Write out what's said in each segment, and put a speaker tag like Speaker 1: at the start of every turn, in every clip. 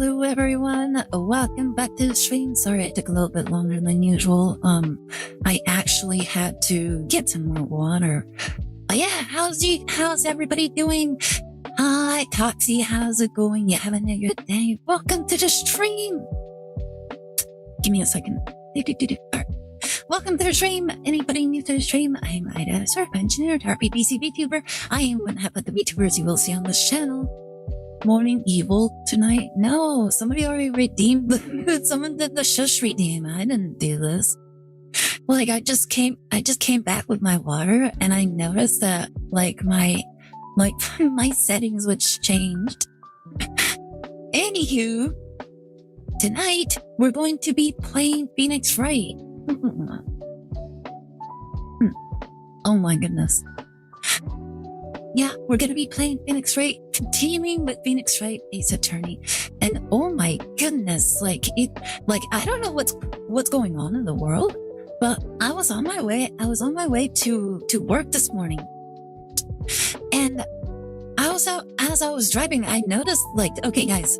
Speaker 1: Hello everyone, welcome back to the stream. Sorry it took a little bit longer than usual. I actually had to get some more water. Yeah, how's everybody doing? Hi Toxie, how's it going? You having a good day? Welcome to the stream. Give me a second. Alright. Welcome to the stream. Anybody new to the stream? I'm Aire, Surf Engineer, PC Vtuber. I am one half of the Vtubers you will see on this channel. Morning evil tonight? No, somebody already redeemed. Someone did the shush redeem. I didn't do this. Like I just came back with my water, and I noticed that my settings which changed. Anywho, tonight we're going to be playing Phoenix Wright. Oh my goodness. Yeah, we're gonna be playing Phoenix Wright, continuing with Phoenix Wright Ace Attorney. And oh my goodness, I don't know what's going on in the world, but I was on my way to work this morning. And as I was driving, I noticed, okay guys,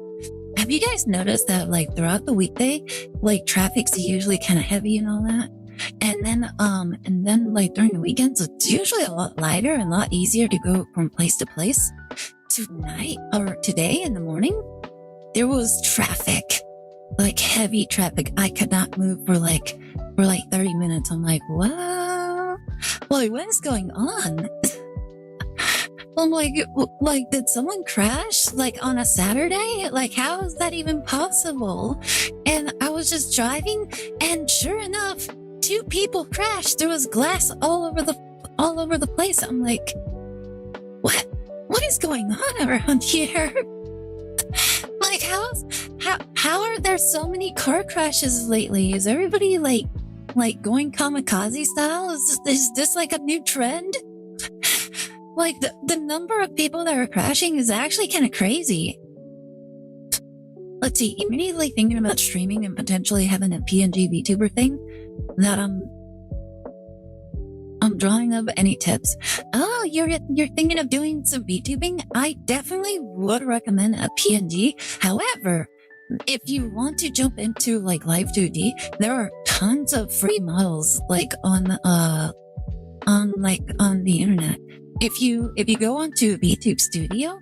Speaker 1: have you guys noticed that throughout the weekday, traffic's usually kind of heavy and all that? And then during the weekends, it's usually a lot lighter and a lot easier to go from place to place. Tonight, or today in the morning, there was traffic, heavy traffic. I could not move for 30 minutes. I'm like, wow, what is going on? I'm like, did someone crash on a Saturday? How is that even possible? And I was just driving, and sure enough, 2 people crashed. There was glass all over the place. I'm like, what is going on around here? How are there so many car crashes lately? Is everybody going kamikaze style? Is this a new trend? The number of people that are crashing is actually kind of crazy. Let's see, immediately thinking about streaming and potentially having a PNG VTuber thing that I'm drawing up. Any tips? Oh, you're thinking of doing some VTubing? I definitely would recommend a PNG. However, if you want to jump into Live 2D, there are tons of free models on the internet. If you go onto VTube Studio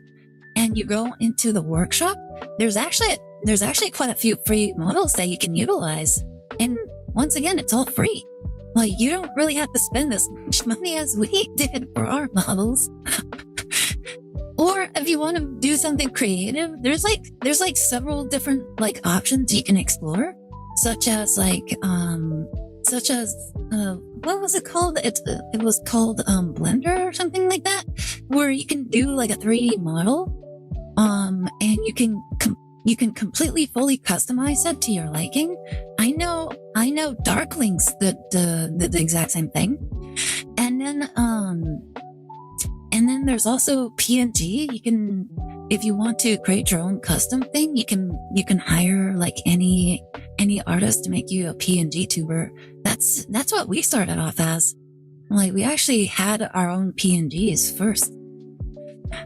Speaker 1: and you go into the workshop, there's actually quite a few free models that you can utilize. And once again, it's all free. You don't really have to spend as much money as we did for our models. Or if you want to do something creative, there's several different options you can explore, such as what was it called? It was called Blender or something like that, where you can do a 3D model, and you can completely fully customize it to your liking. I know Darklings did the exact same thing. And then there's also PNG. You can, if you want to create your own custom thing, you can hire any artist to make you a PNG tuber. That's what we started off as. We actually had our own PNGs first.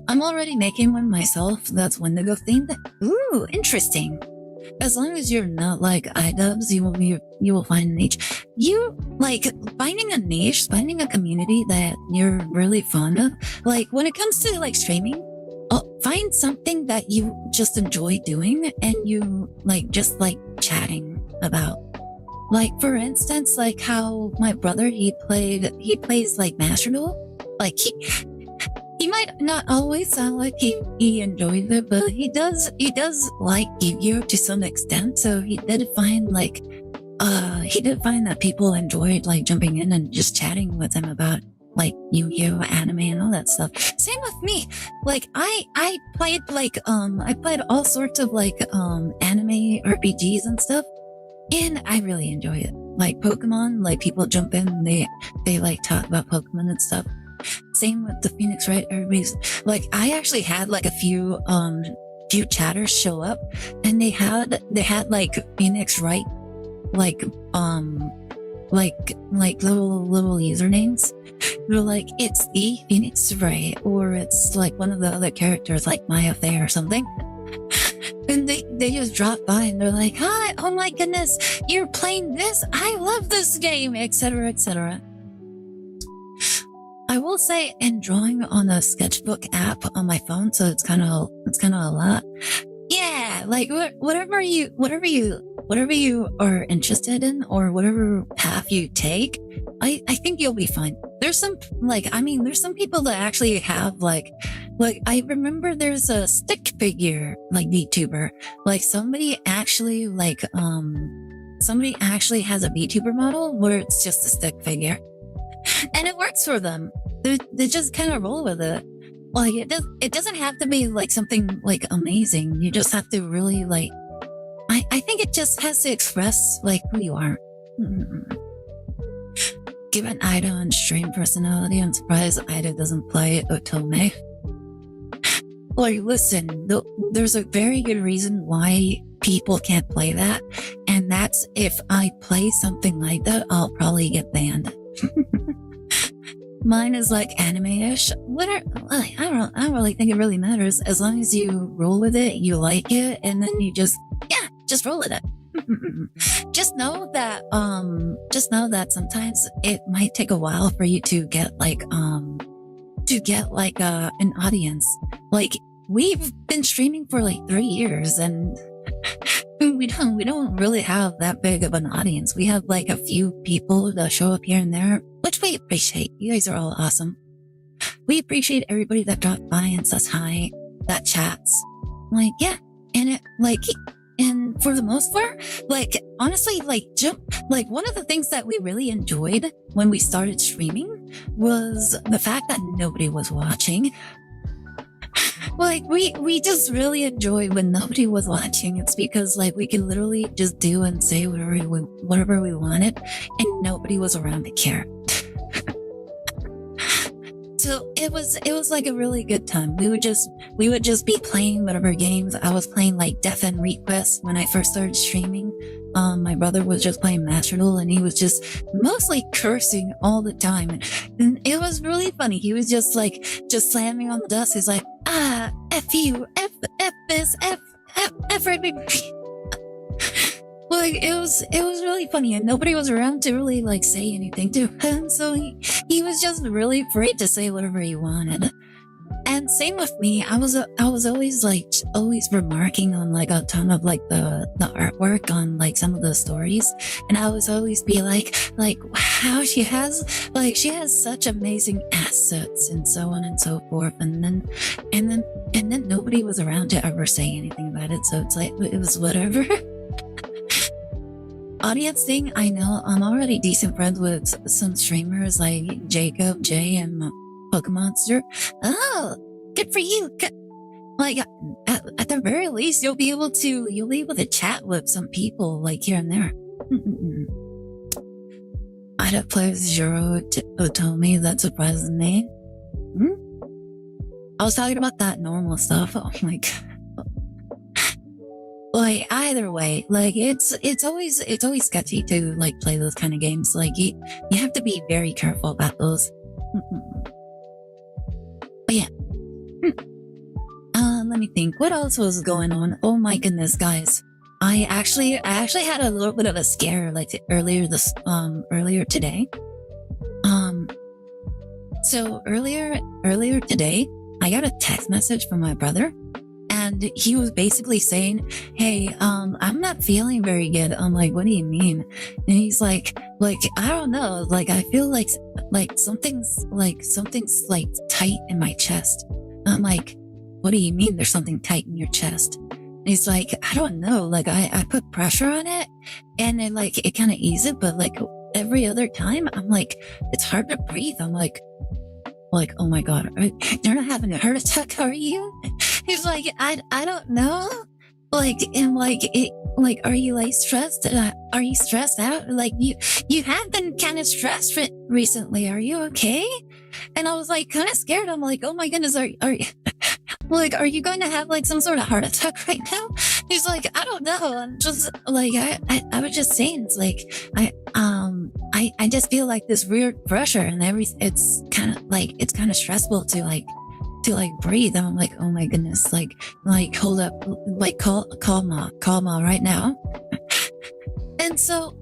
Speaker 1: I'm already making one myself that's Wendigo themed. Ooh, interesting. As long as you're not iDubbbz, you will find a niche. You finding a niche, finding a community that you're really fond of. When it comes to streaming, find something that you just enjoy doing and you just chatting about. For instance, how my brother he plays Master Duel. He might not always sound like he enjoys it, but he does like Yu-Gi-Oh to some extent. So he did find that people enjoyed jumping in and just chatting with him about Yu-Gi-Oh anime and all that stuff. Same with me. I played all sorts of anime RPGs and stuff, and I really enjoy it. Pokemon, people jump in and they talk about Pokemon and stuff. Same with the Phoenix Wright. Everybody's I actually had a few chatters show up, and they had Phoenix Wright little usernames. They're it's the Phoenix Wright, or it's one of the other characters Maya Faye or something. And they just drop by and they're like, hi, oh my goodness, you're playing this? I love this game, etc., etc. I will say, and drawing on a sketchbook app on my phone, so it's kind of a lot. Yeah, like whatever you are interested in, or whatever path you take, I think you'll be fine. There's some there's some people that actually have like I remember there's a stick figure like VTuber, like somebody actually has a VTuber model where it's just a stick figure. And it works for them. They just kind of roll with it. Like it doesn't have to be like something like amazing. You just have to really like. I think it just has to express like who you are. Given Aire and stream personality, I'm surprised Aire doesn't play Otome. Like, listen, there's a very good reason why people can't play that, and that's if I play something like that, I'll probably get banned. Mine is like anime-ish. I don't really think it really matters. As long as you roll with it, you like it, and then you just roll with it. Just know that sometimes it might take a while for you to get an audience. Like, we've been streaming for like 3 years, and we don't really have that big of an audience. We have like a few people that show up here and there, which we appreciate. You guys are all awesome. We appreciate everybody that dropped by and says hi, that chats. Like, yeah. And for the most part, like, honestly, like, one of the things that we really enjoyed when we started streaming was the fact that nobody was watching. Like, we just really enjoy when nobody was watching. It's because, like, we could literally just do and say whatever we wanted, and nobody was around to care. So it was like a really good time. We would just be playing whatever games. I was playing like Death and Request when I first started streaming. My brother was just playing Master Duel, and he was just mostly cursing all the time. And it was really funny. He was just slamming on the desk. He's like, F you, F this, F. Like, it was really funny, and nobody was around to really like say anything to him, so he was just really free to say whatever he wanted. And same with me. I was always remarking on like a ton of like the artwork on like some of the stories, and I was always be like wow, she has such amazing assets and so on and so forth, and then nobody was around to ever say anything about it, so it's like it was whatever. Audience thing, I know I'm already decent friends with some streamers like Jacob, Jay, and Pokemonster. Oh, good for you. Like, at the very least, you'll be able to chat with some people like here and there. Ida plays Zero Otome. That surprises me. I was talking about that normal stuff. Oh my god. Like, either way, like, it's always sketchy to like play those kind of games. Like, you have to be very careful about those. But yeah. Let me think. What else was going on? Oh my goodness, guys. I actually had a little bit of a scare like earlier today. So earlier today, I got a text message from my brother. And he was basically saying, hey, I'm not feeling very good. I'm like, what do you mean? And he's like, I don't know. Like, I feel like something's tight in my chest. I'm like, what do you mean there's something tight in your chest? And he's like, I don't know. Like, I put pressure on it, and then like it kind of eased it, but like every other time, I'm like, it's hard to breathe. I'm like, oh my god, you're not having a heart attack, are you? He's like, I don't know. Like, and like, are you like stressed? Are you stressed out? Like, you have been kind of stressed recently. Are you okay? And I was like, kind of scared. I'm like, oh my goodness, are you like, are you going to have like some sort of heart attack right now? He's like, I don't know. I'm just like, I was just saying, it's like, I just feel like this weird pressure, and it's kind of stressful to to like breathe. And I'm like, oh my goodness, like hold up, like call ma right now. And so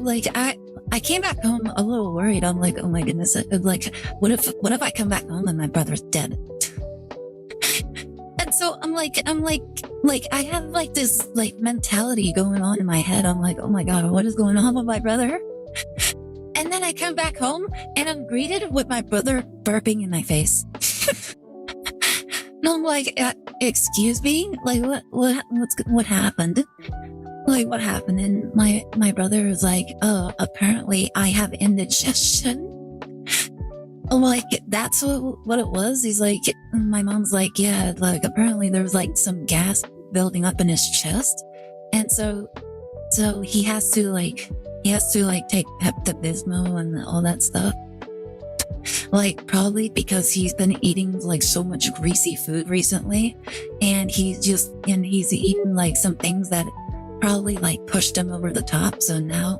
Speaker 1: like I came back home a little worried. I'm like, oh my goodness, like what if I come back home and my brother's dead? And so I'm like I have like this like mentality going on in my head. I'm like, oh my god, what is going on with my brother? And then I come back home and I'm greeted with my brother burping in my face. And I'm like, excuse me, like what happened? Like what happened? And my brother was like, oh, apparently I have indigestion. I'm like, that's what it was. He's like, my mom's like, yeah, like apparently there was like some gas building up in his chest, and so he has to like take Pepto-Bismol and all that stuff. Like probably because he's been eating like so much greasy food recently, and he's eating like some things that probably like pushed him over the top. So now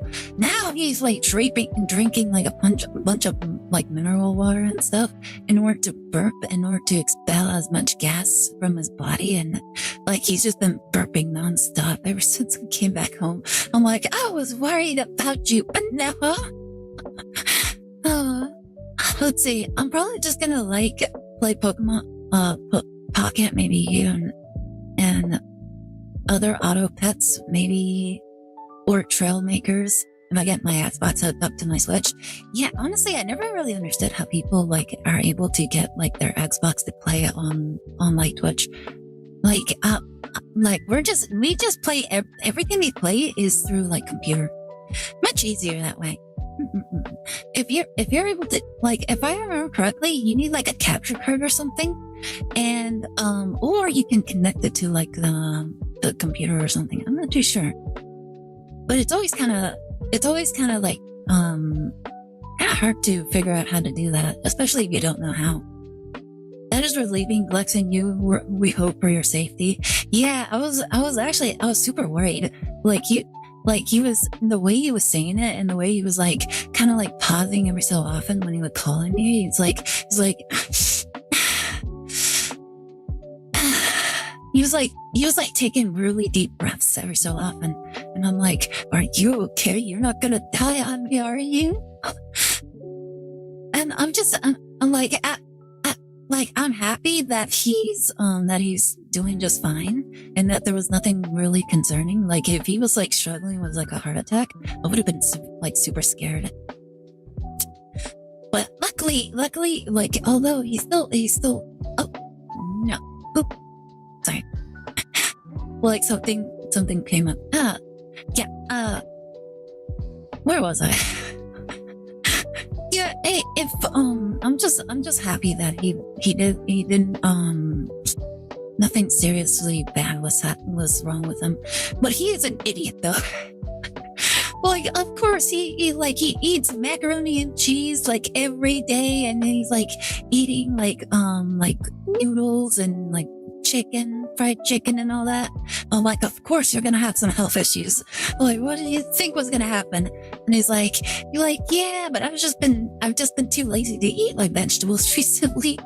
Speaker 1: he's like drinking like a bunch of like mineral water and stuff in order to burp, in order to expel as much gas from his body. And like he's just been burping nonstop ever since we came back home. I'm like, I was worried about you, but now let's see, I'm probably just gonna like play Pokemon Pocket maybe, and other auto pets maybe, or trail makers if I get my Xbox hooked up to my Switch. Yeah, honestly, I never really understood how people like are able to get like their Xbox to play on like Twitch. Like we just play everything we play is through like computer. Much easier that way. If you're able to, like, if I remember correctly, you need like a capture card or something, and or you can connect it to like the computer or something. I'm not too sure, but it's always kind of like kind of hard to figure out how to do that, especially if you don't know how. That is relieving, Lex, and you. We hope for your safety. Yeah, I was super worried. He was, the way he was saying it and the way he was like kind of like pausing every so often when he would call on me. He's like he was like taking really deep breaths every so often. And I'm like, are you okay? You're not gonna die on me, are you? And I'm like, I'm happy that he's doing just fine, and that there was nothing really concerning. Like if he was like struggling with like a heart attack, I would have been like super scared. But luckily, like although he's still, oh no, oop, sorry. Like something came up. Yeah. Where was I? Yeah, if I'm just happy that he didn't nothing seriously bad was wrong with him, but he is an idiot though. Like of course he eats macaroni and cheese like every day, and he's like eating like noodles and like fried chicken and all that. I'm like, of course you're gonna have some health issues. Like, what did you think was gonna happen? And he's like, yeah, but I've just been too lazy to eat like vegetables recently.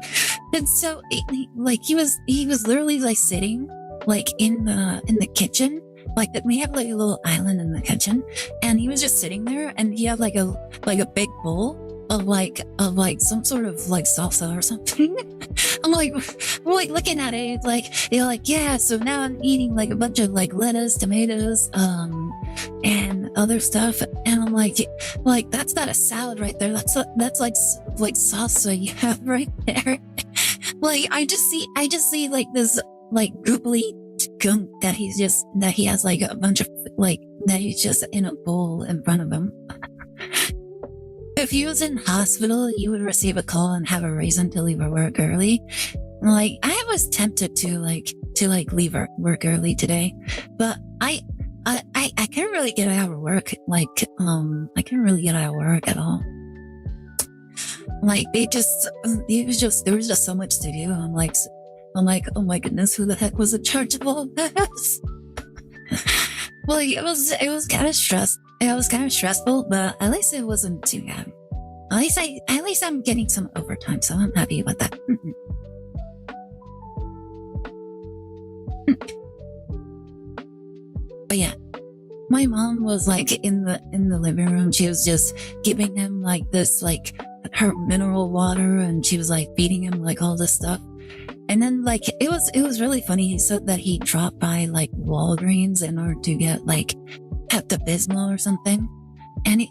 Speaker 1: And so like he was literally like sitting like in the kitchen. Like we have like a little island in the kitchen, and he was just sitting there, and he had like a big bowl of some sort of like salsa or something. I'm like looking at it. It's like, yeah. So now I'm eating like a bunch of like lettuce, tomatoes, and other stuff. And I'm like that's not a salad right there. That's like salsa you have right there. Like I just see like this like gooply gunk that he has like a bunch of like that he's just in a bowl in front of him. If he was in hospital, you would receive a call and have a reason to leave work early. Like I was tempted to leave work early today, but I can't really get out of work. I can't really get out of work at all. Like there was just so much to do. I'm like, oh my goodness, who the heck was in charge of all this? Well, it was kind of stressed. It was kind of stressful, but at least it wasn't too bad. At least I'm getting some overtime, so I'm happy about that. my mom was like in the living room. She was just giving him like this, like her mineral water, and she was like feeding him like all this stuff. And then like it was really funny. He said that he dropped by like Walgreens in order to get like Pepto-Bismol or something. And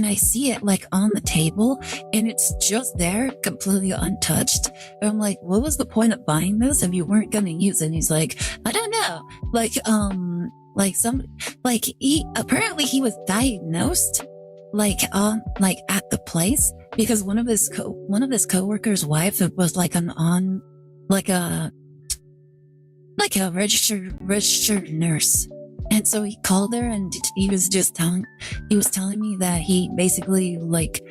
Speaker 1: I see it like on the table, and it's just there, completely untouched. And I'm like, what was the point of buying this if you weren't going to use it? And he's like, I don't know. Apparently he was diagnosed like at the place, because one of his coworkers' wife was like like a registered nurse. And so he called her, and he was telling me that he basically like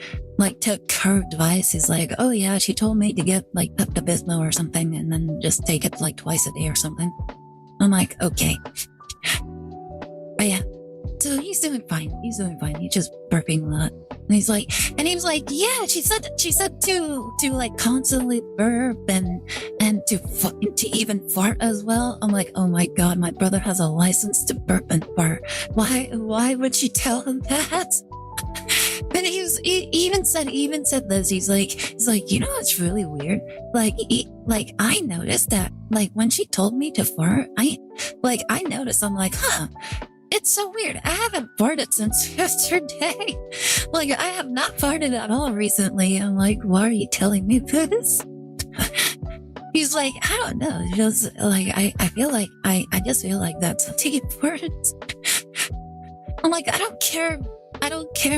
Speaker 1: took her advice. He's like, oh yeah, she told me to get like Pepto-Bismol or something, and then just take it like twice a day or something. I'm like, okay. But yeah, so he's doing fine. He's just burping a lot. And he was like, yeah, she said to like constantly burp and to even fart as well. I'm like, oh my God, my brother has a license to burp and fart. Why would she tell him that? But he even said this. He's like, you know, it's really weird. Like I noticed that, like when she told me to fart, I noticed, I'm like, huh. It's so weird. I haven't farted since yesterday. Like, I have not farted at all recently. I'm like, why are you telling me this? He's like, I don't know. Just like, I just feel like that's something important. I'm like, I don't care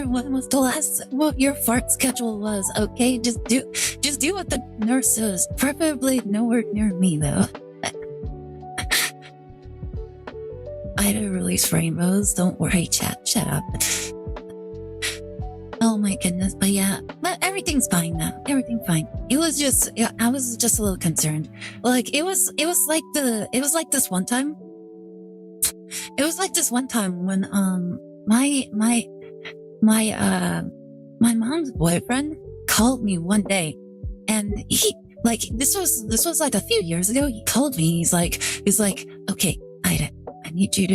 Speaker 1: when was what your fart schedule was. Okay. Just do what the nurse says. Preferably nowhere near me though. Aire release rainbows. Don't worry, chat. Shut up. Oh my goodness. But yeah, but everything's fine now. Everything's fine. It was just, yeah, I was just a little concerned. Like it was like this one time. It was like this one time when my mom's boyfriend called me one day, and he like this was like a few years ago. He called me. He's like, okay, Aire, I need you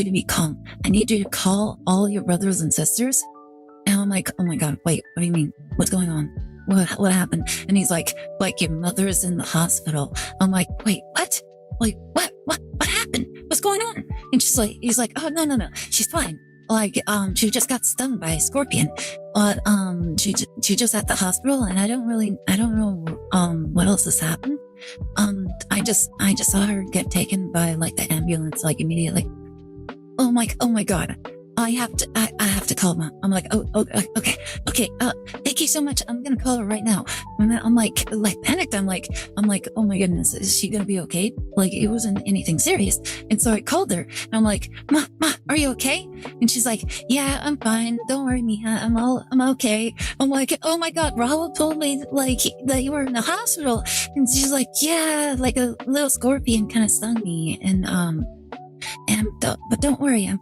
Speaker 1: to be calm. I need you to call all your brothers and sisters. And I'm like, oh my God, wait, what do you mean? What's going on? What happened? And he's like your mother is in the hospital. I'm like, wait, what? Like, what happened? What's going on? And he's like, oh, no, she's fine. Like, she just got stung by a scorpion. But, she just at the hospital, and I don't know, what else has happened. I just saw her get taken by like the ambulance, like immediately. Oh my God. I have to call mom. I'm like, okay. Thank you so much. I'm gonna call her right now. And then I'm like panicked. I'm like, oh my goodness, is she gonna be okay? Like it wasn't anything serious. And so I called her, and I'm like, Ma, are you okay? And she's like, yeah, I'm fine. Don't worry, Mija. I'm okay. I'm like, oh my God, Raul told me like that you were in the hospital. And she's like, yeah, like a little scorpion kind of stung me. But don't worry, I'm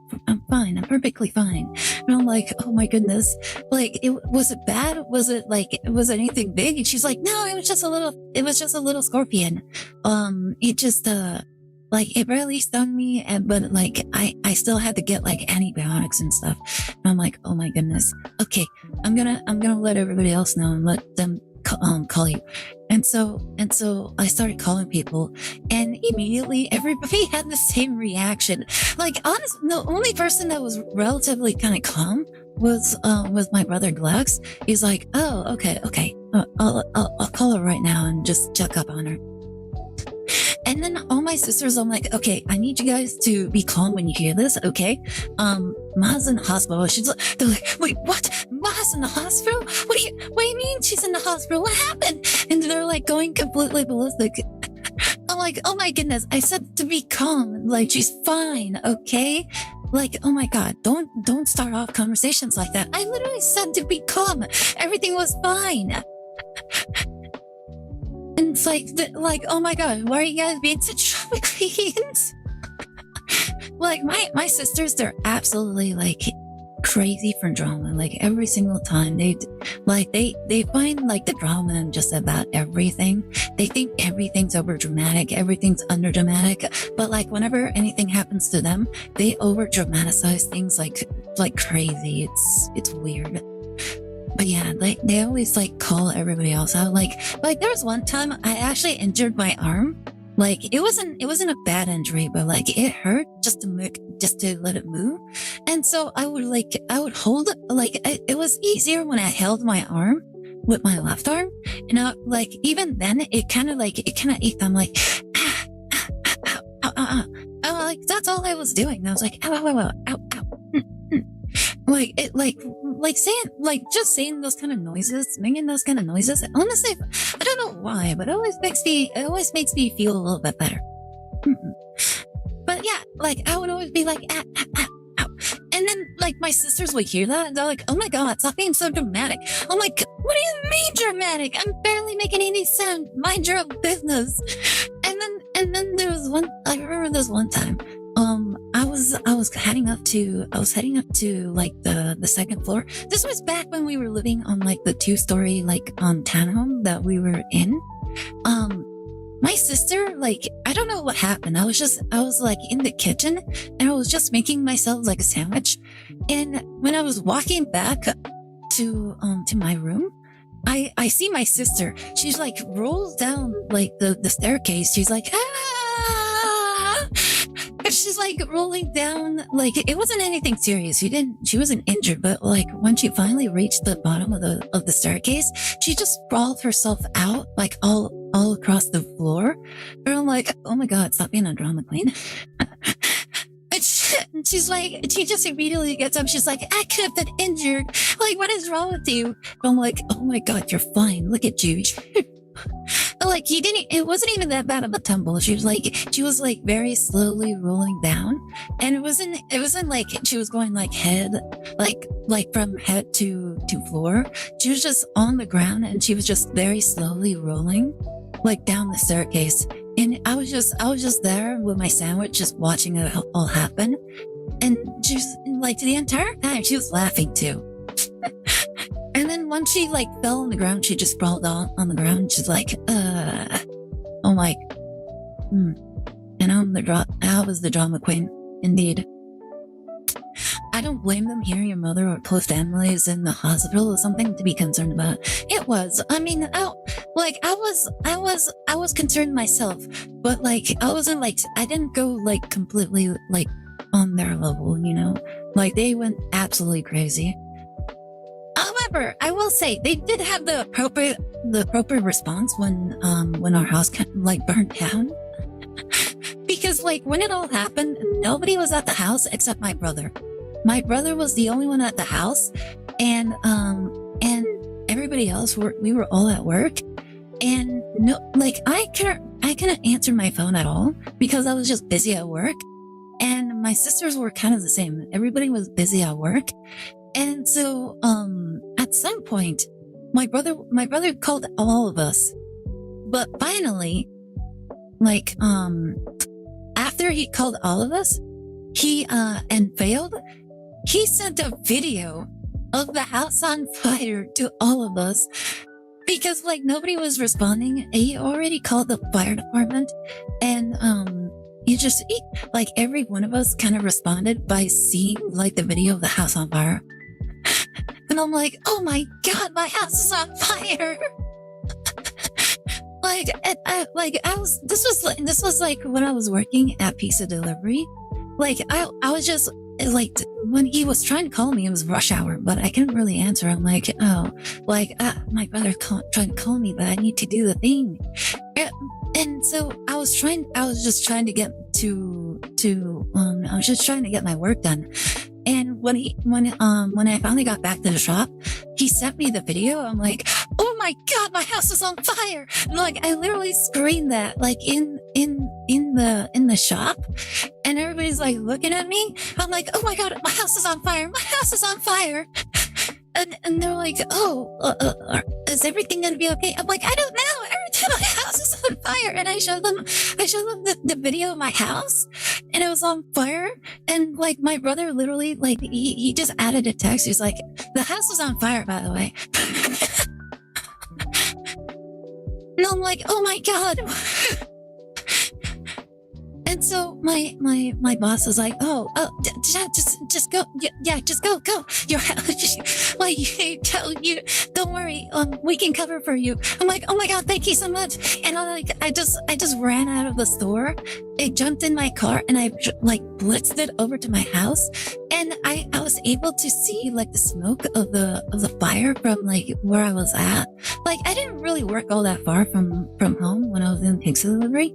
Speaker 1: fine. I'm perfectly fine. And I'm like, oh my goodness, like, was it bad? Was it anything big? And she's like, no, it was just a little scorpion. It just, it barely stung me, but like, I still had to get like antibiotics and stuff. And I'm like, oh my goodness. Okay, I'm gonna let everybody else know and let them call you. And so I started calling people, and immediately everybody had the same reaction. Like, honestly, the only person that was relatively kind of calm was my brother Glux. He's like, oh, okay. I'll call her right now and just check up on her. And then all my sisters, I'm like, okay, I need you guys to be calm when you hear this, okay? Ma's in the hospital. They're like, wait, what? Ma's in the hospital? What do you mean she's in the hospital? What happened? And they're like going completely ballistic. I'm like, oh my goodness, I said to be calm. Like, she's fine, okay? Like, oh my God, don't start off conversations like that. I literally said to be calm. Everything was fine. And it's like, oh my God, why are you guys being such drama queens? Like my sisters, they're absolutely like crazy for drama. Like every single time they find like the drama in just about everything. They think everything's over dramatic, everything's under dramatic. But like whenever anything happens to them, they over dramatize things like crazy. It's weird. But yeah, like they always like call everybody else out. Like there was one time I actually injured my arm. Like it wasn't a bad injury, but like it hurt just to let it move. And so I would hold it was easier when I held my arm with my left arm. And like even then it kind of ached. I'm like, like that's all I was doing. And I was like, ow, ow, ow, ow, ow. Like it, just saying those kind of noises, making those kind of noises. Honestly, I don't know why, but it always makes me feel a little bit better. But yeah, like I would always be like, ah, ah, ah, ow. And then like my sisters would hear that and they're like, oh my god, stop being so dramatic. I'm like, what do you mean dramatic? I'm barely making any sound. Mind your own business. And then there was I remember this one time. I was heading up to like the second floor. This was back when we were living on like the 2-story like townhome that we were in. My sister, like, I don't know what happened. I was like in the kitchen and I was just making myself like a sandwich. And when I was walking back to my room, I see my sister. She's like rolls down like the staircase. She's like, ah! She's like rolling down, like it wasn't anything serious. She wasn't injured, but like when she finally reached the bottom of the staircase, she just sprawled herself out like all across the floor. And I'm like, oh my god, stop being a drama queen. And she's like, she just immediately gets up. She's like, I could have been injured. Like, what is wrong with you? And I'm like, oh my god, you're fine. Look at you. Like it wasn't even that bad of a tumble. She was like very slowly rolling down, and it wasn't like she was going like head, like from head to floor. She was just on the ground and she was just very slowly rolling like down the staircase. And I was just there with my sandwich, just watching it all happen. And just like the entire time she was laughing too. And then once she like fell on the ground, she just sprawled on the ground. She's like, I'm like, and I was the drama queen, indeed. I don't blame them hearing your mother or close family is in the hospital or something to be concerned about. It was. I mean, I was concerned myself, but like I wasn't like I didn't go like completely like on their level, you know? Like they went absolutely crazy. However, I will say they did have the appropriate response when our house like burned down. Because like when it all happened, nobody was at the house except my brother. My brother was the only one at the house, and everybody else we were all at work. And no, like I couldn't answer my phone at all because I was just busy at work. And my sisters were kind of the same. Everybody was busy at work. And so, at some point, my brother called all of us, but finally, like, after he called all of us, and failed, he sent a video of the house on fire to all of us because, like, nobody was responding. He already called the fire department and, like, every one of us kind of responded by seeing, like, the video of the house on fire. And I'm like, oh my god, my house is on fire. This was like when I was working at Pizza Delivery. Like, I was just, like, when he was trying to call me, it was rush hour, but I couldn't really answer. I'm like, oh, like, my brother trying to call me, but I need to do the thing. And so I was just trying to get my work done. And when I finally got back to the shop, he sent me the video. I'm like, oh my god, my house is on fire! And like I literally screamed that like in the shop, and everybody's like looking at me. I'm like, oh my god, my house is on fire! My house is on fire! And they're like, oh, is everything gonna be okay? I'm like, I don't know. My house is on fire, and I showed them the video of my house, and it was on fire. And like my brother literally, like he just added a text. He's like, the house was on fire, by the way. And I'm like, oh my God. And so my boss was like, just go, just go. Your house, like you, don't worry, we can cover for you. I'm like, oh my God, thank you so much. And I just ran out of the store. I jumped in my car and I like blitzed it over to my house. And I was able to see like the smoke of the fire from like where I was at. Like I didn't really work all that far from home when I was in pizza delivery.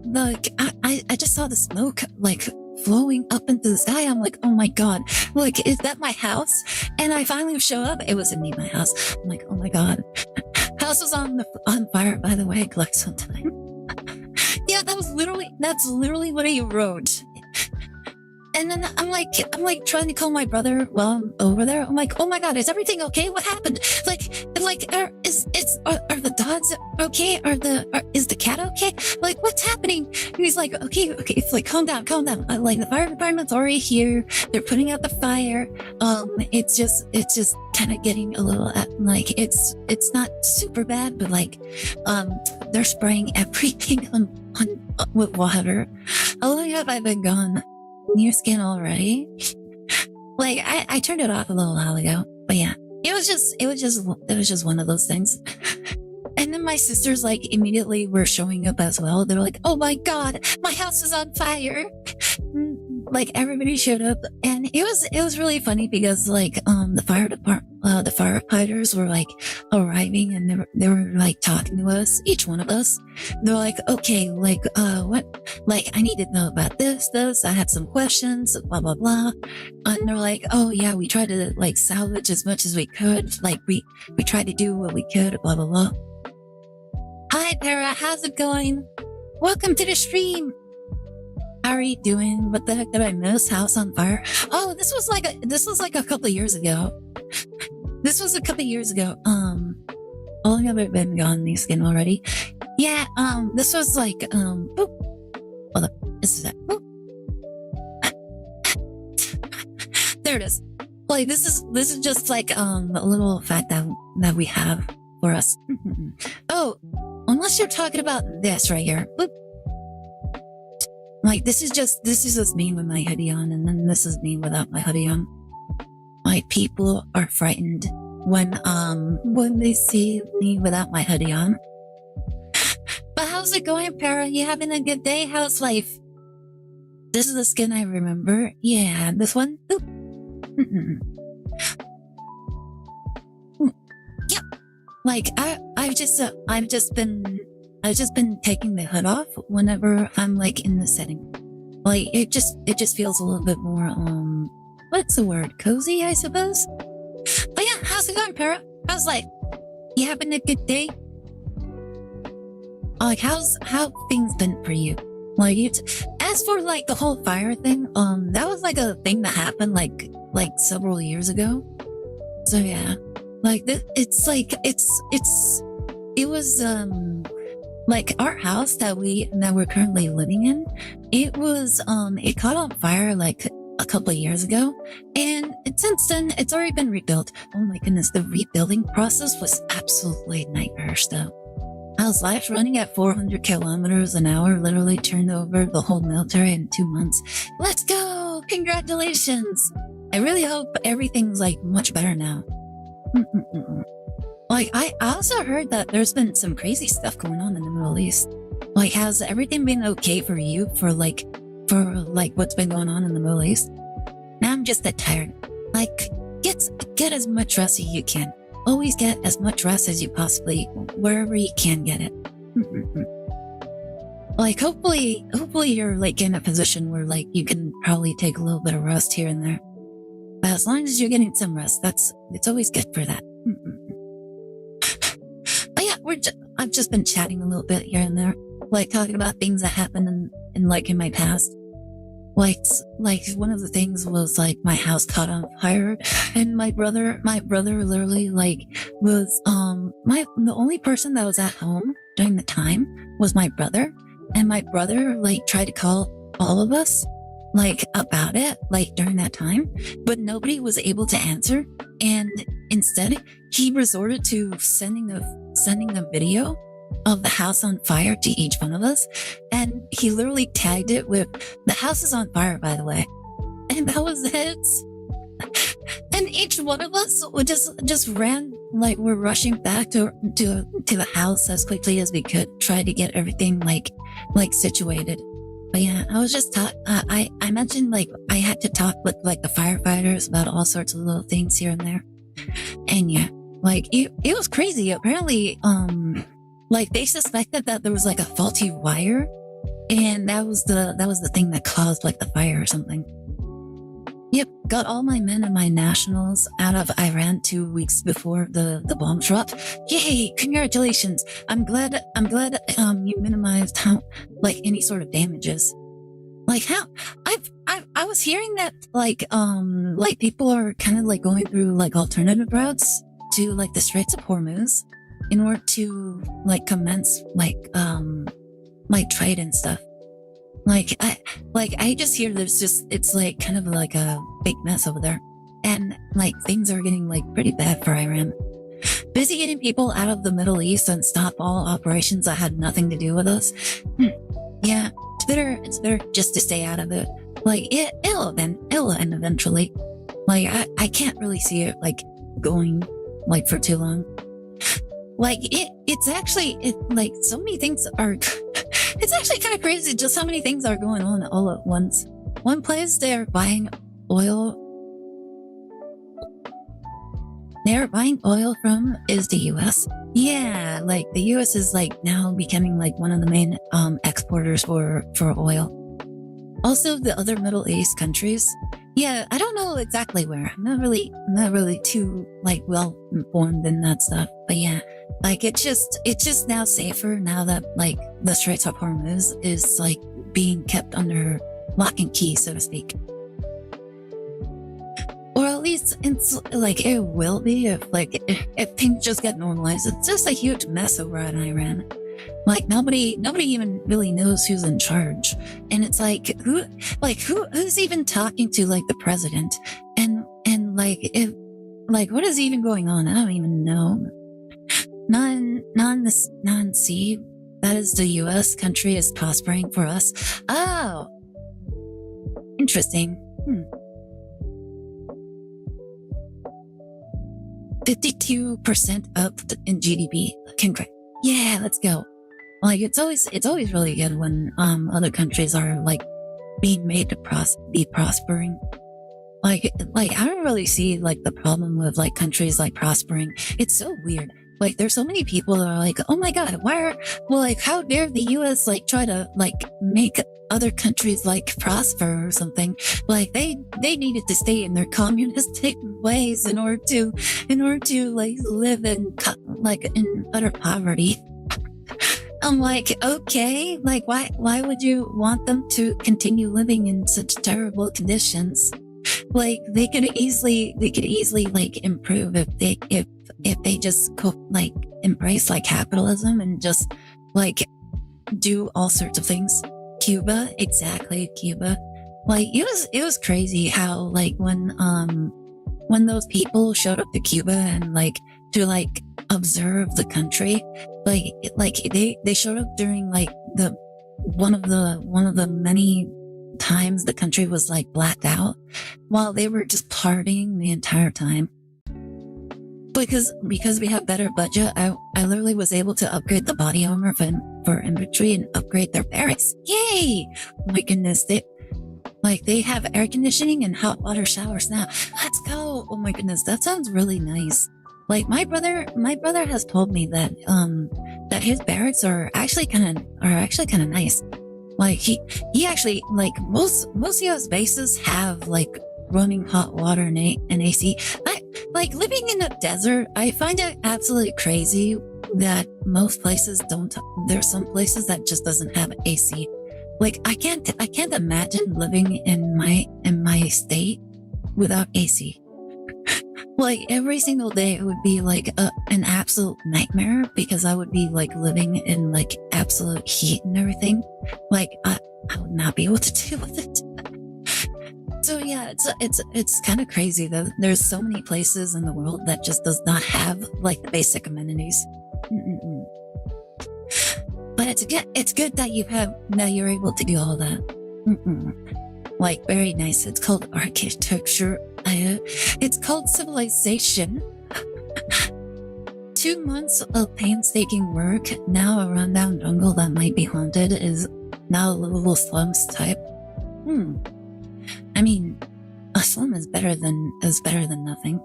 Speaker 1: But yeah, I just saw the smoke like flowing up into the sky. I'm like, oh my God, like, is that my house? And I finally show up. It was indeed my house. I'm like, oh my God. House was on fire, by the way, collect sometime. Yeah, that's literally what he wrote. And then I'm like trying to call my brother while I'm over there. I'm like, oh my God, is everything okay? What happened? Are the dogs okay? Is the cat okay? Like, what's happening? And he's like, okay. It's like, calm down. Like the fire department's already here. They're putting out the fire. It's just kind of getting a little like it's not super bad, but like, they're spraying everything on with water. How long have I been gone? Near skin already. Like I turned it off a little while ago, but yeah, it was just one of those things. And then my sisters like immediately were showing up as well. They were like, "Oh my God, my house is on fire!" Like everybody showed up, and it was really funny because like the firefighters were like arriving, and they were like talking to us, each one of us. They're like, okay, like what, like I need to know about this. I had some questions, blah blah blah. And they're like, oh yeah, we tried to like salvage as much as we could. Like we tried to do what we could, blah blah blah. Hi Para, how's it going? Welcome to the stream. How are you doing? What the heck did I miss? House on fire? Oh, this was like a couple of years ago. This was a couple of years ago. How long have I been gone, new skin already? Yeah, this was like, boop. Hold up. This is it. Boop. There it is. Like, this is just like, a little fact that we have for us. Oh, unless you're talking about this right here. Boop. Like, this is just me with my hoodie on, and then this is me without my hoodie on. Like, people are frightened when they see me without my hoodie on. But how's it going, Para? You having a good day? How's life? This is the skin I remember. Yeah, this one. Oop. Yep. Like, I've just been taking the hood off whenever I'm like in the setting. Like it just feels a little bit more what's the word? Cozy, I suppose. But yeah, how's it going, Para? How's life? You having a good day? Like how things been for you? Like as for like the whole fire thing, that was like a thing that happened like several years ago. So yeah. Like it was like our house that we're currently living in, it was it caught on fire like a couple of years ago, and since then it's already been rebuilt. Oh my goodness, the rebuilding process was absolutely nightmarish though. How's life? Running at 400 kilometers an hour, literally turned over the whole military in 2 months. Let's go! Congratulations! I really hope everything's like much better now. Like, I also heard that there's been some crazy stuff going on in the Middle East. Like, has everything been okay for you for what's been going on in the Middle East? Now I'm just that tired. Like, get as much rest as you can. Always get as much rest as you possibly, wherever you can get it. Like, hopefully you're like in a position where like you can probably take a little bit of rest here and there. But as long as you're getting some rest, it's always good for that. But yeah, I've just been chatting a little bit here and there, like talking about things that happened in my past. Like one of the things was like my house caught on fire, and my brother literally like was the only person that was at home during the time was my brother, and my brother like tried to call all of us like about it like during that time, but nobody was able to answer. And instead he resorted to sending a video of the house on fire to each one of us, and he literally tagged it with "the house is on fire, by the way," and that was it. And each one of us would just ran, like we're rushing back to the house as quickly as we could, try to get everything like situated. But yeah, I was just I mentioned like I had to talk with like the firefighters about all sorts of little things here and there. And yeah, like it was crazy. Apparently, like they suspected that there was like a faulty wire, and that was the thing that caused like the fire or something. Yep, got all my men and my nationals out of Iran 2 weeks before the bomb dropped. Yay! Congratulations! I'm glad you minimized how like any sort of damages. Like how I was hearing that like people are kind of like going through like alternative routes to like the Straits of Hormuz in order to like commence like trade and stuff. Like I just hear it's like kind of like a big mess over there. And like things are getting like pretty bad for Iran. Busy getting people out of the Middle East and stop all operations that had nothing to do with us. Yeah, it's better just to stay out of it. Like it'll end eventually. Like I can't really see it like going like for too long. Like it's actually like so many things are it's actually kind of crazy just how many things are going on all at once. One place they're buying oil from is the US. Yeah, like the US is like now becoming like one of the main exporters for oil. Also the other Middle East countries. Yeah, I don't know exactly where. I'm not really too like well informed in that stuff. But yeah, like it's just now safer now that like the Straits of Hormuz is like being kept under lock and key, so to speak. Or at least it's like it will be if things just get normalized. It's just a huge mess over in Iran. Like nobody even really knows who's in charge. And it's like who's even talking to like the president? And like what is even going on? I don't even know. Non-C, that is the US country is prospering for us. Oh, interesting. 52% up in GDP. Congrats. Yeah, let's go. Like it's always really good when other countries are like being made to be prospering. Like I don't really see like the problem with like countries like prospering. It's so weird. Like there's so many people that are like, oh my god, how dare the US like try to like make other countries like prosper or something. Like they needed to stay in their communistic ways in order to like live in utter poverty. I'm like, okay, like why would you want them to continue living in such terrible conditions? Like they could easily like improve if they just like embrace like capitalism and just like do all sorts of things. Cuba, exactly, Cuba. Like it was crazy how like when those people showed up to Cuba and like to like observe the country, like they showed up during like the one of the many times the country was like blacked out while they were just partying the entire time. Because we have better budget, I literally was able to upgrade the body armor for infantry and upgrade their barracks. Yay! Oh my goodness, they have air conditioning and hot water showers now. Let's go! Oh my goodness, that sounds really nice. Like my brother has told me that that his barracks are actually kind of nice. Like he actually like most US bases have like running hot water and AC. Like living in a desert, I find it absolutely crazy that most places don't. There's some places that just doesn't have AC. Like I can't imagine living in my state without AC. Like every single day it would be like an absolute nightmare because I would be like living in like absolute heat and everything. Like, I would not be able to deal with it. So yeah, it's kind of crazy though. There's so many places in the world that just does not have like the basic amenities. Mm-mm-mm. But it's good that you're able to do all that. Mm-mm. Like, very nice. It's called architecture. It's called civilization. 2 months of painstaking work. Now a rundown jungle that might be haunted is now a livable slums type. I mean, a slum is better than nothing.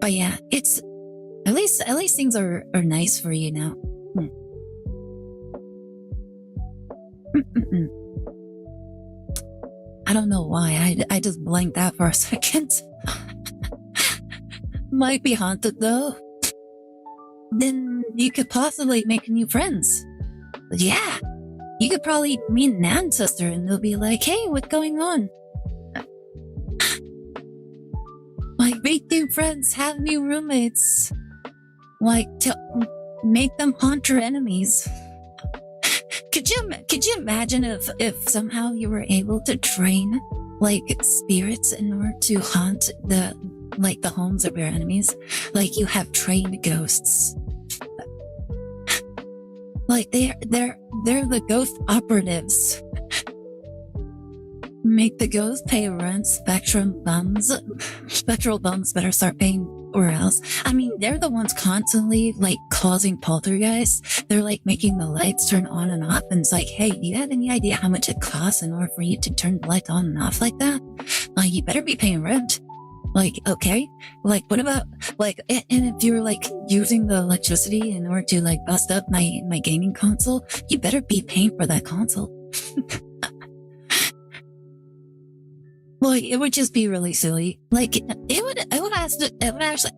Speaker 1: But yeah, it's at least things are nice for you now. I don't know why. I just blanked out for a second. Might be haunted though. Then you could possibly make new friends. But yeah, you could probably meet an ancestor and they'll be like, hey, what's going on? Like, make new friends, have new roommates. Like, to make them haunt your enemies. Could you imagine if somehow you were able to train like spirits in order to haunt the homes of your enemies? Like, you have trained ghosts. Like, they're the ghost operatives. Make the ghosts pay rent. Spectral bums better start paying or else. I mean, they're the ones constantly like causing poltergeists. They're like making the lights turn on and off, and it's like, hey, do you have any idea how much it costs in order for you to turn the lights on and off like that? You better be paying rent. Like, okay, like, what about like, and if you're like using the electricity in order to like bust up my gaming console, you better be paying for that console. Well, it would just be really silly. Like, it would actually,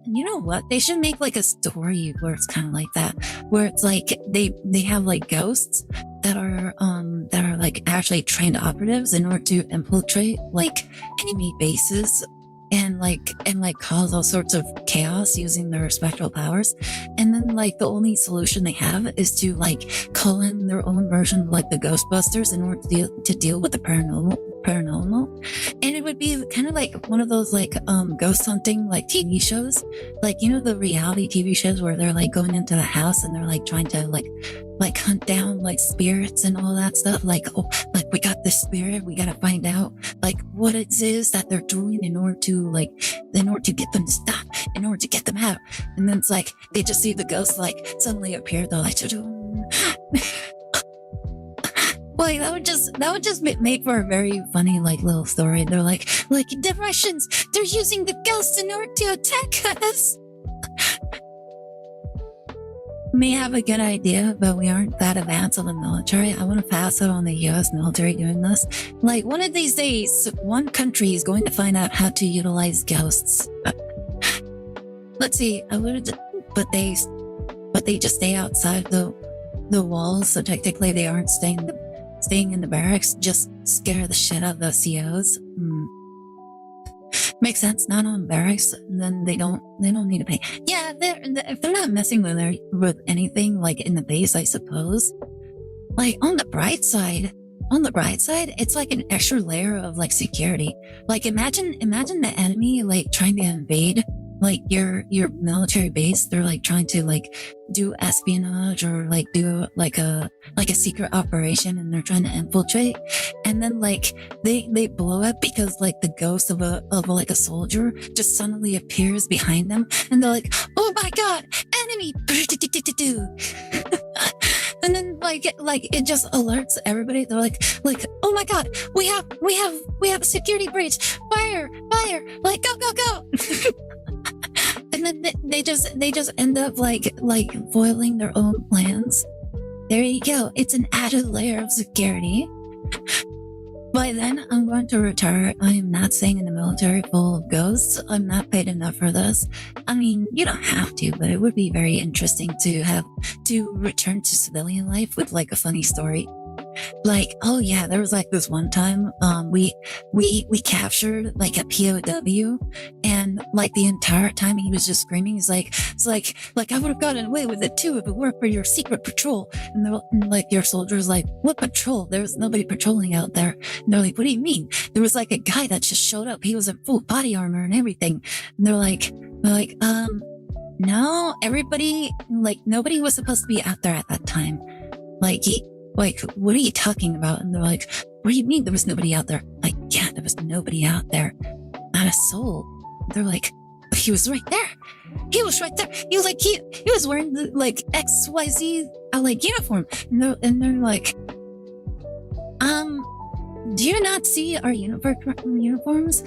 Speaker 1: you know what? They should make like a story where it's kind of like that, where it's like they have like ghosts that are like actually trained operatives in order to infiltrate like enemy bases and cause all sorts of chaos using their spectral powers. And then like the only solution they have is to like call in their own version of like the Ghostbusters in order to deal with the paranormal. And it would be kind of like one of those like ghost hunting like TV shows, like, you know, the reality TV shows where they're like going into the house and they're like trying to like hunt down like spirits and all that stuff. Like, oh, like, we got this spirit, we gotta find out like what it is that they're doing in order to get them to stop, in order to get them out. And then it's like they just see the ghost like suddenly appear. They're like, well, that would just make for a very funny like little story. They're like the Russians, they're using the ghosts in order to attack us. May have a good idea, but we aren't that advanced in the military. I want to pass it on the US military doing this. Like, one of these days, one country is going to find out how to utilize ghosts. Let's see, but they just stay outside the walls, so technically they aren't staying in the barracks. Just scare the shit out of the COs. Makes sense. Not on barracks, then they don't need to pay. Yeah, if they're not messing with anything like in the base, I suppose. Like, on the bright side, it's like an extra layer of like security. Like, imagine the enemy like trying to invade like your military base. They're like trying to like do espionage or like do like a secret operation, and they're trying to infiltrate, and then like they blow up because like the ghost of like a soldier just suddenly appears behind them, and they're like, oh my god, enemy. And then like it just alerts everybody. They're like, oh my god, we have a security breach. Fire, like go. And then they just end up like foiling their own plans. There you go. It's an added layer of security. By then, I'm going to retire. I am not staying in the military full of ghosts. I'm not paid enough for this. I mean, you don't have to, but it would be very interesting to return to civilian life with like a funny story. Like, oh yeah, there was like this one time, we captured like a POW, and like the entire time he was just screaming. He's like, it's like I would have gotten away with it too if it weren't for your secret patrol. And like your soldiers like, what patrol? There's nobody patrolling out there. And they're like, what do you mean? There was like a guy that just showed up. He was in full body armor and everything. And they're like, no, everybody, like nobody was supposed to be out there at that time. Like, what are you talking about? And they're like, what do you mean there was nobody out there? Like, yeah, there was nobody out there. Not a soul. They're like, he was right there. He was right there. He was wearing the like XYZ like uniform. And they're like, do you not see our uniforms?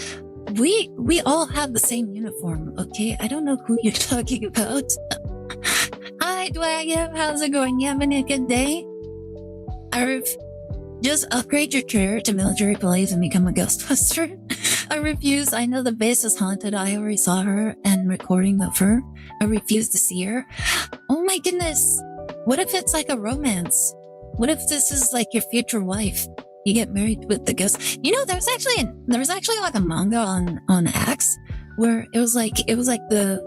Speaker 1: We all have the same uniform, okay? I don't know who you're talking about. Hi, Dwagam. How's it going? You having a good day? Just upgrade your career to military police and become a ghostbuster. I refuse. I know the base is haunted. I already saw her and recording of her. I refuse to see her. Oh my goodness. What if it's like a romance? What if this is like your future wife? You get married with the ghost. You know, there was actually like a manga on X where it was like the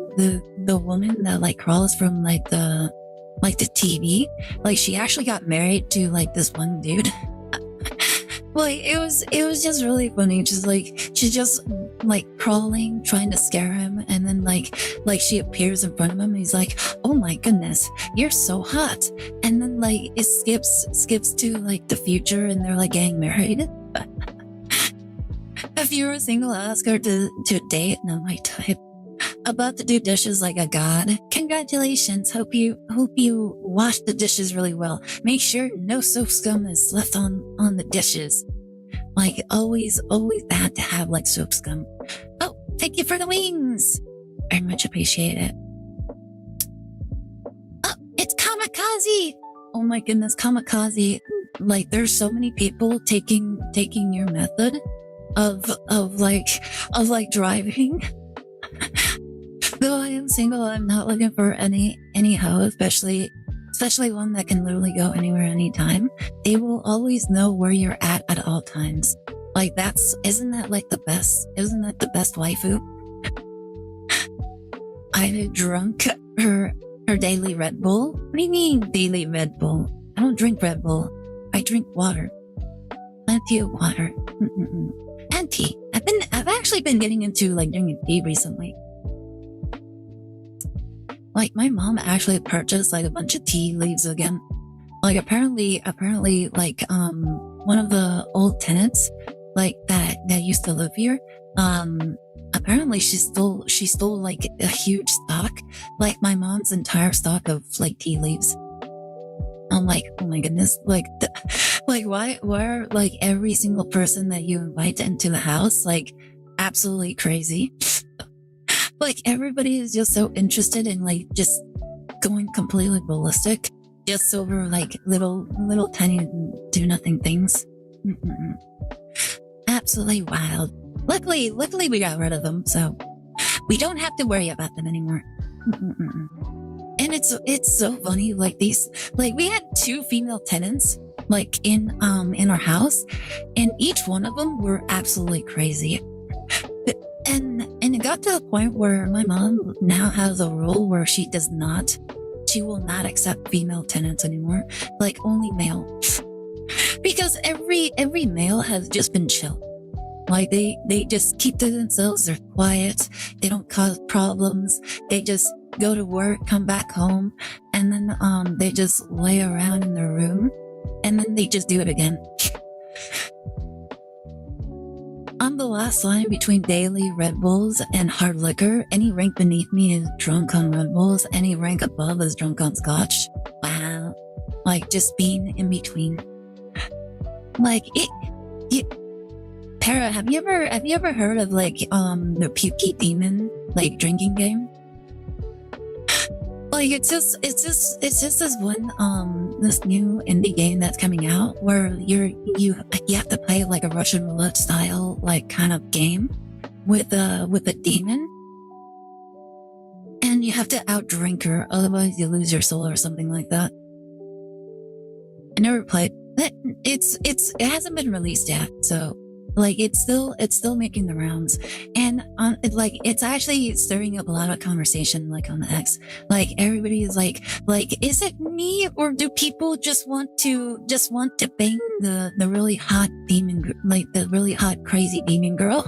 Speaker 1: woman that like crawls from like the TV. Like she actually got married to like this one dude. Like it was just really funny. Just like she's just like crawling, trying to scare him, and then like she appears in front of him and he's like, oh my goodness, you're so hot. And then like it skips to like the future and they're like getting married. If you were single, ask her to date. Not my type. About to do dishes like a god. Congratulations. Hope you wash the dishes really well. Make sure no soap scum is left on the dishes. Like always bad to have like soap scum. Oh, thank you for the wings. Very much appreciate it. Oh, it's Kamikaze. Oh my goodness, Kamikaze. Like there's so many people taking your method of driving. Though I am single, I'm not looking for any hoe, especially one that can literally go anywhere, anytime. They will always know where you're at all times. Like isn't that the best waifu? I drunk her daily Red Bull. What do you mean daily Red Bull? I don't drink Red Bull. I drink water. Plenty of water. And tea. I've actually been getting into like drinking tea recently. Like my mom actually purchased like a bunch of tea leaves again. Like apparently like one of the old tenants like that used to live here, apparently she stole like a huge stock, like my mom's entire stock of like tea leaves. I'm like, oh my goodness, like why are like every single person that you invite into the house like absolutely crazy? Like everybody is just so interested in like just going completely ballistic just over like little tiny do nothing things. Absolutely wild. Luckily we got rid of them, so we don't have to worry about them anymore. And it's so funny, like we had 2 female tenants like in our house, and each one of them were absolutely crazy. And it got to the point where my mom now has a rule where she will not accept female tenants anymore, like only male. Because every male has just been chill. Like they just keep to themselves, they're quiet, they don't cause problems, they just go to work, come back home, and then they just lay around in their room, and then they just do it again. I'm the last line between daily Red Bulls and hard liquor. Any rank beneath me is drunk on Red Bulls. Any rank above is drunk on Scotch. Wow. Like just being in between. Like Para, have you ever heard of like the Pukey Demon like drinking game? Like it's just this one this new indie game that's coming out where you have to play like a Russian roulette style like kind of game with a demon, and you have to outdrink her, otherwise you lose your soul or something like that. I never played. But it hasn't been released yet, so like it's still making the rounds, and like it's actually stirring up a lot of conversation like on the X. Like everybody is like is it me or do people just want to bang the really hot like the really hot crazy demon girl?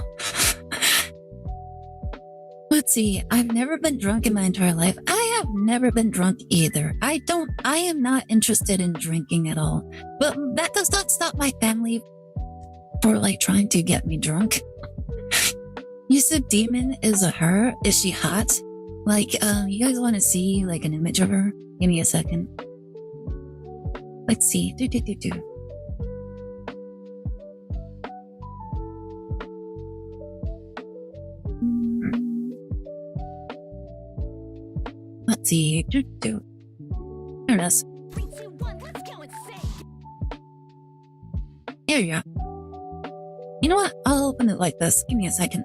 Speaker 1: Let's see. I've never been drunk in my entire life. I have never been drunk either. I am not interested in drinking at all. But that does not stop my family for like trying to get me drunk. You said demon is a her? Is she hot? Like, you guys want to see like an image of her? Give me a second. Let's see. Do. Let's see. Do. There it is. Here you go. You know what? I'll open it like this. Give me a second.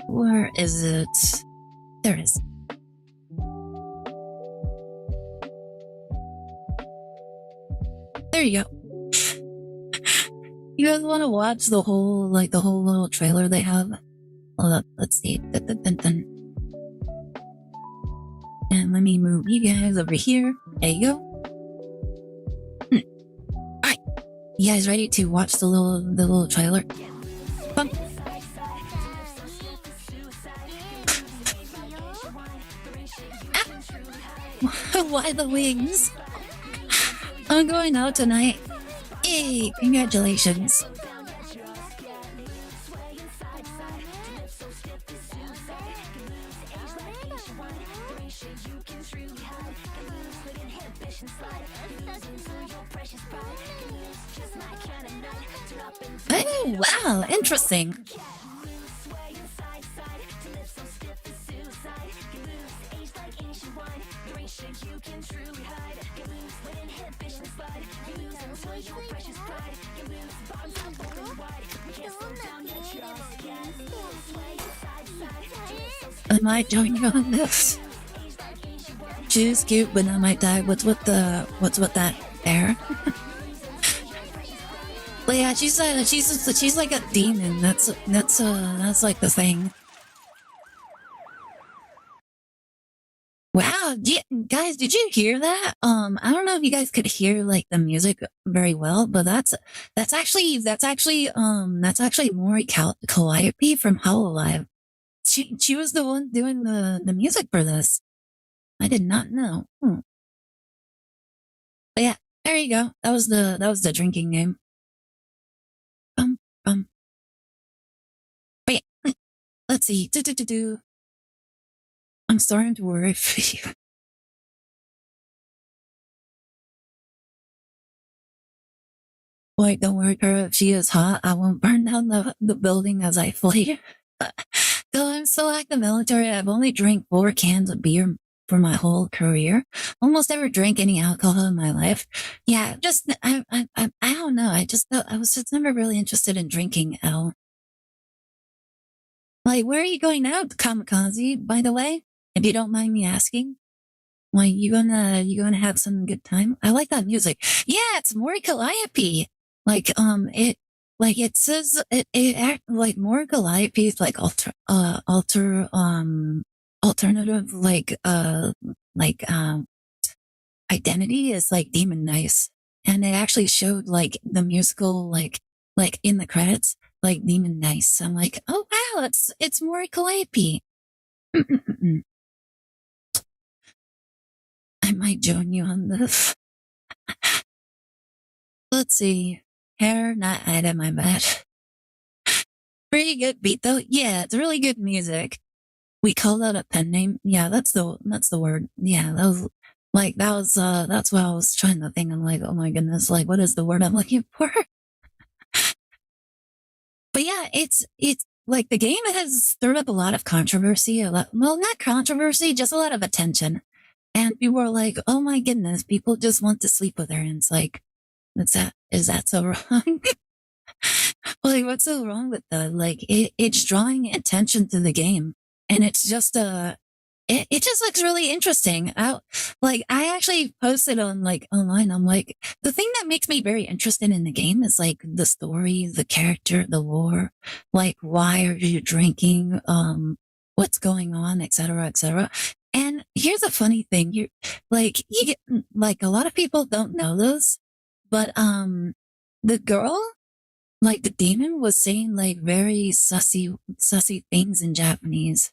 Speaker 1: Where is it? There it is. There you go. You guys want to watch the whole little trailer they have? Hold up, let's see. Dun. And let me move you guys over here. There you go. Alright. You guys ready to watch the little trailer? Come. Why the wings? I'm going out tonight. Hey, congratulations. Oh, wow, interesting. I might join you on this. She's cute, but I might die. What's with that air? But yeah, she's like a demon. That's like the thing. Wow, guys, did you hear that? I don't know if you guys could hear like the music very well, but that's actually Mori Calliope from Hololive. She was the one doing the music for this. I did not know. But yeah, there you go. That was the drinking game. But yeah, let's see. I'm starting to worry for you. Wait, don't worry, girl. If she is hot, I won't burn down the building as I flee. Though I'm still like the military, I've only drank 4 cans of beer for my whole career. Almost never drank any alcohol in my life. Yeah, just I don't know. I was just never really interested in drinking at all. Like, where are you going now, Kamikaze? By the way, if you don't mind me asking. Like, you gonna have some good time? I like that music. Yeah, it's Mori Calliope. Like, it says like Mori Calliope is like alternative, identity is like Demon Nice. And it actually showed like the musical, like in the credits, like Demon Nice. I'm like, oh wow, it's Mori Calliope. I might join you on this. Let's see. Hair, not item, I bet. Pretty good beat though. Yeah, it's really good music. We call that a pen name. Yeah, that's the word. Yeah, that's what I was trying to think. I'm like, oh my goodness, like what is the word I'm looking for? But yeah, it's like the game has stirred up a lot of controversy. Well, not controversy, just a lot of attention. And people are like, oh my goodness, people just want to sleep with her. And it's like, is that so wrong? Like, what's so wrong with that? Like, it's drawing attention to the game. And it's just it just looks really interesting. I actually posted on like online. I'm like, the thing that makes me very interested in the game is like the story, the character, the lore, like why are you drinking, what's going on, etc., etc. And here's a funny thing: you get like a lot of people don't know this, but the girl, like the demon, was saying like very sussy things in Japanese.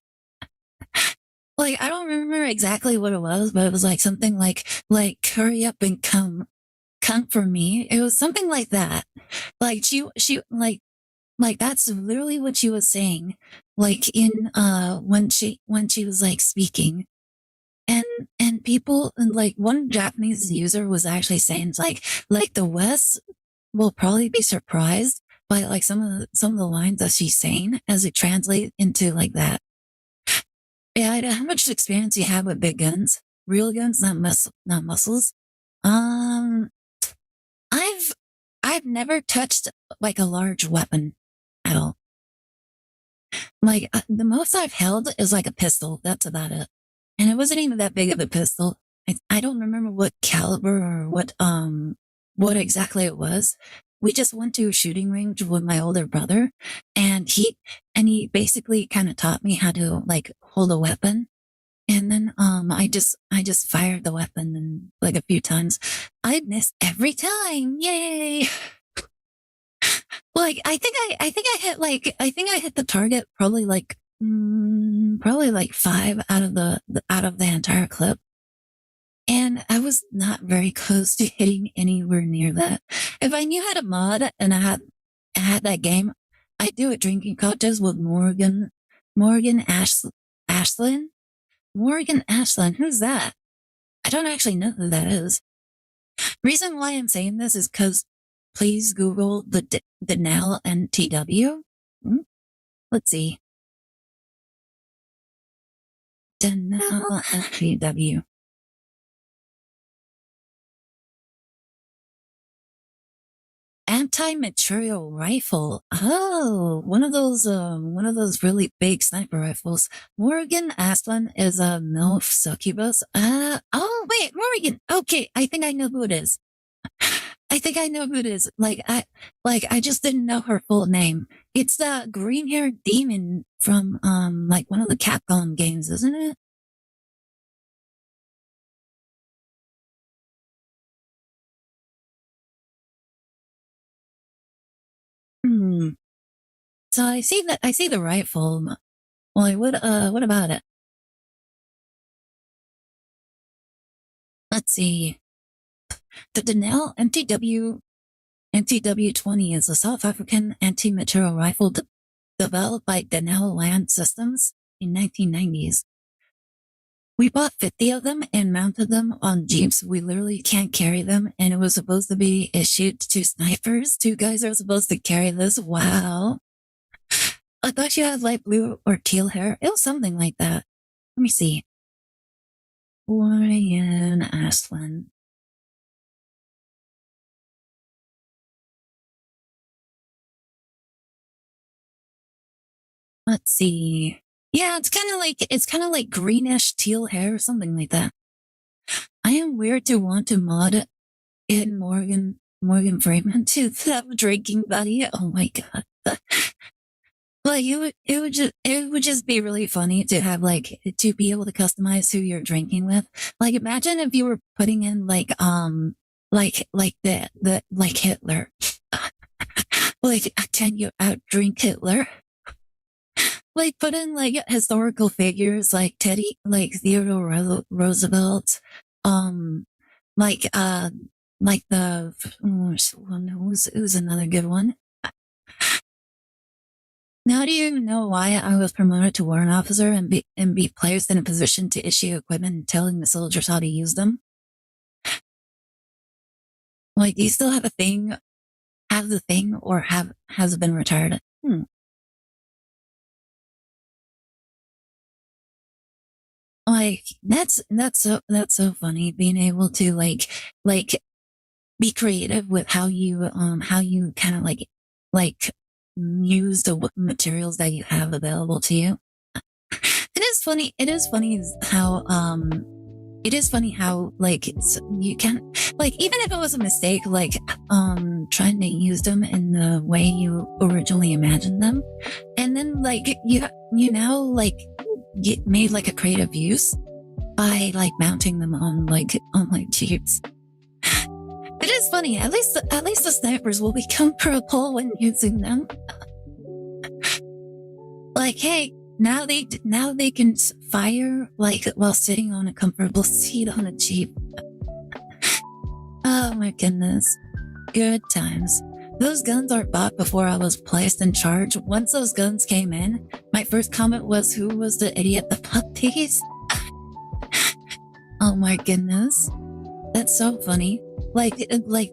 Speaker 1: Like I don't remember exactly what it was, but it was like something like hurry up and come for me. It was something like that. Like she like that's literally what she was saying. Like in when she was like speaking. And and people and like one Japanese user was actually saying it's like the West will probably be surprised by like some of the lines that she's saying as it translates into like that. Yeah, how much experience you have with big guns? Real guns, not muscles. Um, I've I've never touched like a large weapon at all. Like the most I've held is like a pistol. That's about it. And it wasn't even that big of a pistol. I don't remember what caliber or what exactly it was. We just went to a shooting range with my older brother, and he basically kind of taught me how to like hold a weapon. And then I just fired the weapon and like a few times. I missed every time. Yay. Like I think I hit the target probably like five out of out of the entire clip. And I was not very close to hitting anywhere near that. If I knew how to mod and I had that game, I'd do a drinking contest with Morgan Ashland. Morgan Ashland, who's that? I don't actually know who that is. Reason why I'm saying this is because please Google the Denell NTW. Let's see. Denell NTW. Anti-material rifle. Oh, one of those really big sniper rifles. Morgan Aslan is a MILF succubus. Oh wait, Morgan. Okay, I think I know who it is. I think I know who it is. Like I just didn't know her full name. It's the green-haired demon from like one of the Capcom games, isn't it? Hmm. So I see the rifle. Well, what about it? Let's see. The Denel MTW 20 is a South African anti-material rifle developed by Denel Land Systems in 1990s. We bought 50 of them and mounted them on Jeeps. We literally can't carry them. And it was supposed to be issued to snipers. Two guys are supposed to carry this. Wow. I thought you had light blue or teal hair. It was something like that. Let me see. Orion Aslan. Let's see. Yeah, it's kind of like greenish teal hair or something like that. I am weird to want to mod in Morgan Freeman to have a drinking buddy. Oh my god. Like it would just be really funny to have like to be able to customize who you're drinking with. Like imagine if you were putting in like the like Hitler. Like can you outdrink Hitler? Like put in like historical figures like Theodore Roosevelt, um, like like the who's another good one. Now do you know why I was promoted to warrant officer and be placed in a position to issue equipment and telling the soldiers how to use them? Like, do you still have a thing? Have the thing, or has it been retired? Like that's so funny being able to like be creative with how you kind of like use the materials that you have available to you. It is is funny. It is funny how like you can't, like, even if it was a mistake, like trying to use them in the way you originally imagined them, and then like you now like get made like a creative use by like mounting them on like jeeps. It is funny. At least the snipers will become purple when using them. Like, hey, now they can fire like while sitting on a comfortable seat on a jeep. Oh my goodness, good times. Those guns are bought before I was placed in charge. Once those guns came in, my first comment was, "Who was the idiot that bought these?" Oh my goodness, that's so funny. Like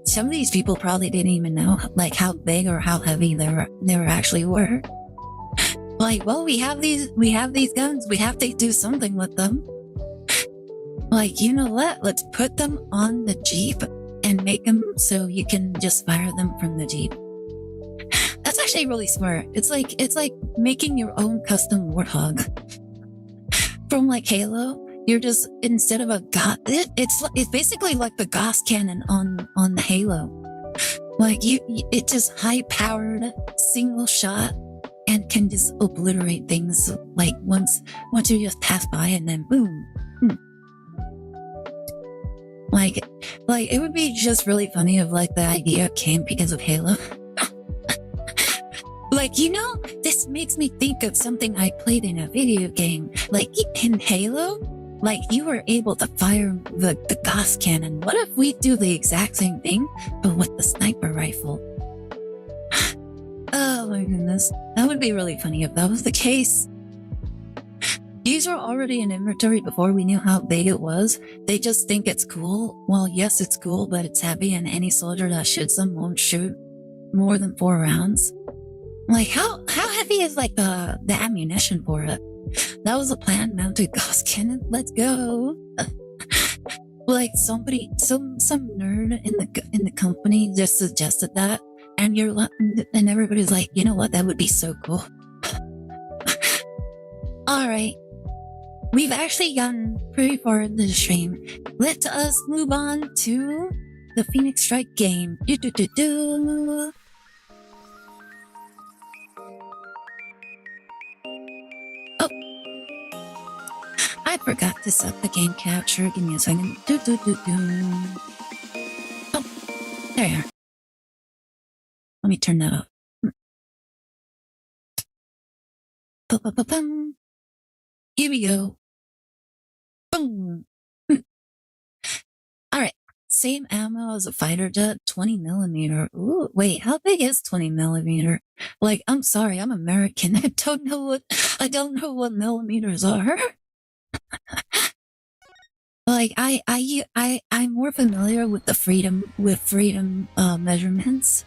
Speaker 1: some of these people probably didn't even know like how big or how heavy they were actually were. Like, well, we have these guns. We have to do something with them. Like, you know what? Let's put them on the jeep and make them so you can just fire them from the jeep. That's actually really smart. It's like making your own custom warthog. From like Halo, you're just, instead of a it's basically like the Gauss cannon on the Halo. Like it's just high powered, single shot, and can just obliterate things like once you just pass by and then boom. Like it would be just really funny if like the idea came because of Halo. Like, you know, this makes me think of something I played in a video game. Like in Halo, like you were able to fire the Gauss cannon. What if we do the exact same thing, but with the sniper rifle? Oh my goodness. That would be really funny if that was the case. These were already in inventory before we knew how big it was. They just think it's cool. Well, yes, it's cool, but it's heavy and any soldier that shoots them won't shoot more than 4 rounds. Like, how heavy is like the ammunition for it? That was a plan mounted Gauss cannon. Let's go. Like some nerd in the company just suggested that. And everybody's like, you know what? That would be so cool. All right. We've actually gotten pretty far in the stream. Let us move on to the Phoenix Strike game. Oh. I forgot to set the game capture. Give me a second. Oh, there you are. Let me turn that up. Here we go. Boom. All right. Same ammo as a fighter jet, 20 millimeter. Ooh, wait, how big is 20 millimeter? Like, I'm sorry, I'm American. I don't know what millimeters are. Like, I'm more familiar with the freedom measurements.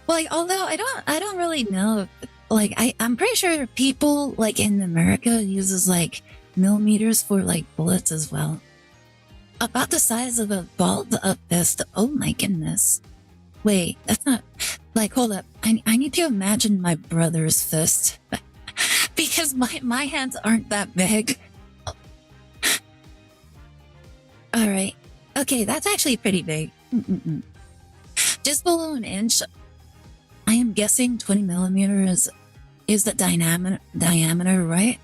Speaker 1: Like, although I don't really know. Like, I'm pretty sure people like in America uses like millimeters for like bullets as well. About the size of a balled up fist. Oh my goodness. Wait, that's not like, hold up. I need to imagine my brother's fist because my hands aren't that big. All right. Okay, that's actually pretty big. Just below an inch. I am guessing 20 millimeters is the diameter, right?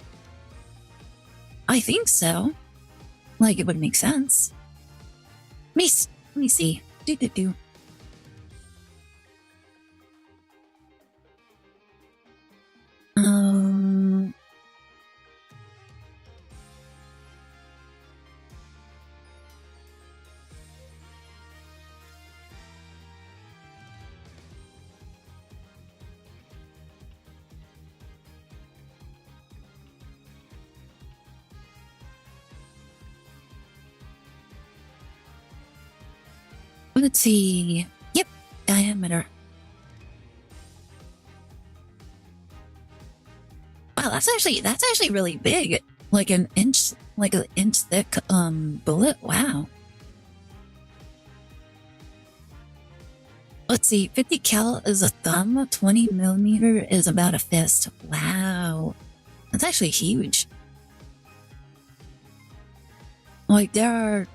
Speaker 1: I think so. Like, it would make sense. Let me see. Let's see. Yep, diameter. Wow, that's actually really big. Like an inch thick bullet. Wow. Let's see. 50 cal is a thumb. 20 millimeter is about a fist. Wow. That's actually huge. Like there are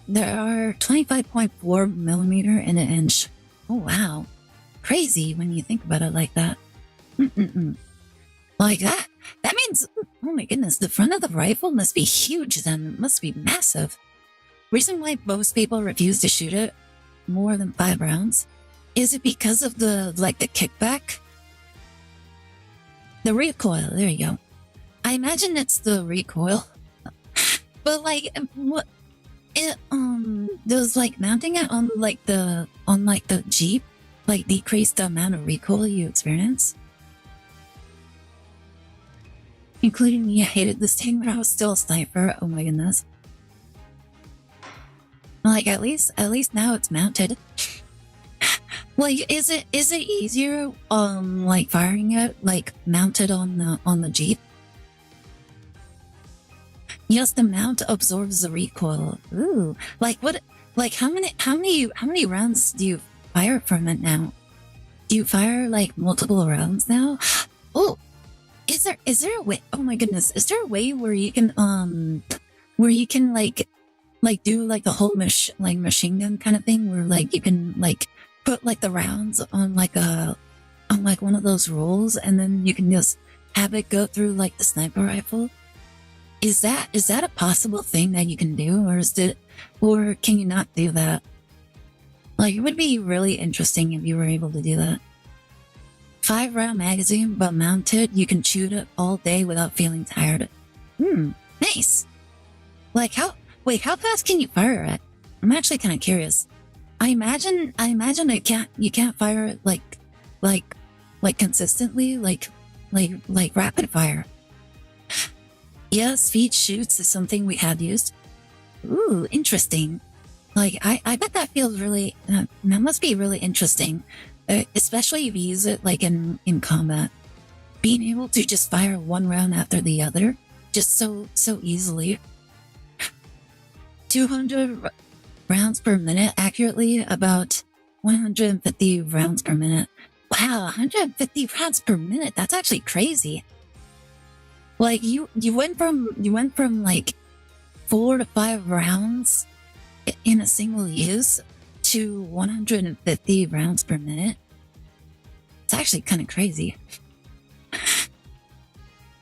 Speaker 1: 25.4 millimeter in an inch. Oh wow, crazy when you think about it like that. Like that means, oh my goodness, the front of the rifle must be huge then. It must be massive. Reason why most people refuse to shoot it more than 5 rounds? Is it because of the kickback? The recoil, there you go. I imagine it's the recoil. But what does mounting it on the Jeep decrease the amount of recoil you experience? Including me, I hated this thing, but I was still a sniper. Oh my goodness. At least now it's mounted. Is it easier firing it mounted on the Jeep? Yes, the mount absorbs the recoil. Ooh, how many rounds do you fire from it now? Do you fire multiple rounds now? Oh, is there a way? Oh my goodness, is there a way where you can do the whole machine gun kind of thing where you can put the rounds on one of those rolls and then you can just have it go through the sniper rifle? Is that a possible thing that you can do, or can you not do that? It would be really interesting if you were able to do that. 5-round magazine, but mounted, you can shoot it all day without feeling tired. Nice. How fast can you fire it? I'm actually kind of curious. I imagine you can't fire it consistently, rapid fire. Yeah, speed shoots is something we had used. Ooh, interesting. I bet that feels really, that must be really interesting. Especially if you use it in combat. Being able to just fire one round after the other, just so easily. 200 rounds per minute, accurately about 150 rounds per minute. Wow, 150 rounds per minute, that's actually crazy. You went from 4 to 5 rounds in a single use to 150 rounds per minute. It's actually kind of crazy.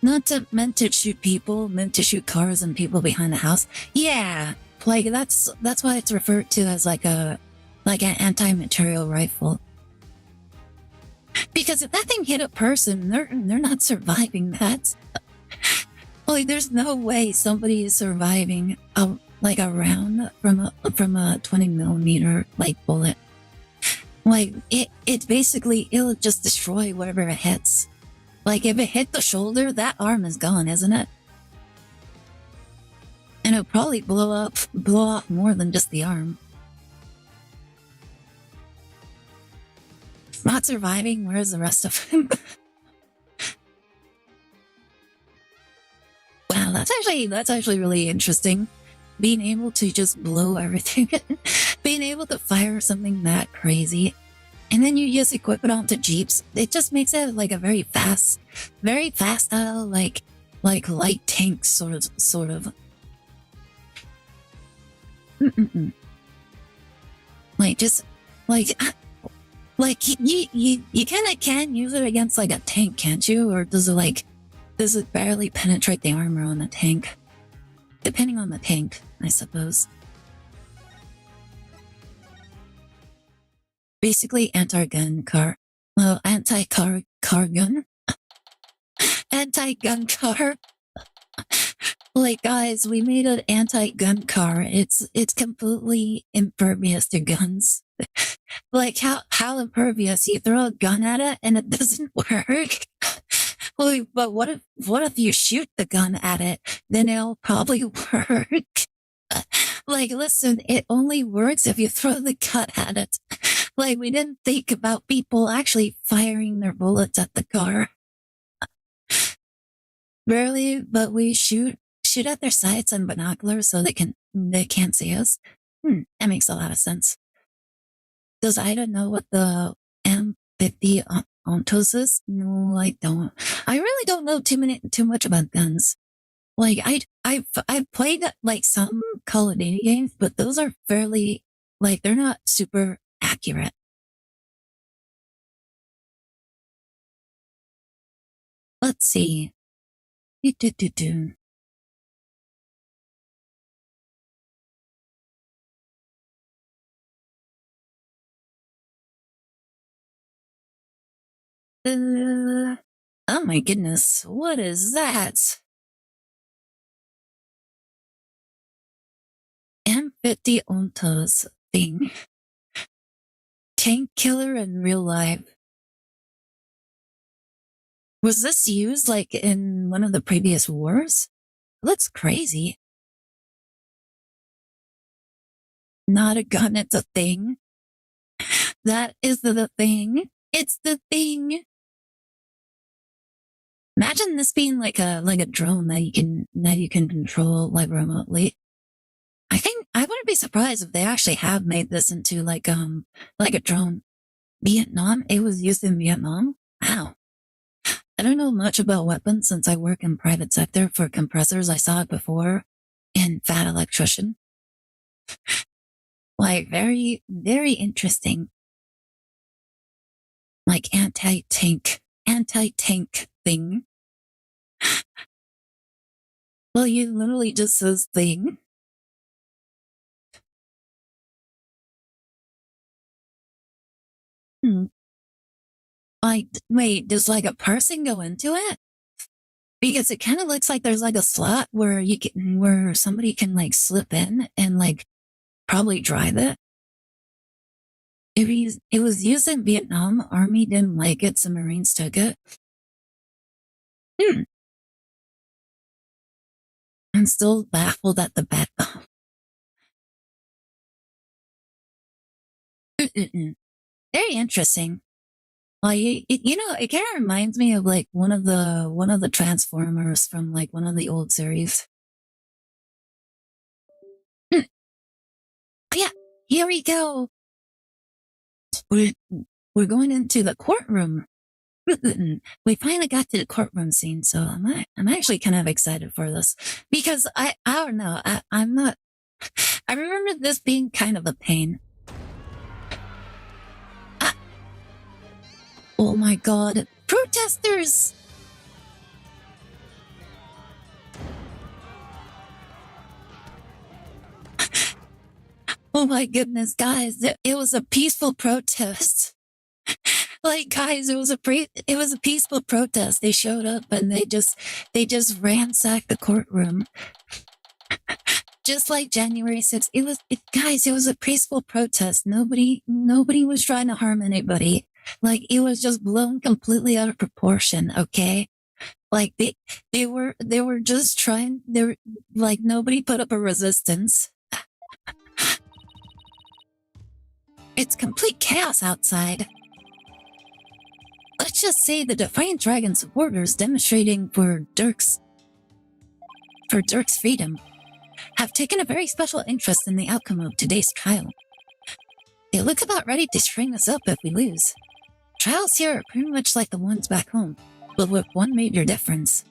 Speaker 1: Not meant to shoot people, meant to shoot cars and people behind the house. Yeah, that's why it's referred to as an anti-material rifle. Because if that thing hit a person, they're not surviving that. There's no way somebody is surviving a round from a 20 millimeter bullet. It basically, it'll just destroy whatever it hits. If it hit the shoulder, that arm is gone, isn't it? And it'll probably blow off more than just the arm. Not surviving, where's the rest of him? Wow, that's actually really interesting. Being able to just blow everything, being able to fire something that crazy, and then you just equip it onto Jeeps. It just makes it a very fast style, light tank sort of. You kind of can use it against a tank, can't you? Or does it barely penetrate the armor on the tank? Depending on the tank, I suppose. Basically anti-gun car. Well, anti-car gun? Anti-gun car? Guys, we made an anti-gun car. It's completely impervious to guns. How impervious? You throw a gun at it and it doesn't work? But what if you shoot the gun at it? Then it'll probably work. Listen, it only works if you throw the gun at it. We didn't think about people actually firing their bullets at the car. Barely, but we shoot at their sights and binoculars so they can't see us. That makes a lot of sense. Does Ida know what the M50 ontoses? No, I don't. I really don't know too much about guns. Like I've played like some Call of Duty games, but those are fairly like they're not super accurate. Let's see. Do. Oh my goodness, what is that? M50 Ontos thing. Tank killer in real life. Was this used like in one of the previous wars? That's crazy. Not a gun, it's a thing. That is the thing. It's the thing. Imagine this being like a drone that you can control like remotely. I think I wouldn't be surprised if they actually have made this into like a drone. Vietnam? It was used in Vietnam? Wow. I don't know much about weapons since I work in private sector for compressors. I saw it before in Fat Electrician. Like very, very interesting. Like anti-tank thing. Well, you literally just says thing. Like, wait, does like a person go into it? Because it kind of looks like there's like a slot where where somebody can like slip in and like probably drive it. It was used in Vietnam, Army didn't like it, so Marines took it. I'm still baffled at the backbone. Very interesting. Like it kind of reminds me of like one of the Transformers from like one of the old series. Yeah, here we go. We're going into the courtroom. We finally got to the courtroom scene, so I'm actually kind of excited for this because I don't know. I'm not. I remember this being kind of a pain. Oh my god, protesters! Oh my goodness, guys, it was a peaceful protest. Like, guys, it was a peaceful protest. They showed up and they just ransacked the courtroom. Just like January 6th, guys, it was a peaceful protest. Nobody was trying to harm anybody. Like, it was just blown completely out of proportion, okay? Like, they were just trying, like, nobody put up a resistance. It's complete chaos outside. Let's just say the Defiant Dragon supporters demonstrating for Dirk's freedom have taken a very special interest in the outcome of today's trial. They look about ready to string us up if we lose. Trials here are pretty much like the ones back home, but with one major difference.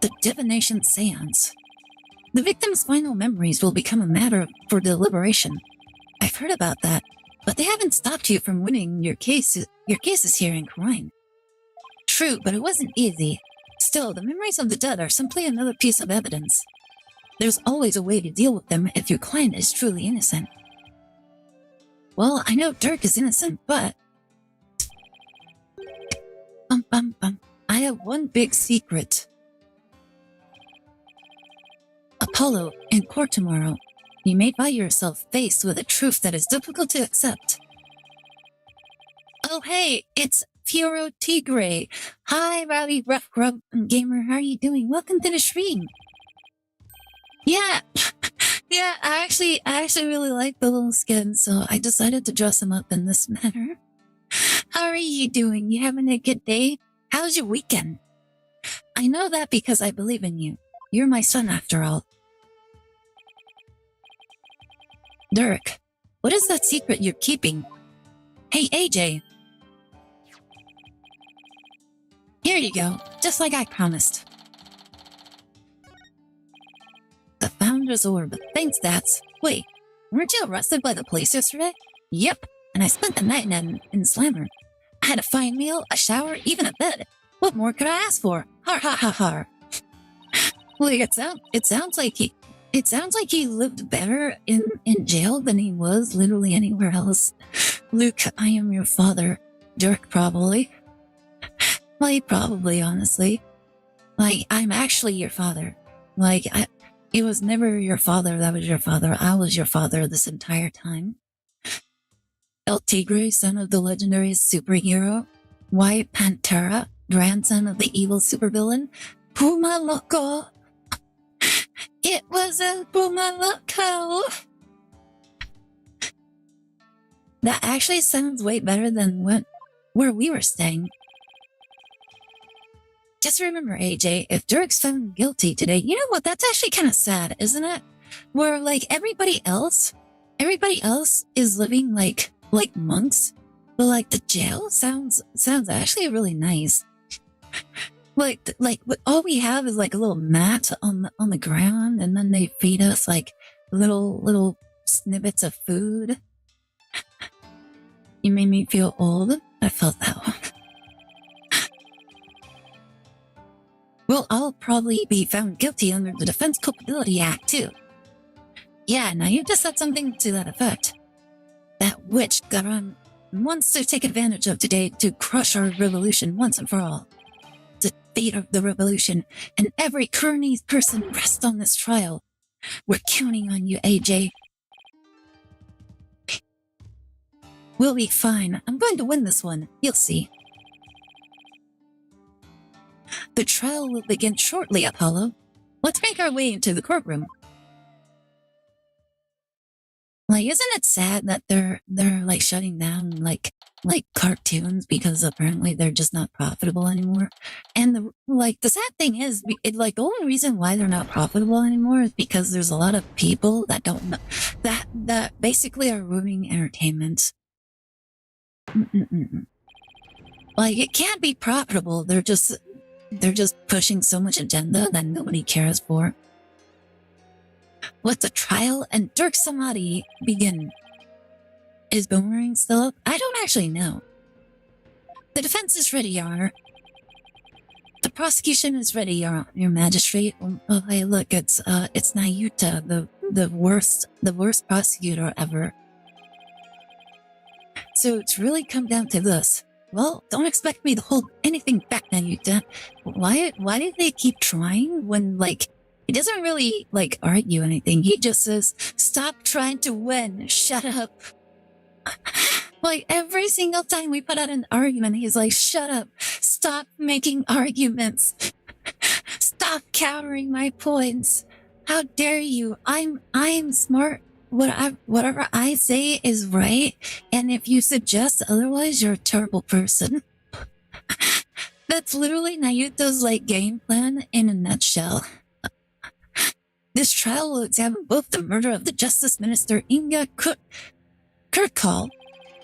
Speaker 1: The divination seance. The victim's final memories will become a matter for deliberation. I've heard about that, but they haven't stopped you from winning your cases here in Crime. True, but it wasn't easy. Still, the memories of the dead are simply another piece of evidence. There's always a way to deal with them if your client is truly innocent. Well, I know Dirk is innocent, but... I have one big secret. Apollo, in court tomorrow, you may find yourself faced with a truth that is difficult to accept. Oh hey, it's Fioro Tigre. Hi, Rowdy Rough Grub Gamer, how are you doing? Welcome to the stream. Yeah, yeah, I actually really like the little skin, so I decided to dress him up in this manner. How are you doing? You having a good day? How's your weekend? I know that because I believe in you. You're my son after all. Dirk, what is that secret you're keeping? Hey, AJ. Here you go, just like I promised. The Founder's Orb. Thanks, Stats. Wait, weren't you arrested by the police yesterday? Yep, and I spent the night in Slammer. I had a fine meal, a shower, even a bed. What more could I ask for? Har ha ha ha. Well, it sounds like he lived better in jail than he was literally anywhere else. Luke, I am your father. Dirk, probably. Like, probably, honestly. Like, I'm actually your father. Like, it was never your father that was your father. I was your father this entire time. El Tigre, son of the legendary superhero. White Pantera, grandson of the evil supervillain. Puma Loco. It was a Puma Loco. That actually sounds way better than where we were staying. Just remember, AJ, if Dirk's found guilty today, you know what? That's actually kind of sad, isn't it? Where, like, everybody else is living like monks, but like the jail sounds actually really nice. Like all we have is like a little mat on the ground, and then they feed us like little snippets of food. You made me feel old. I felt that one. Well, I'll probably be found guilty under the Defense Culpability Act, too. Yeah, now you just said something to that effect. That witch Garan wants to take advantage of today to crush our revolution once and for all. The fate of the revolution and every Kearney person rests on this trial. We're counting on you, AJ. We'll be fine. I'm going to win this one. You'll see. The trial will begin shortly, Apollo. Let's make our way into the courtroom. Like, isn't it sad that they're like shutting down like cartoons because apparently they're just not profitable anymore? And the sad thing is, the only reason why they're not profitable anymore is because there's a lot of people that don't know that basically are ruining entertainment. Like, it can't be profitable. They're just pushing so much agenda that nobody cares for. Let the trial and Dirk Samadhi begin. Is Boomerang still up? I don't actually know. The defense is ready, Your Honor. The prosecution is ready, Your Magistrate. Oh, hey, look, it's Nayuta, the worst prosecutor ever. So it's really come down to this. Well, don't expect me to hold anything back, Nayuta. Why do they keep trying when, like, he doesn't really, like, argue anything. He just says, stop trying to win. Shut up. Like, every single time we put out an argument, he's like, shut up. Stop making arguments. Stop countering my points. How dare you? I'm smart. Whatever I say is right, and if you suggest otherwise, you're a terrible person. That's literally Nayuta's, like, game plan in a nutshell. This trial will examine both the murder of the Justice Minister Inga Kurkal,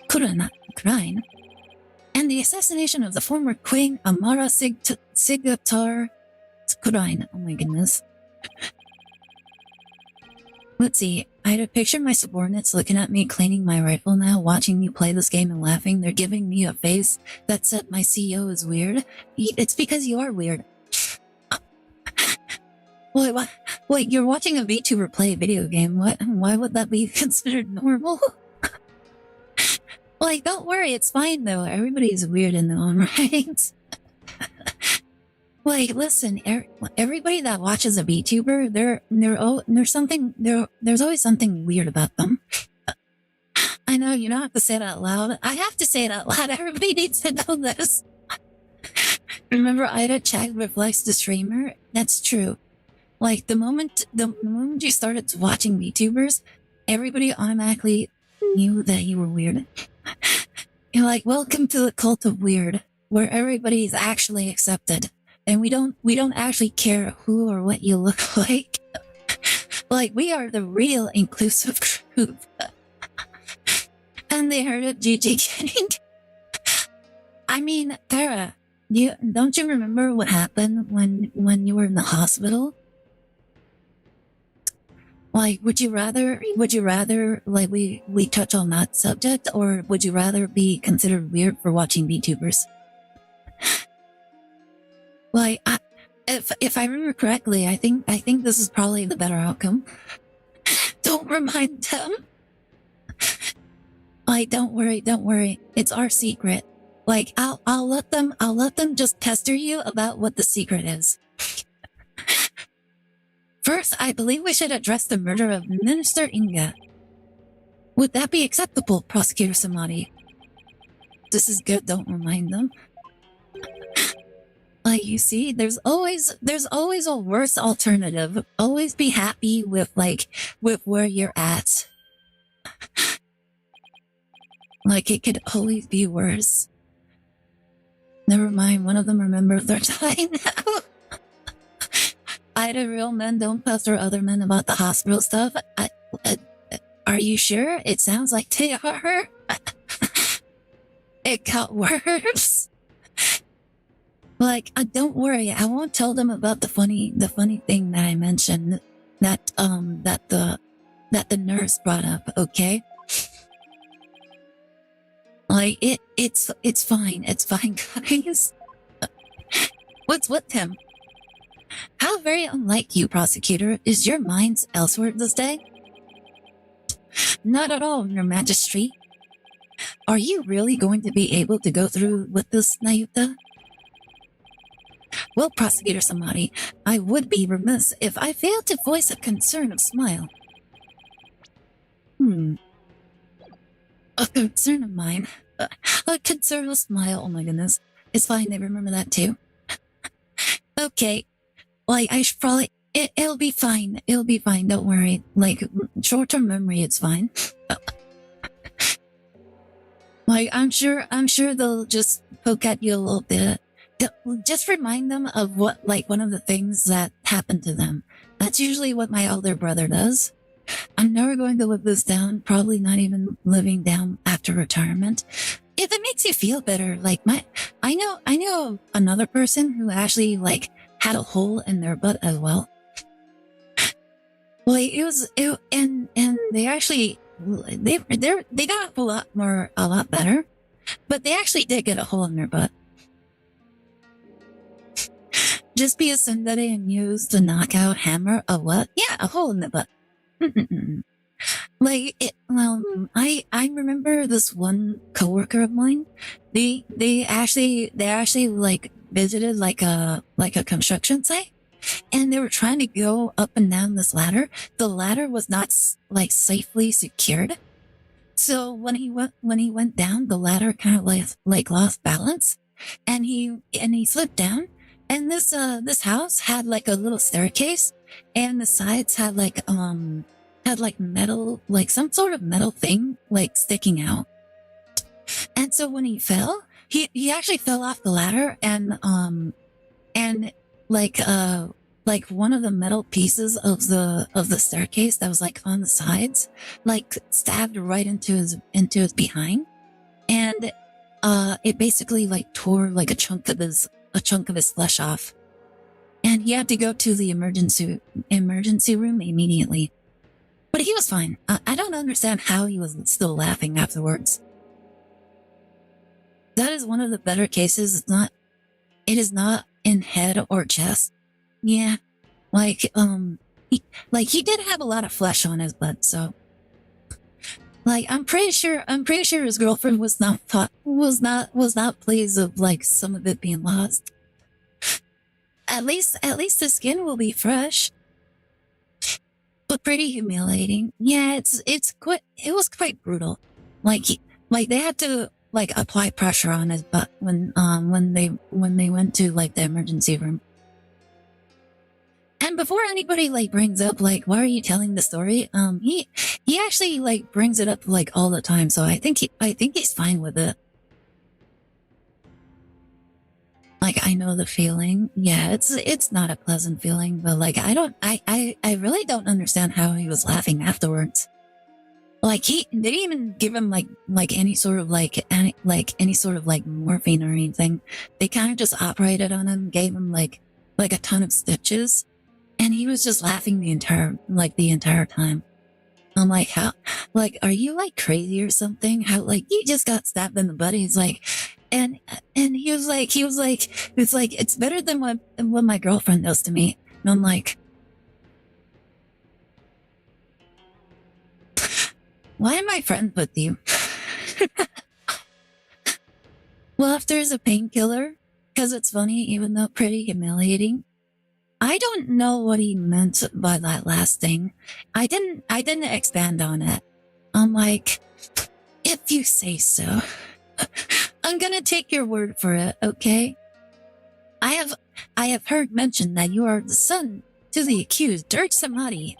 Speaker 1: Kurine, and the assassination of the former Queen Amara Sigatar Kurine. Oh my goodness. Let's see, I had a picture of my subordinates looking at me cleaning my rifle now, watching me play this game and laughing. They're giving me a face that said my CEO is weird. It's because you are weird. Wait, you're watching a VTuber play a video game. Why would that be considered normal? Like, don't worry, it's fine though. Everybody's weird in their own right. Like, listen, everybody that watches a VTuber, there's always something weird about them. I know, you don't have to say it out loud. I have to say it out loud. Everybody needs to know this. Remember Aire chat reflects the streamer? That's true. Like, the moment you started watching VTubers, everybody automatically knew that you were weird. You're like, welcome to the cult of weird, where everybody is actually accepted. And we don't actually care who or what you look like. Like, we are the real inclusive group. And they heard it, GG kidding. I mean, Tara, don't you remember what happened when you were in the hospital? Like, would you rather like we touch on that subject, or would you rather be considered weird for watching VTubers? Like, if I remember correctly, I think this is probably the better outcome. Don't remind them. Like, don't worry. It's our secret. Like, I'll let them just pester you about what the secret is. First, I believe we should address the murder of Minister Inga. Would that be acceptable, Prosecutor Samadi? This is good, don't remind them. Like, you see, there's always a worse alternative. Always be happy with where you're at. Like, it could always be worse. Never mind, one of them remembers their time now. Aire, real men don't pester other men about the hospital stuff. Are you sure? It sounds like they are. It got worse. Like, don't worry, I won't tell them about the funny thing that I mentioned that the nurse brought up, okay? Like, it's fine, guys. What's with him? How very unlike you, prosecutor. Is your mind elsewhere this day? Not at all, Your Majesty. Are you really going to be able to go through with this, Nayuta? Well, Prosecutor Samadi, I would be remiss if I failed to voice a concern of smile. A concern of mine. A concern of smile, oh my goodness. It's fine, they remember that too. Okay. Like, I should probably... It'll be fine. It'll be fine, don't worry. Like, short-term memory, it's fine. Like, I'm sure they'll just poke at you a little bit. Just remind them of one of the things that happened to them. That's usually what my elder brother does. I'm never going to live this down, probably not even living down after retirement. If it makes you feel better, like I know another person who actually had a hole in their butt as well. Like and they actually they got a lot better, but they actually did get a hole in their butt. Just be a tsundere and use the knockout hammer. A what? Yeah, a hole in the butt. I remember this one coworker of mine. They actually visited a construction site, and they were trying to go up and down this ladder. The ladder was not safely secured, so when he went down, the ladder kind of lost balance, and he slipped down. And this house had a little staircase, and the sides had metal, some sort of metal thing sticking out. And so when he fell, he actually fell off the ladder, and one of the metal pieces of the staircase that was on the sides stabbed right into his behind, and it basically tore a chunk of his flesh off, and he had to go to the emergency room immediately. But he was fine. I don't understand how he was still laughing afterwards. That is one of the better cases. It is not in head or chest. Yeah, he did have a lot of flesh on his butt, so I'm pretty sure his girlfriend was not pleased of some of it being lost. At least the skin will be fresh. But pretty humiliating. Yeah, it was quite brutal. They had to apply pressure on his butt when they went to the emergency room. And before anybody brings up why are you telling the story, he actually brings it up all the time, so I think he's fine with it. I know the feeling. Yeah, it's not a pleasant feeling, but I really don't understand how he was laughing afterwards. Like they didn't even give him like any sort of any sort of like morphine or anything. They kind of just operated on him, gave him like a ton of stitches, and he was just laughing the entire time. I'm like, how, like, are you like crazy or something? How, like, you just got stabbed in the butt. He's like, and he was like, it's better than what my girlfriend does to me. And I'm like, why am I friends with you? Well, if there's a painkiller, because it's funny, even though pretty humiliating. I don't know what he meant by that last thing. I didn't expand on it. I'm like, if you say so. I'm gonna take your word for it, okay? I have heard mentioned that you are the son to the accused, Dirk Samadhi.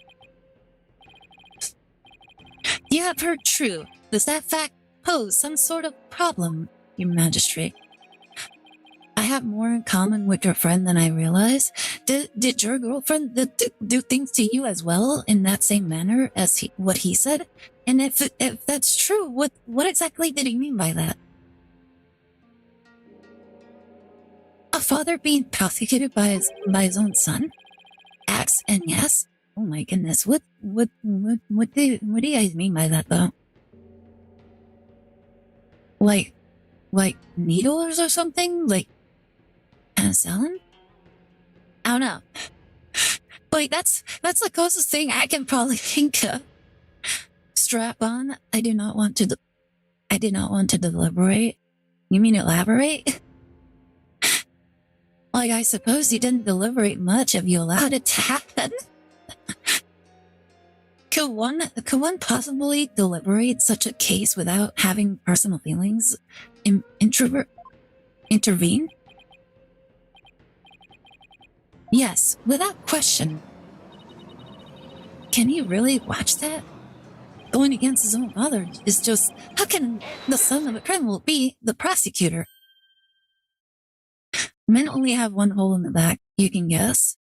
Speaker 1: You have heard true. Does that fact pose some sort of problem, your magistrate? I have more in common with your friend than I realize. Did your girlfriend do things to you as well in that same manner as what he said? And if that's true, what exactly did he mean by that? A father being prosecuted by his own son? Ax and yes? Oh my goodness, what do you guys mean by that though? Like needles or something? Like penicillin? I don't know. Like that's the closest thing I can probably think of. Strap on. I do not want to deliberate. You mean elaborate? Like I suppose you didn't deliberate much if you allowed it to happen. Could one possibly deliberate such a case without having personal feelings intervene? Yes, without question. Can you really watch that? Going against his own father is just... How can the son of a criminal be the prosecutor? Men only have one hole in the back, you can guess.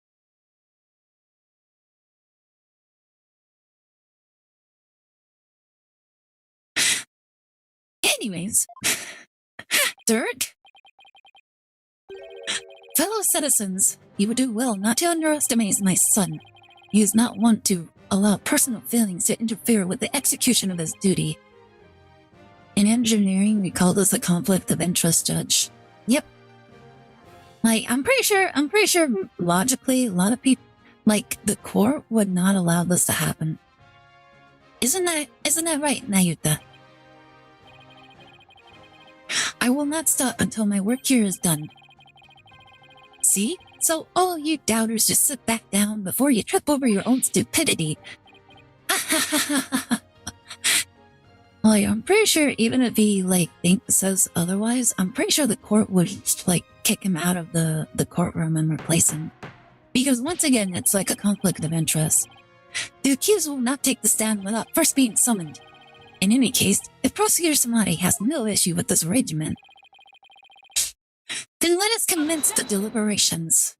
Speaker 1: Anyways, Dirk? Fellow citizens, you would do well not to underestimate my son. He is not one to allow personal feelings to interfere with the execution of his duty. In engineering, we call this a conflict of interest, Judge. Yep. Like, I'm pretty sure logically, a lot of people, like, the court would not allow this to happen. Isn't that right, Nayuta? I will not stop until my work here is done. See? So all you doubters just sit back down before you trip over your own stupidity. Like, I'm pretty sure even if he, like, says otherwise, I'm pretty sure the court would, like, kick him out of the courtroom and replace him. Because once again, it's like a conflict of interest. The accused will not take the stand without first being summoned. In any case, if Prosecutor Samadhi has no issue with this arrangement, then let us commence the deliberations.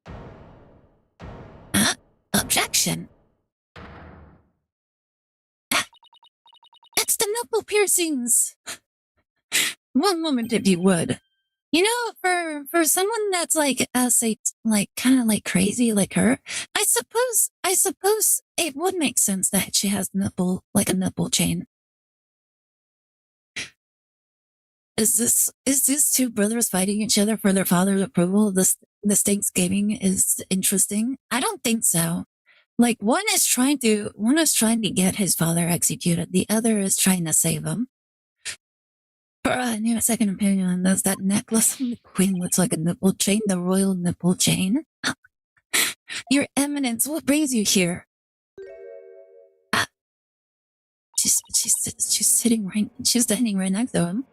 Speaker 1: Objection. It's the nipple piercings. One moment, if you would. You know, for someone that's like kind of like crazy like her, I suppose it would make sense that she has a nipple chain. Is this two brothers fighting each other for their father's approval? This Thanksgiving is interesting. I don't think so. Like one is trying to get his father executed. The other is trying to save him. I need a second opinion on this. That necklace on the queen looks like a nipple chain, the royal nipple chain. Your Eminence, what brings you here? She's standing right next to him.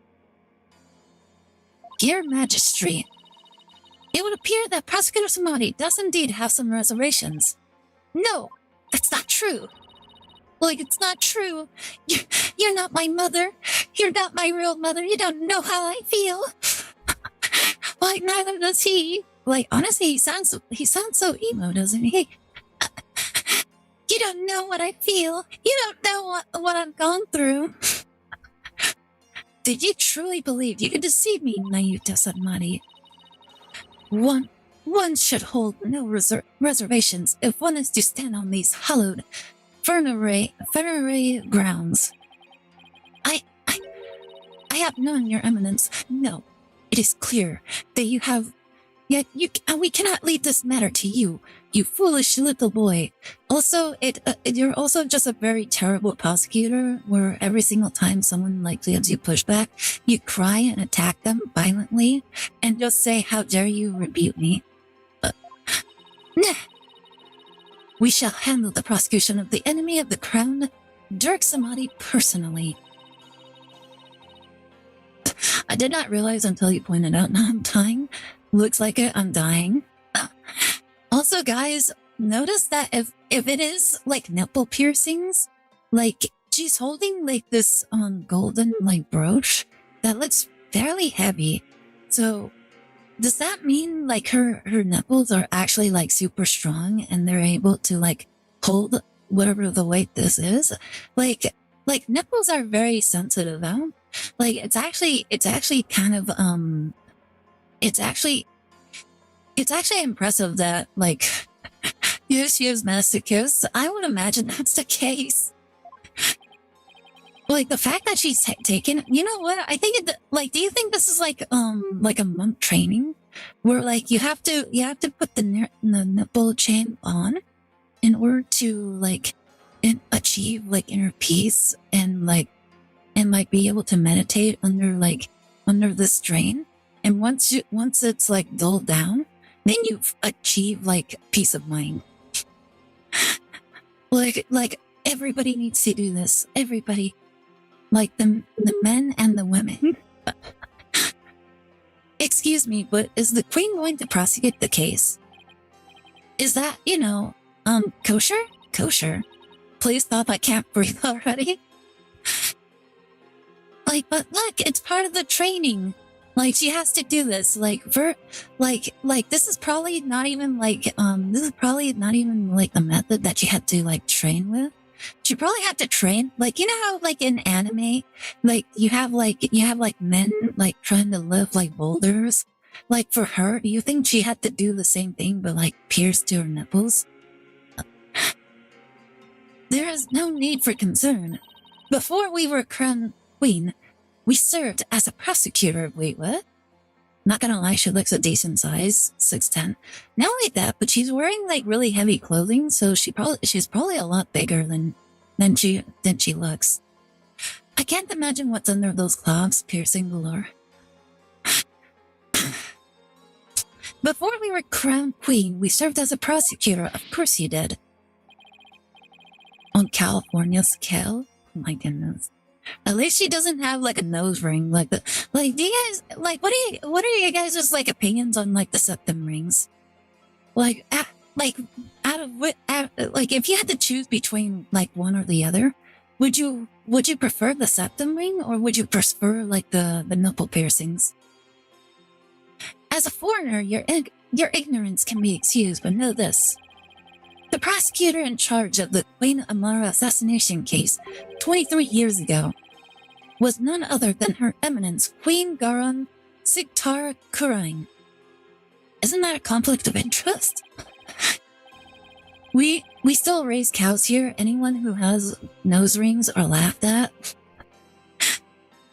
Speaker 1: Dear Magistrate, it would appear that Prosecutor Samadhi does indeed have some reservations. No, that's not true. Like, it's not true. You're not my mother. You're not my real mother. You don't know how I feel. Like, neither does he. Like, honestly, he sounds so emo, doesn't he? You don't know what I feel. You don't know what I've gone through. Did you truly believe you could deceive me, Nayuta Sanmari? One should hold no reservations if one is to stand on these hallowed funerary grounds. I have known your eminence. No, it is clear that you have. Yet we cannot leave this matter to you, you foolish little boy. Also, you're also just a very terrible prosecutor, where every single time someone like gives you pushback, you cry and attack them violently, and just say, "How dare you rebuke me?" Nah. We shall handle the prosecution of the enemy of the crown, Dirk Samadhi, personally. I did not realize until you pointed out now I'm dying. Looks like it, I'm dying. Also, guys, notice that if it is like nipple piercings, like she's holding like this golden like brooch that looks fairly heavy. So does that mean like her nipples are actually like super strong and they're able to like hold whatever the weight this is? Like nipples are very sensitive, huh? Like it's actually kind of it's actually impressive that like yes, she is masochist. I would imagine that's the case. Like the fact that she's taken, you know what? I think do you think this is like a monk training where like you have to put the nipple chain on in order to like achieve like inner peace and be able to meditate under the strain. And once it's like dulled down, then you achieve like peace of mind. like everybody needs to do this. Everybody, like the men and the women. Excuse me, but is the queen going to prosecute the case? Is that, kosher? Kosher. Please stop, I can't breathe already. Like, but look, it's part of the training. Like, she has to do this. Like, this is probably not even like the method that she had to like train with. She probably had to train, like, you know how like in anime, like you have men like trying to lift like boulders. Like for her, do you think she had to do the same thing but like pierce to her nipples? There is no need for concern. Before we were crowned queen, we served as a prosecutor. Wait, what? Not gonna lie, she looks a decent size, 6'10". Not only that, but she's wearing like really heavy clothing, so she's probably a lot bigger than she looks. I can't imagine what's under those claws piercing galore. Before we were crowned queen, we served as a prosecutor. Of course you did. On California scale? Oh my goodness. At least she doesn't have like a nose ring like the do you guys like what are you guys' like opinions on like the septum rings? Like if you had to choose between like one or the other, would you prefer the septum ring or would you prefer like the nipple piercings? As a foreigner, your ignorance can be excused, but know this. The prosecutor in charge of the Queen Amara assassination case 23 years ago was none other than Her Eminence Queen Garan Sigtar Kurain. Isn't that a conflict of interest? We still raise cows here. Anyone who has nose rings are laughed at.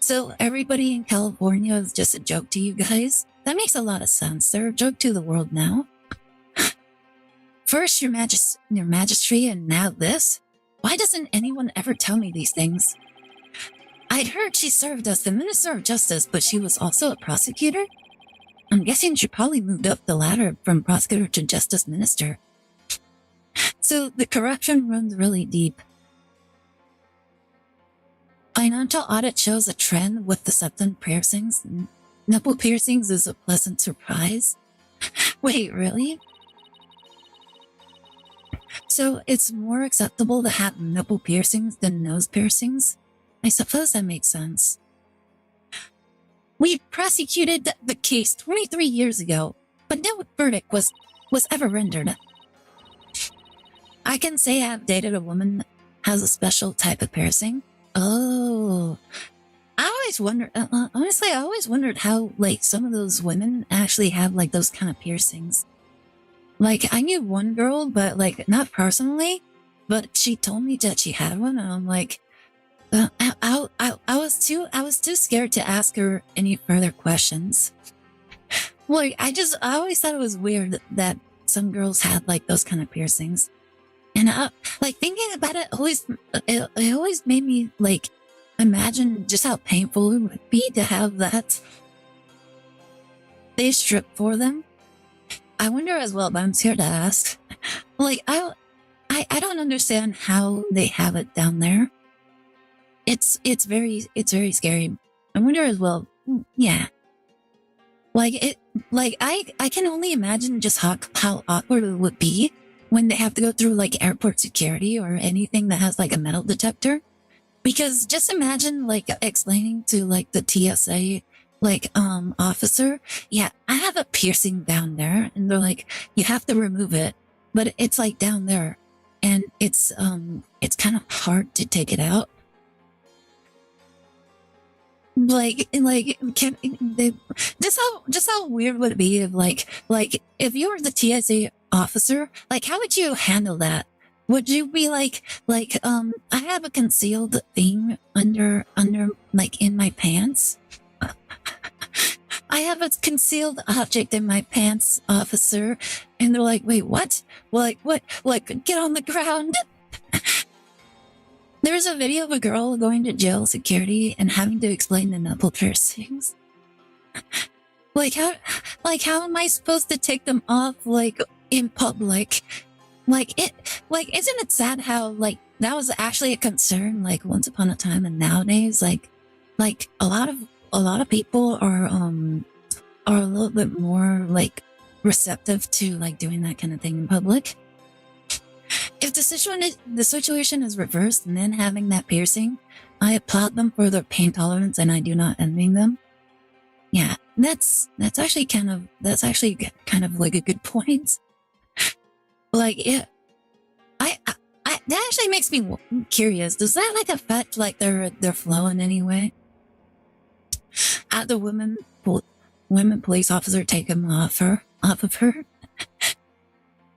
Speaker 1: So everybody in California is just a joke to you guys? That makes a lot of sense. They're a joke to the world now. First your magistry and now this? Why doesn't anyone ever tell me these things? I'd heard she served as the Minister of Justice, but she was also a prosecutor? I'm guessing she probably moved up the ladder from prosecutor to Justice Minister. So the corruption runs really deep. Financial audit shows a trend with the septum piercings. Nipple piercings is a pleasant surprise. Wait, really? So it's more acceptable to have nipple piercings than nose piercings? I suppose that makes sense. We prosecuted the case 23 years ago, but no verdict was ever rendered. I can say I've dated a woman that has a special type of piercing. Oh, I always wondered, honestly, I always wondered how, like, some of those women actually have, like, those kind of piercings. Like, I knew one girl, but, like, not personally, but she told me that she had one, and I'm like, I was too scared to ask her any further questions. Like, I always thought it was weird that some girls had, like, those kind of piercings. And, like, thinking about it it always made me, like, imagine just how painful it would be to have that they strip for them. I wonder as well, but I'm scared to ask. Like, I don't understand how they have it down there. It's very scary. I wonder as well. Yeah. I can only imagine just how awkward it would be when they have to go through like airport security or anything that has like a metal detector. Because just imagine like explaining to like the TSA officer, yeah, I have a piercing down there, and they're like, you have to remove it, but it's like down there, and it's kind of hard to take it out. Can they just how weird would it be if if you were the TSA officer, like how would you handle that? Would you be I have a concealed thing under like in my pants? I have a concealed object in my pants, officer. And they're like, wait, what? What? Get on the ground. There's a video of a girl going to jail security and having to explain the nipple piercings. How am I supposed to take them off, like, in public? Isn't it sad how, like, that was actually a concern, like, once upon a time, and nowadays, a lot of people are a little bit more, like, receptive to, like, doing that kind of thing in public. If the situation is reversed, and then having that piercing, I applaud them for their pain tolerance, and I do not envy them. Yeah, that's actually kind of like a good point. Like, yeah, that actually makes me curious. Does that like affect like their flow in any way? Had the women police officer take him off of her,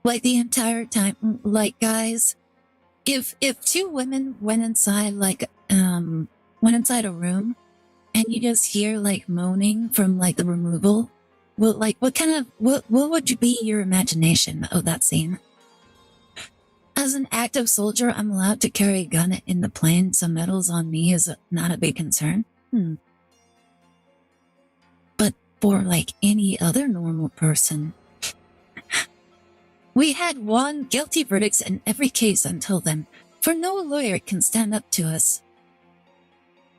Speaker 1: like the entire time. Like, guys, if two women went inside a room, and you just hear like moaning from like the removal, well, like what would be your imagination of that scene? As an active soldier, I'm allowed to carry a gun in the plane, so medals on me is not a big concern. But for like any other normal person, we had won guilty verdicts in every case until then, for no lawyer can stand up to us.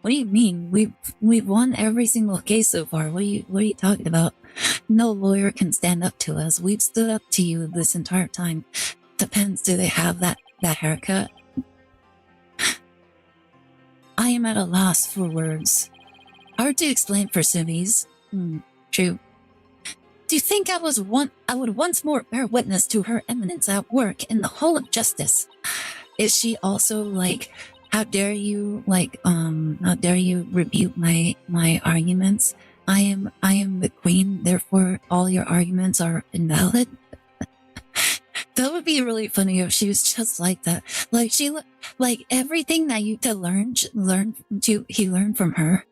Speaker 1: What do you mean? We've won every single case so far. What are you talking about? No lawyer can stand up to us. We've stood up to you this entire time. Depends, do they have that haircut? I am at a loss for words. Hard to explain for Sumis. True. Do you think I would once more bear witness to her eminence at work in the hall of justice? Is she also like, how dare you rebuke my arguments? I am the queen, therefore all your arguments are invalid. That would be really funny if she was just like that. Like everything that you could he learned from her.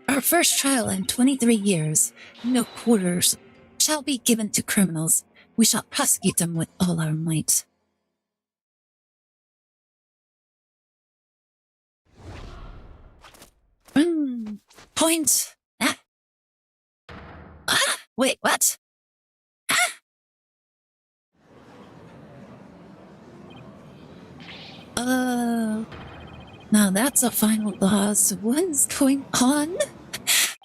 Speaker 1: Our first trial in 23 years. No quarters shall be given to criminals. We shall prosecute them with all our might. Point. Wait, what? Now that's a final boss. What's going on?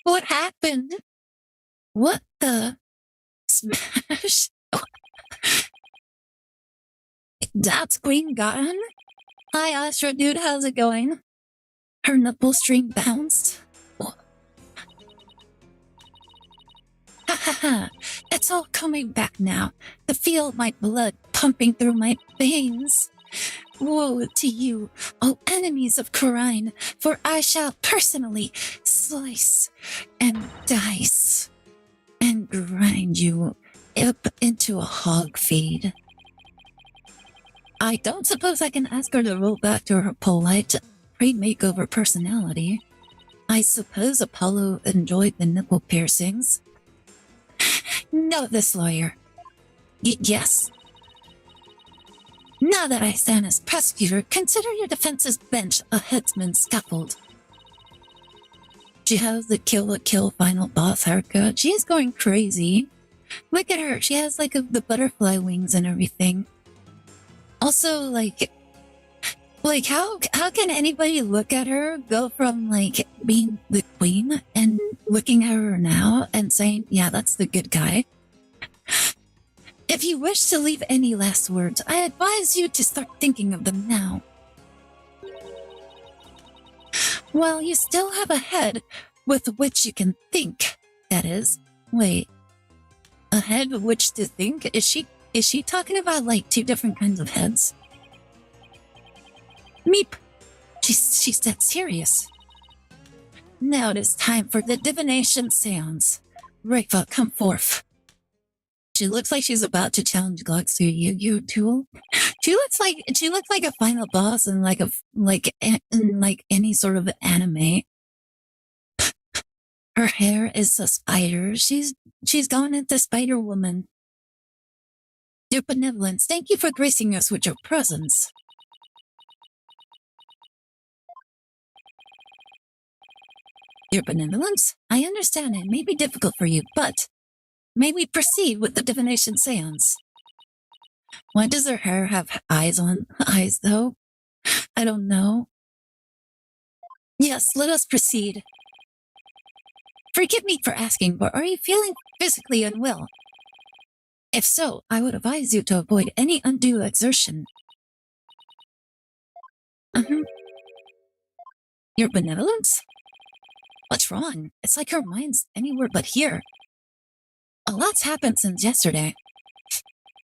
Speaker 1: What happened? What the? Smash? That's Queen Gotten? Hi, Astro Dude, how's it going? Her nipple string bounced. Ha ha ha. It's all coming back now. To feel my blood pumping through my veins. Woe to you, all enemies of Corine, for I shall personally slice and dice and grind you up into a hog feed. I don't suppose I can ask her to roll back to her polite pre-makeover personality. I suppose Apollo enjoyed the nipple piercings. Know this, lawyer. Yes. Now that I stand as prosecutor, consider your defense's bench a headsman's scaffold. She has the kill final boss haircut. She's going crazy. Look at her. She has like the butterfly wings and everything. Also, like how can anybody look at her, go from like being the queen and looking at her now and saying, yeah, that's the good guy. If you wish to leave any last words, I advise you to start thinking of them now. Well, you still have a head with which you can think. That is, wait, a head with which to think? Is she talking about like two different kinds of heads? Meep. She's that serious. Now it is time for the divination seance. Raifa, come forth. She looks like she's about to challenge Glox to a Yu-Gi-Oh tool. She looks like a final boss in like any sort of anime. Her hair is a spider. She's gone into Spider Woman. Your benevolence, thank you for gracing us with your presence. Your benevolence? I understand it may be difficult for you, but may we proceed with the divination seance? Why does her hair have eyes though? I don't know. Yes, let us proceed. Forgive me for asking, but are you feeling physically unwell? If so, I would advise you to avoid any undue exertion. Your benevolence? What's wrong? It's like her mind's anywhere but here. A lot's happened since yesterday.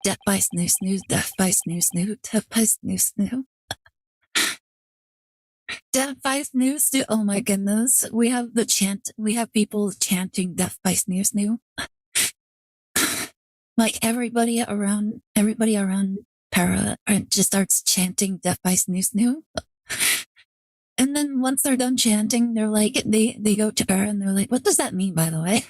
Speaker 1: Death by snoo snoo, death by snoo snoo, death by snoo snoo. Death by snoo snoo. Oh my goodness. We have people chanting death by snoo snoo. Like everybody around Para just starts chanting death by snoo snoo. And then once they're done chanting, they're like, they go to Para and they're like, what does that mean, by the way?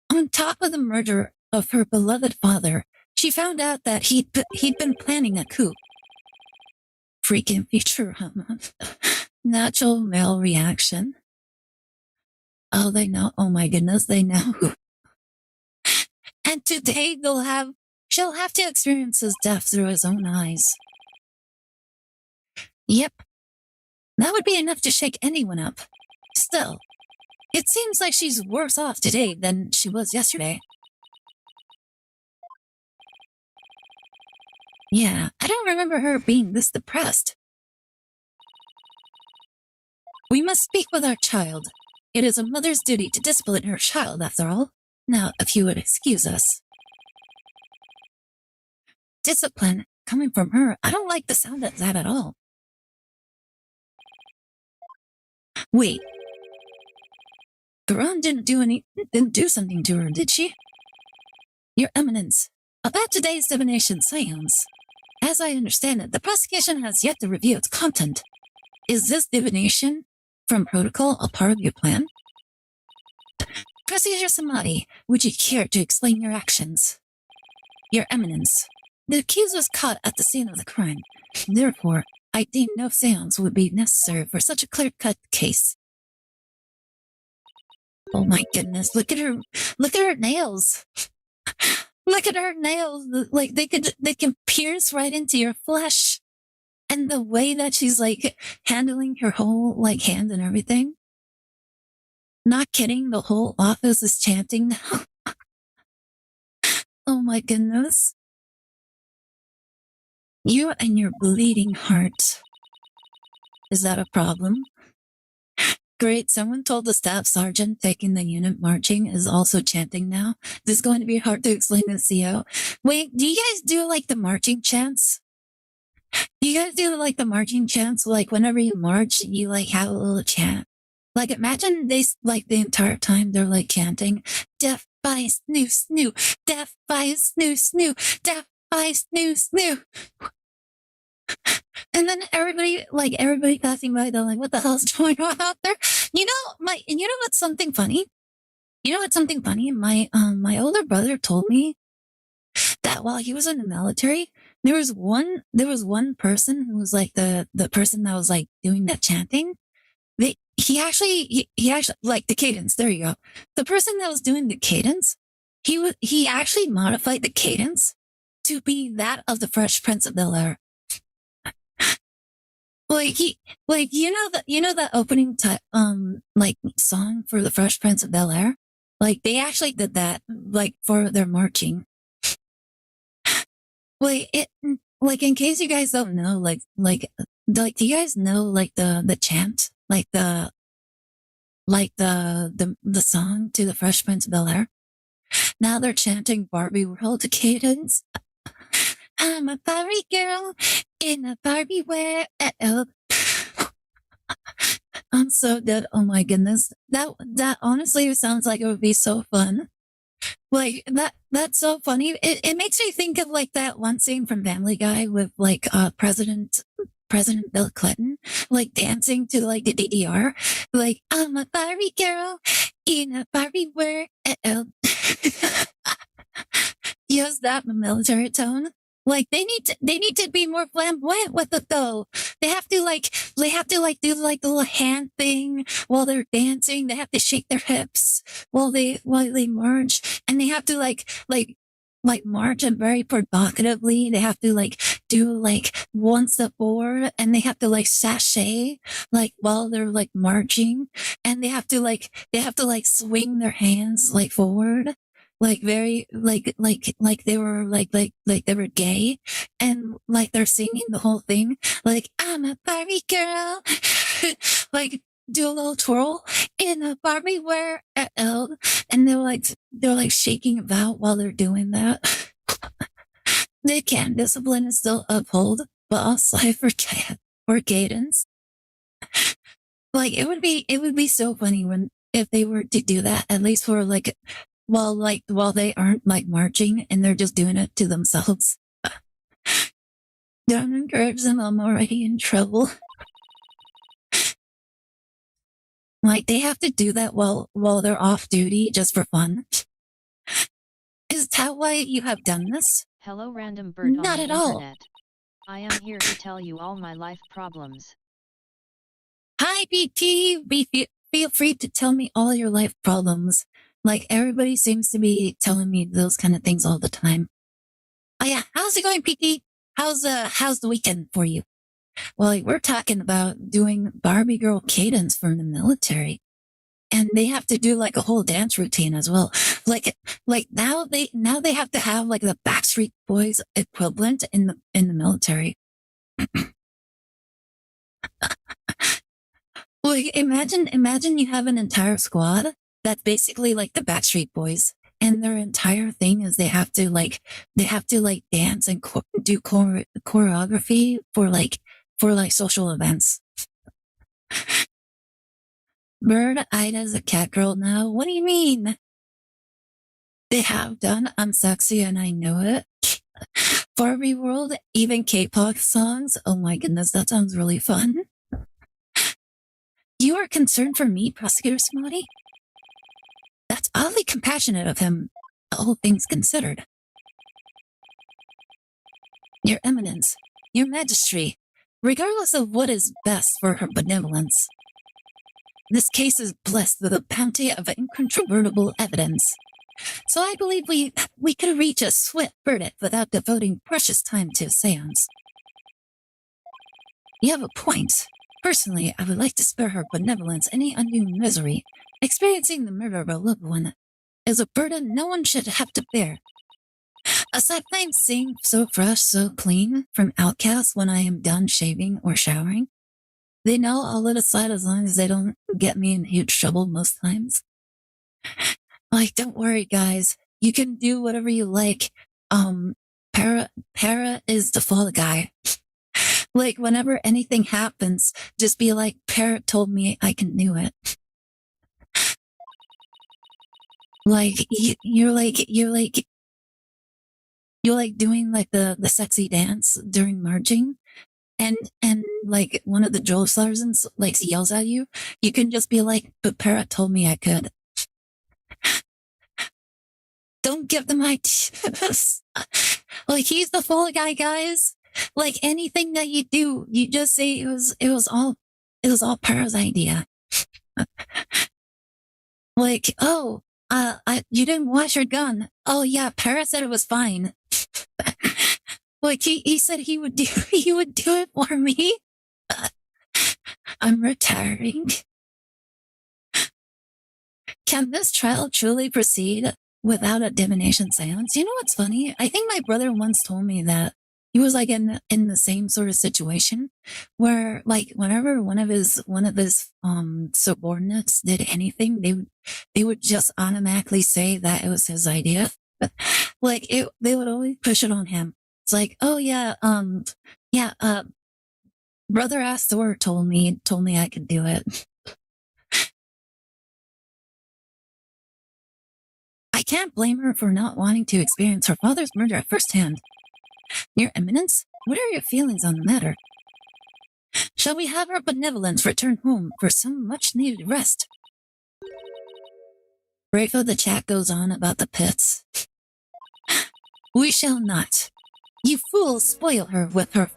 Speaker 1: On top of the murder of her beloved father, she found out that he'd been planning a coup. Freaking Futurama. Natural male reaction. Oh, they know. Oh my goodness, they know. And today she'll have to experience his death through his own eyes. Yep. That would be enough to shake anyone up. Still, it seems like she's worse off today than she was yesterday. Yeah, I don't remember her being this depressed. We must speak with our child. It is a mother's duty to discipline her child, after all. Now, if you would excuse us. Discipline? Coming from her, I don't like the sound of that at all. Wait. Garan didn't do something to her, did she? Your Eminence, about today's divination seance. As I understand it, the prosecution has yet to review its content. Is this divination from protocol a part of your plan? Prosecutor Samadi, would you care to explain your actions? Your Eminence, the accused was caught at the scene of the crime. Therefore, I deem no seance would be necessary for such a clear-cut case. Oh my goodness, look at her nails. Look at her nails. Like they can pierce right into your flesh. And the way that she's like handling her whole like hand and everything. Not kidding, the whole office is chanting now. Oh my goodness. You and your bleeding heart. Is that a problem? Great. Someone told the staff sergeant taking the unit marching is also chanting now. This is going to be hard to explain to the CO. Wait, do you guys do like the marching chants? Do you guys do like the marching chants? Like whenever you march, you like have a little chant. Like imagine they like the entire time they're like chanting, death by snoo snoo, death by snoo snoo, death by snoo snoo. And then everybody passing by, they're like, what the hell's going on out there? You know what's something funny? You know what's something funny? My older brother told me that while he was in the military, there was one person who was like the person that was like doing that chanting. He actually like the cadence. There you go. The person that was doing the cadence, he actually modified the cadence to be that of the Fresh Prince of Bel-Air. You know the opening like song for the Fresh Prince of Bel-Air. Like they actually did that like for their marching. Like in case you guys don't know, do you guys know like the chant, like the song to the Fresh Prince of Bel-Air? Now they're chanting Barbie World cadence. I'm a Barbie girl in a Barbie wear. I'm so dead. Oh my goodness. That honestly sounds like it would be so fun. Like that's so funny. It makes me think of like that one scene from Family Guy with like President Bill Clinton, like dancing to like the DDR. Like, I'm a Barbie girl in a Barbie wear. Use that military tone. Like they need to be more flamboyant with it though. They have to do like the little hand thing while they're dancing. They have to shake their hips while they march, and they have to like march and very provocatively. They have to like do like one step forward, and they have to like sashay like while they're like marching, and they have to like swing their hands like forward, like very like they were like they were gay, and like they're singing the whole thing like, I'm a Barbie girl. Like do a little twirl in a Barbie wear, and they're like shaking about while they're doing that. They can discipline is still upheld, but also for cadence. Like it would be so funny if they were to do that, at least for like while they aren't like marching and they're just doing it to themselves. Don't encourage them. I'm already in trouble. Like they have to do that while they're off duty just for fun. Is that why you have done this?
Speaker 2: Hello, random bird
Speaker 1: Not
Speaker 2: on
Speaker 1: at
Speaker 2: the
Speaker 1: all.
Speaker 2: internet. I am here to tell you all my life problems.
Speaker 1: Hi, BT. Feel free to tell me all your life problems. Like everybody seems to be telling me those kind of things all the time. Oh yeah, how's it going, PT? How's the weekend for you? Well, we're talking about doing Barbie girl cadence for the military, and they have to do like a whole dance routine as well. Like now they have to have like the Backstreet Boys equivalent in the military. Like imagine you have an entire squad that's basically like the Backstreet Boys, and their entire thing is they have to like dance and do choreography for like social events. Bird, Ida's a cat girl now. What do you mean? They have done I'm Sexy and I Know It. Barbie World, even K-pop songs. Oh my goodness, that sounds really fun. You are concerned for me, Prosecutor Smotty? That's oddly compassionate of him, all things considered. Your Eminence, Your Majesty, regardless of what is best for her benevolence, this case is blessed with a bounty of incontrovertible evidence. So I believe we could reach a swift verdict without devoting precious time to a seance. You have a point. Personally, I would like to spare her benevolence any undue misery. Experiencing the murder of a loved one is a burden no one should have to bear. Aside from seeing so fresh, so clean from Outcast when I am done shaving or showering, They know I'll let it slide as long as they don't get me in huge trouble most times. Like, don't worry, guys. You can do whatever you like. Para is the fall guy. Like, whenever anything happens, just be like, Para told me I can do it. Like, you're doing like the sexy dance during marching, and like one of the drill sergeants like yells at you. You can just be like, but Para told me I could. Don't give them ideas. Like, he's the fall guy, guys. Like, anything that you do, you just say it was all Para's idea. Like, oh, you didn't wash your gun. Oh yeah, Para said it was fine. Like, he said he would do it for me. I'm retiring. Can this trial truly proceed without a divination seance? You know what's funny? I think my brother once told me that he was like in the same sort of situation where, like, whenever one of his subordinates did anything, they would just automatically say that it was his idea. Like, they would always push it on him. It's like, oh yeah, brother Astor told me I could do it. I can't blame her for not wanting to experience her father's murder firsthand. Your Eminence, what are your feelings on the matter? Shall we have our benevolence return home for some much-needed rest? Rafa the chat goes on about the pits. We shall not. You fools spoil her with her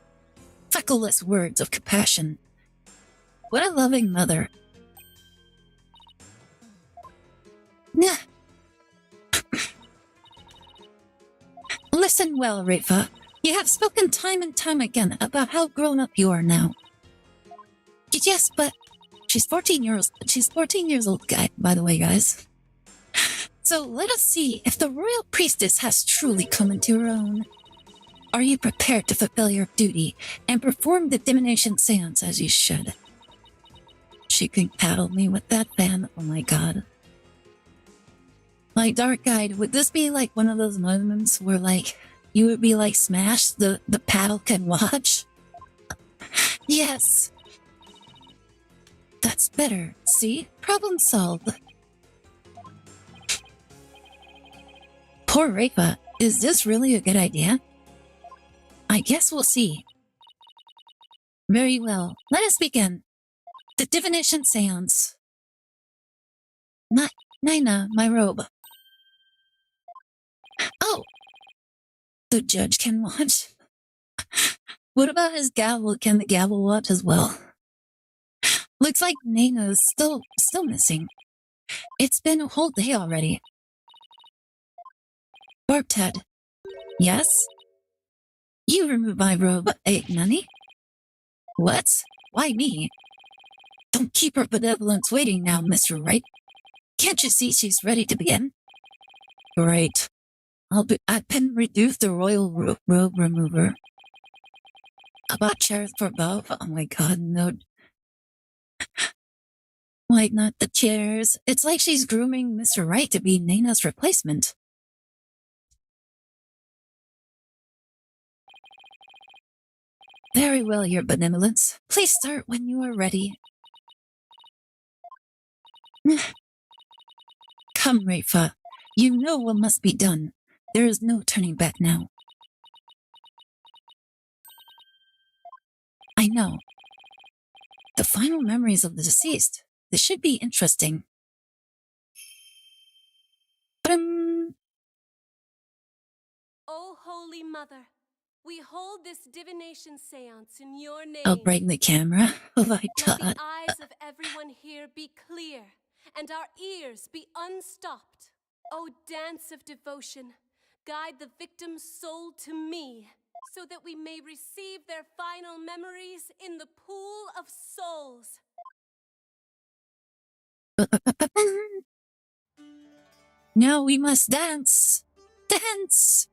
Speaker 1: feckless words of compassion. What a loving mother. Nah. Listen well, Rafa. You have spoken time and time again about how grown up you are now. Yes, but she's 14 years old, by the way, guys. So let us see if the royal priestess has truly come into her own. Are you prepared to fulfill your duty and perform the divination seance as you should? She can paddle me with that fan. Oh my god. Like, Dark Guide, would this be like one of those moments where, like, you would be like, smash, the paddle can watch? Yes. That's better. See? Problem solved. Poor Rafa. Is this really a good idea? I guess we'll see. Very well. Let us begin. The divination seance. Nina, my robe. Oh! The judge can watch. What about his gavel? Can the gavel watch as well? Looks like Nana's still missing. It's been a whole day already. Barb-Ted. Yes? You removed my robe, Nani? What? Why me? Don't keep her benevolence waiting now, Mr. Wright. Can't you see she's ready to begin? Great. I've been reduced to royal robe remover. About chairs for both? Oh my god, no. Why not the chairs? It's like she's grooming Mr. Wright to be Nana's replacement. Very well, your benevolence. Please start when you are ready. Come, Rafa. You know what must be done. There is no turning back now. I know. The final memories of the deceased. This should be interesting.
Speaker 3: Oh, Holy Mother, we hold this divination seance in your name.
Speaker 1: I'll bring the camera. Oh my god.
Speaker 3: May the eyes of everyone here be clear, and our ears be unstopped. O dance of devotion, guide the victim's soul to me, so that we may receive their final memories in the pool of souls.
Speaker 1: Now we must dance. Dance!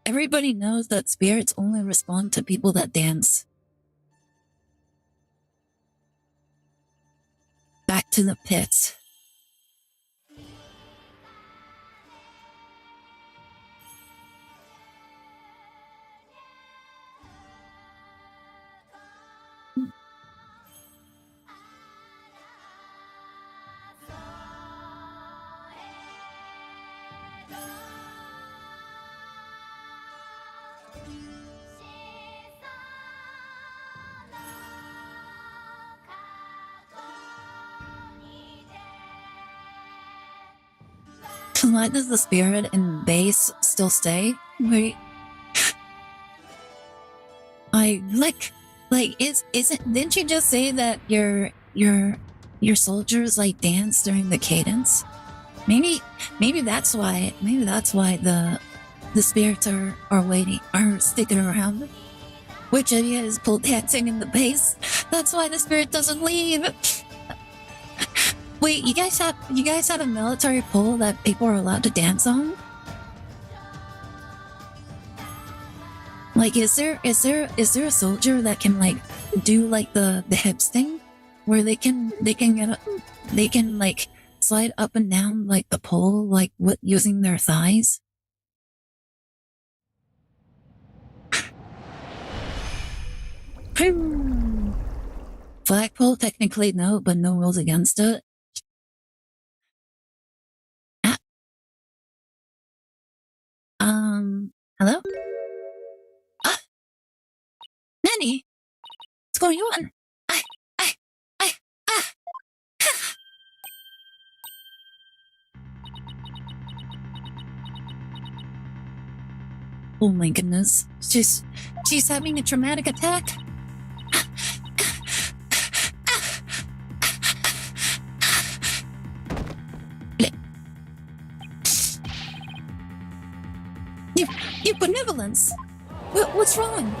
Speaker 1: Everybody knows that spirits only respond to people that dance. Back to the pits. Why does the spirit and bass still stay? Wait. Didn't you just say that your soldiers like dance during the cadence? Maybe that's why the spirits are sticking around. Which idea is pole dancing in the bass? That's why the spirit doesn't leave. Wait, you guys have a military pole that people are allowed to dance on? Like, is there a soldier that can like do like the hips thing, where they can like slide up and down like the pole like using their thighs? Flagpole, technically no, but no rules against it. Hello? Nanny? What's going on? Oh my goodness. She's having a traumatic attack? Your benevolence! What's wrong?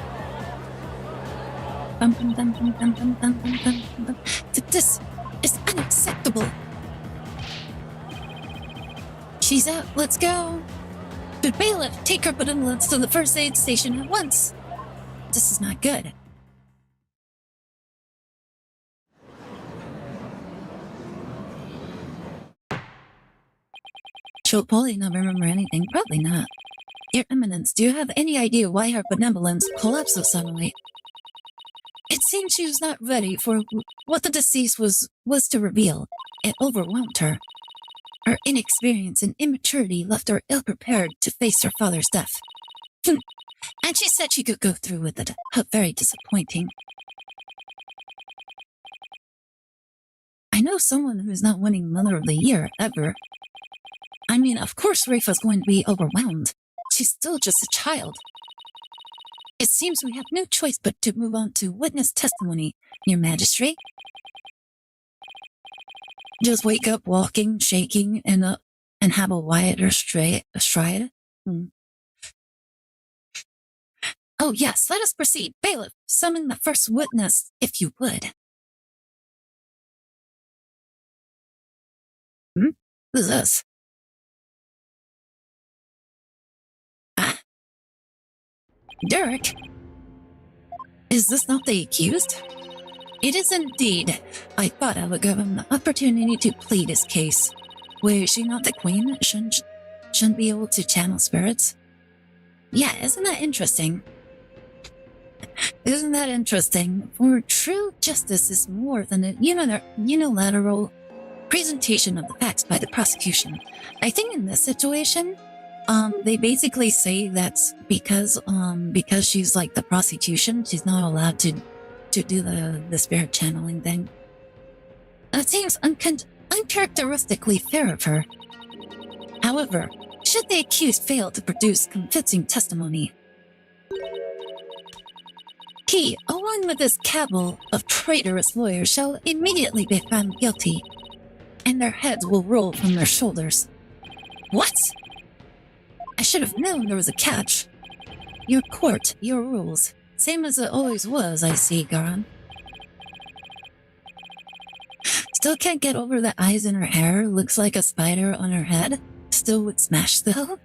Speaker 1: This is unacceptable. She's out, let's go. But bailiff, take her benevolence to the first aid station at once. This is not good. She'll probably not remember anything. Probably not. Your Eminence, do you have any idea why her benevolence collapsed so suddenly? It seems she was not ready for what the deceased was to reveal. It overwhelmed her. Her inexperience and immaturity left her ill-prepared to face her father's death. And she said she could go through with it. How very disappointing. I know someone who's not winning Mother of the Year, ever. I mean, of course Rafa's going to be overwhelmed. She's still just a child. It seems we have no choice but to move on to witness testimony, Your Majesty. Just wake up walking, shaking, and have a wider stride. Oh yes, let us proceed. Bailiff, summon the first witness, if you would. Who's this? Derek? Is this not the accused? It is indeed. I thought I would give him the opportunity to plead his case. Wait, is she not the queen? Shouldn't be able to channel spirits? Yeah, isn't that interesting? Isn't that interesting? For true justice is more than a unilateral presentation of the facts by the prosecution. I think in this situation, they basically say that's because she's like the prosecution, she's not allowed to do the spirit channeling thing. That seems uncharacteristically fair of her. However, should the accused fail to produce convincing testimony, he, along with his cabal of traitorous lawyers, shall immediately be found guilty, and their heads will roll from their shoulders. What? I should have known there was a catch. Your court, your rules. Same as it always was, I see, Garan. Still can't get over the eyes in her hair. Looks like a spider on her head. Still would smash, though.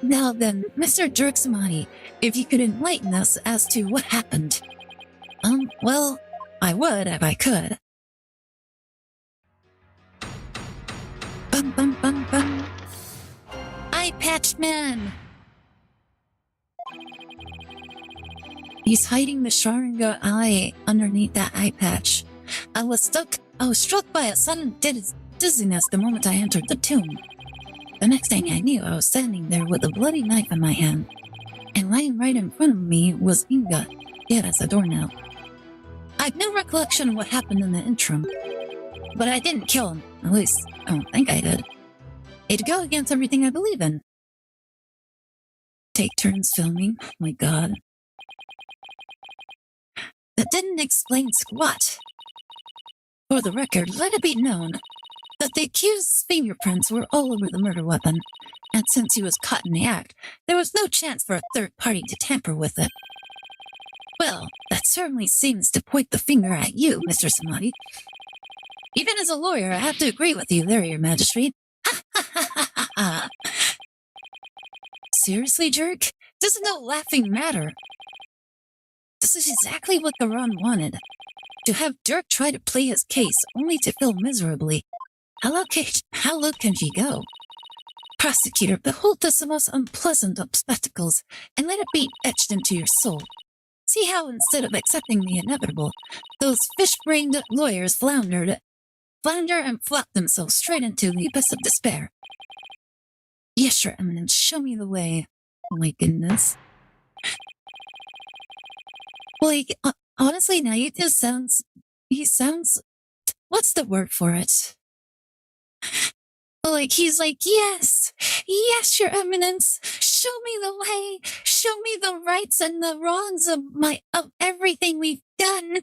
Speaker 1: Now then, Mr. Dirksamani, if you could enlighten us as to what happened. Well, I would if I could. Bum bum bum bum. Eye patch man! He's hiding the Sharinga eye underneath that eye patch. I was struck by a sudden dizziness the moment I entered the tomb. The next thing I knew, I was standing there with a bloody knife in my hand. And lying right in front of me was Inga, dead as a doornail. I've no recollection of what happened in the interim. But I didn't kill him. At least, I don't think I did. It'd go against everything I believe in. Take turns filming? Oh my god. That didn't explain squat. For the record, let it be known that the accused's fingerprints were all over the murder weapon, and since he was caught in the act, there was no chance for a third party to tamper with it. Well, that certainly seems to point the finger at you, Mr. Samadi. Even as a lawyer, I have to agree with you there, Your Majesty. Ha ha ha ha ha ha! Seriously, jerk? This is no laughing matter. This is exactly what Garan wanted. To have Dirk try to play his case only to fail miserably. How low can she go? Prosecutor, behold this the most unpleasant of spectacles, and let it be etched into your soul. See how instead of accepting the inevitable, those fish-brained lawyers flounder and flop themselves straight into the abyss of despair. Yes, Your Eminence, show me the way. Oh my goodness. Like, honestly, now he sounds, what's the word for it? Like, he's like, yes, Your Eminence, show me the way, show me the rights and the wrongs of everything we've done.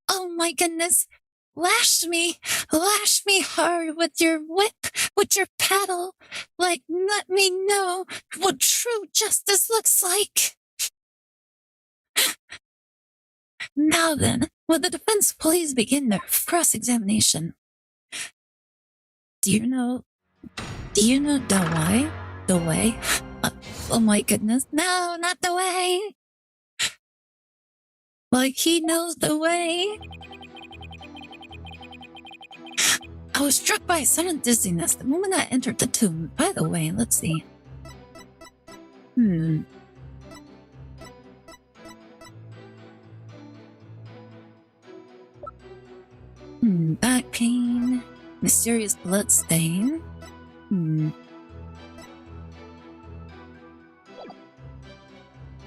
Speaker 1: Oh my goodness, lash me hard with your whip, with your paddle, like, let me know what true justice looks like. Now then, will the defense please begin their cross-examination? Do you know the way? Oh my goodness, no, not the way! Like he knows the way? I was struck by a sudden dizziness the moment I entered the tomb. By the way, let's see. Back pain. Mysterious blood stain.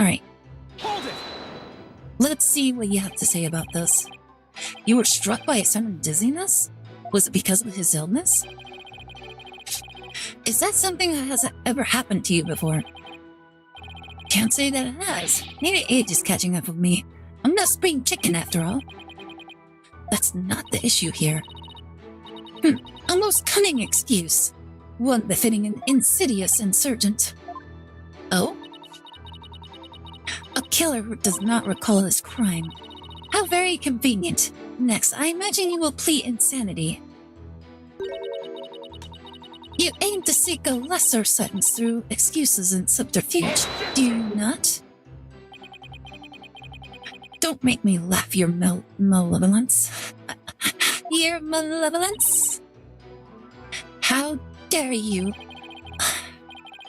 Speaker 1: Alright.
Speaker 4: Hold it!
Speaker 1: Let's see what you have to say about this. You were struck by a sudden dizziness? Was it because of his illness? Is that something that has ever happened to you before? Can't say that it has. Maybe age is catching up with me. I'm no spring chicken after all. That's not the issue here. A most cunning excuse. One befitting an insidious insurgent. Oh? A killer who does not recall his crime. How very convenient. Next, I imagine you will plead insanity. You aim to seek a lesser sentence through excuses and subterfuge, do you not? Don't make me laugh, your malevolence. Your malevolence? How dare you?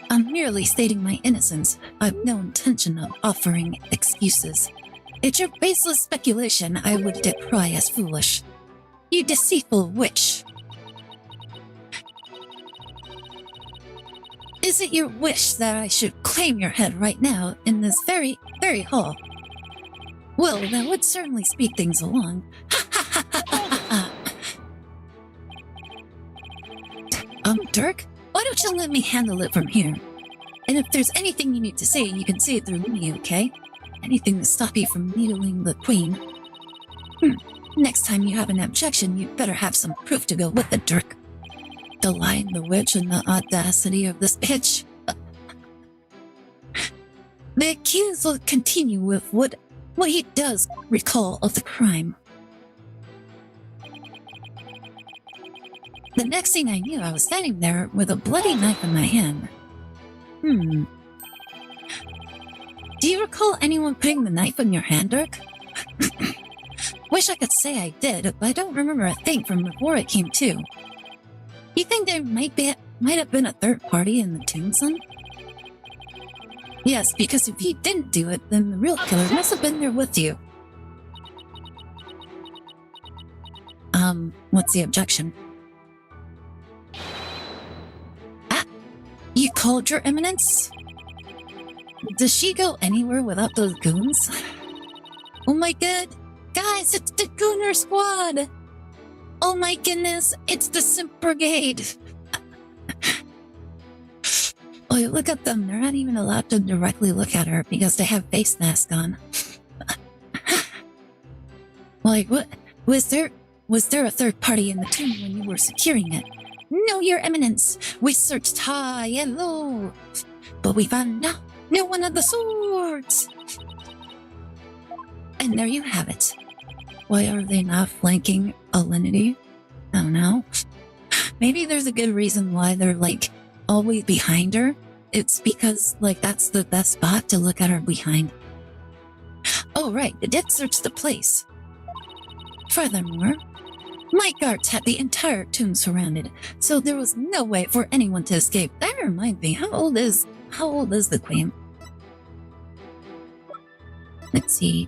Speaker 1: I'm merely stating my innocence. I've no intention of offering excuses. It's your baseless speculation I would decry as foolish. You deceitful witch. Is it your wish that I should claim your head right now in this very hall? Well, that would certainly speed things along. Dirk, why don't you let me handle it from here? And if there's anything you need to say, you can say it through me, okay? Anything to stop you from needling the queen. Next time you have an objection, you better have some proof to go with it, Dirk. The lion, the witch, and the audacity of this bitch. The accused will continue with what he does recall of the crime. The next thing I knew, I was standing there with a bloody knife in my hand. Do you recall anyone putting the knife in your hand, Dirk? Wish I could say I did, but I don't remember a thing from before it came to. You think there might have been a third party in the tombstone? Yes, because if you didn't do it, then the real killer must have been there with you. What's the objection? Ah, you called your eminence? Does she go anywhere without those goons? Oh my god! Guys, it's the Gooner Squad! Oh my goodness, it's the Simp Brigade! Oh, look at them. They're not even allowed to directly look at her because they have face masks on. Like, what? Was there a third party in the tomb when you were securing it? No, your eminence. We searched high and low, but we found no one of the swords. And there you have it. Why are they not flanking Alinity? I don't know. Maybe there's a good reason why they're, like, always behind her. It's because, like, that's the best spot to look at her behind. Oh, right. They did search the place. Furthermore, my guards had the entire tomb surrounded, so there was no way for anyone to escape. That reminds me, how old is the queen? Let's see.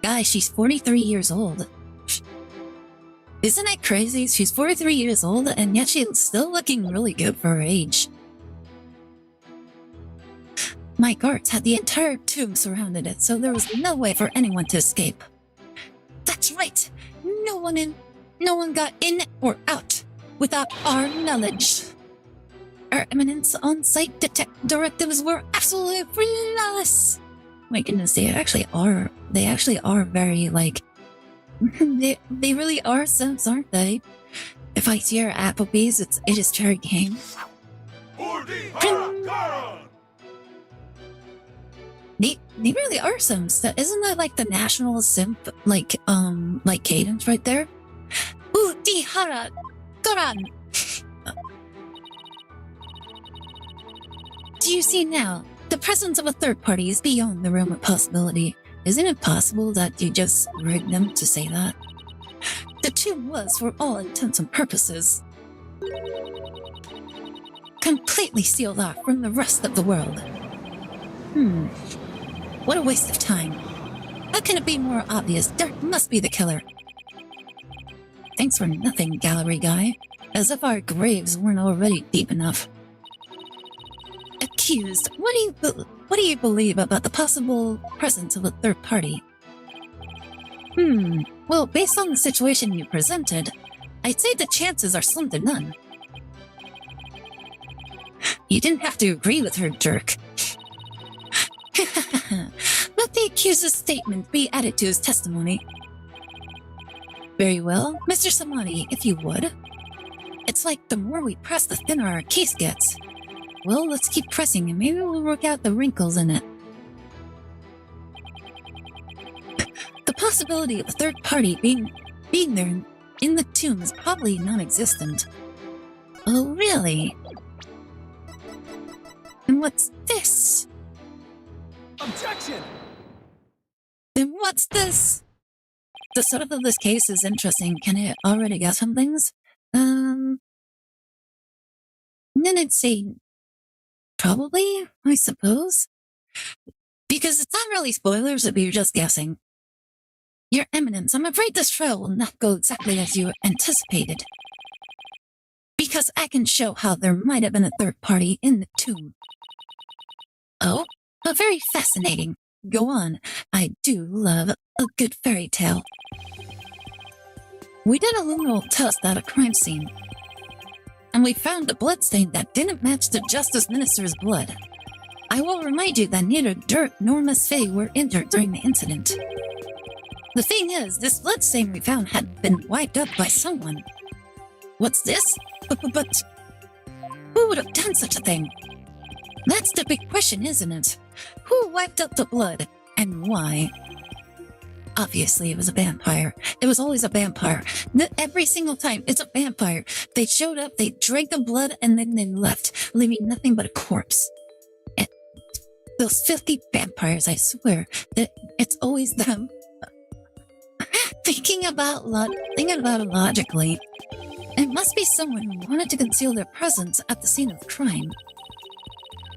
Speaker 1: Guys, she's 43 years old. Isn't that crazy? She's 43 years old, and yet she's still looking really good for her age. My guards had the entire tomb surrounded it, so there was no way for anyone to escape. That's right! No one got in or out without our knowledge. Our eminence on-site directives were absolutely flawless. My goodness, they actually are very, like, they really are simps, aren't they? If I see her at Applebee's, it is cherry game. They really are simps. Isn't that like the national simp, like cadence right there? Utihara Goran! Do you see now? The presence of a third party is beyond the realm of possibility. Isn't it possible that you just rigged them to say that? The tomb was, for all intents and purposes, completely sealed off from the rest of the world. What a waste of time. How can it be more obvious? Dirk must be the killer. Thanks for nothing, gallery guy. As if our graves weren't already deep enough. Accused, what do you believe about the possible presence of a third party? Well, based on the situation you presented, I'd say the chances are slim to none. You didn't have to agree with her, Dirk. Let the accuser's statement be added to his testimony. Very well, Mr. Samani, if you would. It's like the more we press, the thinner our case gets. Well, let's keep pressing and maybe we'll work out the wrinkles in it. The possibility of a third party being there in the tomb is probably non-existent. Oh, really? And what's this?
Speaker 4: Objection!
Speaker 1: Then what's this? The setup of this case is interesting. Can I already guess some things? Then I'd say probably, I suppose. Because it's not really spoilers if you're just guessing. Your Eminence, I'm afraid this trial will not go exactly as you anticipated. Because I can show how there might have been a third party in the tomb. Oh, very fascinating. Go on. I do love a good fairy tale. We did a little test at a crime scene, and we found a bloodstain that didn't match the Justice Minister's blood. I will remind you that neither Dirk nor Miss Faye were injured during the incident. The thing is, this bloodstain we found had been wiped up by someone. What's this? But who would have done such a thing? That's the big question, isn't it? Who wiped up the blood, and why? Obviously, it was a vampire. It was always a vampire. Every single time, it's a vampire. They showed up, they drank the blood, and then they left, leaving nothing but a corpse. Those filthy vampires, I swear that it's always them. Thinking about it logically, it must be someone who wanted to conceal their presence at the scene of crime.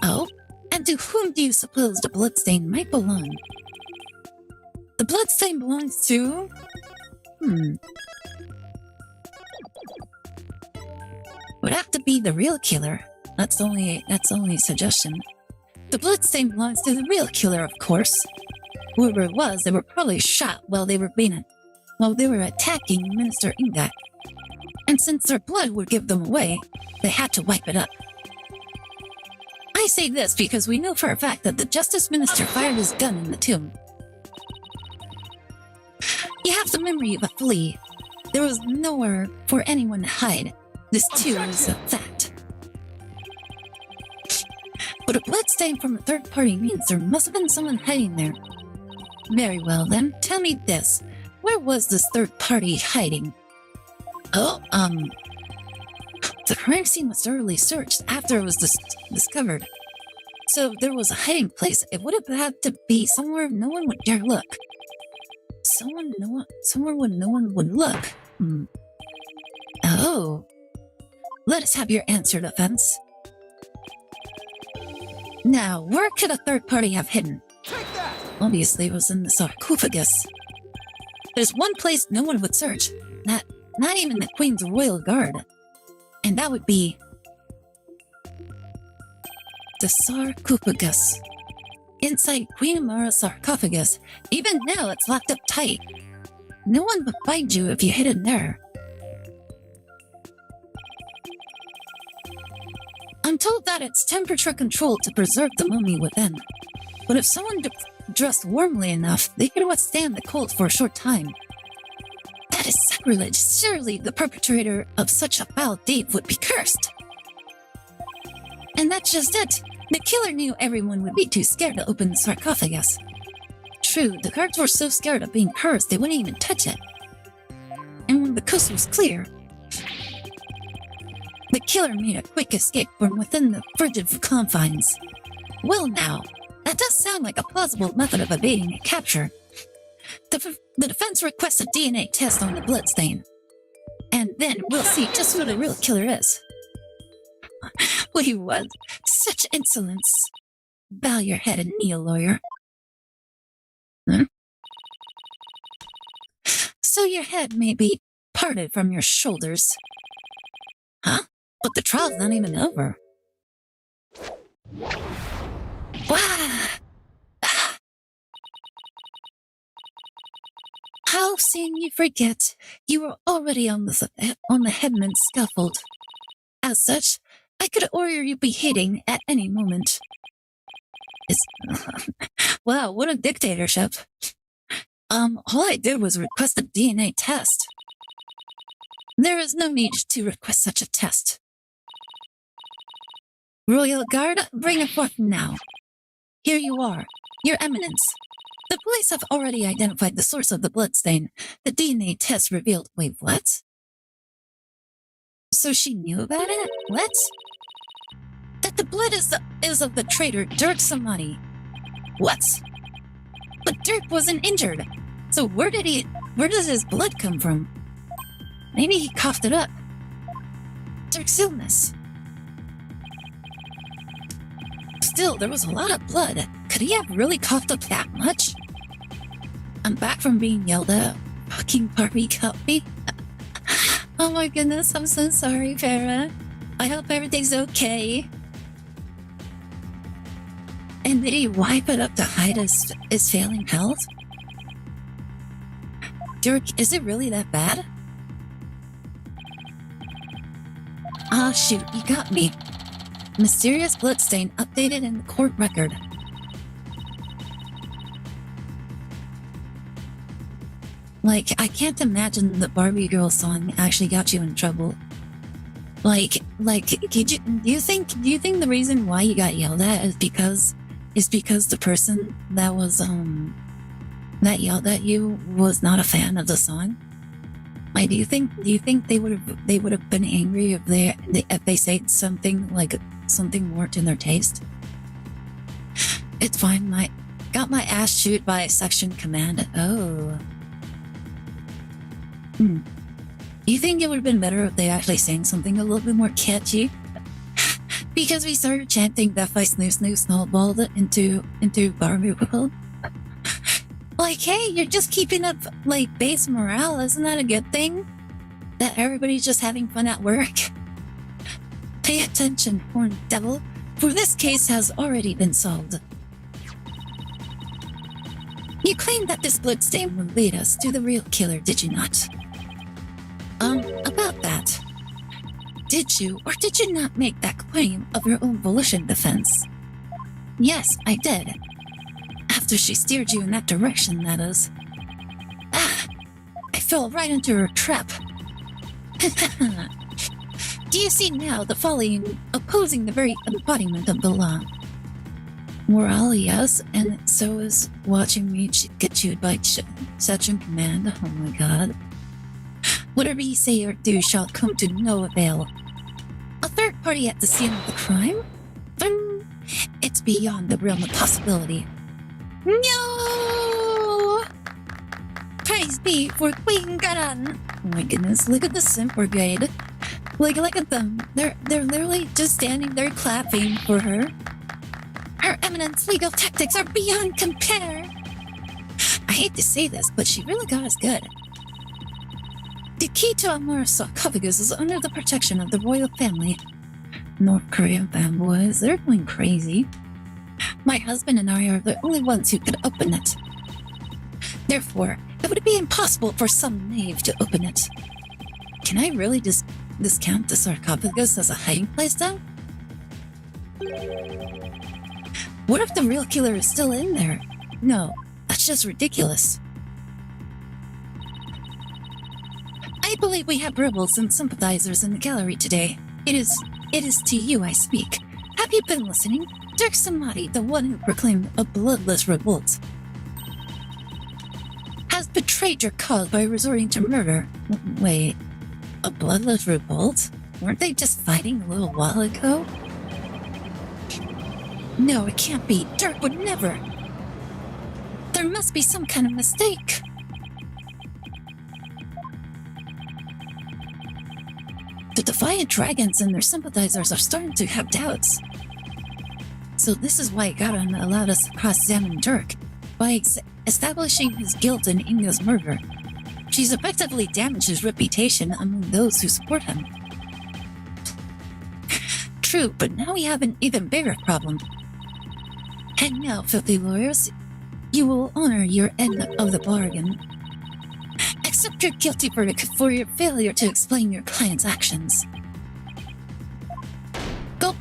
Speaker 1: Oh, and to whom do you suppose the bloodstain might belong? The bloodstain belongs to... Would have to be the real killer. That's only a suggestion. The bloodstain belongs to the real killer, of course. Whoever it was, they were probably shot while they were attacking Minister Ingak. And since their blood would give them away, they had to wipe it up. I say this because we know for a fact that the Justice Minister fired his gun in the tomb. You have the memory of a flea. There was nowhere for anyone to hide. This too is a fact. But a bloodstain from a third party means there must have been someone hiding there. Very well then, tell me this. Where was this third party hiding? Oh, the crime scene was thoroughly searched after it was discovered. So if there was a hiding place, it would have had to be somewhere no one would dare look. Somewhere where no one would look. Oh. Let us have your answer, defense. Now, where could a third party have hidden? Obviously, it was in the sarcophagus. There's one place no one would search. Not even the Queen's Royal Guard. And that would be... the sarcophagus. Inside Queen Amara's sarcophagus. Even now, it's locked up tight. No one would find you if you hid in there. I'm told that it's temperature controlled to preserve the mummy within. But if someone dressed warmly enough, they could withstand the cold for a short time. That is sacrilege. Surely the perpetrator of such a foul deed would be cursed. And that's just it. The killer knew everyone would be too scared to open the sarcophagus. True, the guards were so scared of being cursed they wouldn't even touch it. And when the coast was clear, the killer made a quick escape from within the frigid confines. Well now, that does sound like a plausible method of evading a capture. The defense requests a DNA test on the bloodstain. And then we'll see just who the real killer is. Wait, what? Such insolence. Bow your head and kneel, lawyer. So your head may be parted from your shoulders. Huh? But the trial's not even over. Wow! How soon you forget you were already on the headman's scaffold. As such, I could order you beheading at any moment. Wow, what a dictatorship. All I did was request a DNA test. There is no need to request such a test. Royal Guard, bring it forth now. Here you are, Your Eminence. The police have already identified the source of the bloodstain. The DNA test revealed... Wait, what? So she knew about it? What? That the blood is of the traitor Dirk Samani. What? But Dirk wasn't injured. So where does his blood come from? Maybe he coughed it up. Dirk's illness. Still, there was a lot of blood. Could he have really coughed up that much? I'm back from being yelled at. Fucking Barbie Cuppy. Oh my goodness, I'm so sorry, Farah. I hope everything's okay. And did he wipe it up to hide his failing health? Dirk, is it really that bad? Ah, shoot, you got me. Mysterious bloodstain updated in the court record. Like, I can't imagine the Barbie Girl song actually got you in trouble. Do you think the reason why you got yelled at is because the person that was that yelled at you was not a fan of the song? Like, do you think they would have been angry if they said something more to their taste? It's fine. Got my ass chewed by a section command. Oh. You think it would have been better if they actually sang something a little bit more catchy? Because we started chanting Death by Snoo Snoo Snowballed into Barbie. Like, hey, you're just keeping up, like, base morale. Isn't that a good thing? That everybody's just having fun at work? Pay attention, horned devil, for this case has already been solved. You claimed that this bloodstain would lead us to the real killer, did you not? About that. Did you or did you not make that claim of your own volition, defense? Yes, I did. After she steered you in that direction, that is. Ah! I fell right into her trap. Do you see now the folly in opposing the very embodiment of the law? Morale, yes, and so is watching me get chewed by such in command. Oh my god. Whatever you say or do shall come to no avail. A third party at the scene of the crime? It's beyond the realm of possibility. No! Praise be for Queen Garan! Oh my goodness, look at the Simp Brigade. Look at them. They're literally just standing there clapping for her. Her Eminence's legal tactics are beyond compare. I hate to say this, but she really got us good. The key to Amura's sarcophagus is under the protection of the royal family. North Korean fanboys, they're going crazy. My husband and I are the only ones who could open it. Therefore, it would be impossible for some knave to open it. Can I really discount the sarcophagus as a hiding place, then? What if the real killer is still in there? No, that's just ridiculous. I believe we have rebels and sympathizers in the gallery today. It is to you I speak. Have you been listening? Dirk Samadi, the one who proclaimed a bloodless revolt, has betrayed your cause by resorting to murder. Wait, a bloodless revolt? Weren't they just fighting a little while ago? No, it can't be. Dirk would never. There must be some kind of mistake. The Defiant Dragons and their sympathizers are starting to have doubts. So this is why Garan allowed us to cross-examine Dirk. By establishing his guilt in Inga's murder, she's effectively damaged his reputation among those who support him. True, but now we have an even bigger problem. And now, filthy lawyers, you will honor your end of the bargain. Accept you're guilty for your failure to explain your client's actions. Gulp.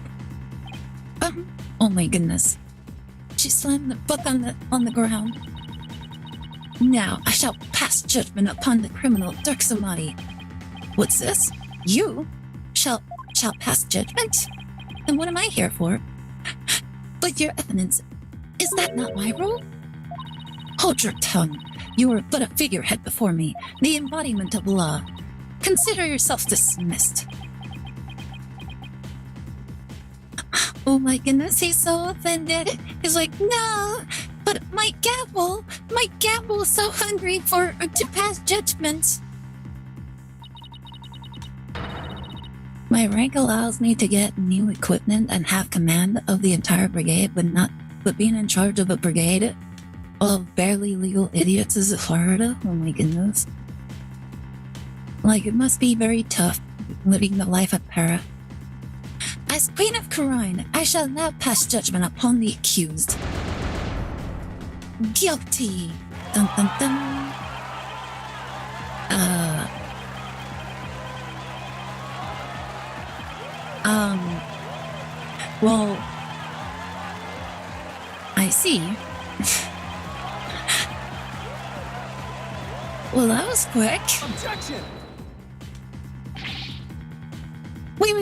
Speaker 1: Oh my goodness. She slammed the book on the ground. Now I shall pass judgment upon the criminal Dirk Samadi. What's this? You shall pass judgment? And what am I here for? But your evidence, is that not my role? Hold your tongue. You are but a figurehead before me, the embodiment of law. Consider yourself dismissed. Oh my goodness, he's so offended. He's like, no, but my gavel is so hungry to pass judgment. My rank allows me to get new equipment and have command of the entire brigade, but being in charge of a brigade of barely legal idiots is Florida. Oh my goodness. Like, it must be very tough living the life of Para. As Queen of Khura'in, I shall now pass judgment upon the accused. Guilty. Dun dun dun. Well, I see. Well, that was quick.
Speaker 4: Objection!
Speaker 1: Wait.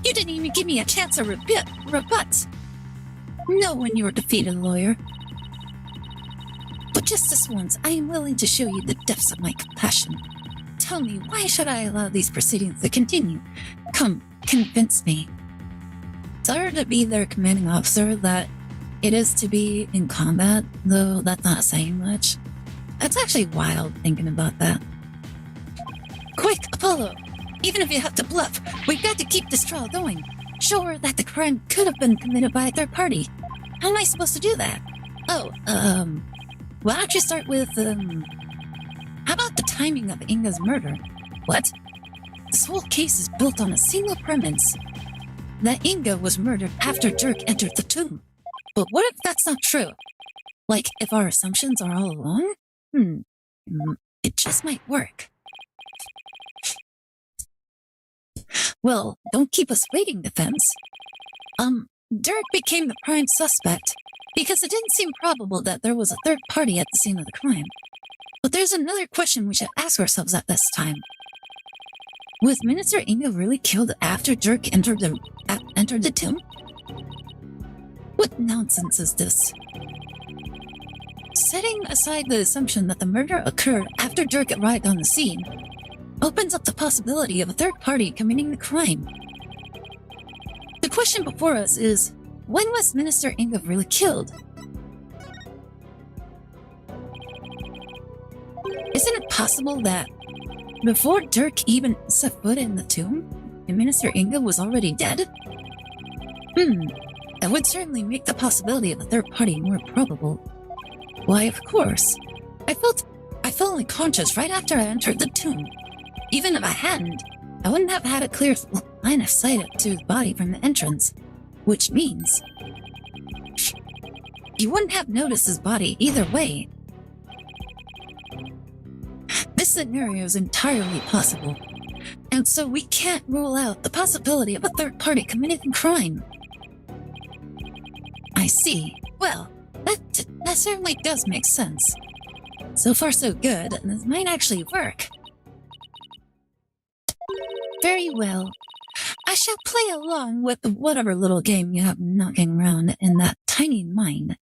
Speaker 1: You didn't even give me a chance to rebut. No, when you were defeated, lawyer. But just this once, I am willing to show you the depths of my compassion. Tell me, why should I allow these proceedings to continue? Come, convince me. her to be their commanding officer that it is to be in combat, though that's not saying much. That's actually wild thinking about that. Quick, Apollo! Even if you have to bluff, we've got to keep this trial going. Show her that the crime could have been committed by a third party. How am I supposed to do that? Oh, why don't you start with, how about the timing of Inga's murder? What? This whole case is built on a single premise. That Inga was murdered after Dirk entered the tomb. But what if that's not true? Like, if our assumptions are all wrong? It just might work. Well, don't keep us waiting, defense. Dirk became the prime suspect because it didn't seem probable that there was a third party at the scene of the crime. But there's another question we should ask ourselves at this time. Was Minister Inga really killed after Dirk entered the tomb? What nonsense is this? Setting aside the assumption that the murder occurred after Dirk arrived on the scene opens up the possibility of a third party committing the crime. The question before us is, when was Minister Inga really killed? Isn't it possible that before Dirk even set foot in the tomb, Minister Inga was already dead? That would certainly make the possibility of a third party more probable. Why, of course. I felt unconscious right after I entered the tomb. Even if I hadn't, I wouldn't have had a clear line of sight to his body from the entrance. Which means you wouldn't have noticed his body either way. This scenario is entirely possible, and so we can't rule out the possibility of a third party committing the crime. I see. Well, that certainly does make sense. So far so good, and this might actually work. Very well. I shall play along with whatever little game you have knocking around in that tiny mind.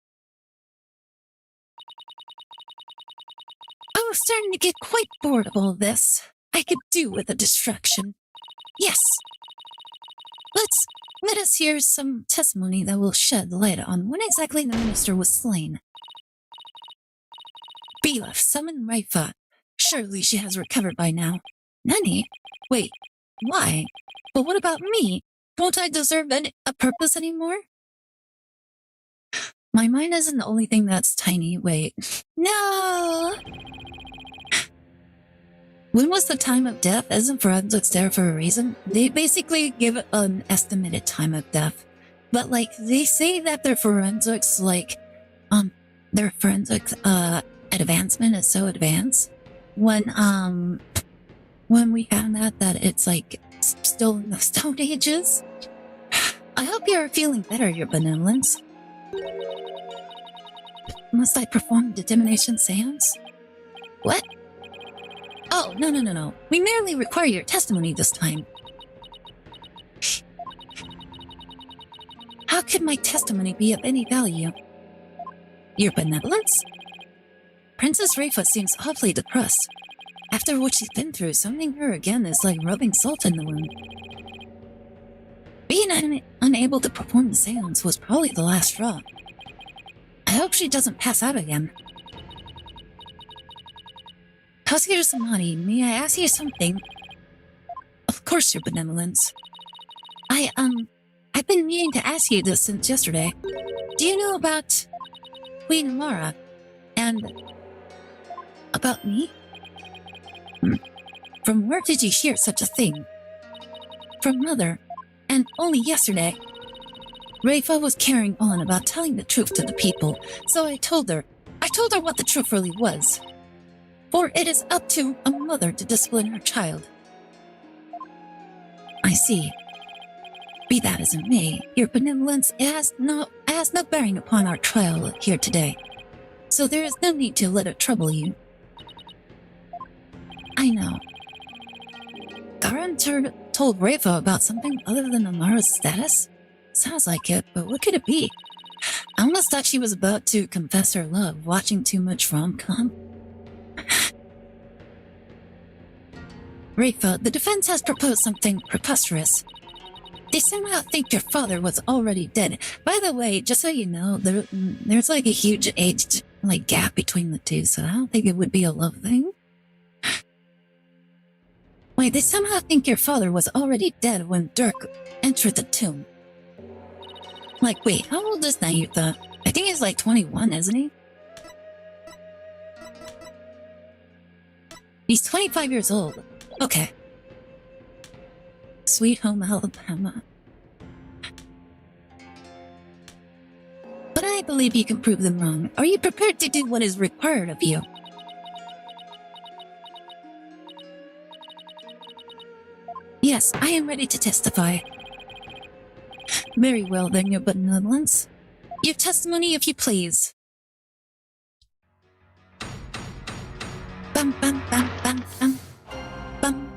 Speaker 1: I was starting to get quite bored of all this. I could do with a distraction. Yes. Let us hear some testimony that will shed light on when exactly the minister was slain. Belaf, summon Raifa. Surely she has recovered by now. Nani? Wait, why? But what about me? Won't I deserve a purpose anymore? My mind isn't the only thing that's tiny. Wait. No! When was the time of death? Isn't forensics there for a reason? They basically give an estimated time of death. But, like, they say that their forensics, advancement is so advanced. When we found out that it's, like, still in the Stone Ages. I hope you're feeling better, Your Benevolence. Must I perform the divination seance? What? Oh, no. We merely require your testimony this time. How could my testimony be of any value? Your Benevolence? Princess Raifa seems awfully depressed. After what she's been through, summoning her again is like rubbing salt in the wound. Being unable to perform the seance was probably the last straw. I hope she doesn't pass out again. Housegate Samani, may I ask you something? Of course, Your Benevolence. I've been meaning to ask you this since yesterday. Do you know about Queen Amara? And about me? From where did you hear such a thing? From Mother, and only yesterday. Raifa was carrying on about telling the truth to the people, so I told her what the truth really was. For it is up to a mother to discipline her child. I see. Be that as it may, Your Benevolence has no bearing upon our trial here today, so there is no need to let it trouble you. I know. Garan told Raifa about something other than Amara's status? Sounds like it, but what could it be? I almost thought she was about to confess her love, watching too much rom-com. Raifa, the defense has proposed something preposterous. They somehow think your father was already dead. By the way, just so you know, there's like a huge age gap between the two, so I don't think it would be a love thing. Wait, they somehow think your father was already dead when Dirk entered the tomb. Like, wait, how old is Nayuta? I think he's like 21, isn't he? He's 25 years old. Okay. Sweet home Alabama. But I believe you can prove them wrong. Are you prepared to do what is required of you? Yes, I am ready to testify. Very well then, your benevolence. Your testimony, if you please. Bum bum bum bum bum bum.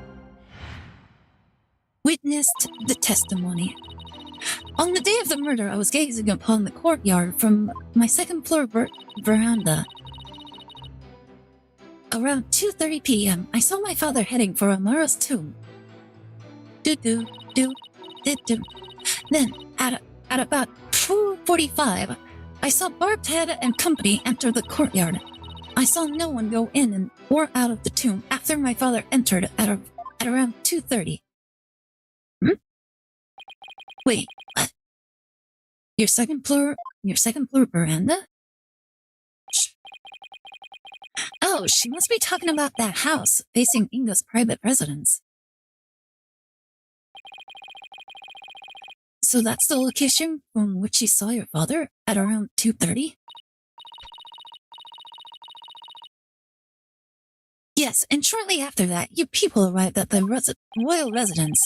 Speaker 1: Witnessed the testimony. On the day of the murder, I was gazing upon the courtyard from my second-floor veranda. Around 2:30 p.m., I saw my father heading for Amara's tomb. Do. Then, at about 2:45, I saw Barbed Head and company enter the courtyard. I saw no one go in or out of the tomb after my father entered at around 2:30. Wait, what? Your second floor veranda? Oh, she must be talking about that house facing Inga's private residence. So that's the location from which you saw your father at around 2:30? Yes, and shortly after that, you people arrived at the royal residence.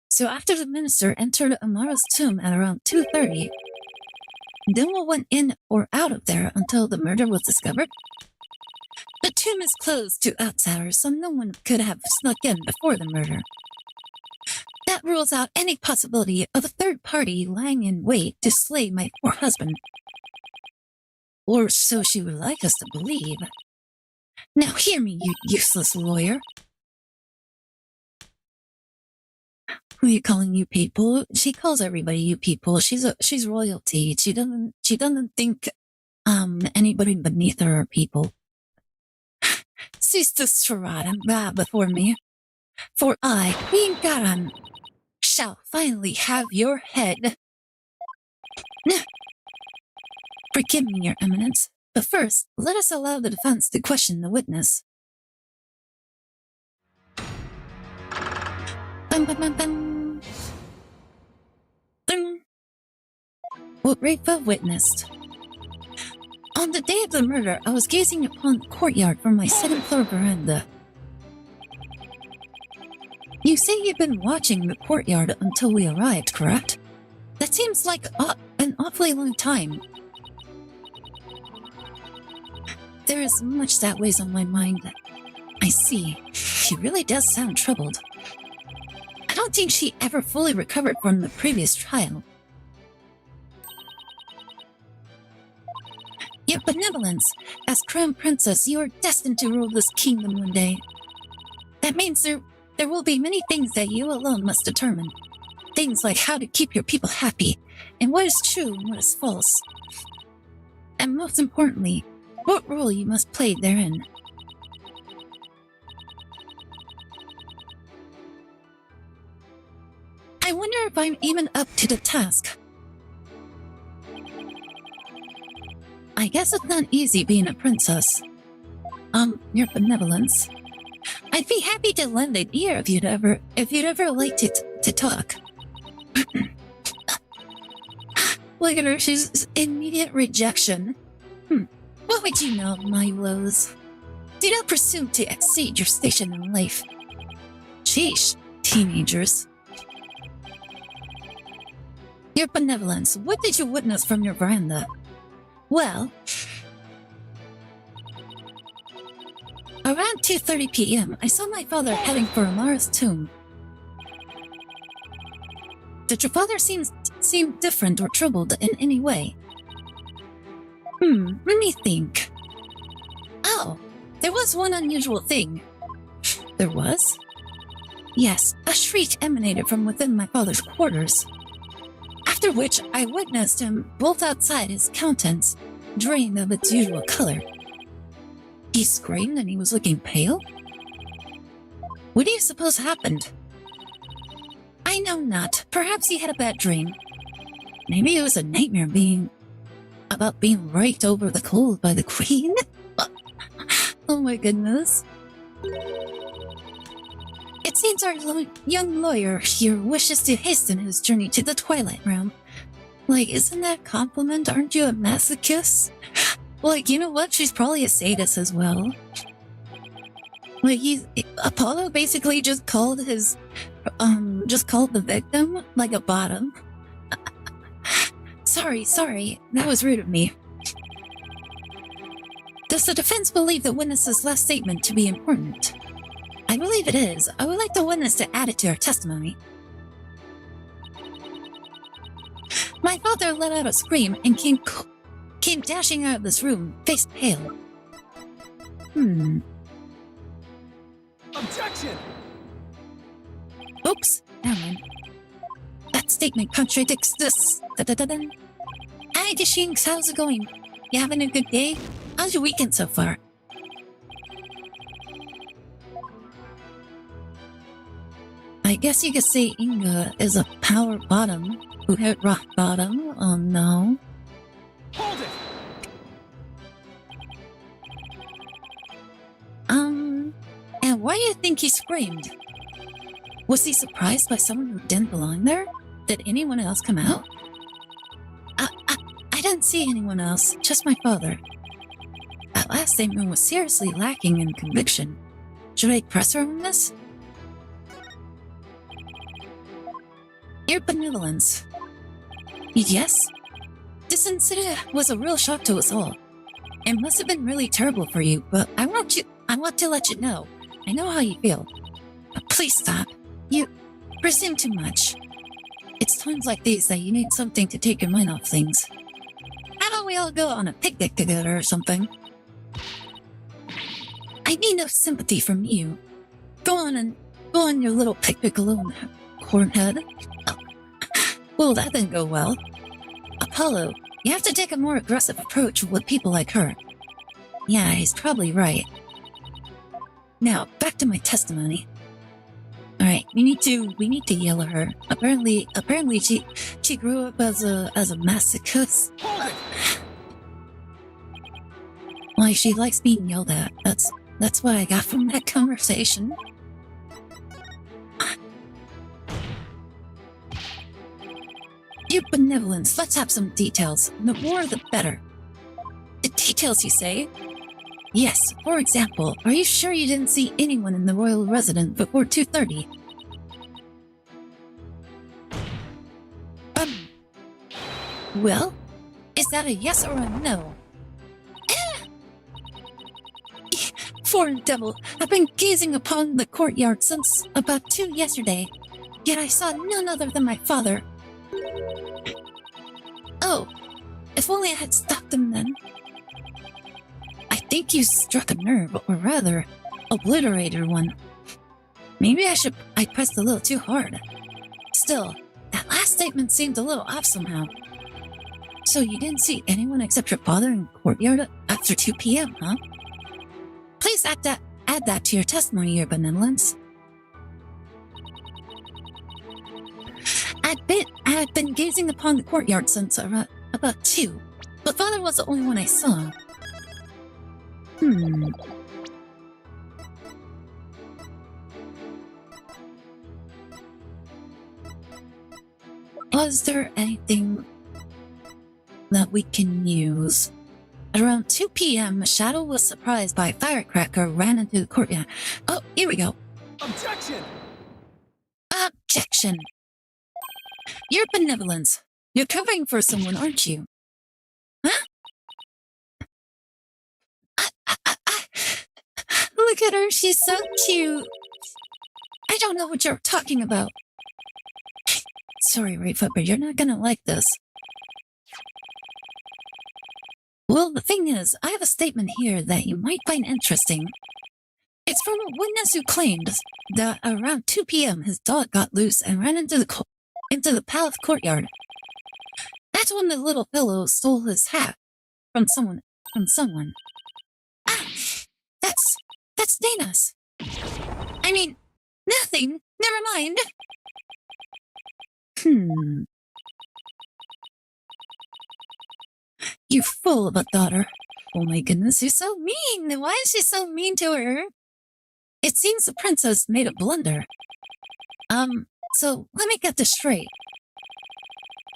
Speaker 1: So after the minister entered Amara's tomb at around 2:30, no one went in or out of there until the murder was discovered. The tomb is closed to outsiders, so no one could have snuck in before the murder. That rules out any possibility of a third party lying in wait to slay my poor husband. Or so she would like us to believe. Now hear me, you useless lawyer. Who are you calling you people? She calls everybody you people. She's royalty. She doesn't think anybody beneath her are people. Cease this charade and bow before me, for I, Queen Garan, shall finally have your head. Forgive me, Your Eminence, but first, let us allow the defense to question the witness. Bum, bum, bum, bum. Ding. What Rafa witnessed. On the day of the murder, I was gazing upon the courtyard from my second-floor veranda. You say you've been watching the courtyard until we arrived, correct? That seems like an awfully long time. There is much that weighs on my mind. I see. She really does sound troubled. I don't think she ever fully recovered from the previous trial. Your benevolence, as Crown Princess, you are destined to rule this kingdom one day. That means there will be many things that you alone must determine. Things like how to keep your people happy, and what is true and what is false. And most importantly, what role you must play therein. I wonder if I'm even up to the task. I guess it's not easy being a princess. Your benevolence. I'd be happy to lend an ear if you'd ever like to talk. Look at her, she's immediate rejection. What would you know of my woes? Do not presume to exceed your station in life. Sheesh, teenagers. Your benevolence, what did you witness from your veranda? Well, around 2:30 p.m., I saw my father heading for Amara's tomb. Did your father seem different or troubled in any way? Let me think. Oh, there was one unusual thing. There was? Yes, a shriek emanated from within my father's quarters. After which I witnessed him bolt outside, his countenance drained of its usual color. He screamed and he was looking pale? What do you suppose happened? I know not. Perhaps he had a bad dream. Maybe it was a nightmare about being raked over the coals by the queen? Oh my goodness. It seems our young lawyer here wishes to hasten his journey to the Twilight Realm. Like, isn't that a compliment? Aren't you a masochist? Like, you know what? She's probably a sadist as well. Like, Apollo basically just called the victim like a bottom. Sorry, that was rude of me. Does the defense believe the witness's last statement to be important? I believe it is. I would like the witness to add it to her testimony. My father let out a scream and came dashing out of this room, face pale.
Speaker 4: Objection!
Speaker 1: Oops, never mind. That statement contradicts this. Da-da-da-da. Hi, Dishinks, how's it going? You having a good day? How's your weekend so far? I guess you could say Inga is a power bottom who hit rock bottom. Oh no.
Speaker 4: Hold it!
Speaker 1: And why do you think he screamed? Was he surprised by someone who didn't belong there? Did anyone else come out? I didn't see anyone else, just my father. That last statement was seriously lacking in conviction. Should I press her on this? Your benevolence. Yes? This incident was a real shock to us all. It must have been really terrible for you, but I want to let you know. I know how you feel. But please stop. You presume too much. It's times like these that you need something to take your mind off things. How about we all go on a picnic together or something? I need no sympathy from you. Go on your little picnic alone, cornhead. Oh. Well, that didn't go well. Apollo, you have to take a more aggressive approach with people like her. Yeah, he's probably right. Now, back to my testimony. Alright, we need to yell at her. Apparently she grew up as a masochist.
Speaker 4: Hold it!
Speaker 1: Like, she likes being yelled at. That's what I got from that conversation. Your benevolence, let's have some details. The more the better. The details, you say? Yes, for example, are you sure you didn't see anyone in the royal residence before 2:30? Well, is that a yes or a no? Foreign devil, I've been gazing upon the courtyard since about 2 yesterday, yet I saw none other than my father. Oh, if only I had stopped him then. I think you struck a nerve, or rather, obliterated one. Maybe I pressed a little too hard. Still, that last statement seemed a little off somehow. So you didn't see anyone except your father in the courtyard after 2 p.m., huh? Please add that to your testimony, your benevolence. I'd been gazing upon the courtyard since about 2, but father was the only one I saw. Was there anything that we can use? At around 2 p.m., Shadow was surprised by a firecracker ran into the courtyard. Oh, here we go.
Speaker 4: Objection!
Speaker 1: Objection! Your benevolence. You're covering for someone, aren't you? Huh? Look at her, she's so cute. I don't know what you're talking about. Sorry, Wright, but you're not gonna like this. Well, the thing is, I have a statement here that you might find interesting. It's from a witness who claimed that around 2 p.m. his dog got loose and ran into the palace courtyard. That's when the little fellow stole his hat from someone. Ah, that's Dana's. I mean, nothing. Never mind. You're full of a daughter. Oh my goodness, you're so mean. Why is she so mean to her? It seems the princess made a blunder. So let me get this straight.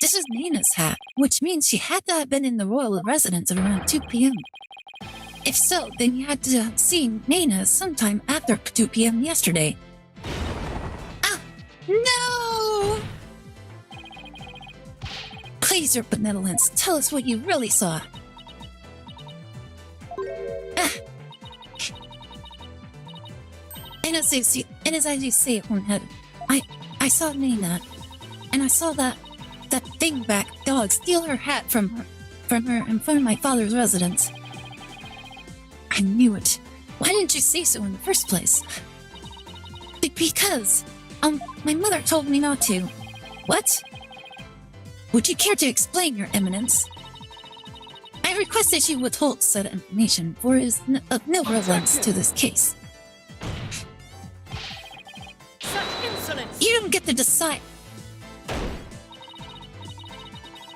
Speaker 1: This is Nina's hat, which means she had to have been in the royal residence around 2 p.m. If so, then you had to have seen Nina sometime after 2 p.m. yesterday. Ah, no! Please, your benevolence, tell us what you really saw. And as you say, Hornhead, I saw Nina, and I saw that dingbat dog steal her hat from her in front of my father's residence. I knew it. Why didn't you say so in the first place? Because my mother told me not to. What? Would you care to explain, Your Eminence? I request that you withhold said information, for it is of no relevance to this case.
Speaker 3: Such insolence!
Speaker 1: You don't get to decide.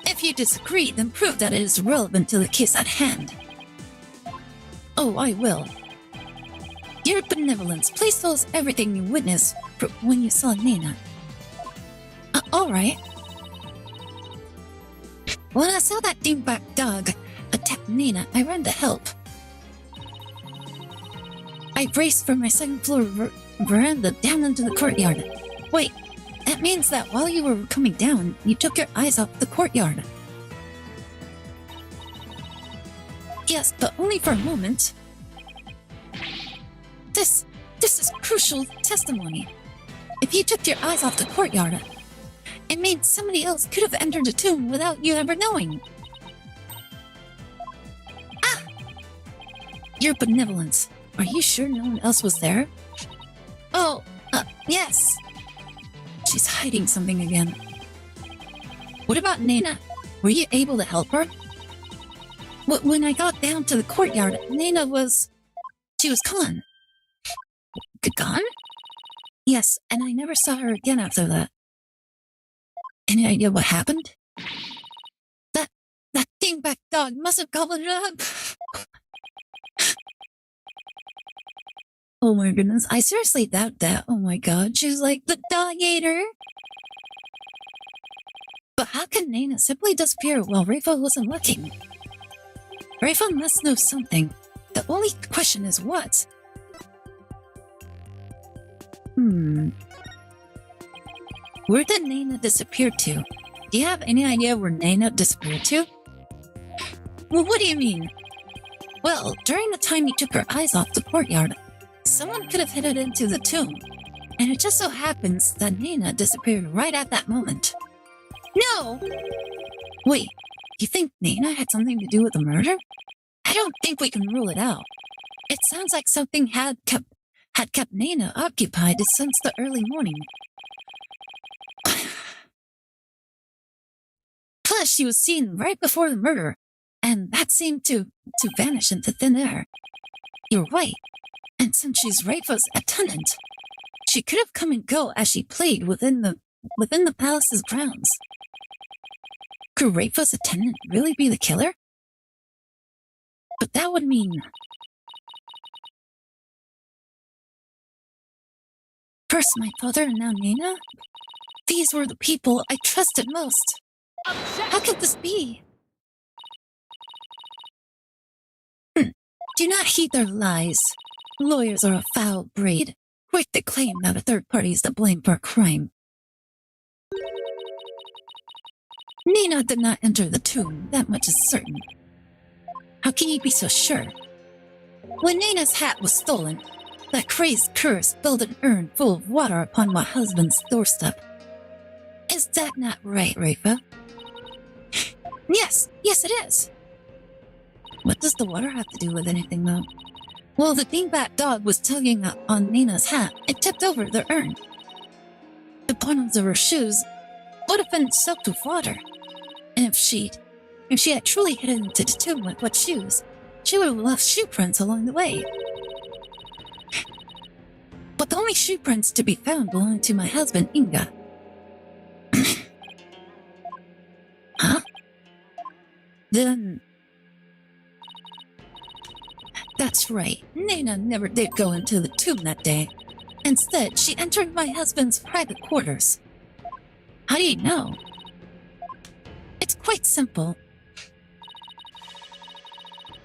Speaker 1: If you disagree, then prove that it is relevant to the case at hand. Oh, I will. Your benevolence, please tell us everything you witnessed when you saw Nina. Alright. When I saw that dingbat dog attack Nina, I ran to help. I raced from my second floor veranda down into the courtyard. Wait, that means that while you were coming down, you took your eyes off the courtyard. Yes, but only for a moment. This is crucial testimony. If you took your eyes off the courtyard, it means somebody else could have entered the tomb without you ever knowing. Ah! Your benevolence. Are you sure no one else was there? Oh, yes. She's hiding something again. What about Nina? Were you able to help her? When I got down to the courtyard, Nina she was gone. Gone? Yes, and I never saw her again after that. Any idea what happened? That dingbat dog must have gobbled it up. Oh my goodness, I seriously doubt that. Oh my god, she was like, the dog ate her. But how can Nina simply disappear while Rafa wasn't looking? Rafa must know something. The only question is what? Where did Nina disappear to? Do you have any idea where Nina disappeared to? Well, what do you mean? Well, during the time you took her eyes off the courtyard, someone could have hidden into the tomb. And it just so happens that Nina disappeared right at that moment. No! Wait, you think Nina had something to do with the murder? I don't think we can rule it out. It sounds like something had kept Nina occupied since the early morning. Plus, she was seen right before the murder, and that seemed to vanish into thin air. You're right, and since she's Rafa's attendant, she could have come and go as she played within the palace's grounds. Could Rafa's attendant really be the killer? But that would mean... First my father and now Nina? These were the people I trusted most. How could this be? Do not heed their lies. Lawyers are a foul breed, quick to claim that a third party is to blame for a crime. Nina did not enter the tomb, that much is certain. How can you be so sure? When Nina's hat was stolen, that crazed cur spilled an urn full of water upon my husband's doorstep. Is that not right, Rafa? Yes, it is. What does the water have to do with anything, though? While the dingbat dog was tugging on Nina's hat, it tipped over the urn. The bottoms of her shoes would have been soaked with water. And if she had truly hidden into the tomb with wet shoes, she would have left shoe prints along the way. But the only shoe prints to be found belonged to my husband, Inga. Huh? Then... That's right, Nina never did go into the tomb that day. Instead, she entered my husband's private quarters. How do you know? It's quite simple.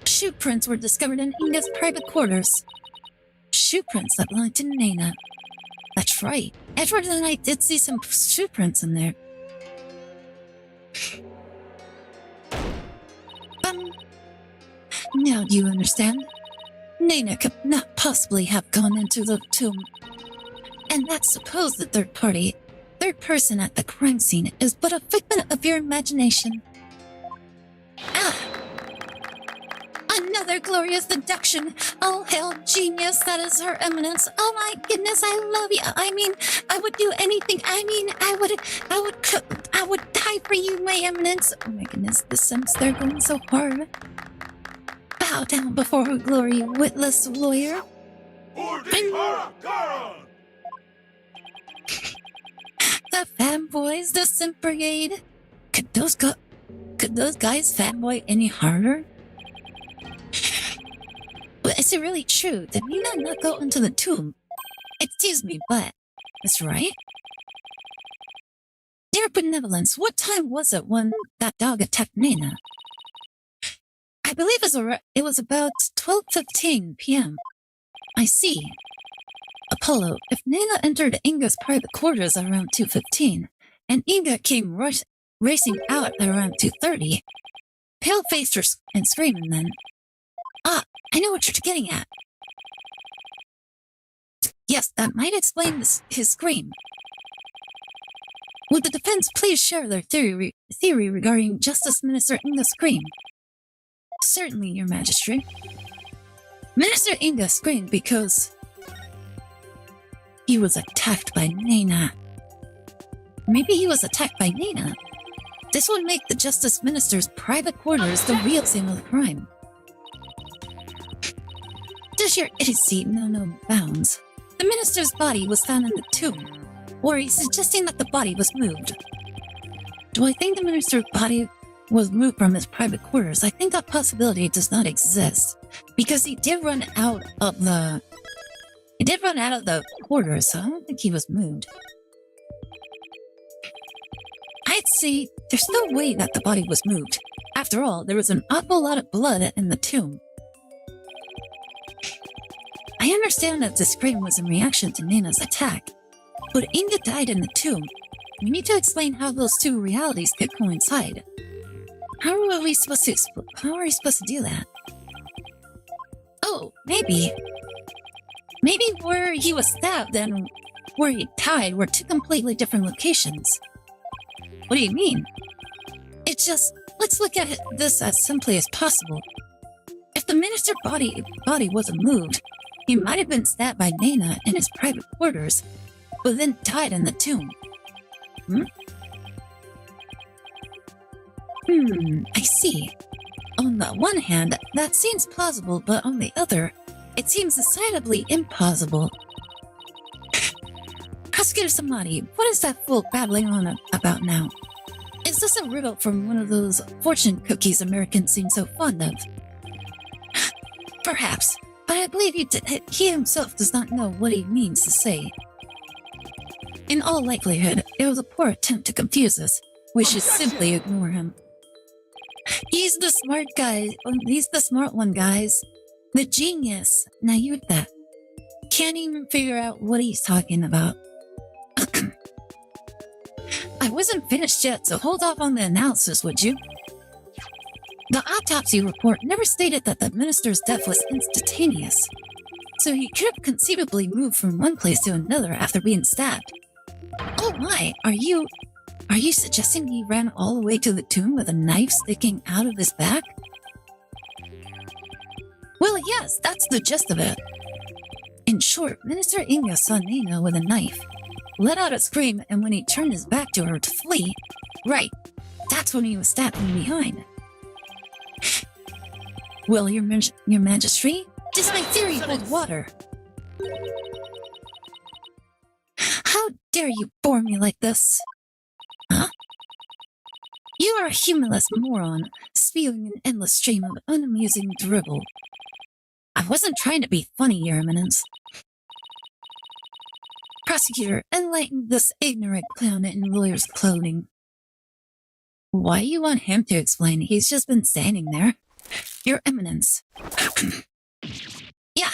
Speaker 1: Shoe prints were discovered in Inga's private quarters. Shoe prints that belonged to Nina. That's right. Edward and I did see some shoe prints in there. Now do you understand? Nina could not possibly have gone into the tomb. And that supposed third person at the crime scene is but a figment of your imagination. Ah! Another glorious deduction. All hail genius, that is Her Eminence. Oh my goodness, I love you. I mean, I would do anything. I mean, I would die for you, my Eminence. Oh my goodness, the Sims, they're going so hard. Bow down before her glory, witless lawyer. The fanboys, the Simp Brigade. Could those guys fanboy any harder? But is it really true? Did Nina not go into the tomb? Excuse me, but... That's right? Dear Benevolence, what time was it when that dog attacked Nina? I believe it was about 12:15 p.m. I see. Apollo, if Nina entered Inga's private quarters around 2:15, and Inga came racing out at around 2:30, pale-faced and screaming then... Ah, I know what you're getting at. Yes, that might explain his scream. Would the defense please share their theory regarding Justice Minister Inga's scream? Certainly, Your Majesty. Minister Inga screamed because he was attacked by Nina. Maybe he was attacked by Nina. This would make the Justice Minister's private quarters the real scene of the crime. Does your idiocy know no bounds? The minister's body was found in the tomb. Or are you suggesting that the body was moved? Do I think the minister's body was moved from his private quarters? I think that possibility does not exist. Because he did run out of the quarters, so I don't think he was moved. I'd say there's no way that the body was moved. After all, there was an awful lot of blood in the tomb. I understand that the scream was in reaction to Nina's attack, but Inga died in the tomb. We need to explain how those two realities could coincide. How are we supposed to do that? Oh, maybe where he was stabbed and where he died were two completely different locations. What do you mean? It's just, let's look at this as simply as possible. If the minister's body wasn't moved, he might have been stabbed by Nina in his private quarters, but then died in the tomb. I see. On the one hand, that seems plausible, but on the other, it seems decidedly implausible. Prosecutor Samadi, what is that fool babbling on about now? Is this a riddle from one of those fortune cookies Americans seem so fond of? Perhaps, but I believe he himself does not know what he means to say. In all likelihood, it was a poor attempt to confuse us. We should simply ignore him. He's the smart guy. He's the smart one, guys. The genius. Nayuta. Can't even figure out what he's talking about. I wasn't finished yet, so hold off on the analysis, would you? The autopsy report never stated that the minister's death was instantaneous, so he could have conceivably moved from one place to another after being stabbed. Oh my, are you suggesting he ran all the way to the tomb with a knife sticking out of his back? Well, yes, that's the gist of it. In short, Minister Inga saw Nina with a knife, let out a scream, and when he turned his back to her to flee, right, that's when he was stabbed from behind. Well, your Majesty, does my theory hold water? How dare you bore me like this? Huh? You are a humorless moron, spewing an endless stream of unamusing dribble. I wasn't trying to be funny, Your Eminence. Prosecutor, enlighten this ignorant clown in lawyer's clothing. Why you want him to explain? He's just been standing there. Your Eminence. Yeah.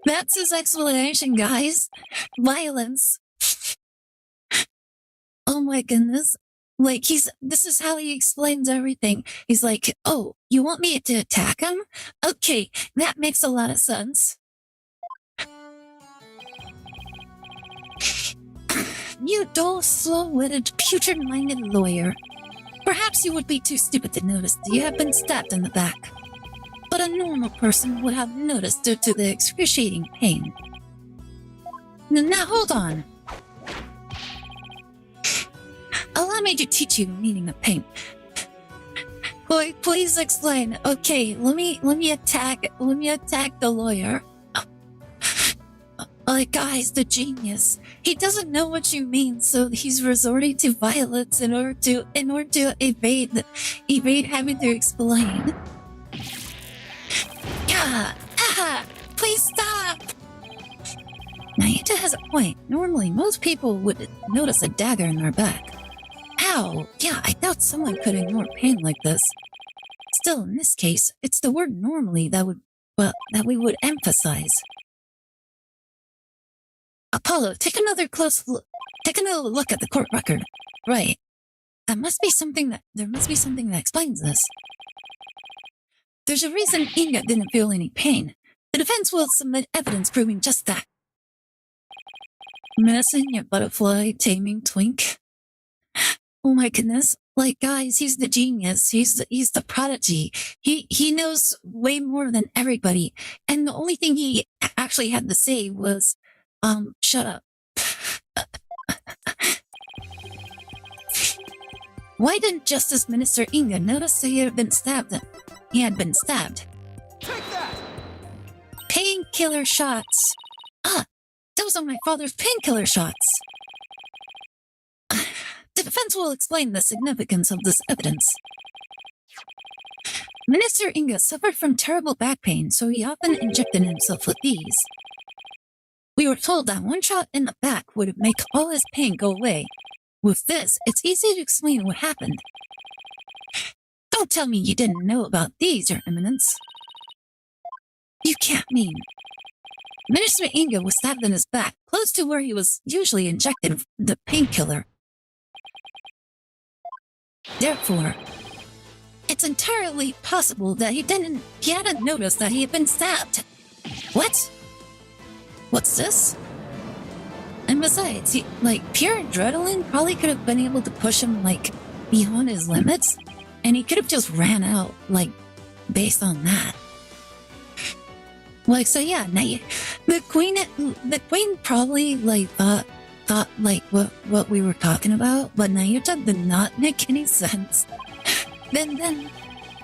Speaker 1: That's his explanation, guys. Violence. Oh my goodness. Like, this is how he explains everything. He's like, oh, you want me to attack him? Okay, that makes a lot of sense. You dull, slow-witted, putrid-minded lawyer. Perhaps you would be too stupid to notice that you have been stabbed in the back. But a normal person would have noticed due to the excruciating pain. Now hold on. Allow me to teach you the meaning of pain. Boy, please explain. Okay, let me attack the lawyer. Guys, the genius. He doesn't know what you mean, so he's resorting to violence in order to evade having to explain. Yeah, please stop. Naita has a point. Normally, most people would notice a dagger in their back. Ow! Yeah, I doubt someone could ignore pain like this. Still, in this case, it's the word normally that we would emphasize. Apollo, take another look at the court record. Right. There must be something that explains this. There's a reason Inga didn't feel any pain. The defense will submit evidence proving just that. Medicine, your butterfly, taming twink. Oh my goodness. Like, guys, he's the genius. He's the prodigy. He knows way more than everybody. And the only thing he actually had to say was, shut up. Why didn't Justice Minister Inga notice that he had been stabbed?
Speaker 4: Take that!
Speaker 1: Painkiller shots. Those are my father's painkiller shots. The defense will explain the significance of this evidence. Minister Inga suffered from terrible back pain, so he often injected himself with these. We were told that one shot in the back would make all his pain go away. With this, it's easy to explain what happened. Don't tell me you didn't know about these, Your Eminence. You can't mean. Minister Inga was stabbed in his back, close to where he was usually injected the painkiller. Therefore, it's entirely possible that he hadn't noticed that he had been stabbed. What? What's this? And besides, pure adrenaline probably could have been able to push him, beyond his limits. And he could have just ran out, based on that. So yeah, now the queen probably, thought what we were talking about, but Nayuta did not make any sense. Then,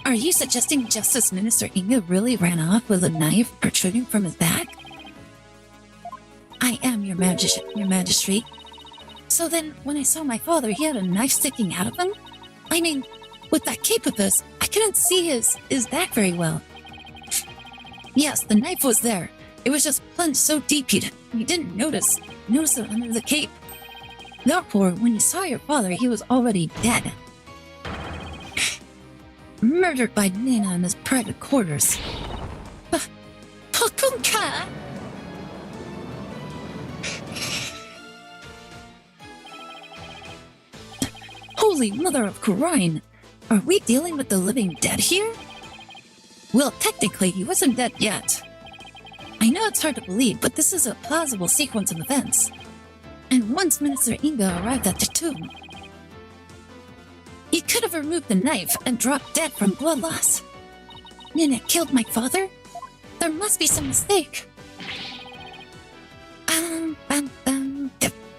Speaker 1: are you suggesting Justice Minister Inga really ran off with a knife protruding from his back? I am, Your Majesty. So then, when I saw my father, he had a knife sticking out of him? I mean, with that cape of his, I couldn't see his back very well. Yes, the knife was there. It was just plunged so deep you didn't notice it under the cape. Therefore, when you saw your father, he was already dead. Murdered by Nina in his private quarters. Pokunka! Holy Mother of Kurine! Are we dealing with the living dead here? Well, technically, he wasn't dead yet. I know it's hard to believe, but this is a plausible sequence of events. And once Minister Inga arrived at the tomb, he could have removed the knife and dropped dead from blood loss. Nina killed my father? There must be some mistake.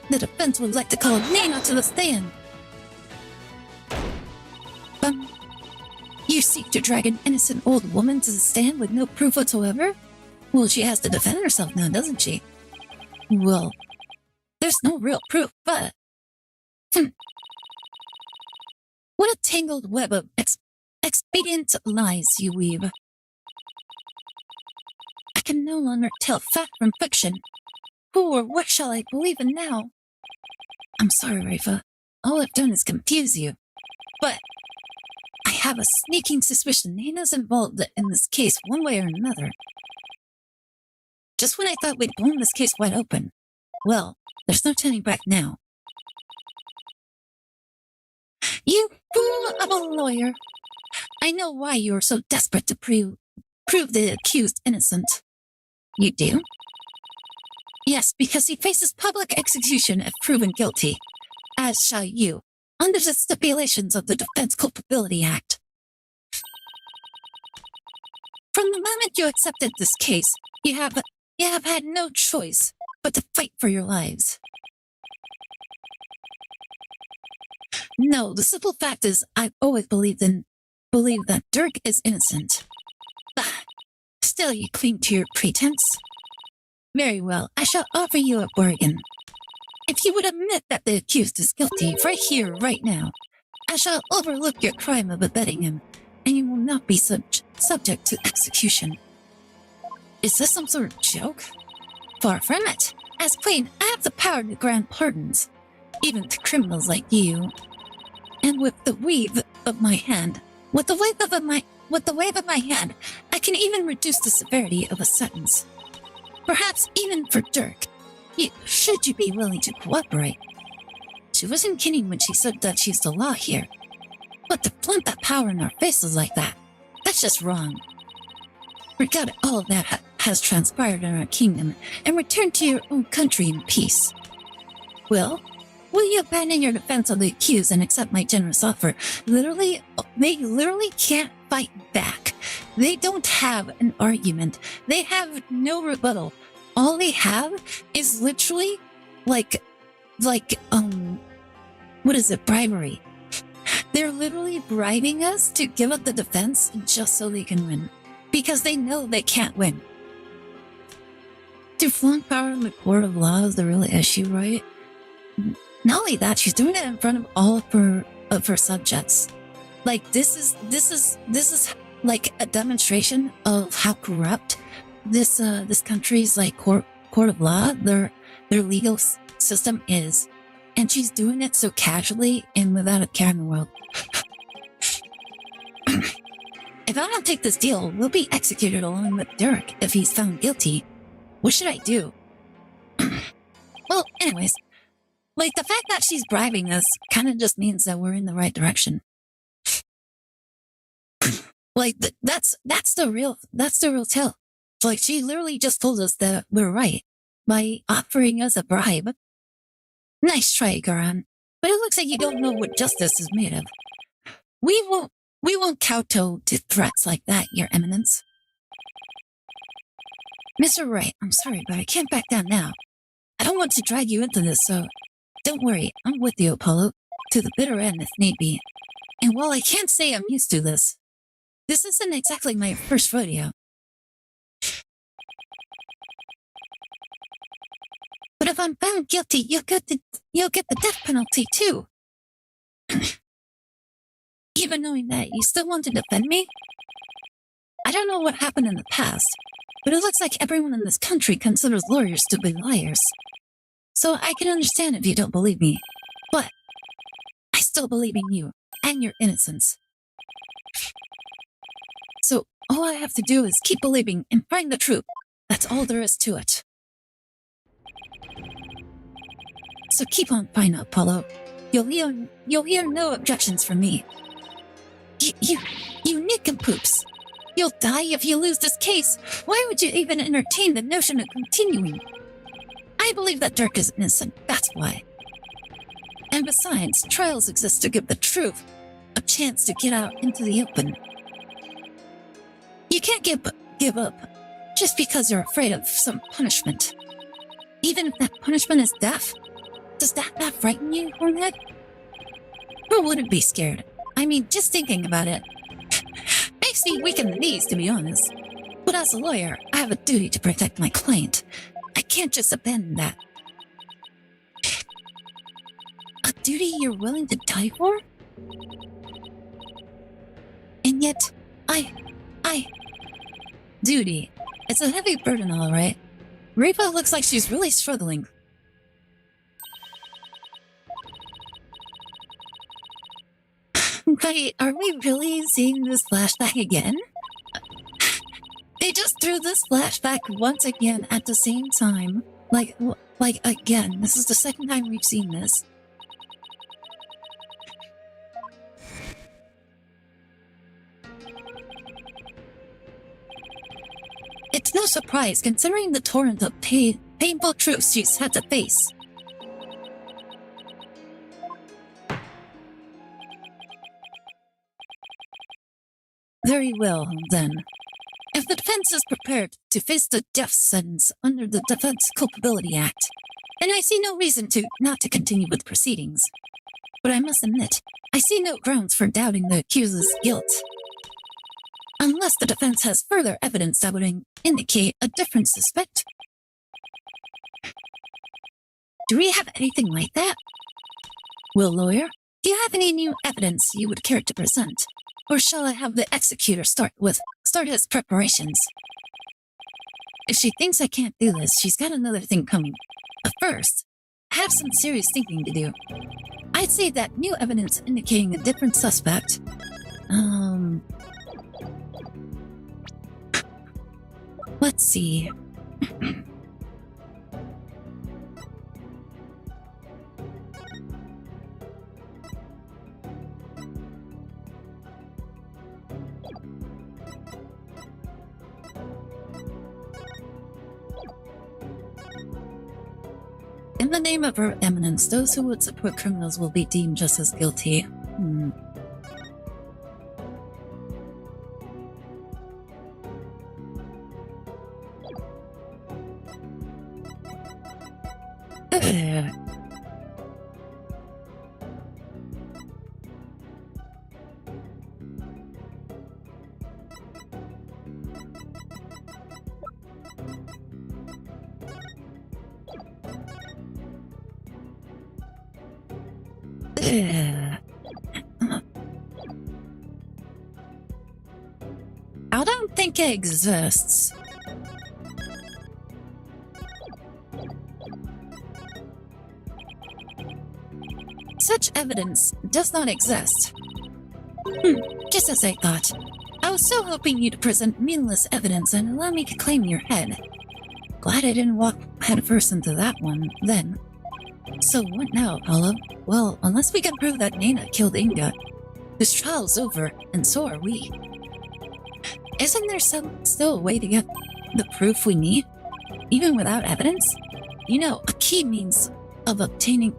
Speaker 1: The defense would like to call Nina to the stand. You seek to drag an innocent old woman to the stand with no proof whatsoever? Well, she has to defend herself now, doesn't she? Well, there's no real proof, but... What a tangled web of expedient lies you weave. I can no longer tell fact from fiction. Who or what shall I believe in now? I'm sorry, Rafa. All I've done is confuse you. But I have a sneaking suspicion Nina's involved in this case one way or another. Just when I thought we'd blown this case wide open. Well, there's no turning back now. You fool of a lawyer! I know why you are so desperate to prove the accused innocent. You do? Yes, because he faces public execution if proven guilty, as shall you, under the stipulations of the Defense Culpability Act. From the moment you accepted this case, you have had no choice but to fight for your lives. No, the simple fact is I've always believed that Dirk is innocent. Still you cling to your pretense? Very well, I shall offer you a bargain. If you would admit that the accused is guilty right here, right now, I shall overlook your crime of abetting him, and you will not be subject to execution. Is this some sort of joke? Far from it. As Queen, I have the power to grant pardons, even to criminals like you. And with the wave of my hand, I can even reduce the severity of a sentence. Perhaps even for Dirk, should you be willing to cooperate. She wasn't kidding when she said that she's the law here. But to flaunt that power in our faces like that, that's just wrong. Forget all that has transpired in our kingdom and return to your own country in peace. Will you abandon your defense of the accused and accept my generous offer? They literally can't fight back. They don't have an argument. They have no rebuttal. All they have is literally bribery. They're literally bribing us to give up the defense just so they can win. Because they know they can't win. To flaunt power in the court of law is the real issue, right? Not only that, she's doing it in front of all of her subjects. Like this is like a demonstration of how corrupt this country's like court of law, their legal system is, and she's doing it so casually and without a care in the world. If I don't take this deal, we'll be executed along with Dirk if he's found guilty. What should I do? Well, anyways, like the fact that she's bribing us kind of just means that we're in the right direction. Like that's the real tale. Like she literally just told us that we're right by offering us a bribe. Nice try, Garan, but it looks like you don't know what justice is made of. We won't kowtow to threats like that, Your Eminence. Mr. Wright, I'm sorry, but I can't back down now. I don't want to drag you into this, so don't worry, I'm with you, Apollo, to the bitter end if need be. And while I can't say I'm used to this isn't exactly my first rodeo. But if I'm found guilty, you'll get the death penalty too. Even knowing that, you still want to defend me? I don't know what happened in the past, but it looks like everyone in this country considers lawyers to be liars. So I can understand if you don't believe me, but I still believe in you and your innocence. So all I have to do is keep believing and find the truth. That's all there is to it. So keep on fighting, Apollo. You'll hear no objections from me. You nincompoops! You'll die if you lose this case. Why would you even entertain the notion of continuing? I believe that Dirk is innocent, that's why. And besides, trials exist to give the truth a chance to get out into the open. You can't give up just because you're afraid of some punishment. Even if that punishment is death. Does that not frighten you, Hornhead? Who wouldn't be scared? I mean, just thinking about it makes me weak in the knees, to be honest. But as a lawyer, I have a duty to protect my client. I can't just abandon that. A duty you're willing to die for? And yet, Duty. It's a heavy burden, all right. Reba looks like she's really struggling. Wait, are we really seeing this flashback again? They just threw this flashback once again at the same time. Like again, this is the second time we've seen this. It's no surprise considering the torrent of painful truths she's had to face. Very well, then. If the defense is prepared to face the death sentence under the Defense Culpability Act, then I see no reason not to continue with proceedings. But I must admit, I see no grounds for doubting the accuser's guilt. Unless the defense has further evidence that would indicate a different suspect. Do we have anything like that? Will lawyer, do you have any new evidence you would care to present? Or shall I have the executor start his preparations? If she thinks I can't do this, she's got another thing coming. But first, I have some serious thinking to do. I'd say that new evidence indicating a different suspect. Let's see. In the name of Her Eminence, those who would support criminals will be deemed just as guilty. I don't think it exists. Such evidence does not exist. Just as I thought. I was so hoping you'd present meaningless evidence and allow me to claim your head. Glad I didn't walk headfirst into that one, then. So what now, Paula? Well, unless we can prove that Nana killed Inga, this trial's over, and so are we. Isn't there still a way to get the proof we need? Even without evidence? You know, a key means of obtaining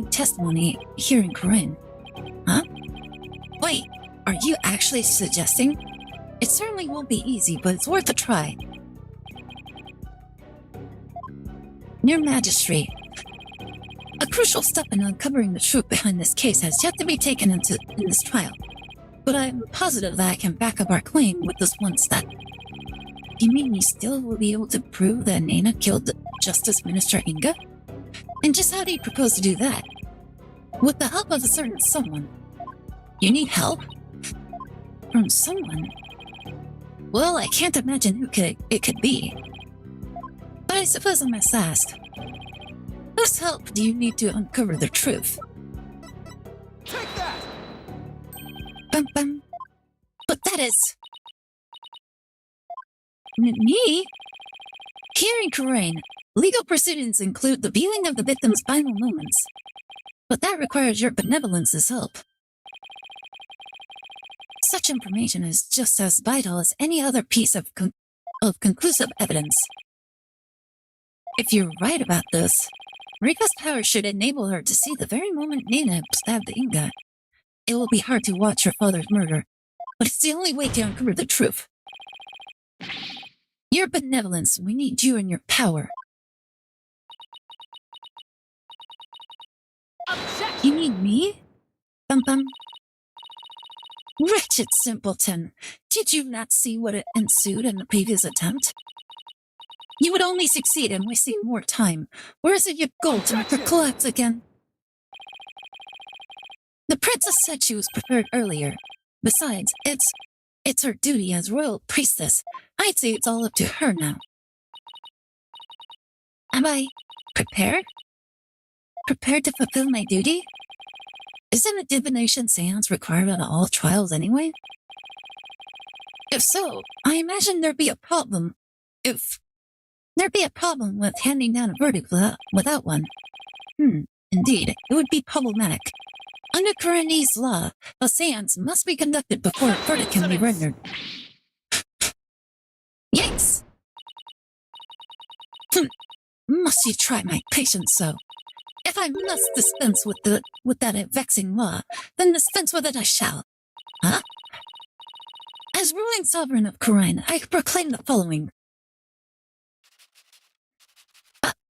Speaker 1: testimony here in Corinne. Huh? Wait, are you actually suggesting? It certainly won't be easy, but it's worth a try. Your Majesty, a crucial step in uncovering the truth behind this case has yet to be taken in this trial. But I'm positive that I can back up our claim with this one step. You mean you still will be able to prove that Nana killed Justice Minister Inga? And just how do you propose to do that? With the help of a certain someone. You need help? From someone? Well, I can't imagine who it could be. But I suppose I must ask. Whose help do you need to uncover the truth?
Speaker 4: Take that!
Speaker 1: Bum bum. But that is... Me? Here in Corinne, legal proceedings include the viewing of the victim's final moments. But that requires your benevolence's help. Such information is just as vital as any other piece of conclusive evidence. If you're right about this, Rika's power should enable her to see the very moment Nana stabbed Inga. It will be hard to watch her father's murder but it's the only way to uncover the truth. Your benevolence, we need you and your power.
Speaker 3: Objection!
Speaker 1: You need me? Bum. Wretched simpleton, did you not see what ensued in the previous attempt? You would only succeed in wasting more time. Where is it your goal to make her collapse again? The princess said she was prepared earlier. Besides, it's her duty as royal priestess. I'd say it's all up to her now. Am I prepared? Prepared to fulfill my duty? Isn't a divination seance required at all trials anyway? If so, I imagine there'd be a problem. There'd be a problem with handing down a verdict without one. Indeed, it would be problematic. Under Kuranese law, a seance must be conducted before a verdict can be rendered. Yikes! Must you try my patience so? If I must dispense with that vexing law, then dispense with it I shall. Huh? As ruling sovereign of Khura'in, I proclaim the following.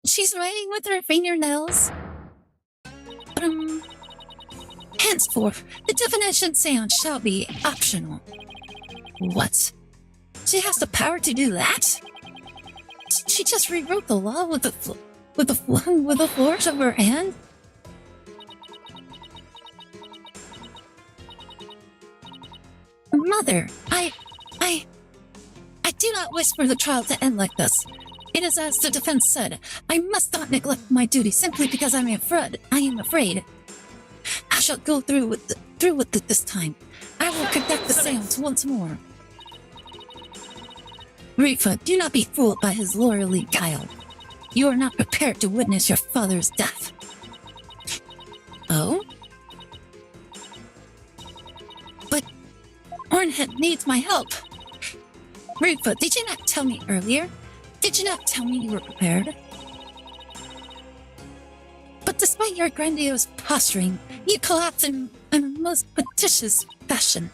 Speaker 1: She's writing with her fingernails. Henceforth, the divination seance shall be optional. What? She has the power to do that? She just rewrote the law with the flourish of her hand? Mother, I do not wish for the trial to end like this. It is as the defense said, I must not neglect my duty simply because I am afraid. I shall go through with it this time. I will conduct the seance once more. Rifa, do not be fooled by his lawyerly guile. You are not prepared to witness your father's death. Oh? But Hornhead needs my help. Rifa, did you not tell me earlier? Did you not tell me you were prepared? But despite your grandiose posturing, you collapsed in a most petitious fashion.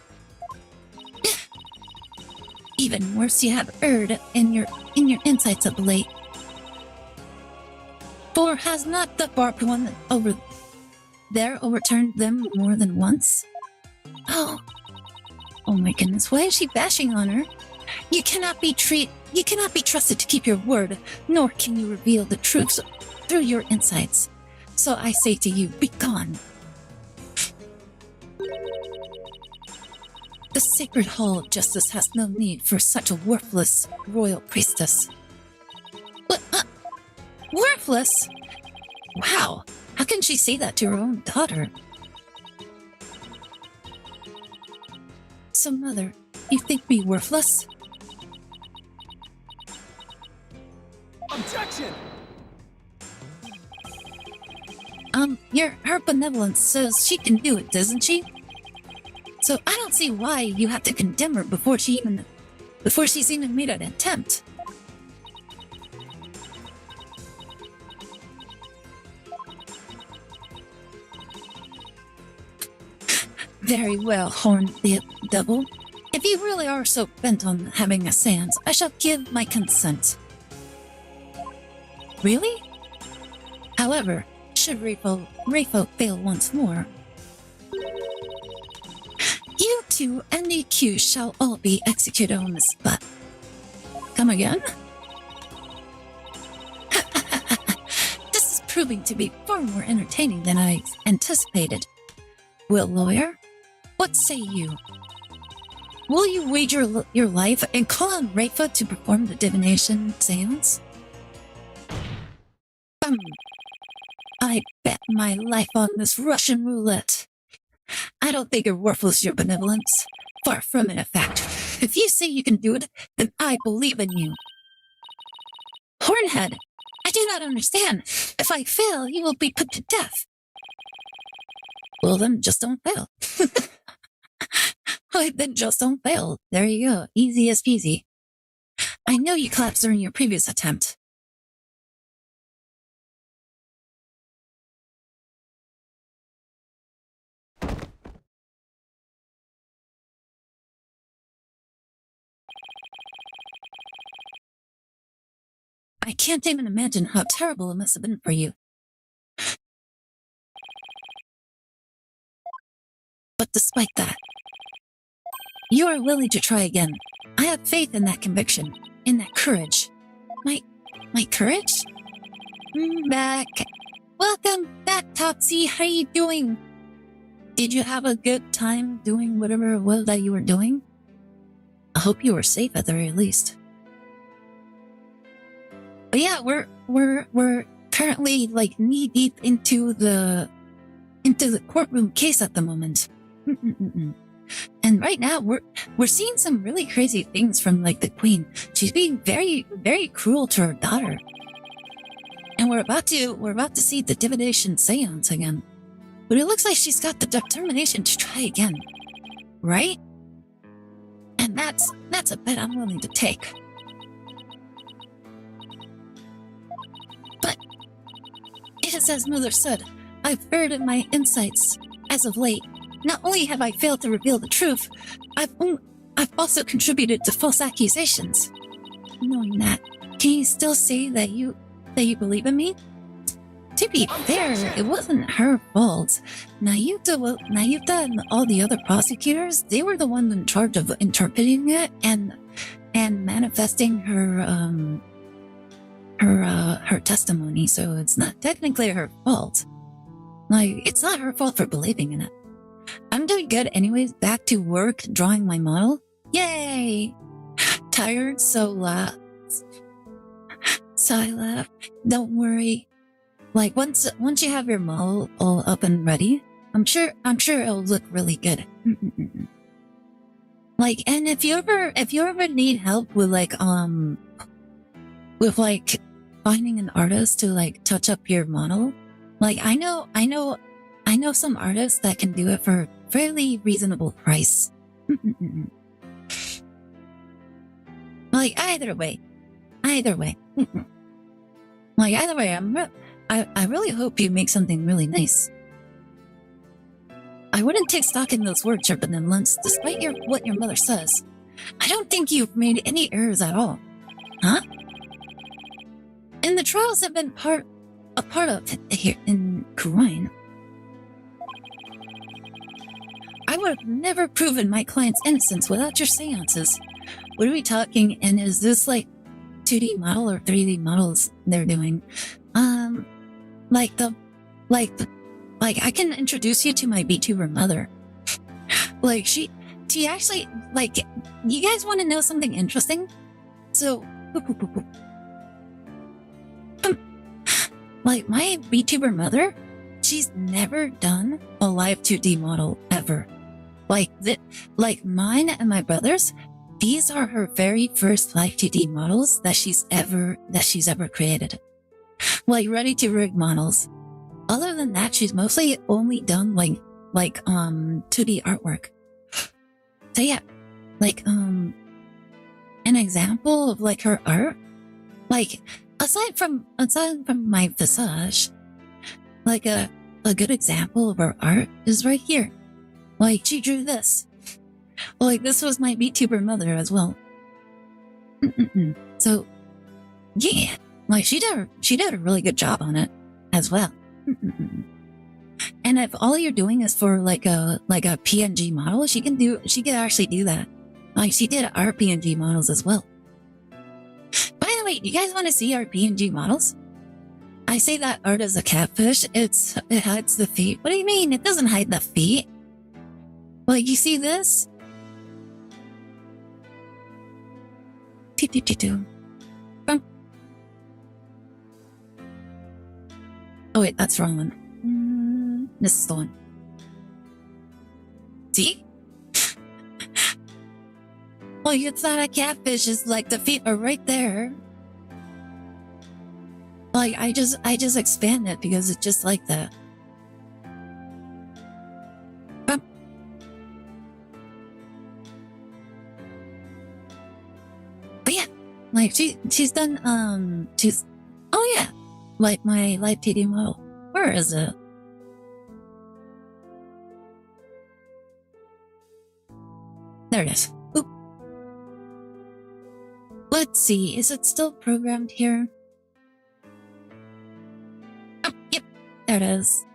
Speaker 1: Even worse, you have erred in your insights of late. For has not the barbed one over there overturned them more than once? Oh my goodness, why is she bashing on her? You cannot be trusted to keep your word, nor can you reveal the truths through your insights. So I say to you, be gone. The Sacred Hall of Justice has no need for such a worthless royal priestess. What? Worthless? Wow, how can she say that to her own daughter? So, Mother, you think me worthless?
Speaker 4: Objection!
Speaker 1: Her benevolence says she can do it, doesn't she? So I don't see why you have to condemn her before she's even made an attempt. Very well, horned the devil. If you really are so bent on having a seance, I shall give my consent. Really? However, should Rafo fail once more, you two and the accused shall all be executed on the spot. Come again? This is proving to be far more entertaining than I anticipated. Will lawyer, what say you? Will you wager your life and call on Rafa to perform the divination seance? I bet my life on this Russian roulette. I don't think you're worthless, your benevolence. Far from it, in fact. If you say you can do it, then I believe in you. Hornhead, I do not understand. If I fail, you will be put to death. Well, then just don't fail. Then just don't fail. There you go. Easy as peasy. I know you collapsed during your previous attempt. I can't even imagine how terrible it must have been for you. But despite that, you are willing to try again. I have faith in that conviction, in that courage. My courage? Back. Welcome back, Topsy. How are you doing? Did you have a good time doing whatever it was that you were doing? I hope you were safe at the very least. But yeah, we're currently like knee deep into the courtroom case at the moment. And right now we're seeing some really crazy things from like the queen. She's being very, very cruel to her daughter. And we're about to see the divination seance again. But it looks like she's got the determination to try again. Right? And that's a bet I'm willing to take. But it is as Mother said, I've erred in my insights as of late. Not only have I failed to reveal the truth, I've also contributed to false accusations. Knowing that, can you still say that you believe in me? To be fair, it wasn't her fault. Nayuta and all the other prosecutors, they were the ones in charge of interpreting it and manifesting her testimony, so it's not technically her fault. Like, it's not her fault for believing in it. I'm doing good anyways, back to work, drawing my model. Yay! Tired, so I left. Don't worry. Like, once you have your model all up and ready, I'm sure it'll look really good. Like, and if you ever need help with finding an artist to like touch up your model, like I know some artists that can do it for a fairly reasonable price. Like either way. Like either way, I really hope you make something really nice. I wouldn't take stock in those words, your benevolence, despite what your mother says. I don't think you've made any errors at all. Huh? And the trials have been a part of it here in Kurine. I would have never proven my client's innocence without your seances. What are we talking? And is this like 2D model or 3D models they're doing? Like I can introduce you to my Vtuber mother. Like she actually, like, you guys want to know something interesting? So, like my Vtuber mother, she's never done a live 2D model ever. Like mine and my brother's, these are her very first live 2D models that she's ever created. Like ready to rig models. Other than that, she's mostly only done like 2D artwork. So yeah, like an example of like her art, like aside from my visage, like a good example of her art is right here. Like she drew this. Like this was my Vtuber mother as well. So yeah, like she did a really good job on it as well. And if all you're doing is for like a PNG model, she can actually do that. Like she did our PNG models as well. By the way, do you guys want to see our PNG models? I say that art is a catfish. It hides the feet. What do you mean? It doesn't hide the feet. Like you see this? Oh wait, that's the wrong one. This is the one. See? Oh, it's not a catfish. It's like the feet are right there. Like I just expand it because it's just like that. But yeah, like she's done oh yeah, like my live 2D model. Where is it? There it is. Oop. Let's see, is it still programmed here? it is.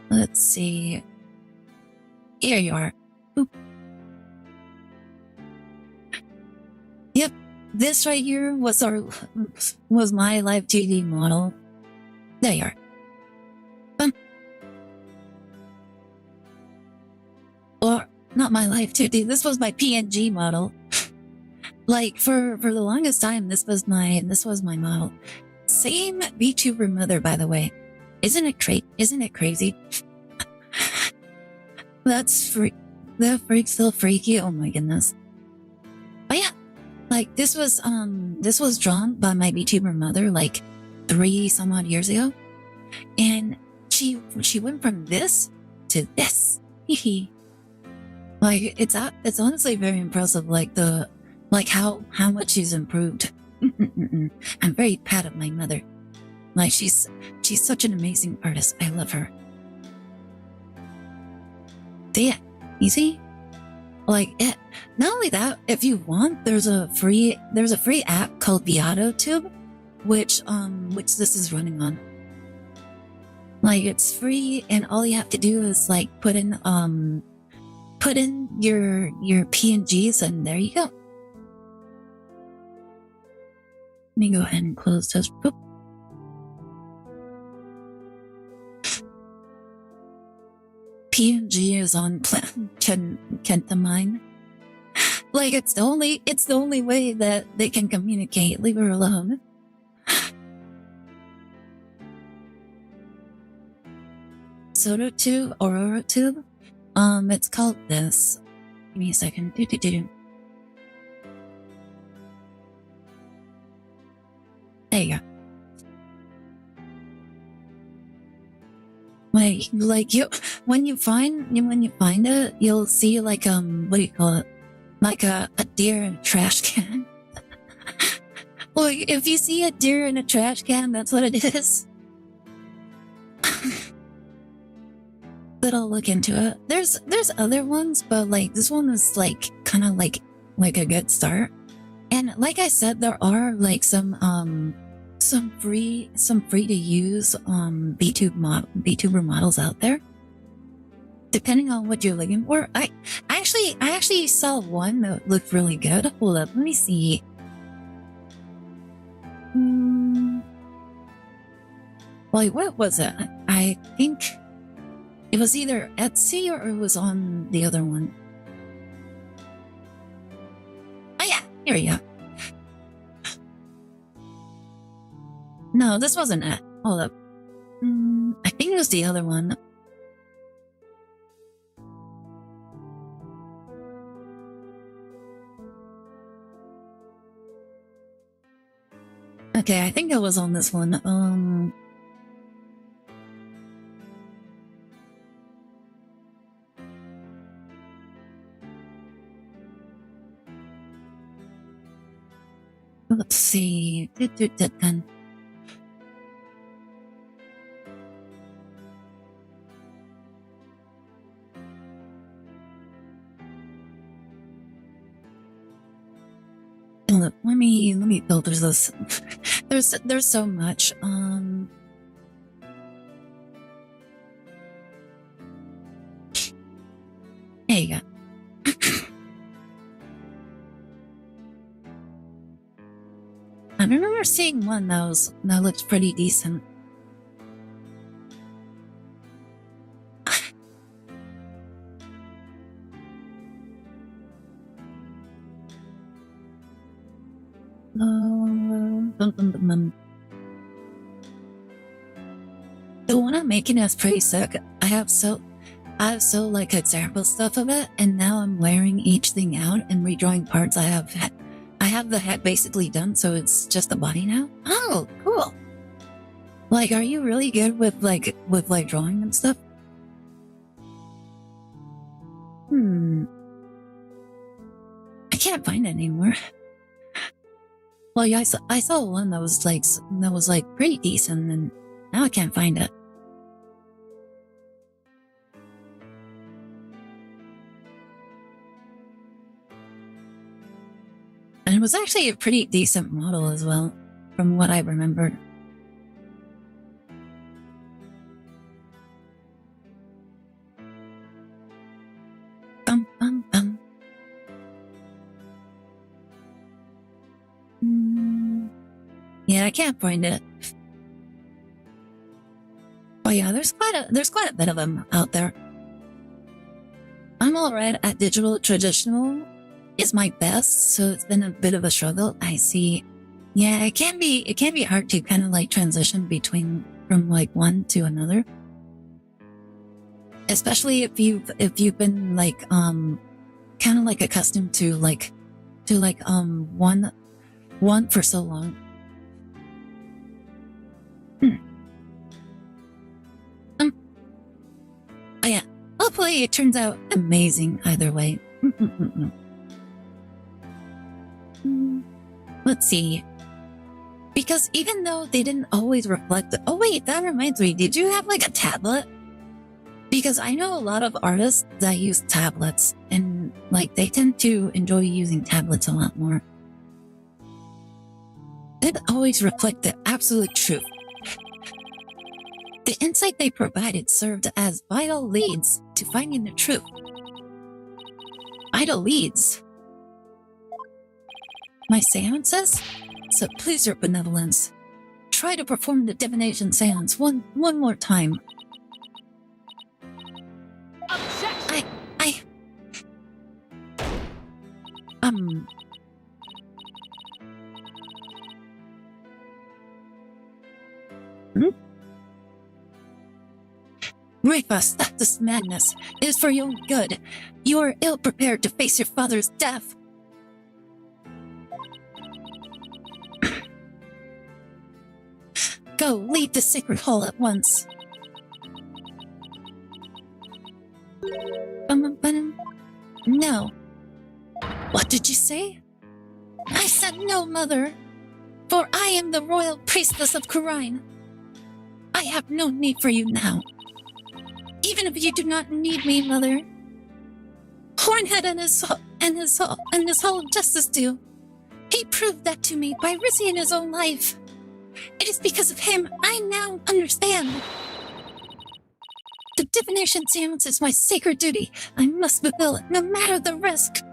Speaker 1: Let's see. Here you are. Boop. Yep, this right here was my live 2D model. There you are. Bum. Or not my live 2D. This was my PNG model. Like for the longest time, this was my model. Same VTuber mother, by the way. Isn't it crazy? That freak's so freaky. Oh my goodness. But yeah, like this was drawn by my VTuber mother like 3 some odd years ago, and she went from this to this. Like it's honestly very impressive. Like how much she's improved. I'm very proud of my mother. Like she's such an amazing artist. I love her. So yeah, you see, like it. Not only that, if you want, there's a free app called Vtuber, which this is running on. Like it's free, and all you have to do is like put in your PNGs, and there you go. Let me go ahead and close this. Boop. PNG is on Kentamine. Like it's the only way that they can communicate. Leave her alone. SotoTube, AuroraTube. It's called this. Give me a second. There you go. Like when you find it, you'll see like what do you call it? Like a deer in a trash can. Like if you see a deer in a trash can, that's what it is. But I'll look into it. There's other ones, but like this one is like kind of like a good start. And like I said, there are like some free to use VTuber models out there, depending on what you're looking for. I actually saw one that looked really good. Hold up, let me see. Like what was it? I think it was either Etsy or it was on the other one. Oh yeah, here we go. No, this wasn't it. Hold up. I think it was the other one. Okay, I think it was on this one. Let's see. Look, let me filter this. There's so much. There you go. I remember seeing one that looked pretty decent. The one I'm making is pretty sick. I have so like example stuff of it, and now I'm layering each thing out and redrawing parts. I have the head basically done, so it's just the body now. Oh, cool. Like, are you really good with like drawing and stuff? I can't find it anymore. Well, yeah, I saw one that was like pretty decent, and now I can't find it. And it was actually a pretty decent model as well, from what I remembered. I can't find it. But yeah, there's quite a bit of them out there. I'm alright at digital. Traditional is my best, so it's been a bit of a struggle. I see. Yeah, it can be hard to kind of like transition from like one to another. Especially if you've been like kind of like accustomed to one for so long. Oh yeah, hopefully it turns out amazing either way. Let's see. Because even though they didn't always reflect... Oh wait, that reminds me, did you have like a tablet? Because I know a lot of artists that use tablets, and like they tend to enjoy using tablets a lot more. It always reflect the absolute truth. The insight they provided served as vital leads to finding the truth. Vital leads? My seances? So please, your benevolence, try to perform the divination seance one more time.
Speaker 4: Objection!
Speaker 1: Rifa, stop this madness. It is for your own good. You are ill-prepared to face your father's death. Go, leave the sacred hall at once. No. What did you say? I said no, mother. For I am the royal priestess of Khura'in. I have no need for you now. Even if you do not need me, mother. Hornhead and his Hall of Justice do. He proved that to me by risking his own life. It is because of him I now understand. The divination seance is my sacred duty. I must fulfill it, no matter the risk.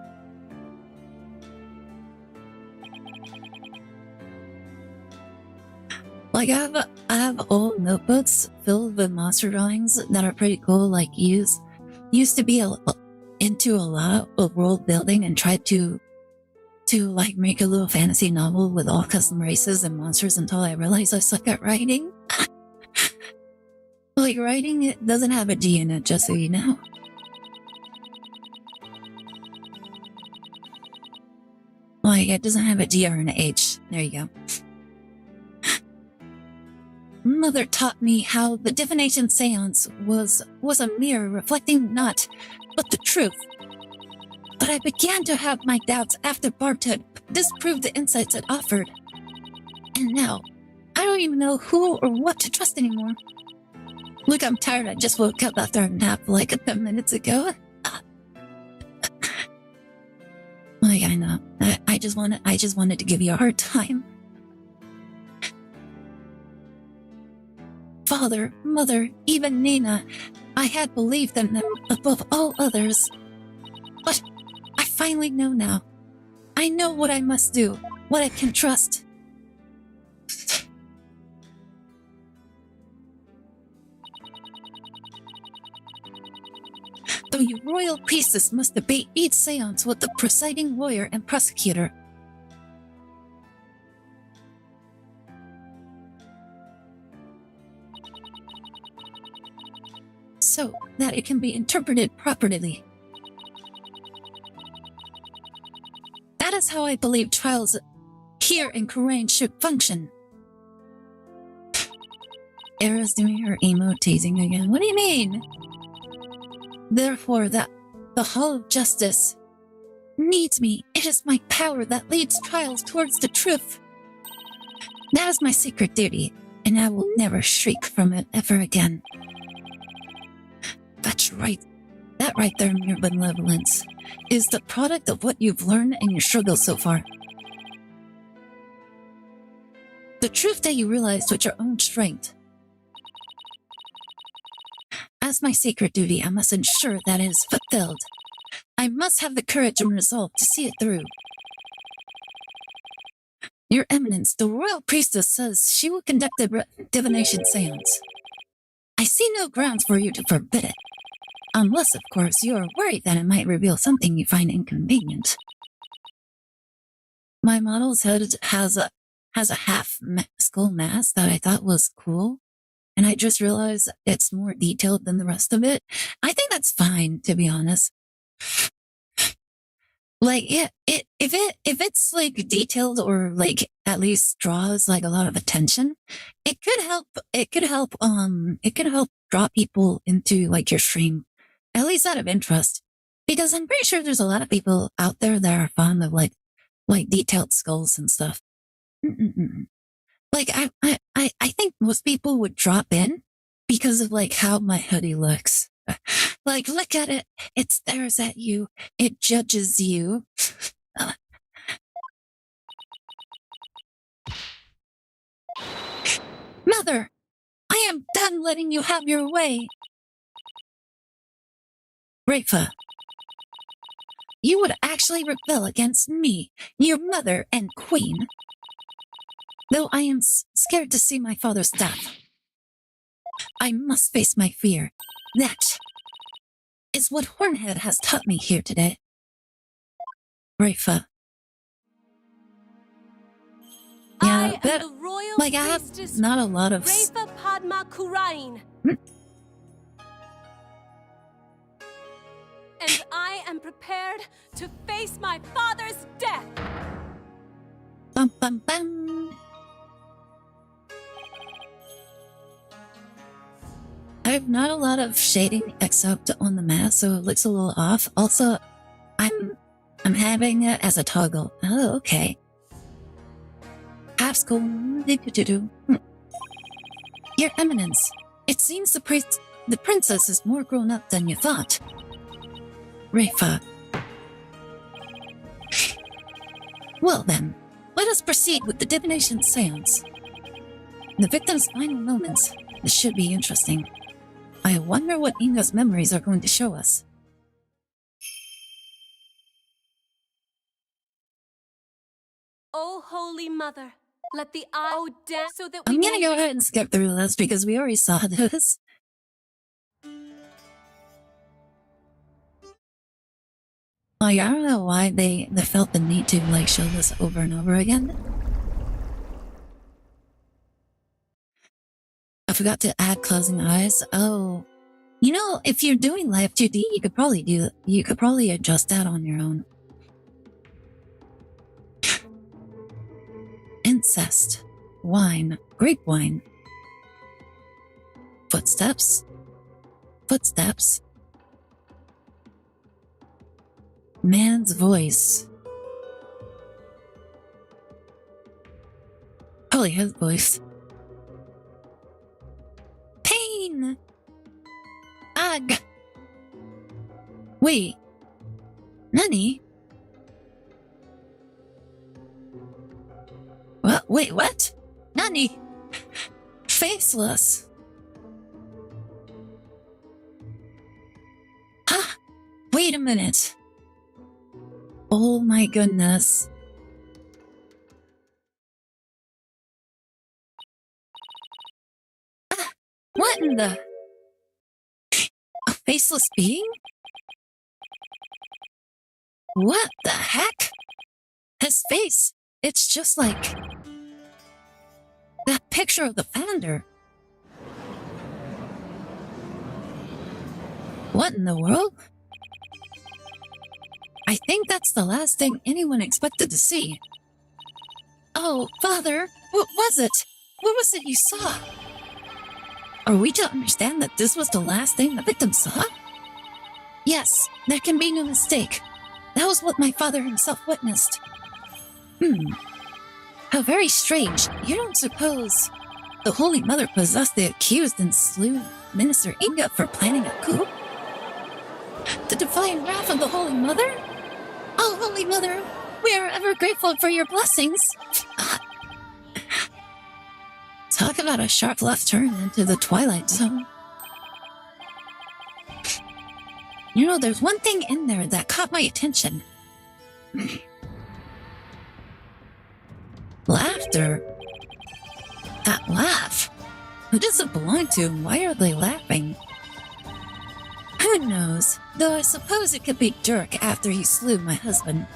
Speaker 1: Like I have old notebooks filled with monster drawings that are pretty cool. Like used to be into a lot of world building and tried to like make a little fantasy novel with all custom races and monsters until I realized I suck at writing. Like writing, it doesn't have a G in it, just so you know. Like it doesn't have a G or an H. There you go. Mother taught me how the divination seance was a mirror reflecting not, but the truth. But I began to have my doubts after Bartod disproved the insights it offered. And now, I don't even know who or what to trust anymore. Look, I'm tired. I just woke up after a nap like 10 minutes ago. Like, I know. I just wanted to give you a hard time. Father, Mother, even Nina, I had believed in them above all others. But I finally know now. I know what I must do, what I can trust. The royal priestess must debate each seance with the presiding lawyer and prosecutor. So that it can be interpreted properly. That is how I believe trials here in Khura'in should function. Aire's doing her emo teasing again. What do you mean? Therefore, the Hall of Justice needs me. It is my power that leads trials towards the truth. That is my secret duty, and I will never shriek from it ever again. That's right. That right there, mere benevolence, is the product of what you've learned in your struggle so far. The truth that you realized with your own strength. As my sacred duty, I must ensure that it is fulfilled. I must have the courage and resolve to see it through. Your Eminence, the royal priestess says she will conduct the divination seance. I see no grounds for you to forbid it. Unless, of course, you are worried that it might reveal something you find inconvenient. My model's head has a half skull mask that I thought was cool, and I just realized it's more detailed than the rest of it. I think that's fine, to be honest. Like, yeah, if it's like detailed or like at least draws like a lot of attention, it could help draw people into like your stream, at least out of interest. Because I'm pretty sure there's a lot of people out there that are fond of like detailed skulls and stuff. Like I think most people would drop in because of like how my hoodie looks. Like, look at it. It stares at you. It judges you. Mother, I am done letting you have your way. Rafa, you would actually rebel against me, your mother and queen. Though I am scared to see my father's death. I must face my fear. That is what Hornhead has taught me here today. Rafa. Yeah, but like I have not a lot of...
Speaker 3: Rafa Padma Kurain. And I am prepared to face my father's death.
Speaker 1: Bum bum bum. I have not a lot of shading except on the mask, so it looks a little off. Also, I'm having it as a toggle. Oh, okay. Half school. Your Eminence, it seems the princess is more grown up than you thought. Rafa. Well then, let us proceed with the divination seance. The victim's final moments. This should be interesting. I wonder what Inga's memories are going to show us.
Speaker 3: Oh, Holy Mother, let the eye down so that we
Speaker 1: I'm gonna go ahead and skip through this because we already saw this. Like, I don't know why they felt the need to like show this over and over again. I forgot to add closing eyes. Oh, you know, if you're doing live 2D, you could probably adjust that on your own. Incest, wine, grape wine. Footsteps, footsteps. Man's voice. Probably his voice. Pain! Ugh! Wait. Nani? What? Wait, what? Nani? Faceless. Huh? Wait a minute. Oh my goodness. Ah, what in the... A faceless being? What the heck? His face, it's just like... that picture of the founder. What in the world? I think that's the last thing anyone expected to see. Oh, Father, what was it? What was it you saw? Are we to understand that this was the last thing the victim saw? Yes, there can be no mistake. That was what my father himself witnessed. How very strange. You don't suppose the Holy Mother possessed the accused and slew Minister Inga for planning a coup? The divine wrath of the Holy Mother? Oh, Holy Mother, we are ever grateful for your blessings. Talk about a sharp left turn into the Twilight Zone. You know, there's one thing in there that caught my attention. Last laughter. That laugh? Who does it belong to and why are they laughing? Who knows, though I suppose it could be Dirk after he slew my husband.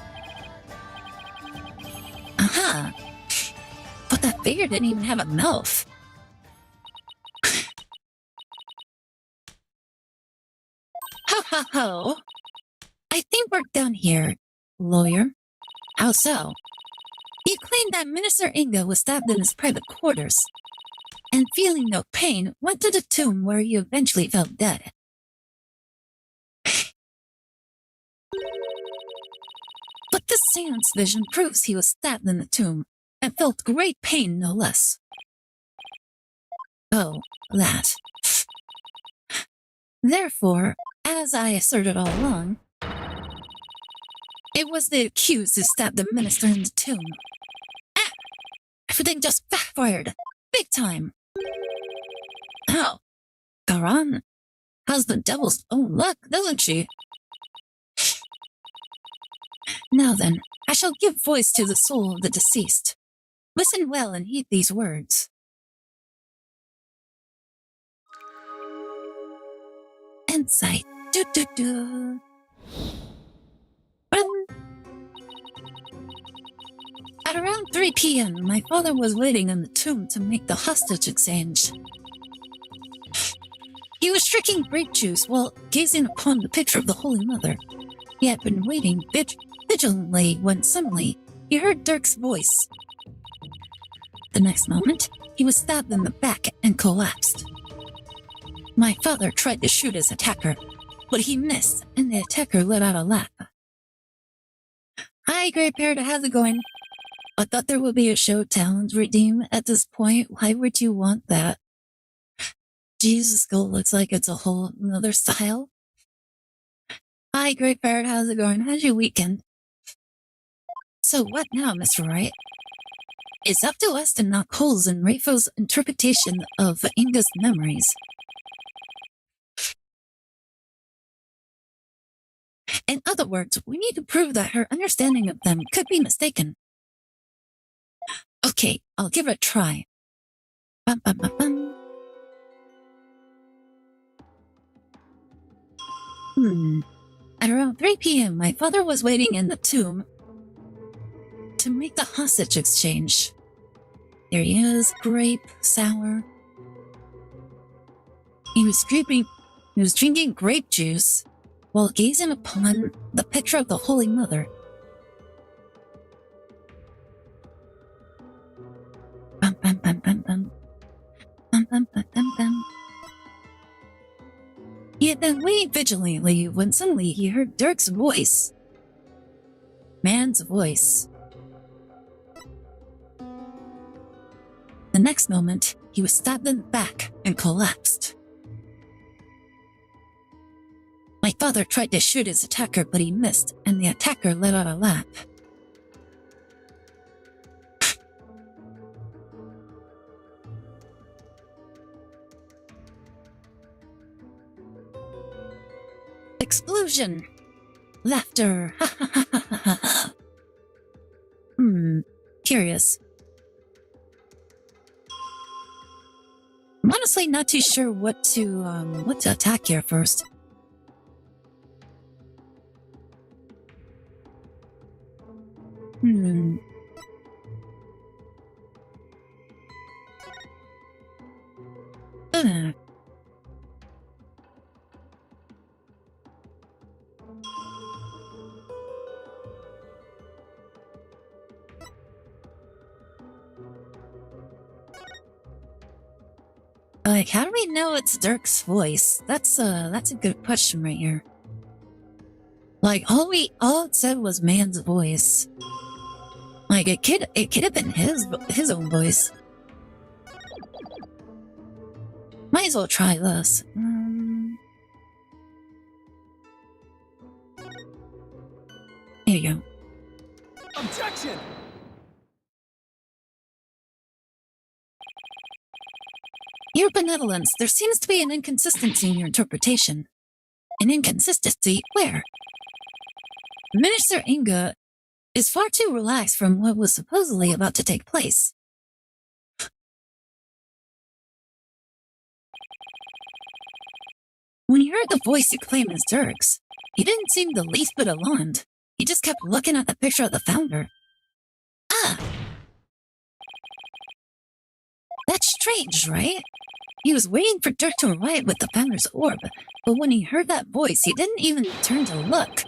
Speaker 1: Aha! But that figure didn't even have a mouth. Ho ho ho! I think we're done here, lawyer. How so? You claimed that Minister Inga was stabbed in his private quarters, and feeling no pain, went to the tomb where he eventually fell dead. But this seance vision proves he was stabbed in the tomb, and felt great pain no less. Oh, that. Therefore, as I asserted all along, it was the accused who stabbed the minister in the tomb. Ah! Everything just backfired. Big time. Oh, Garan has the devil's own luck, doesn't she? Now then, I shall give voice to the soul of the deceased. Listen well and heed these words. Insight. Do-do-do. At around 3 p.m., my father was waiting in the tomb to make the hostage exchange. He was drinking grape juice while gazing upon the picture of the Holy Mother. He had been waiting vigilantly when suddenly he heard Dirk's voice. The next moment, he was stabbed in the back and collapsed. My father tried to shoot his attacker, but he missed and the attacker let out a laugh. Hi, Great Parrot, how's it going? I thought there would be a show talent redeem at this point. Why would you want that? Jesus, skull looks like it's a whole another style. Hi, Great Parrot, how's it going? How's your weekend? So what now, Mr. Wright? It's up to us to knock holes in Rafo's interpretation of Inga's memories. In other words, we need to prove that her understanding of them could be mistaken. Okay, I'll give it a try. Bum, bum, bum, bum. At around 3 p.m., my father was waiting in the tomb to make the hostage exchange. There he is, grape, sour. He was drinking grape juice while gazing upon the picture of the Holy Mother. Bum, bum, bum, bum, bum. Bum, bum, bum, bum, bum. He had been waiting vigilantly when suddenly he heard Dirk's voice. Man's voice. The next moment, he was stabbed in the back and collapsed. My father tried to shoot his attacker, but he missed, and the attacker let out a laugh. Explosion! Laughter! Ha ha ha ha ha ha! Curious. I'm honestly not too sure what to attack here first. Like, how do we know it's Dirk's voice? That's a good question right here. Like, all it said was man's voice. Like, it could have been his own voice. Might as well try this. Here you go.
Speaker 4: Objection!
Speaker 1: Your benevolence, there seems to be an inconsistency in your interpretation. An inconsistency where? Minister Inga is far too relaxed from what was supposedly about to take place. When he heard the voice he claimed as Dirk's, he didn't seem the least bit alarmed. He just kept looking at the picture of the founder. Ah! That's strange, right? He was waiting for Dirk to arrive with the founder's orb, but when he heard that voice, he didn't even turn to look.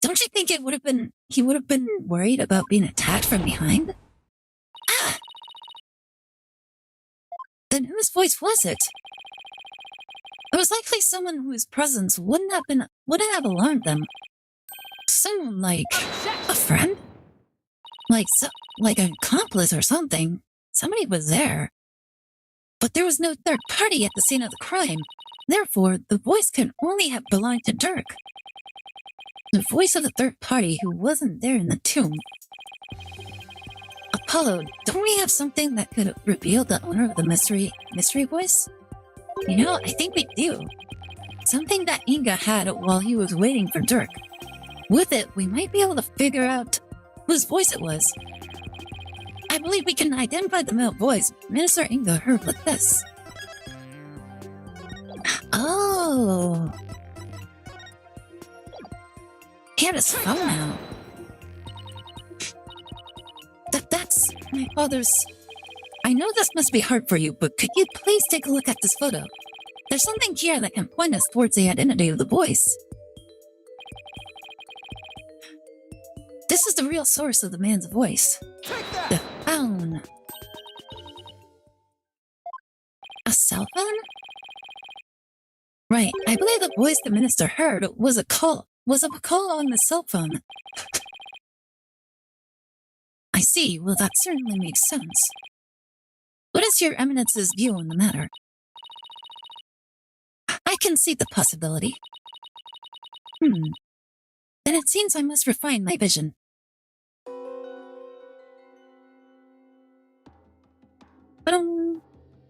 Speaker 1: Don't you think he would have been worried about being attacked from behind? Ah! Then whose voice was it? It was likely someone whose presence wouldn't have alarmed them. Someone like a friend? Like an accomplice or something. Somebody was there. But there was no third party at the scene of the crime. Therefore, the voice can only have belonged to Dirk. The voice of the third party who wasn't there in the tomb. Apollo, don't we have something that could reveal the owner of the mystery voice? You know, I think we do. Something that Inga had while he was waiting for Dirk. With it, we might be able to figure out whose voice it was. I believe we can identify the male voice Minister Inga heard with this. Oh. He had his phone out. That's my father's... I know this must be hard for you, but could you please take a look at this photo? There's something here that can point us towards the identity of the voice. This is the real source of the man's voice. The phone. A cell phone? Right, I believe the voice the minister heard was a call on the cell phone. I see, well that certainly makes sense. What is your eminence's view on the matter? I can see the possibility. Then it seems I must refine my vision.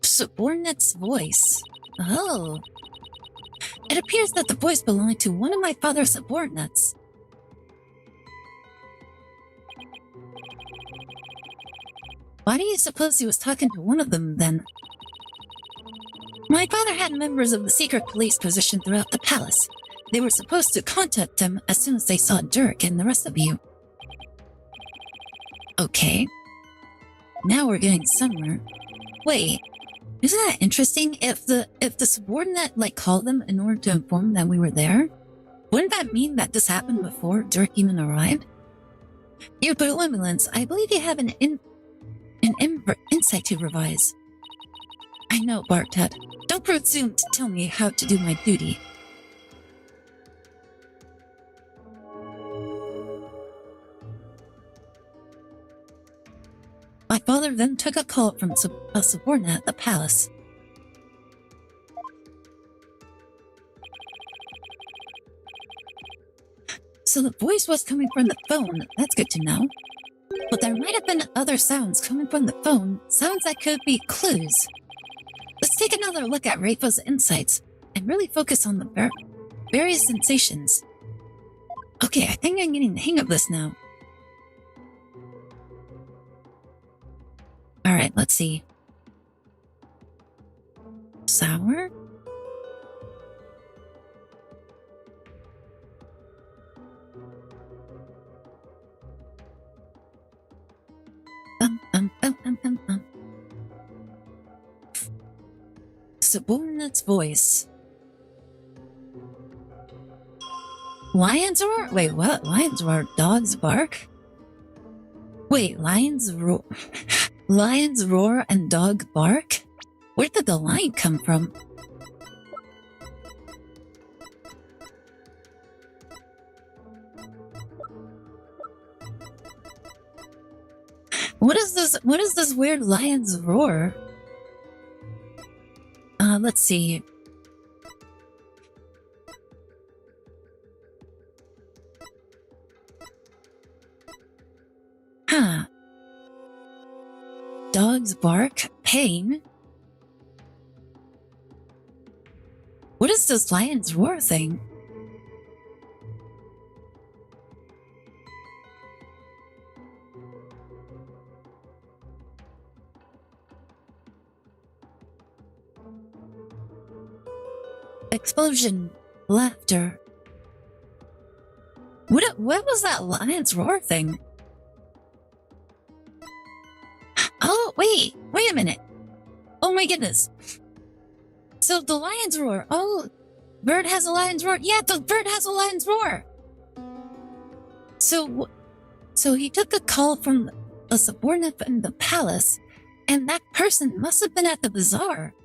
Speaker 1: Subordinate's voice. Oh. It appears that the voice belonged to one of my father's subordinates. Why do you suppose he was talking to one of them, then? My father had members of the secret police positioned throughout the palace. They were supposed to contact him as soon as they saw Dirk and the rest of you. Okay. Now we're getting somewhere. Wait, isn't that interesting? If the subordinate called them in order to inform them that we were there, wouldn't that mean that this happened before Dirk even arrived? Your benevolence, I believe you have an insight to revise. I know, Bartet. Don't presume to tell me how to do my duty. My father then took a call from a subordinate at the palace. So the voice was coming from the phone. That's good to know. But there might have been other sounds coming from the phone, sounds that could be clues. Let's take another look at Rafa's insights and really focus on the various sensations. Okay, I think I'm getting the hang of this now. Alright, let's see. Sour? Subordinate's voice. Lions roar? Wait, what? Lions roar, dogs bark? Wait, lions roar... Lions roar and dog bark? Where did the lion come from? What is this weird lion's roar? Let's see. Huh. Dogs bark? Pain? What is this lion's roar thing? Explosion. Laughter. What was that lion's roar thing? Oh, wait a minute. Oh my goodness. So the lion's roar. Oh, bird has a lion's roar. Yeah, the bird has a lion's roar. So he took a call from a subordinate in the palace, and that person must have been at the bazaar.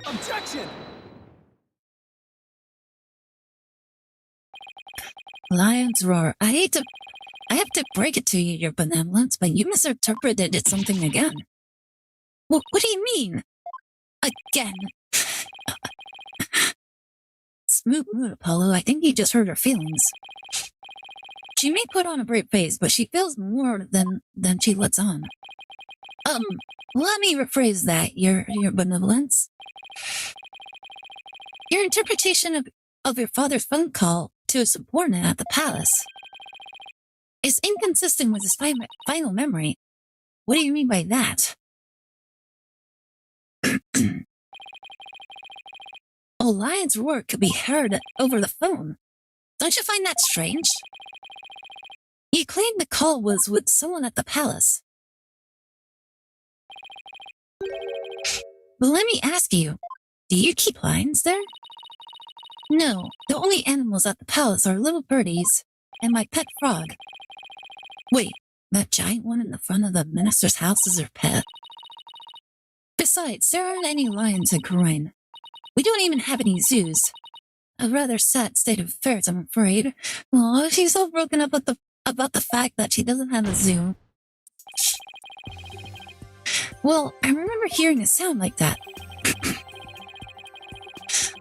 Speaker 4: Objection!
Speaker 1: Lion's roar. I have to break it to you, your benevolence, but you misinterpreted it something again. What do you mean? Again? Smooth mood, Apollo. I think you just hurt her feelings. She may put on a brave face, but she feels more than she lets on. Let me rephrase that, your benevolence. Your interpretation of your father's phone call to a subordinate at the palace is inconsistent with his final memory. What do you mean by that? A lion's roar could be heard over the phone. Don't you find that strange? You claimed the call was with someone at the palace. But let me ask you, do you keep lions there? No, the only animals at the palace are little birdies and my pet frog. Wait, that giant one in the front of the minister's house is her pet? Besides, there aren't any lions in Courtroom. We don't even have any zoos. A rather sad state of affairs, I'm afraid. Oh, she's so broken up about the fact that she doesn't have a zoo. Well, I remember hearing a sound like that.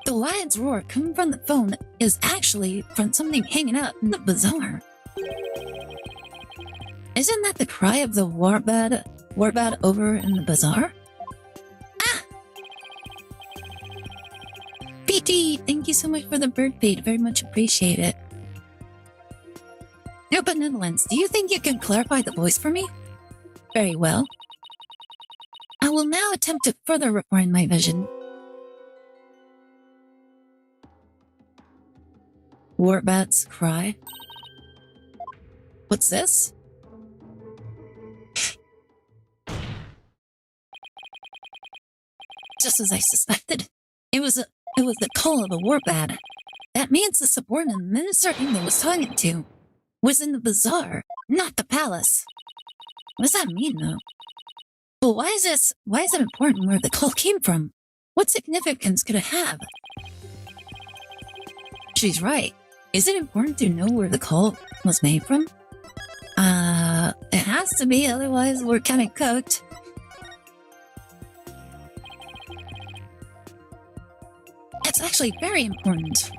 Speaker 1: The lion's roar coming from the phone is actually from something hanging out in the bazaar. Isn't that the cry of the warbad over in the bazaar? Ah! PT, thank you so much for the bird feed. Very much appreciate it. Your benevolence, do you think you can clarify the voice for me? Very well. I will now attempt to further refine my vision. Warbat's cry. What's this? Just as I suspected, it was the call of a warbat. That means the subordinate minister England was talking to was in the bazaar, not the palace. What does that mean, though? But why is it important where the call came from? What significance could it have? She's right. Is it important to know where the call was made from? It has to be, otherwise we're kind of cooked. It's actually very important.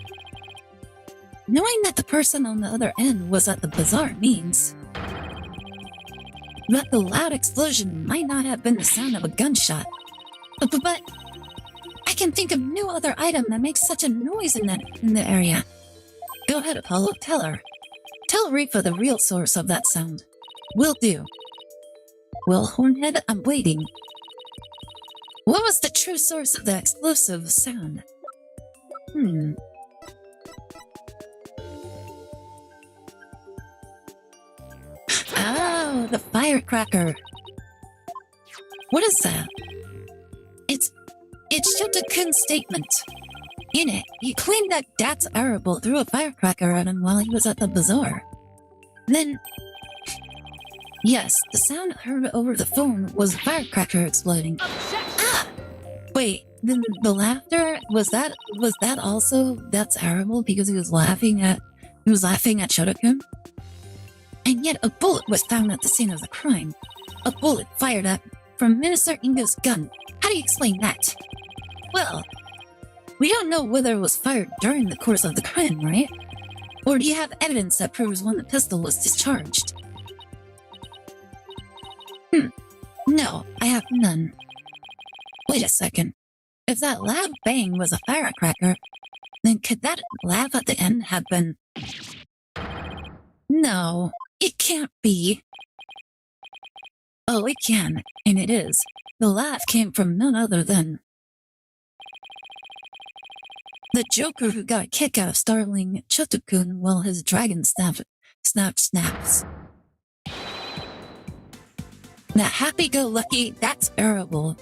Speaker 1: Knowing that the person on the other end was at the bazaar means that the loud explosion might not have been the sound of a gunshot. But I can think of no other item that makes such a noise in the area. Go ahead, Apollo, tell her. Tell Rifa the real source of that sound. Will do. Well, Hornhead, I'm waiting. What was the true source of the explosive sound? Oh, the firecracker. What is that? It's Shotokun's statement. In it, he claimed that Dad's Arable threw a firecracker at him while he was at the bazaar. Then, yes, the sound heard over the phone was a firecracker exploding. Ah! Wait, then the laughter, was that also Dad's Arable because he was laughing at Shotokun? And yet a bullet was found at the scene of the crime. A bullet fired at from Minister Ingo's gun. How do you explain that? Well, we don't know whether it was fired during the course of the crime, right? Or do you have evidence that proves when the pistol was discharged? No, I have none. Wait a second. If that loud bang was a firecracker, Then could that laugh at the end have been... No, it can't be. Oh, it can, and it is. The laugh came from none other than the Joker who got a kick out of startling Chotukun while his dragon snaps. That happy-go-lucky, that's bearable.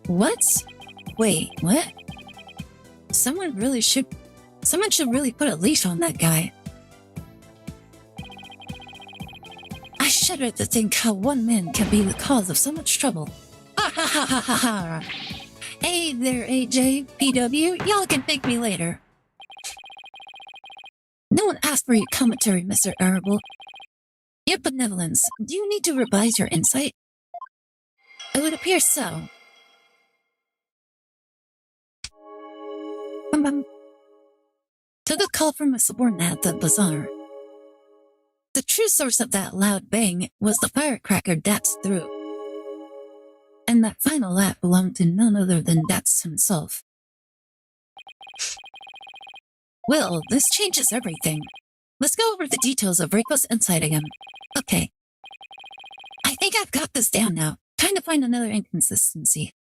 Speaker 1: What? Wait, what? Someone should really put a leash on that guy. I shudder to think how one man can be the cause of so much trouble. Ha ha ha ha ha ha! Hey there, AJ, PW, y'all can thank me later. No one asked for your commentary, Mr. Arable. Your benevolence, do you need to revise your insight? It would appear so. Took a call from a subordinate at the bazaar. The true source of that loud bang was the firecracker Dats threw. And that final laugh belonged to none other than Dats himself. Well, this changes everything. Let's go over the details of Reiko's insight again. Okay. I think I've got this down now. Time to find another inconsistency.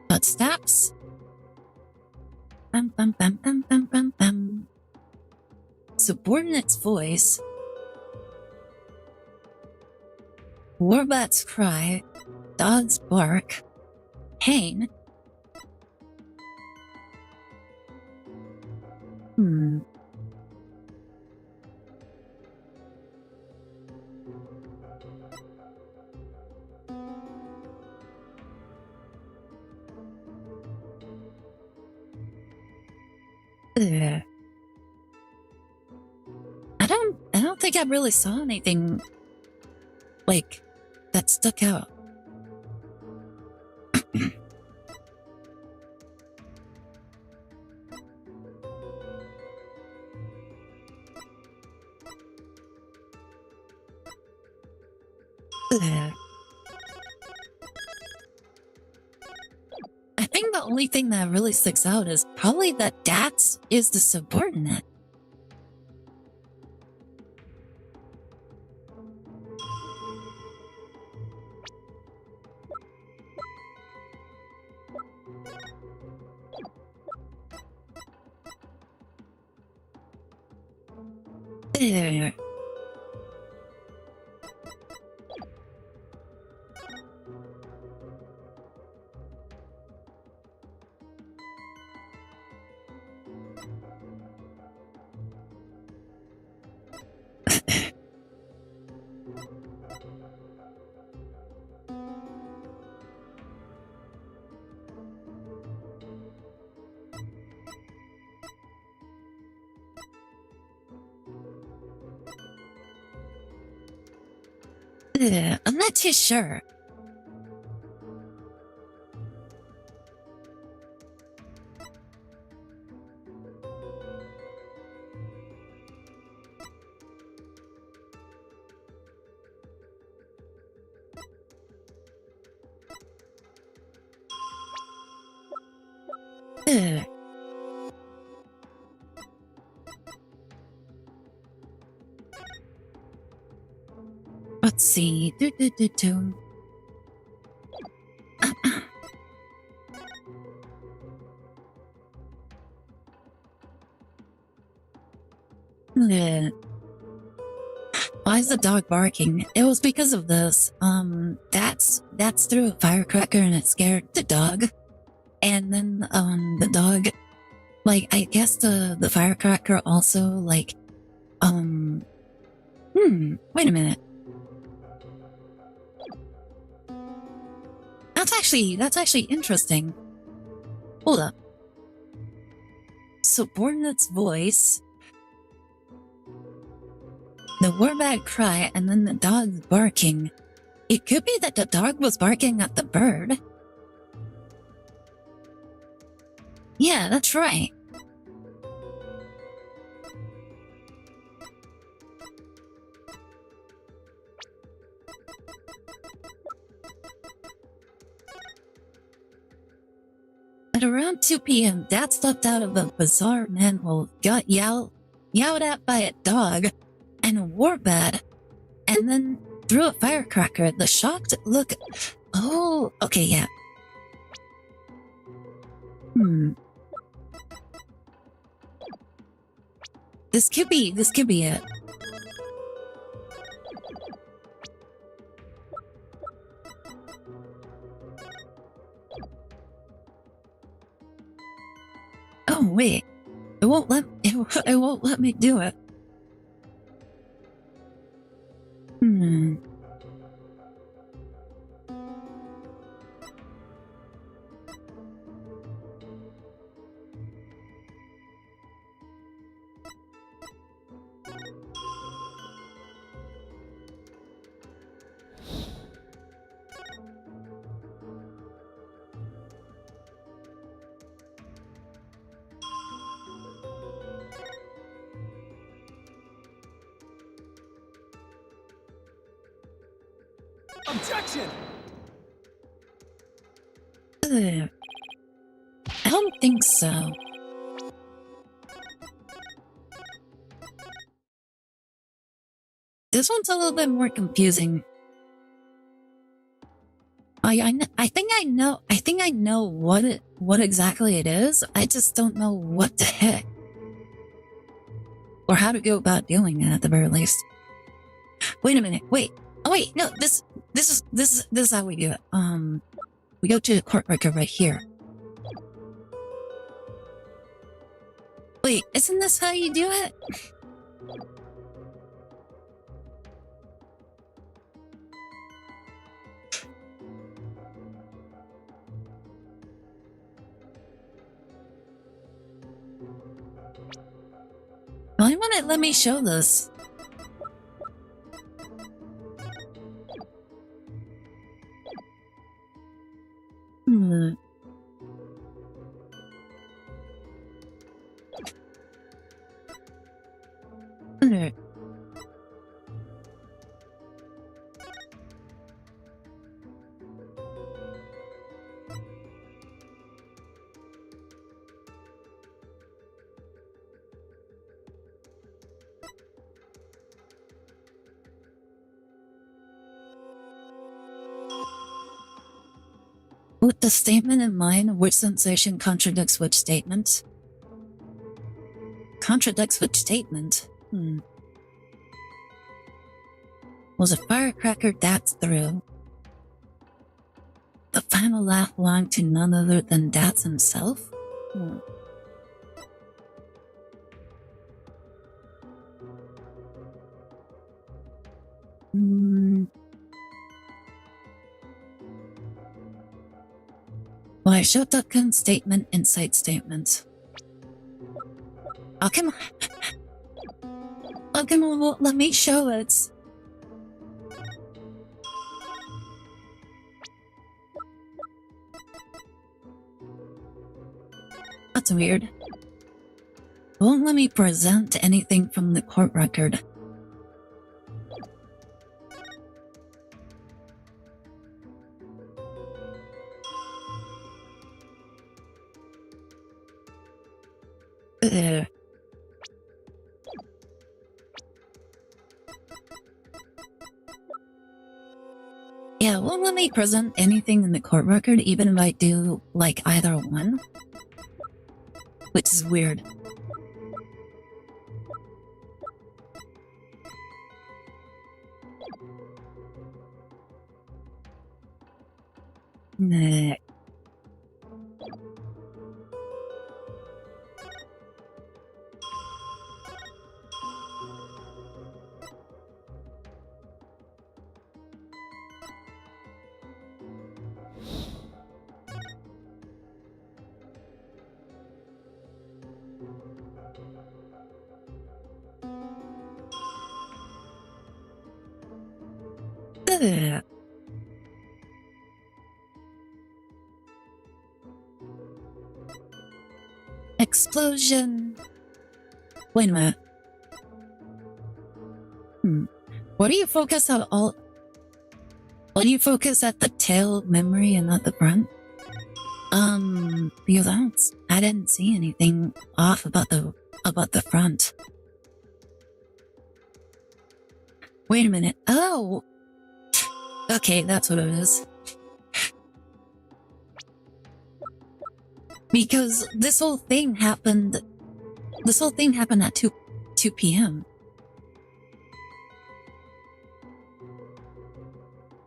Speaker 1: Footsteps? Bum bum bum bum bum bum bum. Subordinate's voice. Warbat's cry. Dog's bark. Pain. Ugh. I don't think I really saw anything like that stuck out. Ugh. I think the only thing that really sticks out is probably that Dats is the subordinate. Ugh. I'm not too sure. Ugh. Let's see. Ugh. Why is the dog barking? It was because of this. That's threw a firecracker and it scared the dog. And then, the dog, like, I guess the firecracker also, like, wait a minute. That's actually interesting. Hold up. Subordinate's voice, the warbag cry, and then the dog barking. It could be that the dog was barking at the bird. Yeah, that's right. At around 2 p.m., Dad stepped out of a bizarre manhole, got yelled at by a dog and a warbad, and then threw a firecracker. The shocked look. Oh, okay, yeah. This could be it. Oh wait, it won't let me do it.
Speaker 4: Objection!
Speaker 1: I don't think so. This one's a little bit more confusing. I think I know what exactly it is. I just don't know what to hit. Or how to go about doing it at the very least. Wait a minute, wait. Oh wait, no, this is how we do it. We go to the court record right here. Wait, isn't this how you do it? Why won't it let me show this? With the statement in mind, which sensation contradicts which statement? Contradicts which statement? Was a firecracker Dats threw? The final laugh belonged to none other than Dats himself? Why Shotokun's statement inside statement? How come it won't let me show it? That's weird. It won't let me present anything from the court record. Yeah, it won't let me present anything in the court record, even if I do, like, either one. Which is weird. Nah. Ugh. explosion. Wait a minute. What do you focus on all? What do you focus at the tail memory and not the front? Because I didn't see anything off about the front. Wait a minute. Oh! Okay, that's what it is. Because this whole thing happened at 2 p.m.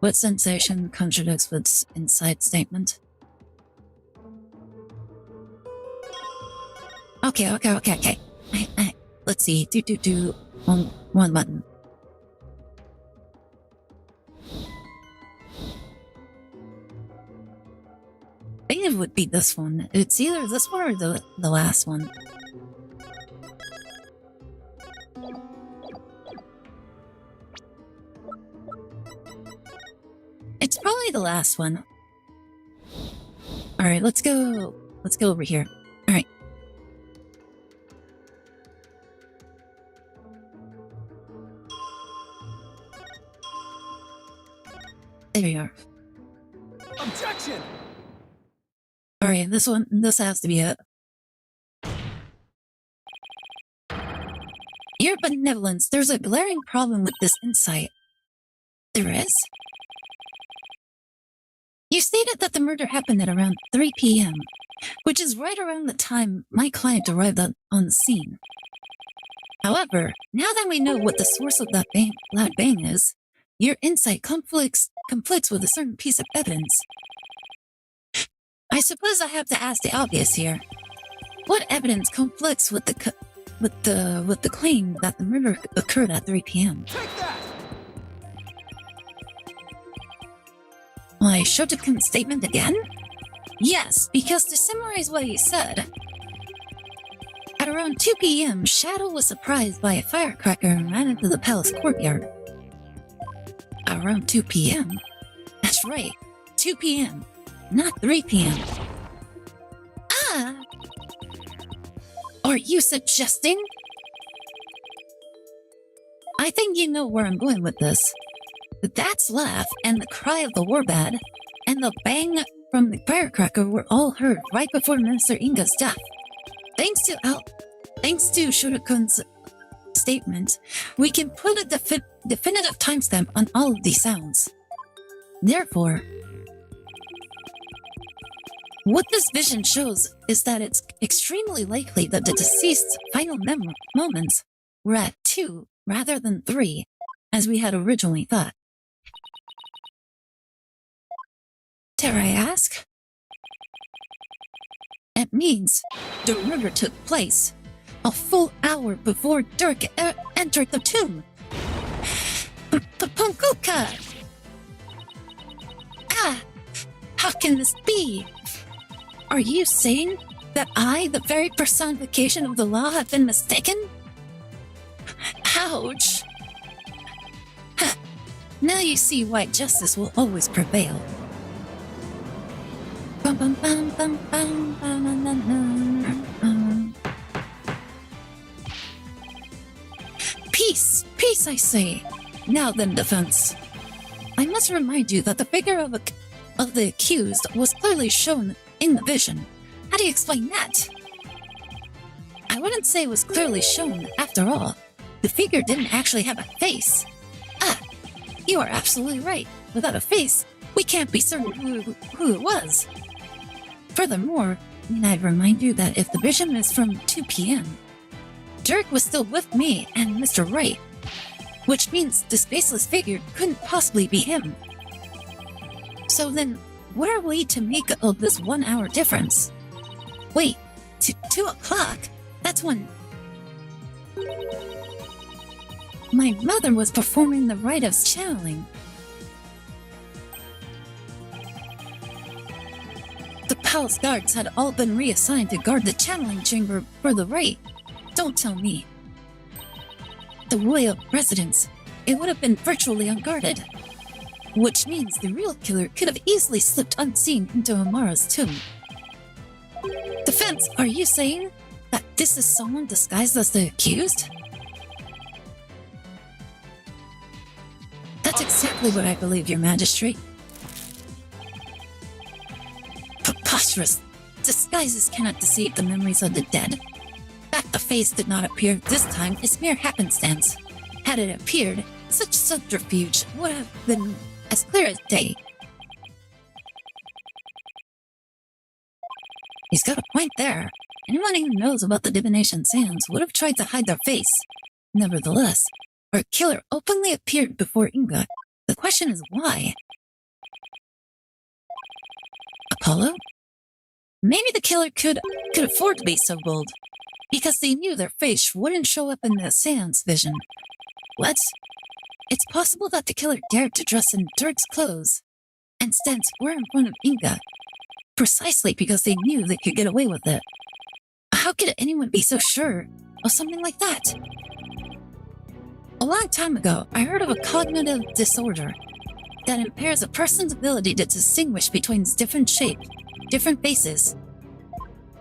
Speaker 1: What sensation contradicts what's inside statement? Okay. Let's see. One button. I think it would be this one. It's either this one or the last one. It's probably the last one. Alright, let's go over here. Alright. There we are.
Speaker 4: Objection!
Speaker 1: Alright, this has to be it. Your benevolence, there's a glaring problem with this insight. There is? You stated that the murder happened at around 3 p.m., which is right around the time my client arrived on the scene. However, now that we know what the source of that loud bang is, your insight conflicts with a certain piece of evidence. I suppose I have to ask the obvious here. What evidence conflicts with the claim that the murder occurred at 3 p.m.?
Speaker 4: Take that!
Speaker 1: Why, Shotokun's statement again? Yes, because to summarize what he said, at around 2 p.m., Shadow was surprised by a firecracker and ran into the palace courtyard. Around 2 p.m.? That's right, 2 p.m., not 3 p.m. Ah! Are you suggesting? I think you know where I'm going with this. Dad's laugh and the cry of the warbad and the bang from the firecracker were all heard right before Minister Inga's death. Thanks to Shotokun's statement, we can put a definitive timestamp on all of these sounds. Therefore, what this vision shows is that it's extremely likely that the deceased's final moments were at 2 rather than 3, as we had originally thought. Dare I ask? It means the murder took place a full hour before Dirk entered the tomb. Punkuka! Ah! How can this be? Are you saying that I, the very personification of the law, have been mistaken? Ouch! Now you see why justice will always prevail. Peace! Peace, I say! Now then, defense. I must remind you that the figure of the accused was clearly shown in the vision. How do you explain that? I wouldn't say it was clearly shown, after all. The figure didn't actually have a face. Ah, you are absolutely right. Without a face, we can't be certain who it was. Furthermore, I'd remind you that if the vision is from 2 p.m., Dirk was still with me and Mr. Wright, which means the faceless figure couldn't possibly be him. So then, what are we to make of this 1 hour difference? Wait, 2 o'clock? That's when my mother was performing the rite of channeling. The palace guards had all been reassigned to guard the channeling chamber for the rite. Don't tell me. The royal residence, it would have been virtually unguarded. Which means the real killer could have easily slipped unseen into Amara's tomb. Defense, are you saying This is someone disguised as the accused? That's exactly what I believe, Your Majesty. Preposterous! Disguises cannot deceive the memories of the dead. The fact the face did not appear this time is mere happenstance. Had it appeared, such subterfuge would have been as clear as day. He's got a point there. Anyone who knows about the divination seance would have tried to hide their face. Nevertheless, our killer openly appeared before Inga. The question is why? Apollo? Maybe the killer could afford to be so bold, because they knew their face wouldn't show up in the seance vision. What? It's possible that the killer dared to dress in Dirk's clothes and stand square in front of Inga, precisely because they knew they could get away with it. How could anyone be so sure of something like that? A long time ago, I heard of a cognitive disorder that impairs a person's ability to distinguish between different shapes, different faces.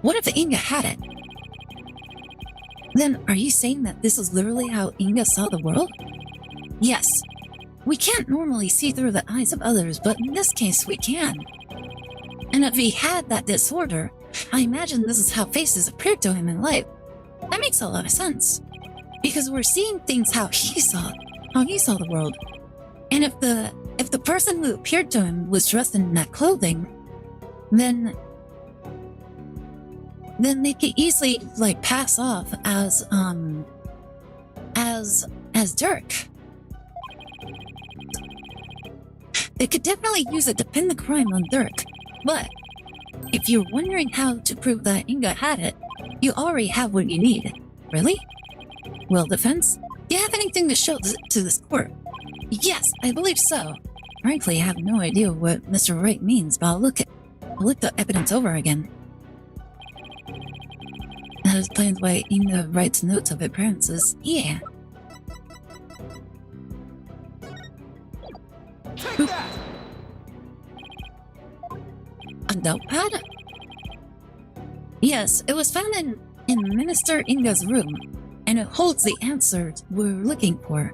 Speaker 1: What if Inga had it? Then are you saying that this is literally how Inga saw the world? Yes. We can't normally see through the eyes of others, but in this case we can. And if he had that disorder, I imagine this is how faces appeared to him in life. That makes a lot of sense. Because we're seeing things how he saw the world. And if the person who appeared to him was dressed in that clothing, then they could easily pass off as Dirk. They could definitely use it to pin the crime on Dirk. But if you're wondering how to prove that Inga had it, you already have what you need. Really? Well, defense, do you have anything to show to this court? Yes, I believe so. Frankly, I have no idea what Mr. Wright means, but I'll look the evidence over again. That explains why Inga writes notes of appearances. Yeah.
Speaker 4: Take that!
Speaker 1: A notepad? Yes, it was found in Minister Inga's room, and it holds the answers we're looking for.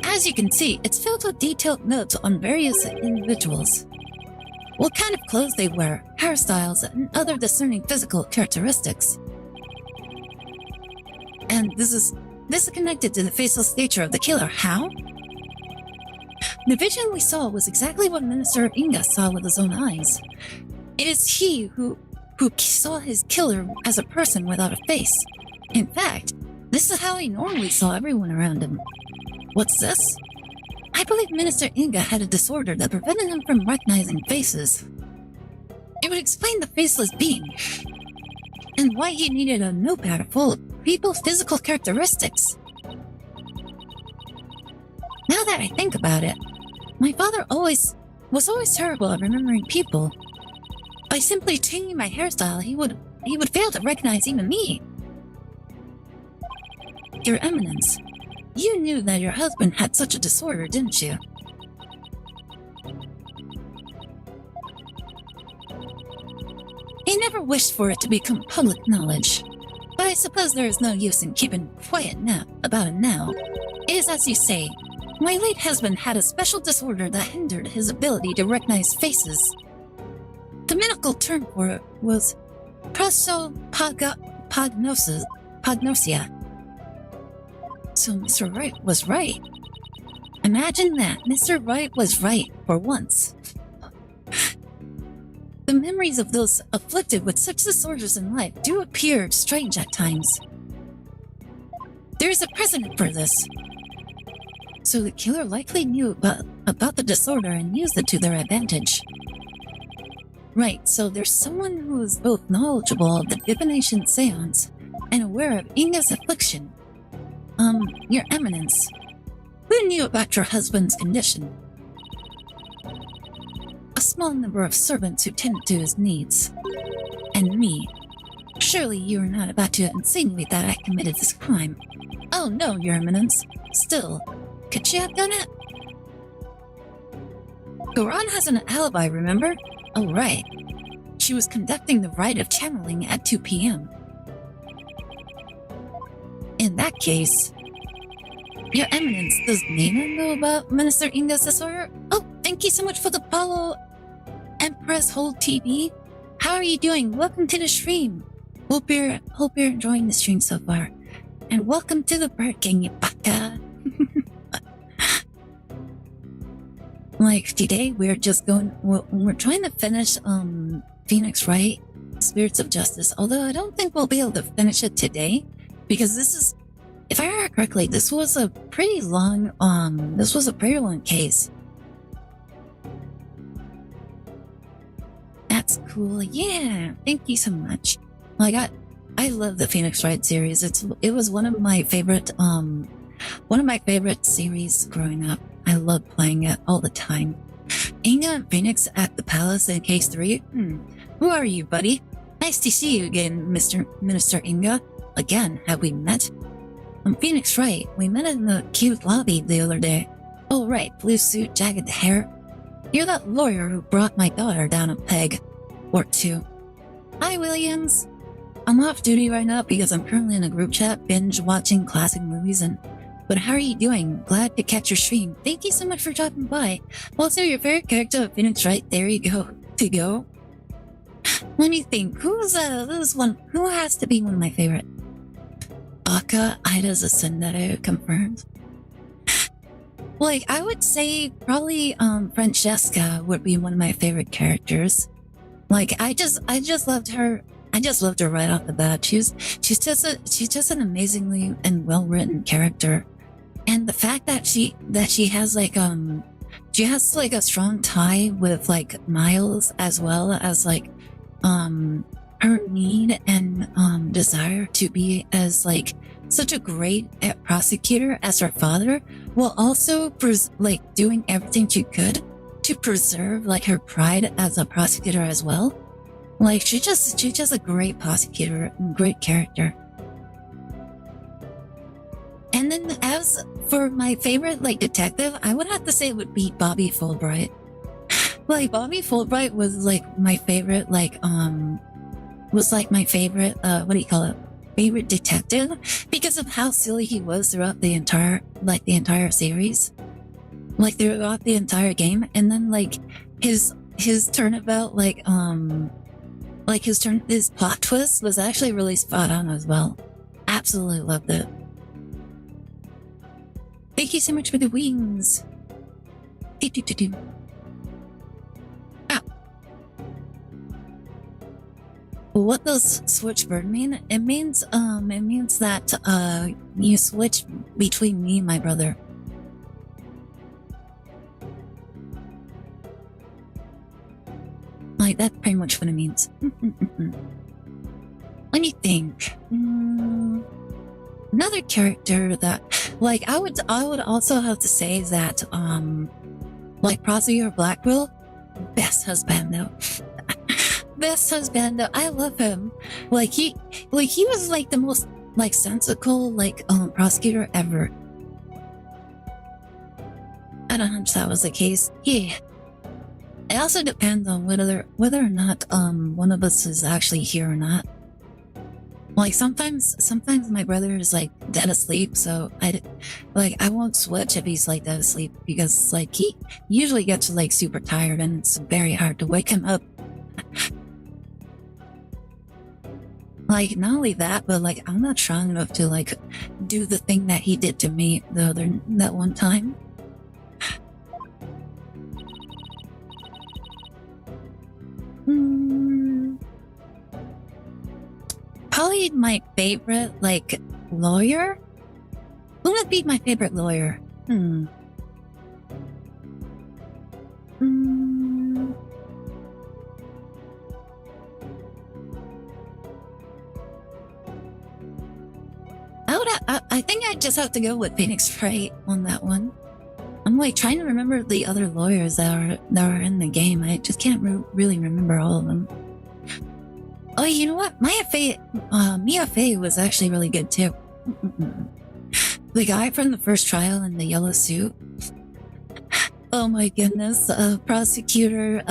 Speaker 1: As you can see, it's filled with detailed notes on various individuals. What kind of clothes they wear, hairstyles, and other discerning physical characteristics. And this is connected to the faceless nature of the killer. How? The vision we saw was exactly what Minister Inga saw with his own eyes. It is he who saw his killer as a person without a face. In fact, this is how he normally saw everyone around him. What's this? I believe Minister Inga had a disorder that prevented him from recognizing faces. It would explain the faceless being, and why he needed a notepad full of people's physical characteristics. Now that I think about it, my father was always terrible at remembering people. By simply changing my hairstyle, he would fail to recognize even me. Your Eminence, you knew that your husband had such a disorder, didn't you? He never wished for it to become public knowledge, but I suppose there is no use in keeping quiet now about it now. It is as you say, my late husband had a special disorder that hindered his ability to recognize faces. The medical term for it was prosopagnosia. So Mr. Wright was right. Imagine that, Mr. Wright was right for once. The memories of those afflicted with such disorders in life do appear strange at times. There is a precedent for this. So the killer likely knew about the disorder and used it to their advantage. Right, so there's someone who is both knowledgeable of the divination seance and aware of Inga's affliction. Your Eminence, who knew about your husband's condition? A small number of servants who tended to his needs. And me. Surely you are not about to insinuate that I committed this crime. Oh no, Your Eminence. Still, could she have done it? Goran has an alibi, remember? Oh right. she was conducting the rite of channeling at 2 p.m. In that case, Your Eminence, does Nina know about Minister Inga's disorder? Oh, thank you so much for the follow, Empress Hold TV. How are you doing? Welcome to the stream. Hope you're enjoying the stream so far. And welcome to the Bird King, you baka. Like today, we're trying to finish Phoenix Wright, Spirits of Justice. Although I don't think we'll be able to finish it today, because this is, if I remember correctly, this was a pretty long case. That's cool. Yeah, thank you so much. Like I love the Phoenix Wright series. It was one of my favorite series growing up. I loved playing it all the time. Inga and Phoenix at the palace in case 3. Who are you, buddy? Nice to see you again, Minister Inga. Again, have we met? I'm Phoenix Wright. We met in the cute lobby the other day. Oh right, blue suit, jagged hair. You're that lawyer who brought my daughter down a peg or 2. Hi, Williams. I'm off duty right now because I'm currently in a group chat binge watching classic movies but how are you doing? Glad to catch your stream. Thank you so much for dropping by. Also, your favorite character of Phoenix Wright. There you go. To go. What do you think? Who has to be one of my favorite? Aka, Aida's a Tsundere, confirmed. Like, I would say probably Francesca would be one of my favorite characters. Like, I just loved her. I just loved her right off the bat. She's just an amazingly and well written character. And the fact that she has like a strong tie with like Miles, as well as like her need and desire to be as like such a great prosecutor as her father, while also like doing everything she could to preserve like her pride as a prosecutor as well. Like she's just a great prosecutor and great character. And then as for my favorite like detective, I would have to say it would be Bobby Fulbright. Like Bobby Fulbright was like my favorite favorite detective because of how silly he was throughout the entire series. Like throughout the entire game, and then like his turnabout his plot twist was actually really spot on as well. Absolutely loved it. Thank you so much for the wings. Ah. What does switchbird mean? It means that you switch between me and my brother. Like, that's pretty much what it means. What do you think? Another character that, like, I would also have to say that, like, Prosecutor Blackwell, best husbando. Best husbando. I love him. Like, he was, like, the most, like, sensical, like, prosecutor ever. I don't know if that was the case. Yeah. It also depends on whether or not one of us is actually here or not. Like sometimes my brother is like dead asleep, so I won't switch if he's like dead asleep, because like he usually gets like super tired and it's very hard to wake him up. Like not only that, but like I'm not strong enough to like do the thing that he did to me that one time. Probably my favorite, like, lawyer? Who would be my favorite lawyer? I think I just have to go with Phoenix Wright on that one. I'm like trying to remember the other lawyers that are in the game. I just can't really remember all of them. Oh, you know what? Mia Fey was actually really good too. The guy from the first trial in the yellow suit. Oh my goodness, prosecutor.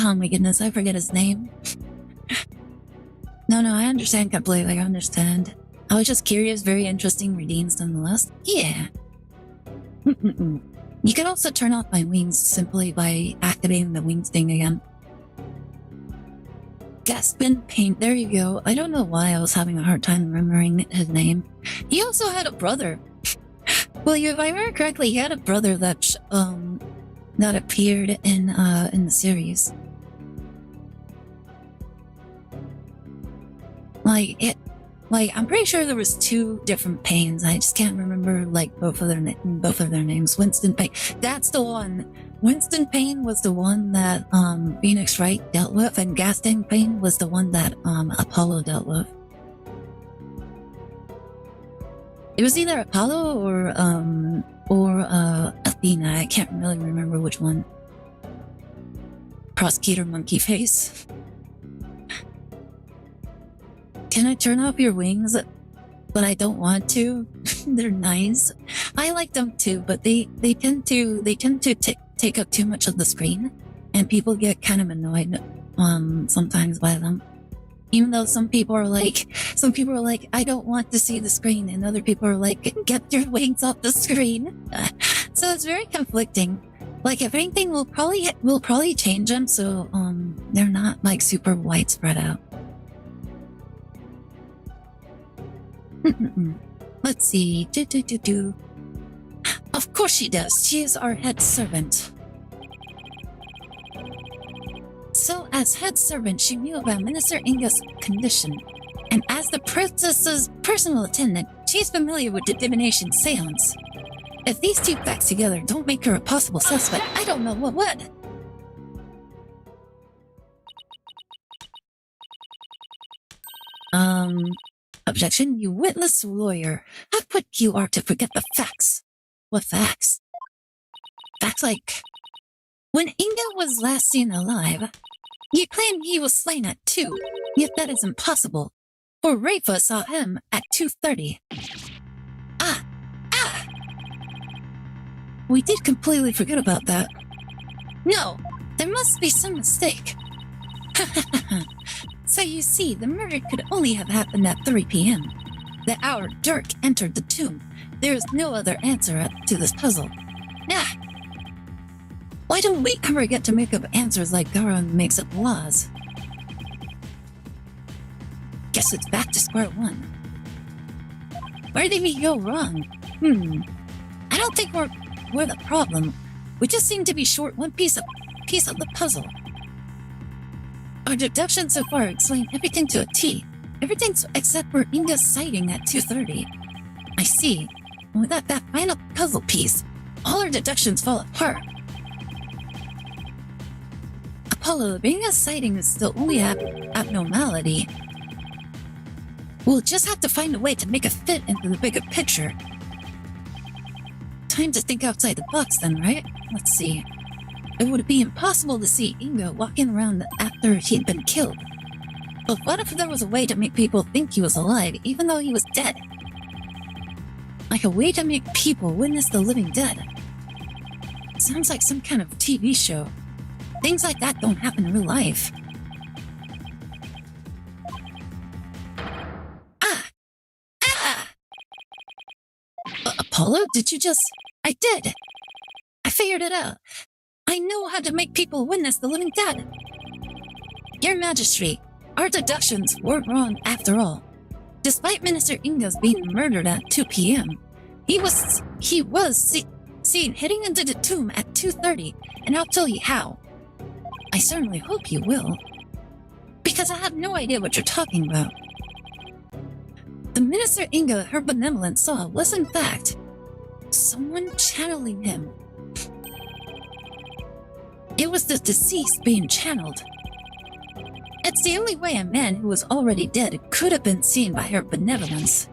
Speaker 1: Oh my goodness, I forget his name. No, I understand completely, I understand. I was just curious, very interesting redeems nonetheless. Yeah. You can also turn off my wings simply by activating the wings thing again. Gaspin Paint, there you go. I don't know why I was having a hard time remembering his name. He also had a brother. Well, if I remember correctly, he had a brother that appeared in the series. I'm pretty sure there was two different Pains. I just can't remember both of their names. Winston Payne, that's the one. Winston Payne was the one that Phoenix Wright dealt with, and Gaston Payne was the one that Apollo dealt with. It was either Apollo or Athena. I can't really remember which one. Prosecutor Monkey Face. Can I turn off your wings? But I don't want to. They're nice. I like them too, but they tend to take up too much of the screen, and people get kind of annoyed sometimes by them. Even though some people are like, I don't want to see the screen, and other people are like, get your wings off the screen. So it's very conflicting. If anything, we'll probably change them so they're not super wide spread out. Let's see. Of course she does. She is our head servant. So, as head servant, she knew about Minister Inga's condition. And as the princess's personal attendant, she's familiar with the divination seance. If these two facts together don't make her a possible suspect, I don't know what would. Objection, you witless lawyer. How quick you are to forget the facts. What facts? Facts like, when Inga was last seen alive, you claim he was slain at 2, yet that is impossible, for Rafa saw him at 2:30. Ah! We did completely forget about that. No, there must be some mistake. So you see, the murder could only have happened at 3 p.m. The hour Dirk entered the tomb. There is no other answer to this puzzle. Ah! Why don't we ever get to make up answers like Garon makes up laws? Guess it's back to square one. Where did we go wrong? I don't think we're the problem. We just seem to be short one piece of the puzzle. Our deductions so far explain everything to a T. Everything except for Inga's sighting at 2:30. I see. Without that final puzzle piece, all our deductions fall apart. Apollo, Inga's sighting is the only abnormality. We'll just have to find a way to make it fit into the bigger picture. Time to think outside the box then, right? Let's see. It would be impossible to see Inga walking around after he'd been killed. But what if there was a way to make people think he was alive even though he was dead? Like a way to make people witness the living dead. Sounds like some kind of TV show. Things like that don't happen in real life. Apollo, did you just... I did! I figured it out. I know how to make people witness the living dead. Your Majesty, our deductions weren't wrong after all. Despite Minister Inga's being murdered at 2 p.m., he was seen heading into the tomb at 2:30, and I'll tell you how. I certainly hope you will. Because I have no idea what you're talking about. The Minister Inga, her benevolence saw was in fact someone channeling him. It was the deceased being channeled. It's the only way a man who was already dead could have been seen by her benevolence.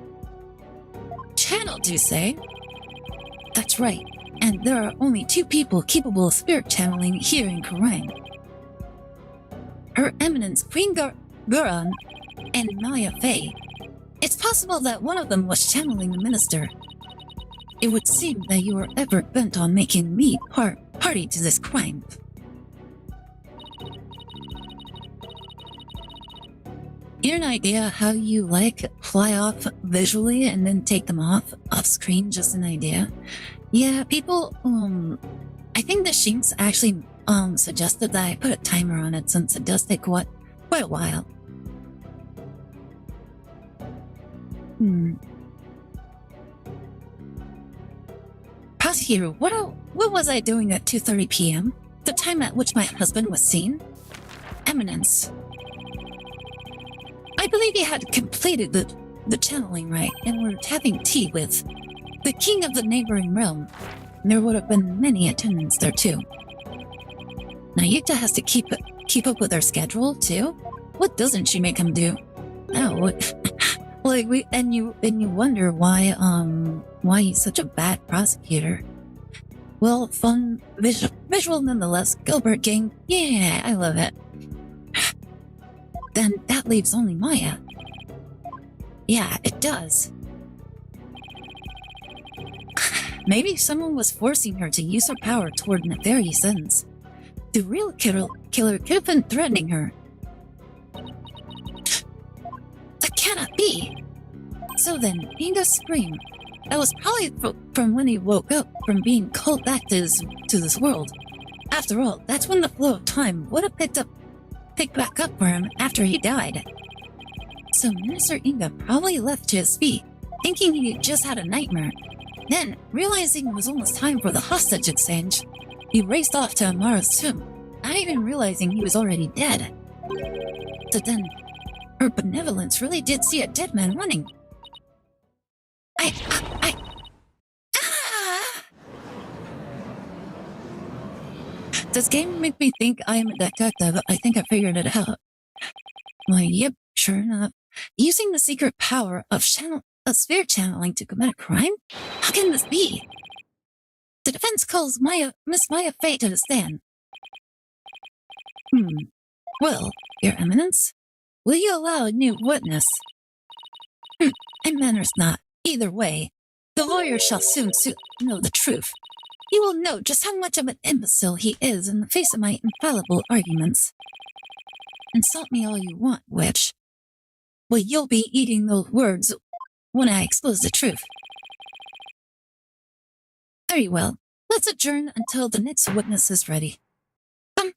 Speaker 1: Channeled, you say? That's right, and there are only 2 people capable of spirit channeling here in Khurang. Her Eminence Queen Guran and Maya Fey. It's possible that one of them was channeling the minister. It would seem that you are ever bent on making me party to this crime. Get an idea how you like fly off visually and then take them off screen? Just an idea. Yeah, people. I think the Shinx actually suggested that I put a timer on it since it does take quite a while. Prosecutor, what was I doing at 2:30 p.m.? The time at which my husband was seen? Eminence. I believe he had completed the channeling rite and were having tea with the king of the neighboring realm. There would have been many attendants there too. Now Yukta has to keep up with her schedule too. What doesn't she make him do? Oh, you wonder why he's such a bad prosecutor. Well, fun visual nonetheless. Gilbert gang, yeah, I love it. Then that leaves only Maya. Yeah, it does. Maybe someone was forcing her to use her power toward nefarious ends. The real killer could have been threatening her. That cannot be! So then, Inga's scream. That was probably from when he woke up from being called back to this world. After all, that's when the flow of time would have picked back up for him after he died. So Minister Inga probably left to his feet, thinking he just had a nightmare. Then, realizing it was almost time for the hostage exchange, he raced off to Amara's tomb, not even realizing he was already dead. So then, her benevolence really did see a dead man running. This game make me think I am a detective. I think I figured it out. Well, yep, sure enough. Using the secret power of sphere channeling to commit a crime? How can this be? The defense calls Miss Maya Fey to the stand. Well, Your Eminence, will you allow a new witness? It matters not. Either way, the lawyer shall soon know the truth. He will know just how much of an imbecile he is in the face of my infallible arguments. Insult me all you want, witch. Well, you'll be eating those words when I expose the truth. Very well. Let's adjourn until the next witness is ready. Come.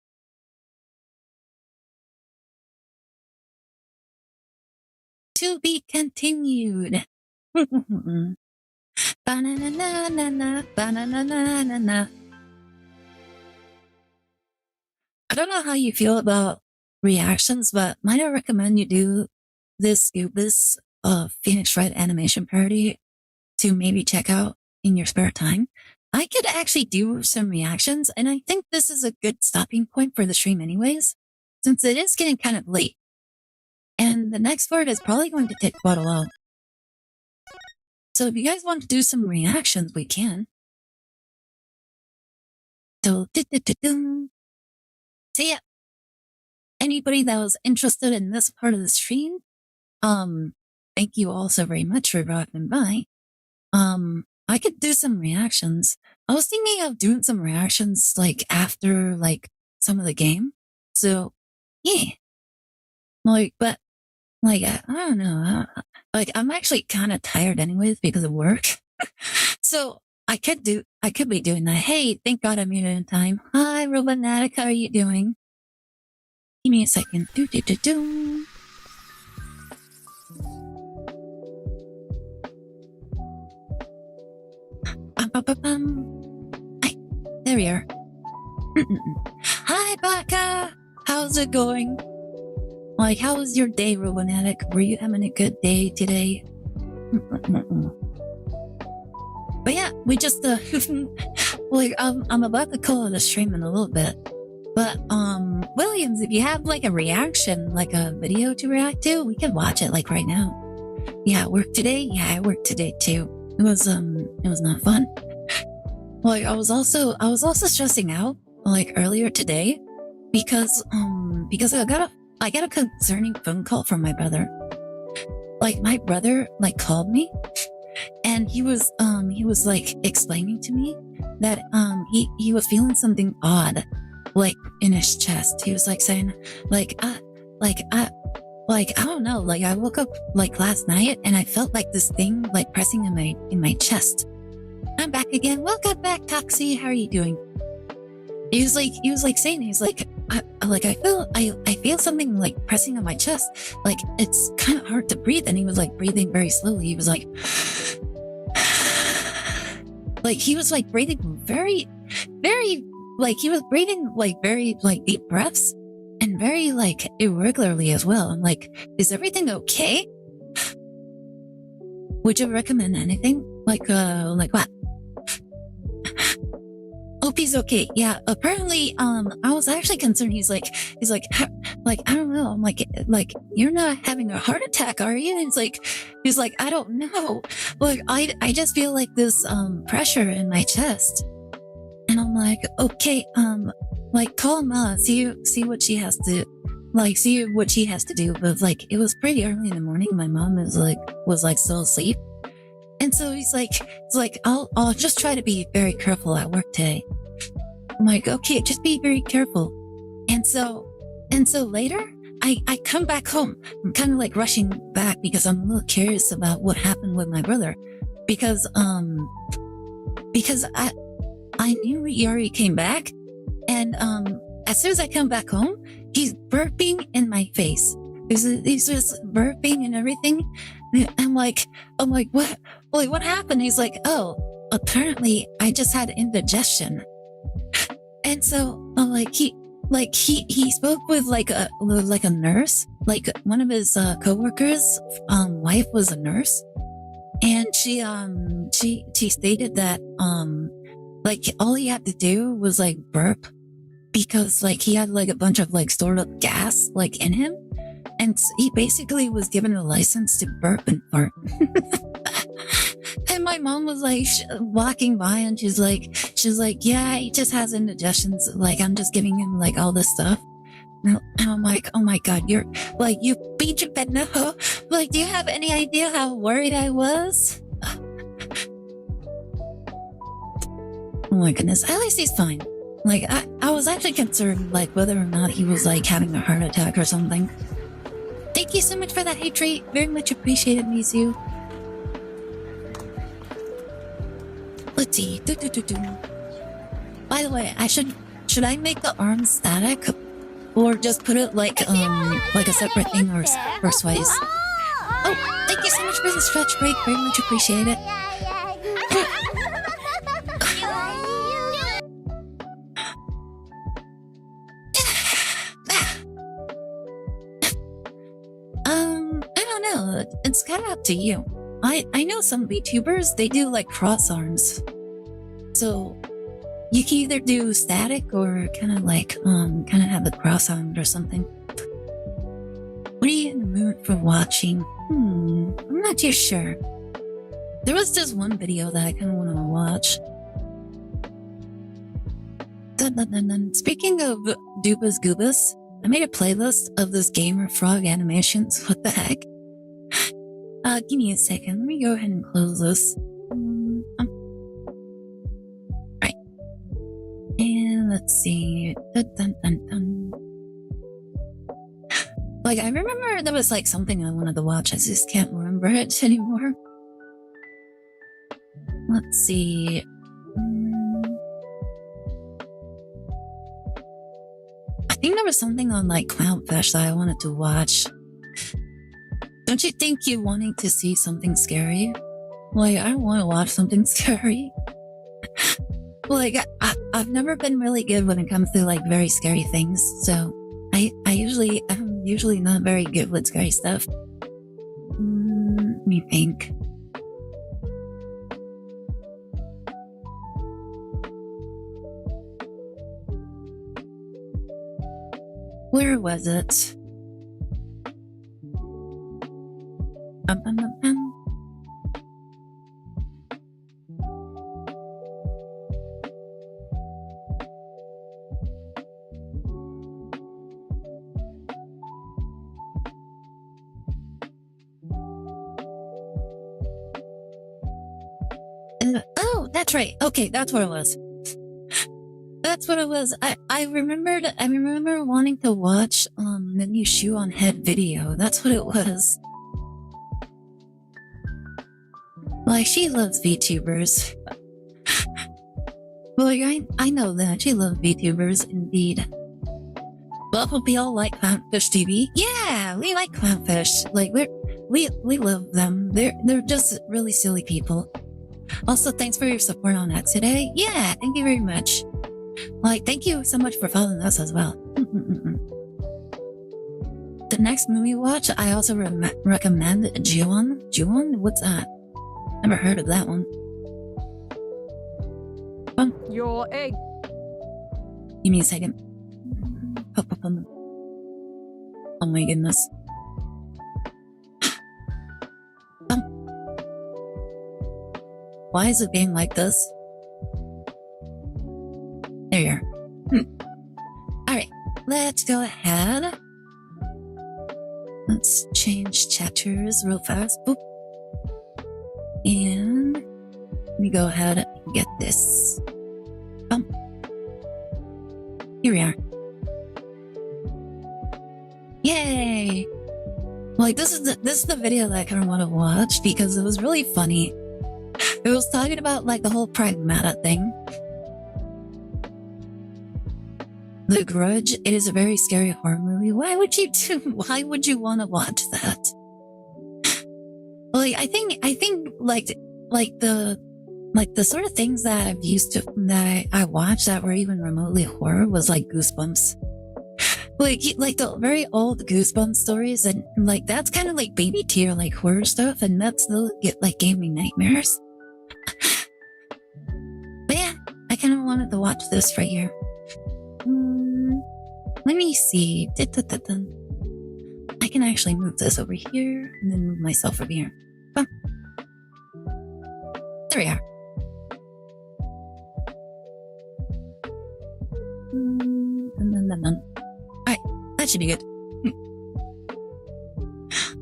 Speaker 1: To be continued. Ba-na-na-na-na-na, ba-na-na-na-na-na. I don't know how you feel about reactions, but might I recommend you do this Phoenix Wright animation parody to maybe check out in your spare time. I could actually do some reactions, and I think this is a good stopping point for the stream anyways, since it is getting kind of late. And the next part is probably going to take quite a while. So if you guys want to do some reactions, we can. So, yeah. Anybody that was interested in this part of the stream, thank you all so very much for dropping by. I could do some reactions. I was thinking of doing some reactions, like, after, like, some of the game. So, yeah. But, I don't know. I'm actually kind of tired anyways because of work. So, I could be doing that. Hey, thank God I'm muted in time. Hi, Robonatic, how are you doing? Give me a second. Do. Hi, there we are. Hi, Baka! How's it going? How was your day, Robonatic? Were you having a good day today? But yeah, we just, I'm about to call it a stream in a little bit. But, Williams, if you have, a reaction, a video to react to, we can watch it, right now. Yeah, work today? Yeah, I worked today, too. It was not fun. I was also stressing out, earlier today, because I got a concerning phone call from my brother. My brother, called me, and he was explaining to me that, he was feeling something odd, in his chest. He was saying, like, I don't know, like I woke up like last night and I felt like this thing like pressing in my chest. I'm back again. Welcome back, Toxie. How are you doing? He was like saying, he's like, I feel something like pressing on my chest. Like it's kind of hard to breathe. And he was like breathing very slowly. He was like he was like breathing very, very, like he was breathing like very like deep breaths and very like irregularly as well. I'm like, is everything okay? Would you recommend anything? Like what? Hope he's okay. Yeah, apparently, I was actually concerned. He's like, I don't know. I'm like, you're not having a heart attack, are you? And he's like, I don't know. Like, I just feel like this, pressure in my chest. And I'm like, okay, like, call Ma, see what she has to, like, see what she has to do. But like, it was pretty early in the morning. My mom was still asleep. And so he's like, I'll just try to be very careful at work today. I'm like, okay, just be very careful. And so later, I come back home. I'm kind of like rushing back because I'm a little curious about what happened with my brother. Because I knew Yuri came back. And, as soon as I come back home, he's burping in my face. He's just burping and everything. I'm like, what? Like, what happened? He's like, oh, apparently I just had indigestion. And so, he spoke with like a nurse, like one of his, coworkers, wife was a nurse. And she stated that, like all he had to do was like burp because like he had like a bunch of like stored up gas like in him. And he basically was given a license to burp and fart. And my mom was like walking by and she's like, yeah, he just has indigestions. Like, I'm just giving him like all this stuff. And I'm like, oh my God, you're like, you beat your bed now. Like, do you have any idea how worried I was? Oh my goodness. At least he's fine. Like, I was actually concerned like whether or not he was like having a heart attack or something. Thank you so much for that hate treat. Very much appreciated, Mizu. Let's see. By the way, should I make the arms static? Or just put it like a separate thing or twice? Oh, thank you so much for the stretch break. Very much appreciate it. I don't know. It's kind of up to you. I know some VTubers, they do like cross arms. So you can either do static or kind of have the cross armed or something. What are you in the mood for watching? I'm not too sure. There was just one video that I kind of want to watch. Speaking of Doobas Goobas, I made a playlist of this gamer frog animations. What the heck? Give me a second. Let me go ahead and close this. Right. And let's see. Like, I remember there was like something I wanted to watch. I just can't remember it anymore. Let's see. I think there was something on like Clownfish that I wanted to watch. Don't you think you wanting to see something scary? Like, I don't want to watch something scary. Like, I've never been really good when it comes to like very scary things. So I'm usually not very good with scary stuff. Let me think. Where was it? Oh, that's right. Okay, that's where it was. That's what it was. I remember wanting to watch the new Shoe on Head video. That's what it was. Like, she loves VTubers. Well, I know that. She loves VTubers, indeed. But hope we all like Clownfish TV. Yeah, we like Clownfish. Like, we love them. They're just really silly people. Also, thanks for your support on that today. Yeah, thank you very much. Like, thank you so much for following us as well. The next movie watch, I also recommend Ju-on. Ju-on? What's that? Never heard of that one.
Speaker 5: Your egg.
Speaker 1: Give me a second. Pop up on the... Oh my goodness. Why is it being like this? There you are. Alright, let's go ahead. Let's change chapters real fast. Boop. And let me go ahead and get this. Here we are. Yay! Like, this is the video that I kind of want to watch because it was really funny. It was talking about like the whole pragmata thing. The Grudge, it is a very scary horror movie. Why would you want to watch that? Like, I think like the sort of things that that I watched that were even remotely horror was like Goosebumps. Like the very old Goosebumps stories, and like that's kind of like baby tier like horror stuff, and that still gave me nightmares. But yeah, I kind of wanted to watch this right here. Let me see. I can actually move this over here and then move myself over here. There we are. Alright, that should be good.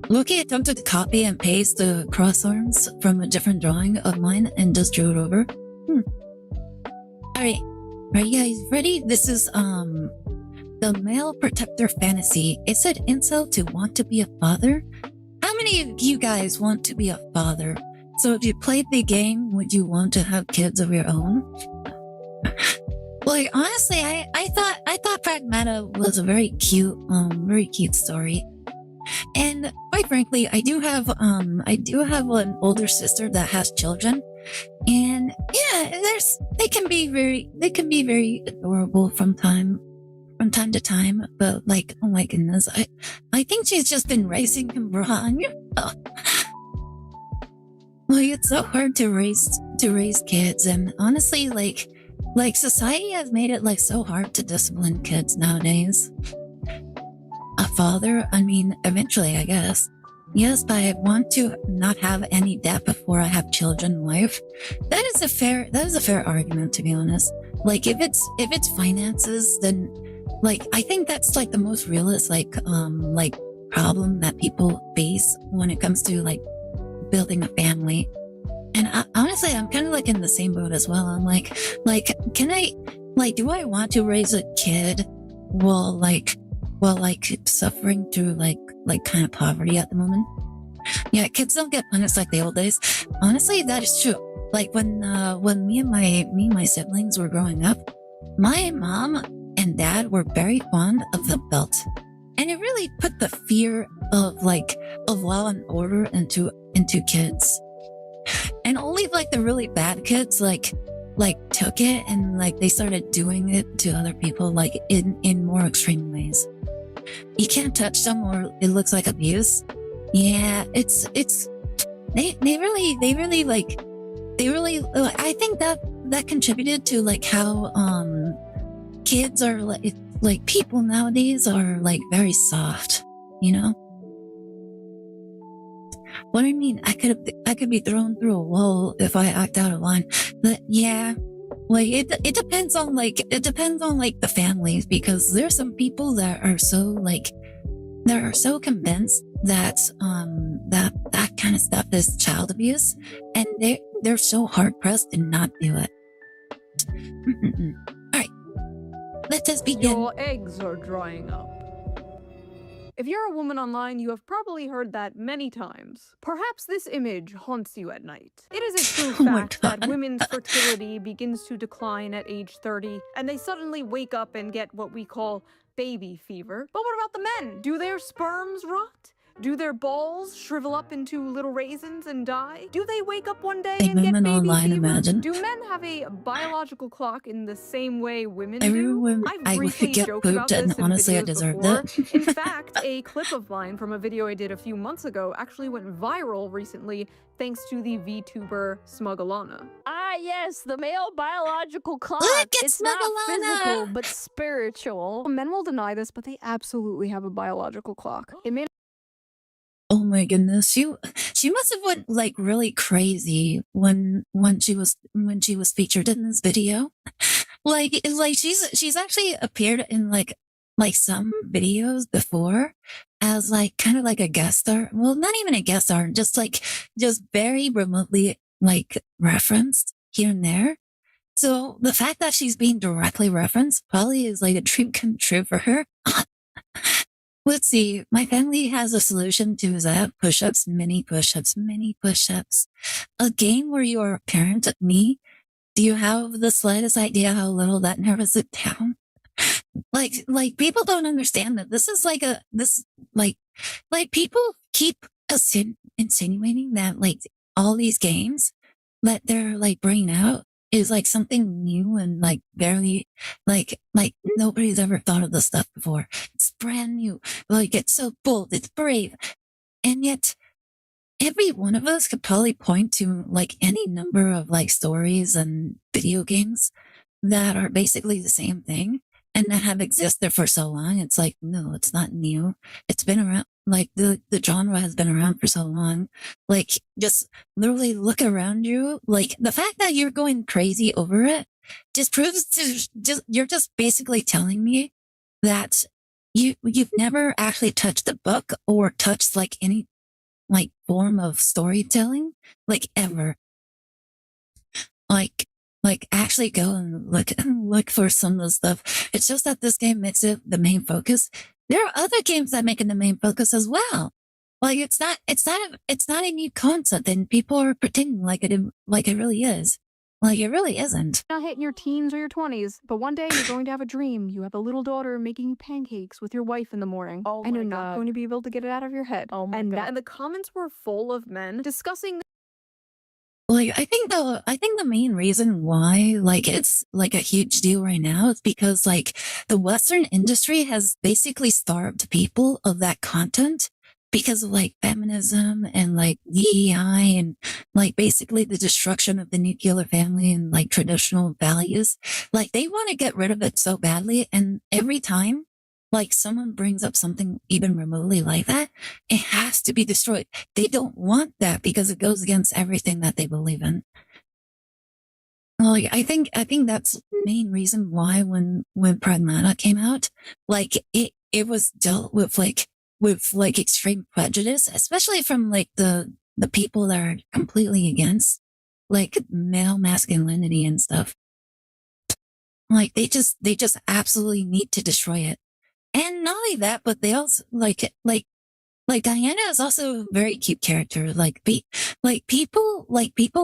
Speaker 1: Loki attempted to copy and paste the cross arms from a different drawing of mine and just drew it over. Alright, are you guys ready? This is, the male protector fantasy. It said incel to want to be a father. How many of you guys want to be a father? So if you played the game, would you want to have kids of your own? Like, honestly, I thought Pragmata was a very cute story. And quite frankly, I do have an older sister that has children. And yeah, they can be very adorable from time to time, but like, oh my goodness, I think she's just been raising him wrong. Oh. Like, it's so hard to raise kids, and honestly, like society has made it like so hard to discipline kids nowadays. A father, I mean, eventually, I guess. Yes, but I want to not have any debt before I have children, wife. That is a fair argument, to be honest. Like, if it's finances, then like, I think that's like the most realist like problem that people face when it comes to like building a family. And honestly, I'm kind of like in the same boat as well. I'm like, do I want to raise a kid while suffering through like kind of poverty at the moment? Yeah, kids don't get punished like the old days. Honestly, that is true. Like when me and my siblings were growing up, my mom and dad were very fond of the belt, and it really put the fear of law and order into kids. And only like the really bad kids like took it, and like they started doing it to other people like in more extreme ways. You can't touch them or it looks like abuse. Yeah, it's they really I think that contributed to like how kids are like people nowadays are like very soft, you know? What I mean, I could be thrown through a wall if I act out of line. But yeah, like it depends on the families, because there's some people that are so convinced that that kind of stuff is child abuse, and they're so hard pressed to not do it. All right, Let us begin.
Speaker 5: Your eggs are drying up. If you're a woman online, you have probably heard that many times. Perhaps this image haunts you at night. It is a true
Speaker 1: Oh my
Speaker 5: fact that
Speaker 1: God.
Speaker 5: women's fertility begins to decline at age 30, and they suddenly wake up and get what we call baby fever. But what about the men? Do their sperms rot? Do their balls shrivel up into little raisins and die? Do they wake up one day
Speaker 1: Big
Speaker 5: and get
Speaker 1: women
Speaker 5: baby
Speaker 1: online,
Speaker 5: fever?
Speaker 1: imagine.
Speaker 5: Do men have a biological clock in the same way women
Speaker 1: Everyone,
Speaker 5: do? I've
Speaker 1: I would
Speaker 5: briefly
Speaker 1: get
Speaker 5: joked about
Speaker 1: pooped, and
Speaker 5: this in
Speaker 1: honestly, I
Speaker 5: videos
Speaker 1: deserved
Speaker 5: before.
Speaker 1: it.
Speaker 5: In fact, a clip of mine from a video I did a few months ago actually went viral recently thanks to the Vtuber Smuggalana.
Speaker 6: Ah, yes, the male biological clock.
Speaker 1: Look at
Speaker 6: It's not
Speaker 1: Smuggalana!
Speaker 6: physical, but spiritual.
Speaker 5: Men will deny this, but they absolutely have a biological clock. It may
Speaker 1: Oh my goodness, she must have went like really crazy when she was featured in this video. Like she's actually appeared in like some videos before as like kind of like a guest star. Well, not even a guest star, just very remotely like referenced here and there. So the fact that she's being directly referenced probably is like a dream come true for her. Let's see. My family has a solution to that. Push-ups, mini push-ups, mini push-ups. A game where you are a parent of me. Do you have the slightest idea how little that narrows it down? Like people don't understand that this is like people keep insinuating that like all these games that they're like bringing out is like something new and like barely like nobody's ever thought of this stuff before. It's brand new. Like it's so bold, it's brave. And yet every one of us could probably point to like any number of like stories and video games that are basically the same thing and that have existed for so long. It's like, no, it's not new. It's been around. Like the genre has been around for so long. Like just literally look around you. Like the fact that you're going crazy over it just proves you're just basically telling me that you've never actually touched a book or touched like any like form of storytelling, like ever. Like actually go and look for some of the stuff. It's just that this game makes it the main focus. There are other games that make it the main focus as well. Like it's not a new concept, and people are pretending like it really is. Like it really isn't.
Speaker 5: not hit in your teens or your 20s, but one day you're going to have a dream. You have a little daughter making you pancakes with your wife in the morning, and you're not going to be able to get it out of your head.
Speaker 6: Oh my
Speaker 5: and
Speaker 6: God.
Speaker 5: and the comments were full of men discussing
Speaker 1: Like I think the main reason why like it's like a huge deal right now is because like the Western industry has basically starved people of that content because of like feminism and like DEI and like basically the destruction of the nuclear family and like traditional values. Like they want to get rid of it so badly, and every time like someone brings up something even remotely like that, it has to be destroyed. They don't want that because it goes against everything that they believe in. Like I think that's the main reason why when Pragmata came out, like it was dealt with like extreme prejudice, especially from like the people that are completely against like male masculinity and stuff. Like they just absolutely need to destroy it. And not only that, but they also like Diana is also a very cute character. Like people,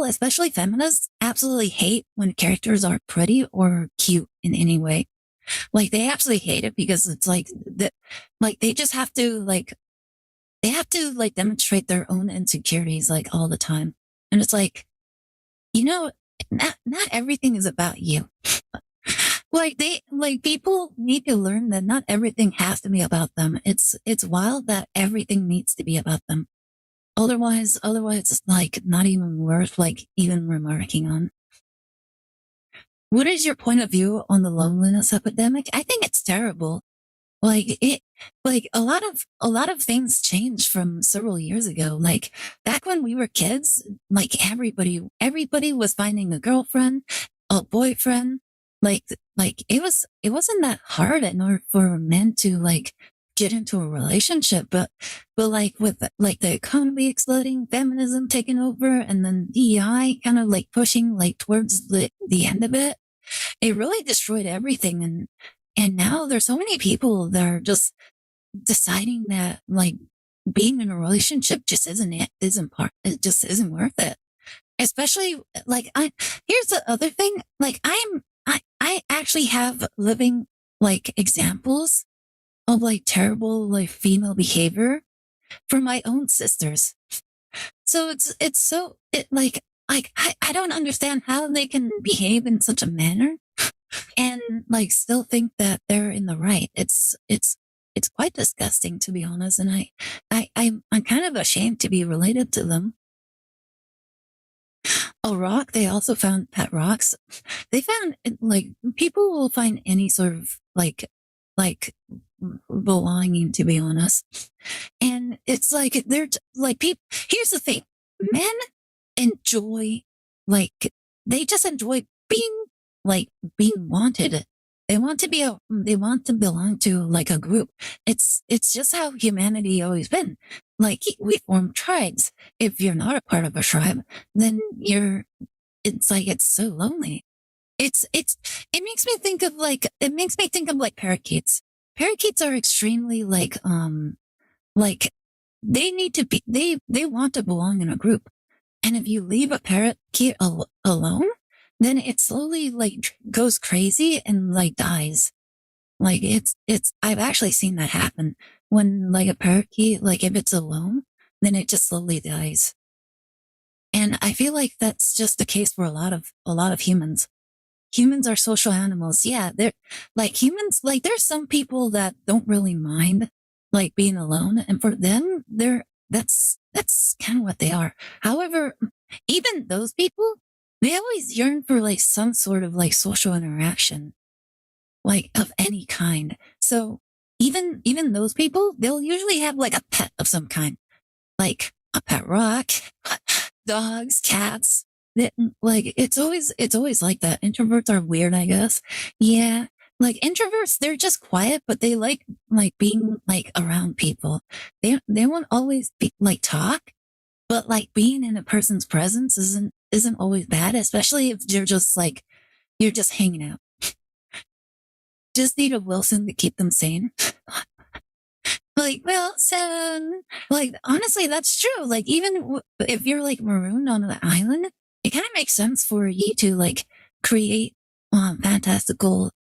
Speaker 1: especially feminists, absolutely hate when characters are pretty or cute in any way. Like they absolutely hate it because it's like that, like they just have to like demonstrate their own insecurities like all the time. And it's like, not everything is about you. Like people need to learn that not everything has to be about them. It's wild that everything needs to be about them. Otherwise it's like not even worth like even remarking on. What is your point of view on the loneliness epidemic? I think it's terrible. Like a lot of things changed from several years ago. Like back when we were kids, like everybody was finding a girlfriend, a boyfriend. Like it wasn't that hard in order for men to like get into a relationship, but like with like the economy exploding, feminism taking over, and then DEI kind of like pushing like towards the end of it, it really destroyed everything. And now there's so many people that are just deciding that like being in a relationship just it just isn't worth it. Especially like here's the other thing. Like I actually have living like examples of like terrible like female behavior from my own sisters. So it's so it like I don't understand how they can behave in such a manner and like still think that they're in the right. It's quite disgusting, to be honest, and I'm kind of ashamed to be related to them. A rock. They also found pet rocks. They found like people will find any sort of like belonging, to be honest. And it's like they're like people. Here's the thing: men enjoy like they just enjoy being like being wanted. They want to they want to belong to like a group. It's just how humanity always been. Like we form tribes. If you're not a part of a tribe, then it's like it's so lonely. It makes me think of like parakeets. Parakeets are extremely like they need to be, they want to belong in a group. And if you leave a parakeet alone, then it slowly like goes crazy and like dies. Like I've actually seen that happen when like a parakeet, like if it's alone, then it just slowly dies. And I feel like that's just the case for a lot of humans. Humans are social animals. Yeah, they're like humans. Like there's some people that don't really mind like being alone, and for them, that's kind of what they are. However, even those people, they always yearn for like some sort of like social interaction, like of any kind. So even those people, they'll usually have like a pet of some kind, like a pet rock, dogs, cats. Like it's always like that. Introverts are weird, I guess. Yeah. Like introverts, they're just quiet, but they like being like around people. They won't always be like talk, but like being in a person's presence isn't always bad, especially if you're just hanging out. Just need a Wilson to keep them sane. Like Wilson, like honestly, that's true. Like even if you're like marooned on an island, it kind of makes sense for you to like create fantastical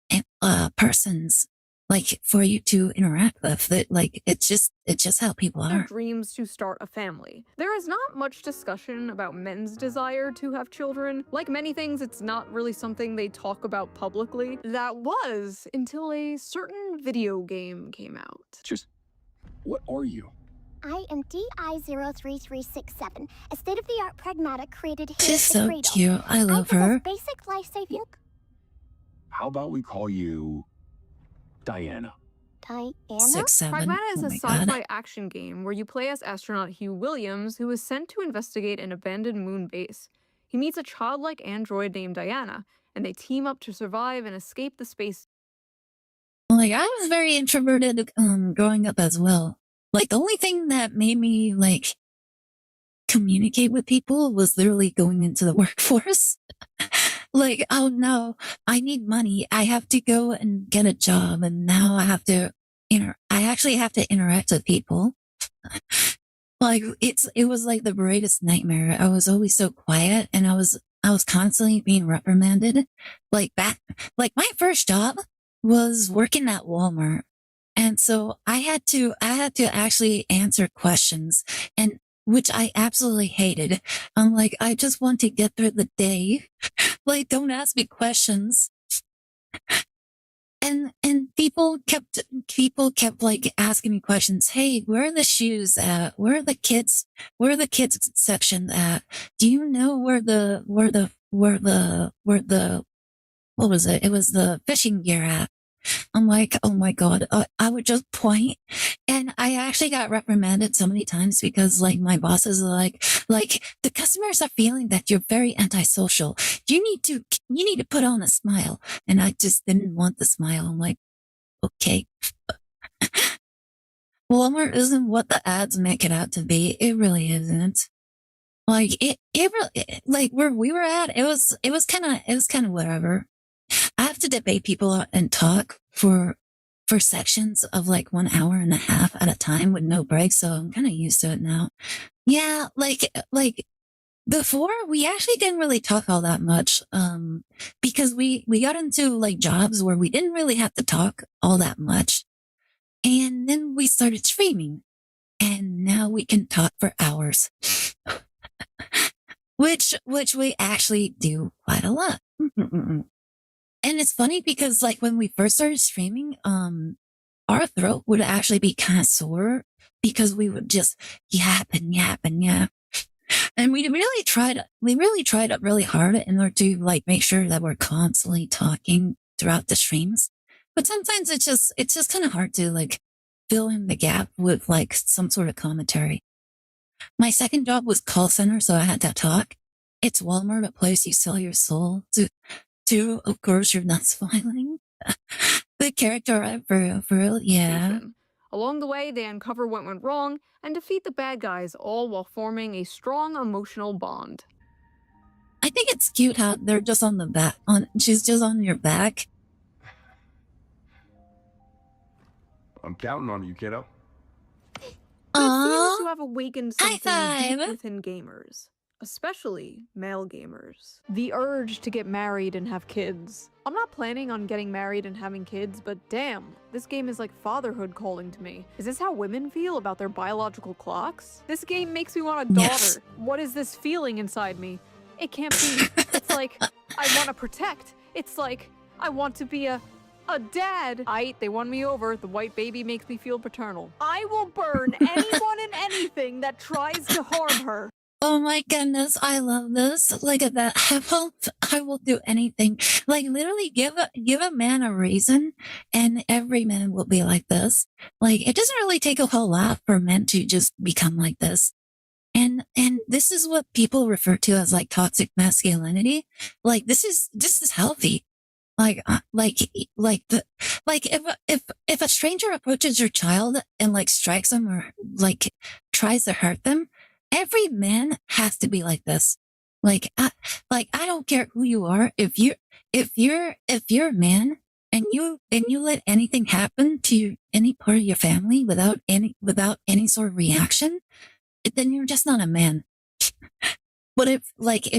Speaker 1: persons like for you to interact with. That like it's just how people
Speaker 5: Their
Speaker 1: are.
Speaker 5: dreams to start a family. There is not much discussion about men's desire to have children. Like many things, it's not really something they talk about publicly. That was until a certain video game came out.
Speaker 4: Just, what are you?
Speaker 7: I am DI-03367, a state-of-the-art pragmatic created here
Speaker 1: She's
Speaker 7: at the
Speaker 1: so
Speaker 7: Cradle.
Speaker 1: cute. I love
Speaker 7: possess
Speaker 1: her.
Speaker 7: basic life-saving...
Speaker 4: How about we call you Diana?
Speaker 7: Diana?
Speaker 1: 6'7".
Speaker 5: Pragmata is
Speaker 1: Oh
Speaker 5: a
Speaker 1: my
Speaker 5: sci-fi
Speaker 1: god.
Speaker 5: action game where you play as astronaut Hugh Williams, who is sent to investigate an abandoned moon base. He meets a childlike android named Diana, and they team up to survive and escape the space.
Speaker 1: Like I was very introverted growing up as well. Like the only thing that made me like communicate with people was literally going into the workforce. Like, oh no, I need money. I have to go and get a job, and now I have to I actually have to interact with people. Like it was like the greatest nightmare. I was always so quiet, and I was constantly being reprimanded. Like my first job was working at Walmart. And so I had to actually answer questions, and which I absolutely hated. I'm like, I just want to get through the day. Like, don't ask me questions. And people kept like asking me questions. Hey, where are the shoes at? Where are the kids section at? Do you know where the what was it? It was the fishing gear at. I'm like, oh my god, I would just point, and I actually got reprimanded so many times because like my bosses are like the customers are feeling that you're very antisocial. You need to put on a smile, and I just didn't want the smile. I'm like, okay. Walmart isn't what the ads make it out to be. It really isn't. Like it really, like where we were at, it was kind of whatever. I have to debate people and talk. for sections of like 1.5 hours at a time with no breaks, so I'm kind of used to it now. Yeah, like before we actually didn't really talk all that much, because we got into like jobs where we didn't really have to talk all that much, and then we started streaming, and now we can talk for hours, which we actually do quite a lot. And it's funny because like when we first started streaming, our throat would actually be kind of sore because we would just yap and yap and yap. And we really tried really hard in order to like make sure that we're constantly talking throughout the streams. But sometimes it's just kind of hard to like fill in the gap with like some sort of commentary. My second job was call center, so I had to talk. It's Walmart, a place you sell your soul to, of course, you're not smiling. The character, for real, yeah.
Speaker 5: Ethan. Along the way, they uncover what went wrong and defeat the bad guys, all while forming a strong emotional bond.
Speaker 1: I think it's cute how they're just on the back. She's just on your back.
Speaker 8: I'm counting on you, kiddo.
Speaker 5: But it seems to
Speaker 1: Aww.
Speaker 5: have awakened
Speaker 1: High
Speaker 5: something deep
Speaker 1: five.
Speaker 5: within gamers, especially male gamers. The urge to get married and have kids. I'm not planning on getting married and having kids, but damn, this game is like fatherhood calling to me. Is this how women feel about their biological clocks? This game makes me want a daughter.
Speaker 1: Yes.
Speaker 5: What is this feeling inside me? It can't be. It's like, I want to protect. It's like, I want to be a dad. They won me over. The white baby makes me feel paternal. I will burn anyone and anything that tries to harm her.
Speaker 1: Oh my goodness, I love this. Look at that. I will do anything. Like literally give a man a reason and every man will be like this. Like it doesn't really take a whole lot for men to just become like this. And this is what people refer to as like toxic masculinity. Like this is healthy. Like if a stranger approaches your child and like strikes them or like tries to hurt them, every man has to be like this. Like I don't care who you are. If you're a man and you let anything happen to any part of your family without any sort of reaction, then you're just not a man. But if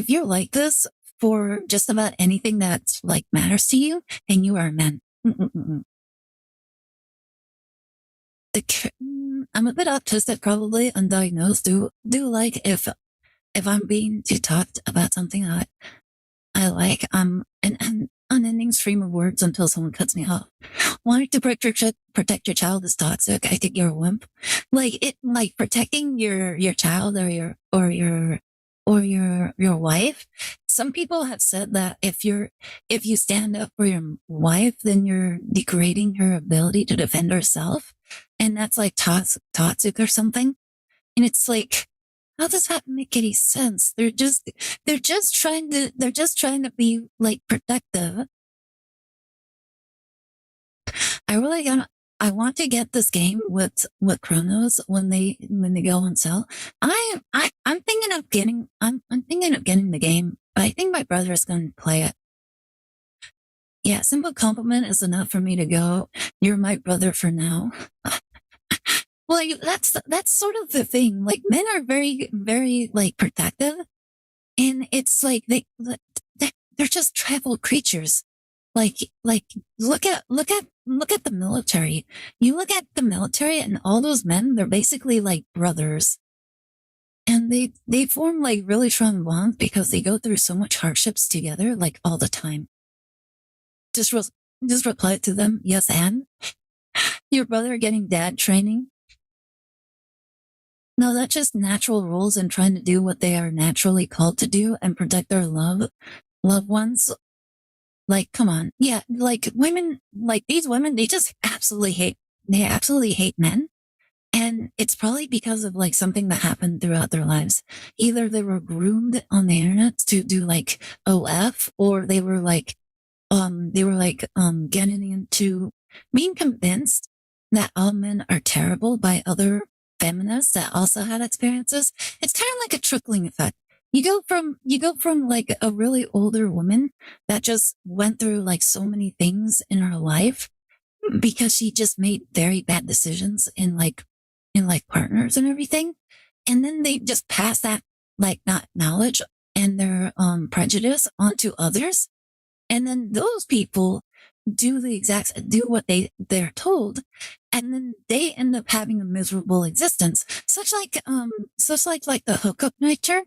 Speaker 1: you're like this for just about anything that like matters to you, then you are a man. I'm a bit autistic, probably undiagnosed. Do like if I'm being too talked about something I like, I'm an unending stream of words until someone cuts me off. Wanting to protect your child is toxic. I think you're a wimp. Like protecting your child or your wife. Some people have said that if you stand up for your wife, then you're degrading her ability to defend herself, and that's like toxic or something. And it's like, how does that make any sense? They're just trying to be like protective. I want to get this game with Chronos when they go on sale. I'm thinking of getting the game, but I think my brother is going to play it. Yeah, simple compliment is enough for me to go. You're my brother for now. Well, that's sort of the thing. Like men are very, very like protective, and it's like they're just tribal creatures. Like look at the military. You look at the military and all those men, they're basically like brothers. And they form like really strong bonds because they go through so much hardships together, like all the time. Just reply to them, yes, and your brother getting dad training. No, that's just natural rules and trying to do what they are naturally called to do and protect their loved ones. Like, come on. Yeah, like women, like these women, they absolutely hate men. And it's probably because of like something that happened throughout their lives. Either they were groomed on the internet to do like OF, or they were getting into being convinced that all men are terrible by other feminists that also had experiences. It's kind of like a trickling effect. You go from like a really older woman that just went through like so many things in her life, because she just made very bad decisions in partners and everything. And then they just pass that not knowledge and their prejudice onto others. And then those people do what they're told, and then they end up having a miserable existence, such like the hookup nature,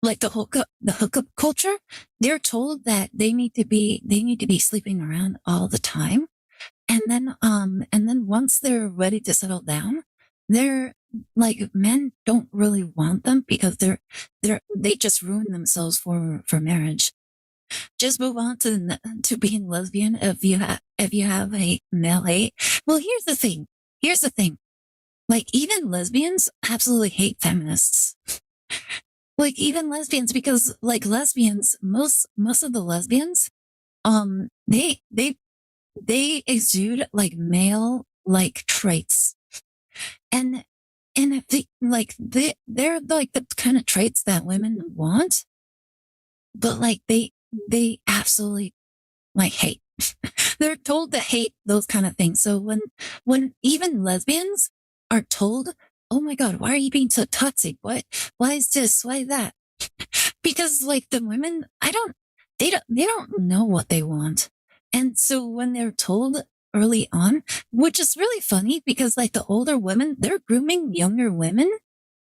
Speaker 1: like the hookup culture. They're told that they need to be sleeping around all the time, and then once they're ready to settle down, they're like, men don't really want them because they just ruin themselves for marriage. Just move on to being lesbian if you have a male hate. Well, here's the thing. Like, even lesbians absolutely hate feminists. Like, even lesbians, because like lesbians, most of the lesbians, they exude like male like traits, and if they're like the kind of traits that women want, but like they absolutely like hate. They're told to hate those kind of things. So when even lesbians are told, "Oh my God, why are you being so toxic? Why is this? Why that?" Because like the women, they don't know what they want. And so when they're told early on, which is really funny because like the older women, they're grooming younger women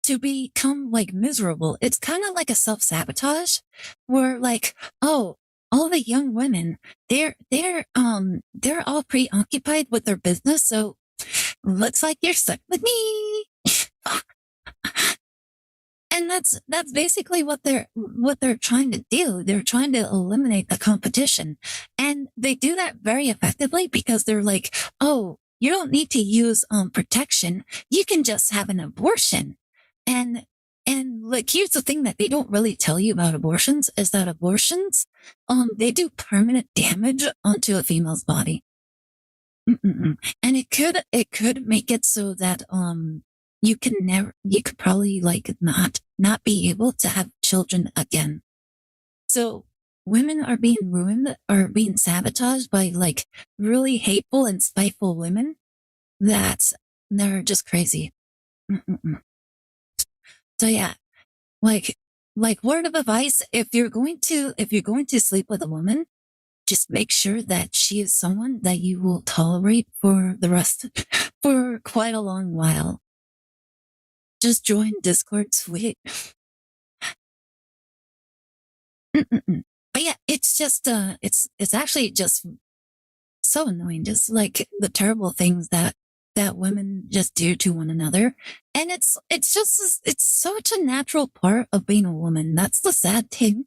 Speaker 1: to become like miserable. It's kind of like a self-sabotage where like, oh, all the young women, they're all preoccupied with their business. So looks like you're stuck with me. And that's basically what they're trying to do. They're trying to eliminate the competition. And they do that very effectively because they're like, oh, you don't need to use protection. You can just have an abortion. And like, here's the thing that they don't really tell you about abortions is that abortions, they do permanent damage onto a female's body. And it could make it so that, you could probably like not be able to have children again. So women are being ruined, are being sabotaged by like really hateful and spiteful women that they're just crazy. So yeah, like word of advice, if you're going to sleep with a woman, just make sure that she is someone that you will tolerate for for quite a long while. Just join Discord, sweet. But yeah, it's just it's actually just so annoying, just like the terrible things that women just do to one another. And it's such a natural part of being a woman. That's the sad thing.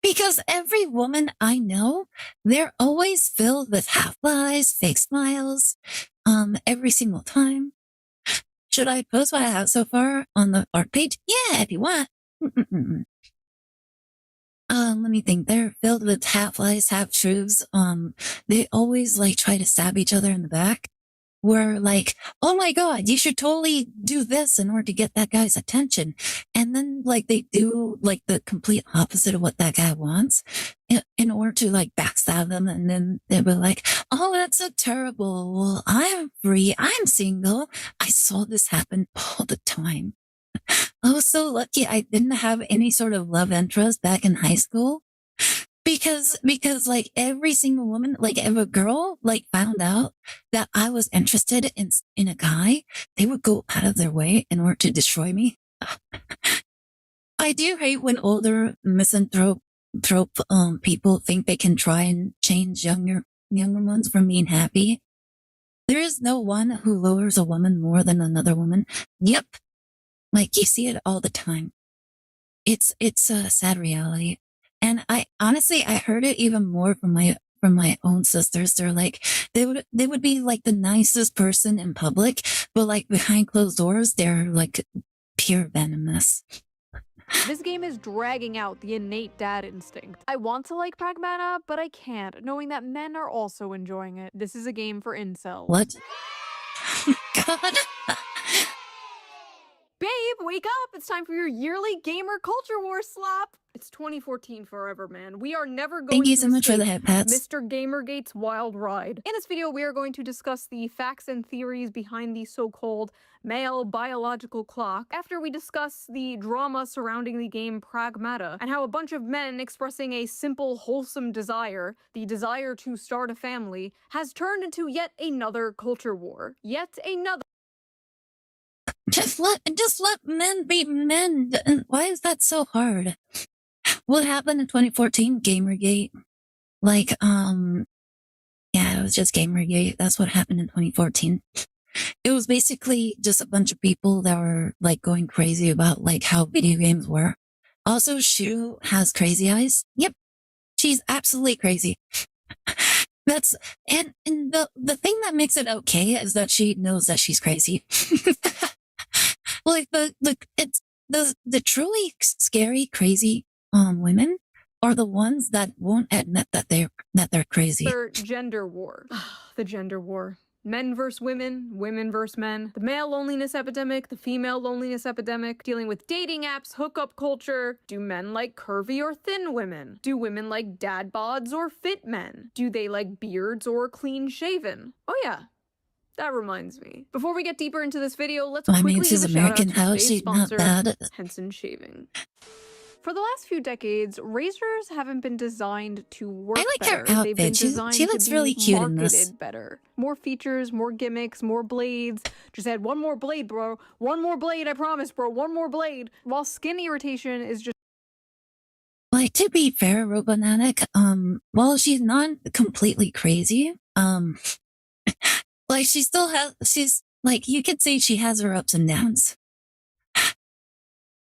Speaker 1: Because every woman I know, they're always filled with half lies, fake smiles, every single time. Should I post what I have so far on the art page? Yeah, if you want. Let me think. They're filled with half lies, half truths. They always like try to stab each other in the back. We're like, oh my God, you should totally do this in order to get that guy's attention. And then like they do like the complete opposite of what that guy wants in order to like backstab them. And then they'll be like, oh, that's so terrible. Well, I'm free. I'm single. I saw this happen all the time. I was so lucky I didn't have any sort of love interest back in high school. Because like every single woman, like if a girl like found out that I was interested in a guy, they would go out of their way in order to destroy me. I do hate when older misanthrope people think they can try and change younger ones from being happy. There is no one who lowers a woman more than another woman. Yep. Like you see it all the time. It's a sad reality. And I honestly, I heard it even more from my own sisters. They're like, they would be like the nicest person in public, but like behind closed doors, they're like pure venomous.
Speaker 5: This game is dragging out the innate dad instinct. I want to like Pragmata, but I can't, knowing that men are also enjoying it. This is a game for incels.
Speaker 1: What? God.
Speaker 5: Babe, wake up! It's time for your yearly gamer culture war slap! It's 2014 forever, man. We are never going
Speaker 1: Thank you
Speaker 5: to
Speaker 1: so much for the
Speaker 5: escape
Speaker 1: head pats.
Speaker 5: Mr. Gamergate's wild ride. In this video, we are going to discuss the facts and theories behind the so-called male biological clock, after we discuss the drama surrounding the game Pragmata, and how a bunch of men expressing a simple, wholesome desire, the desire to start a family, has turned into yet another culture war. Yet another.
Speaker 1: Just let men be men. Why is that so hard? What happened in 2014? Gamergate. Like, yeah, it was just Gamergate. That's what happened in 2014. It was basically just a bunch of people that were like going crazy about like how video games were. Also, Shu has crazy eyes. Yep. She's absolutely crazy. That's, and the thing that makes it okay is that she knows that she's crazy. Like the truly scary, crazy, women are the ones that won't admit that they're crazy.
Speaker 5: Gender war. The gender war. Men versus women, women versus men, the male loneliness epidemic, the female loneliness epidemic, dealing with dating apps, hookup culture. Do men like curvy or thin women? Do women like dad bods or fit men? Do they like beards or clean shaven? Oh yeah. That reminds me. Before we get deeper into this video, let's quickly give a shout out to today's sponsor, Henson Shaving. For the last few decades, razors haven't been designed to work
Speaker 1: I like
Speaker 5: better.
Speaker 1: her outfit.
Speaker 5: They've been designed
Speaker 1: She looks
Speaker 5: to be
Speaker 1: really cute in
Speaker 5: marketed
Speaker 1: this.
Speaker 5: better. More features, more gimmicks, more blades. Just add one more blade, bro. One more blade, I promise, bro. One more blade. While skin irritation is just...
Speaker 1: Like, to be fair, Robonatic, while she's not completely crazy, like she's like, you could say she has her ups and downs.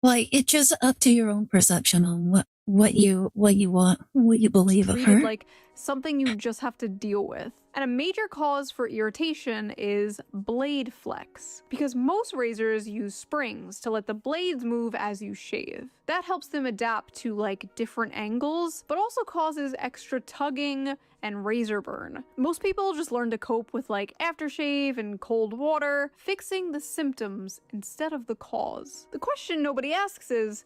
Speaker 1: Like, it's just up to your own perception on what you want, what you believe of her.
Speaker 5: Like something you just have to deal with. And a major cause for irritation is blade flex, because most razors use springs to let the blades move as you shave. That helps them adapt to like different angles, but also causes extra tugging and razor burn. Most people just learn to cope with like aftershave and cold water, fixing the symptoms instead of the cause. The question nobody asks is,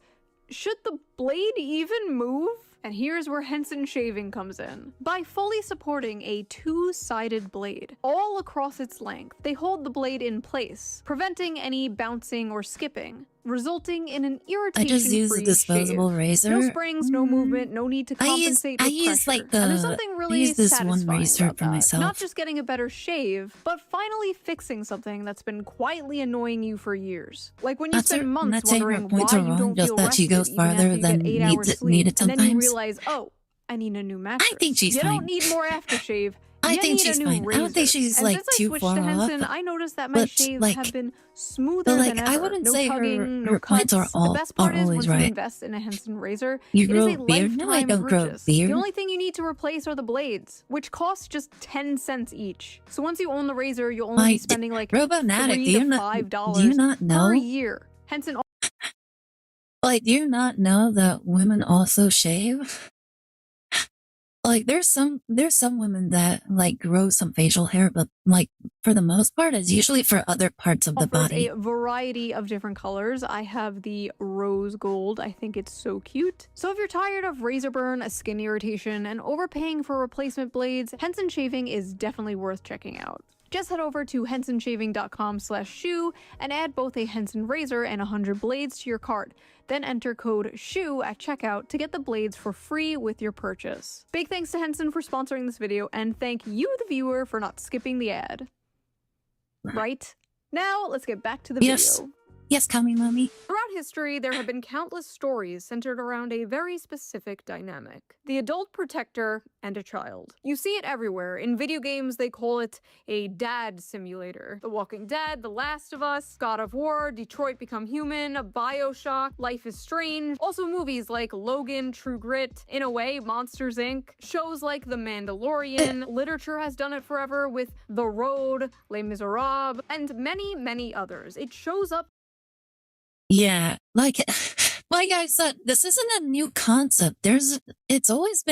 Speaker 5: should the blade even move? And here's where Henson Shaving comes in. By fully supporting a two-sided blade all across its length, they hold the blade in place, preventing any bouncing or skipping, resulting in an irritation-free
Speaker 1: I just use a disposable razor.
Speaker 5: No springs, no movement, no need to compensate with
Speaker 1: use
Speaker 5: pressure.
Speaker 1: like the,
Speaker 5: and there's something really
Speaker 1: I use this one
Speaker 5: satisfying
Speaker 1: razor
Speaker 5: about
Speaker 1: for
Speaker 5: that.
Speaker 1: myself.
Speaker 5: Not just getting a better shave, but finally fixing something that's been quietly annoying you for years. Like when you spend months wondering why you don't feel
Speaker 1: that she goes
Speaker 5: rested even after
Speaker 1: farther
Speaker 5: you
Speaker 1: than
Speaker 5: get 8 hours sleep,
Speaker 1: needed
Speaker 5: and then you
Speaker 1: sometimes.
Speaker 5: realize, oh, I need a new mattress.
Speaker 1: I think she's
Speaker 5: You
Speaker 1: fine.
Speaker 5: don't need more aftershave.
Speaker 1: I think she's fine. I don't think she's like too far off.
Speaker 5: Henson, I noticed that my
Speaker 1: but,
Speaker 5: shaves
Speaker 1: like,
Speaker 5: have been smoother
Speaker 1: but, like,
Speaker 5: than ever.
Speaker 1: I wouldn't
Speaker 5: no
Speaker 1: say
Speaker 5: tugging, no
Speaker 1: her points
Speaker 5: cuts.
Speaker 1: are
Speaker 5: The best part is
Speaker 1: always
Speaker 5: once you
Speaker 1: right.
Speaker 5: invest in a Henson razor,
Speaker 1: You
Speaker 5: it
Speaker 1: grow
Speaker 5: is a
Speaker 1: a beard? No, I
Speaker 5: lifetime
Speaker 1: don't grow a
Speaker 5: purchase.
Speaker 1: beard.
Speaker 5: The only thing you need to replace are the blades, which cost just 10 cents each. So once you own the razor, you'll only be spending like
Speaker 1: Robonatic,
Speaker 5: $3 to $5
Speaker 1: do you not know?
Speaker 5: per year. Henson.
Speaker 1: Like, do you not know that women also shave? Like, there's some women that like grow some facial hair, but like for the most part, it's usually for other parts of the body.
Speaker 5: A variety of different colors. I have the rose gold. I think it's so cute. So if you're tired of razor burn, a skin irritation, and overpaying for replacement blades, Henson Shaving is definitely worth checking out. Just head over to hensonshaving.com/shoe and add both a Henson razor and 100 blades to your cart. Then enter code SHOE at checkout to get the blades for free with your purchase. Big thanks to Henson for sponsoring this video, and thank you, the viewer, for not skipping the ad. Right? Now, let's get back to the video.
Speaker 1: Yes, Kami Mommy.
Speaker 5: Throughout history, there have been countless stories centered around a very specific dynamic: the adult protector and a child. You see it everywhere. In video games, they call it a dad simulator. The Walking Dead, The Last of Us, God of War, Detroit Become Human, BioShock, Life is Strange. Also movies like Logan, True Grit, in a way, Monsters Inc. Shows like The Mandalorian. Literature has done it forever with The Road, Les Miserables, and many, many others. It shows up.
Speaker 1: Yeah, like I said, this isn't a new concept. It's always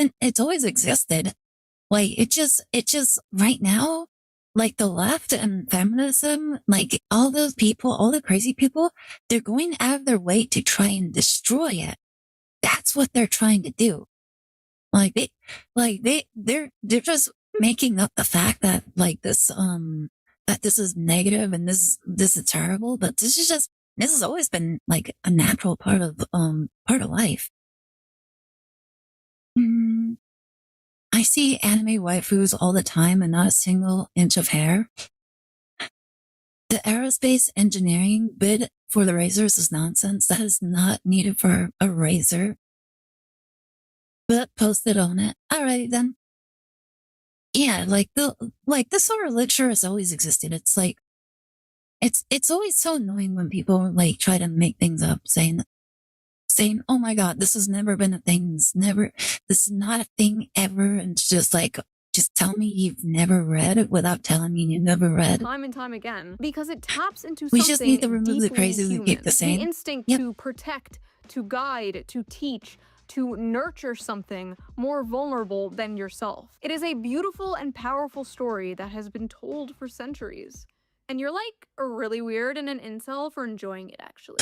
Speaker 1: existed. Like, it just right now, like the left and feminism, like all those people, all the crazy people, they're going out of their way to try and destroy it. That's what they're trying to do. They're just making up the fact that that this is negative and this is terrible, but this has always been like a natural part of life. I see anime waifus all the time and not a single inch of hair. The aerospace engineering bid for the razors is nonsense. That is not needed for a razor. But posted on it. Alrighty then. Yeah, this sort of literature has always existed. It's like, it's always so annoying when people like try to make things up, saying, oh my god, this has never been a thing. This is not a thing ever. And it's just like, just tell me you've never read it without telling me you never read.
Speaker 5: Time and time again, because it taps into
Speaker 1: We
Speaker 5: something
Speaker 1: just need to remove the crazy
Speaker 5: deeply
Speaker 1: and keep
Speaker 5: human.
Speaker 1: the same.
Speaker 5: The instinct
Speaker 1: Yep.
Speaker 5: to protect, to guide, to teach, to nurture something more vulnerable than yourself. It is a beautiful and powerful story that has been told for centuries. And you're like really weird and an incel for enjoying it, actually.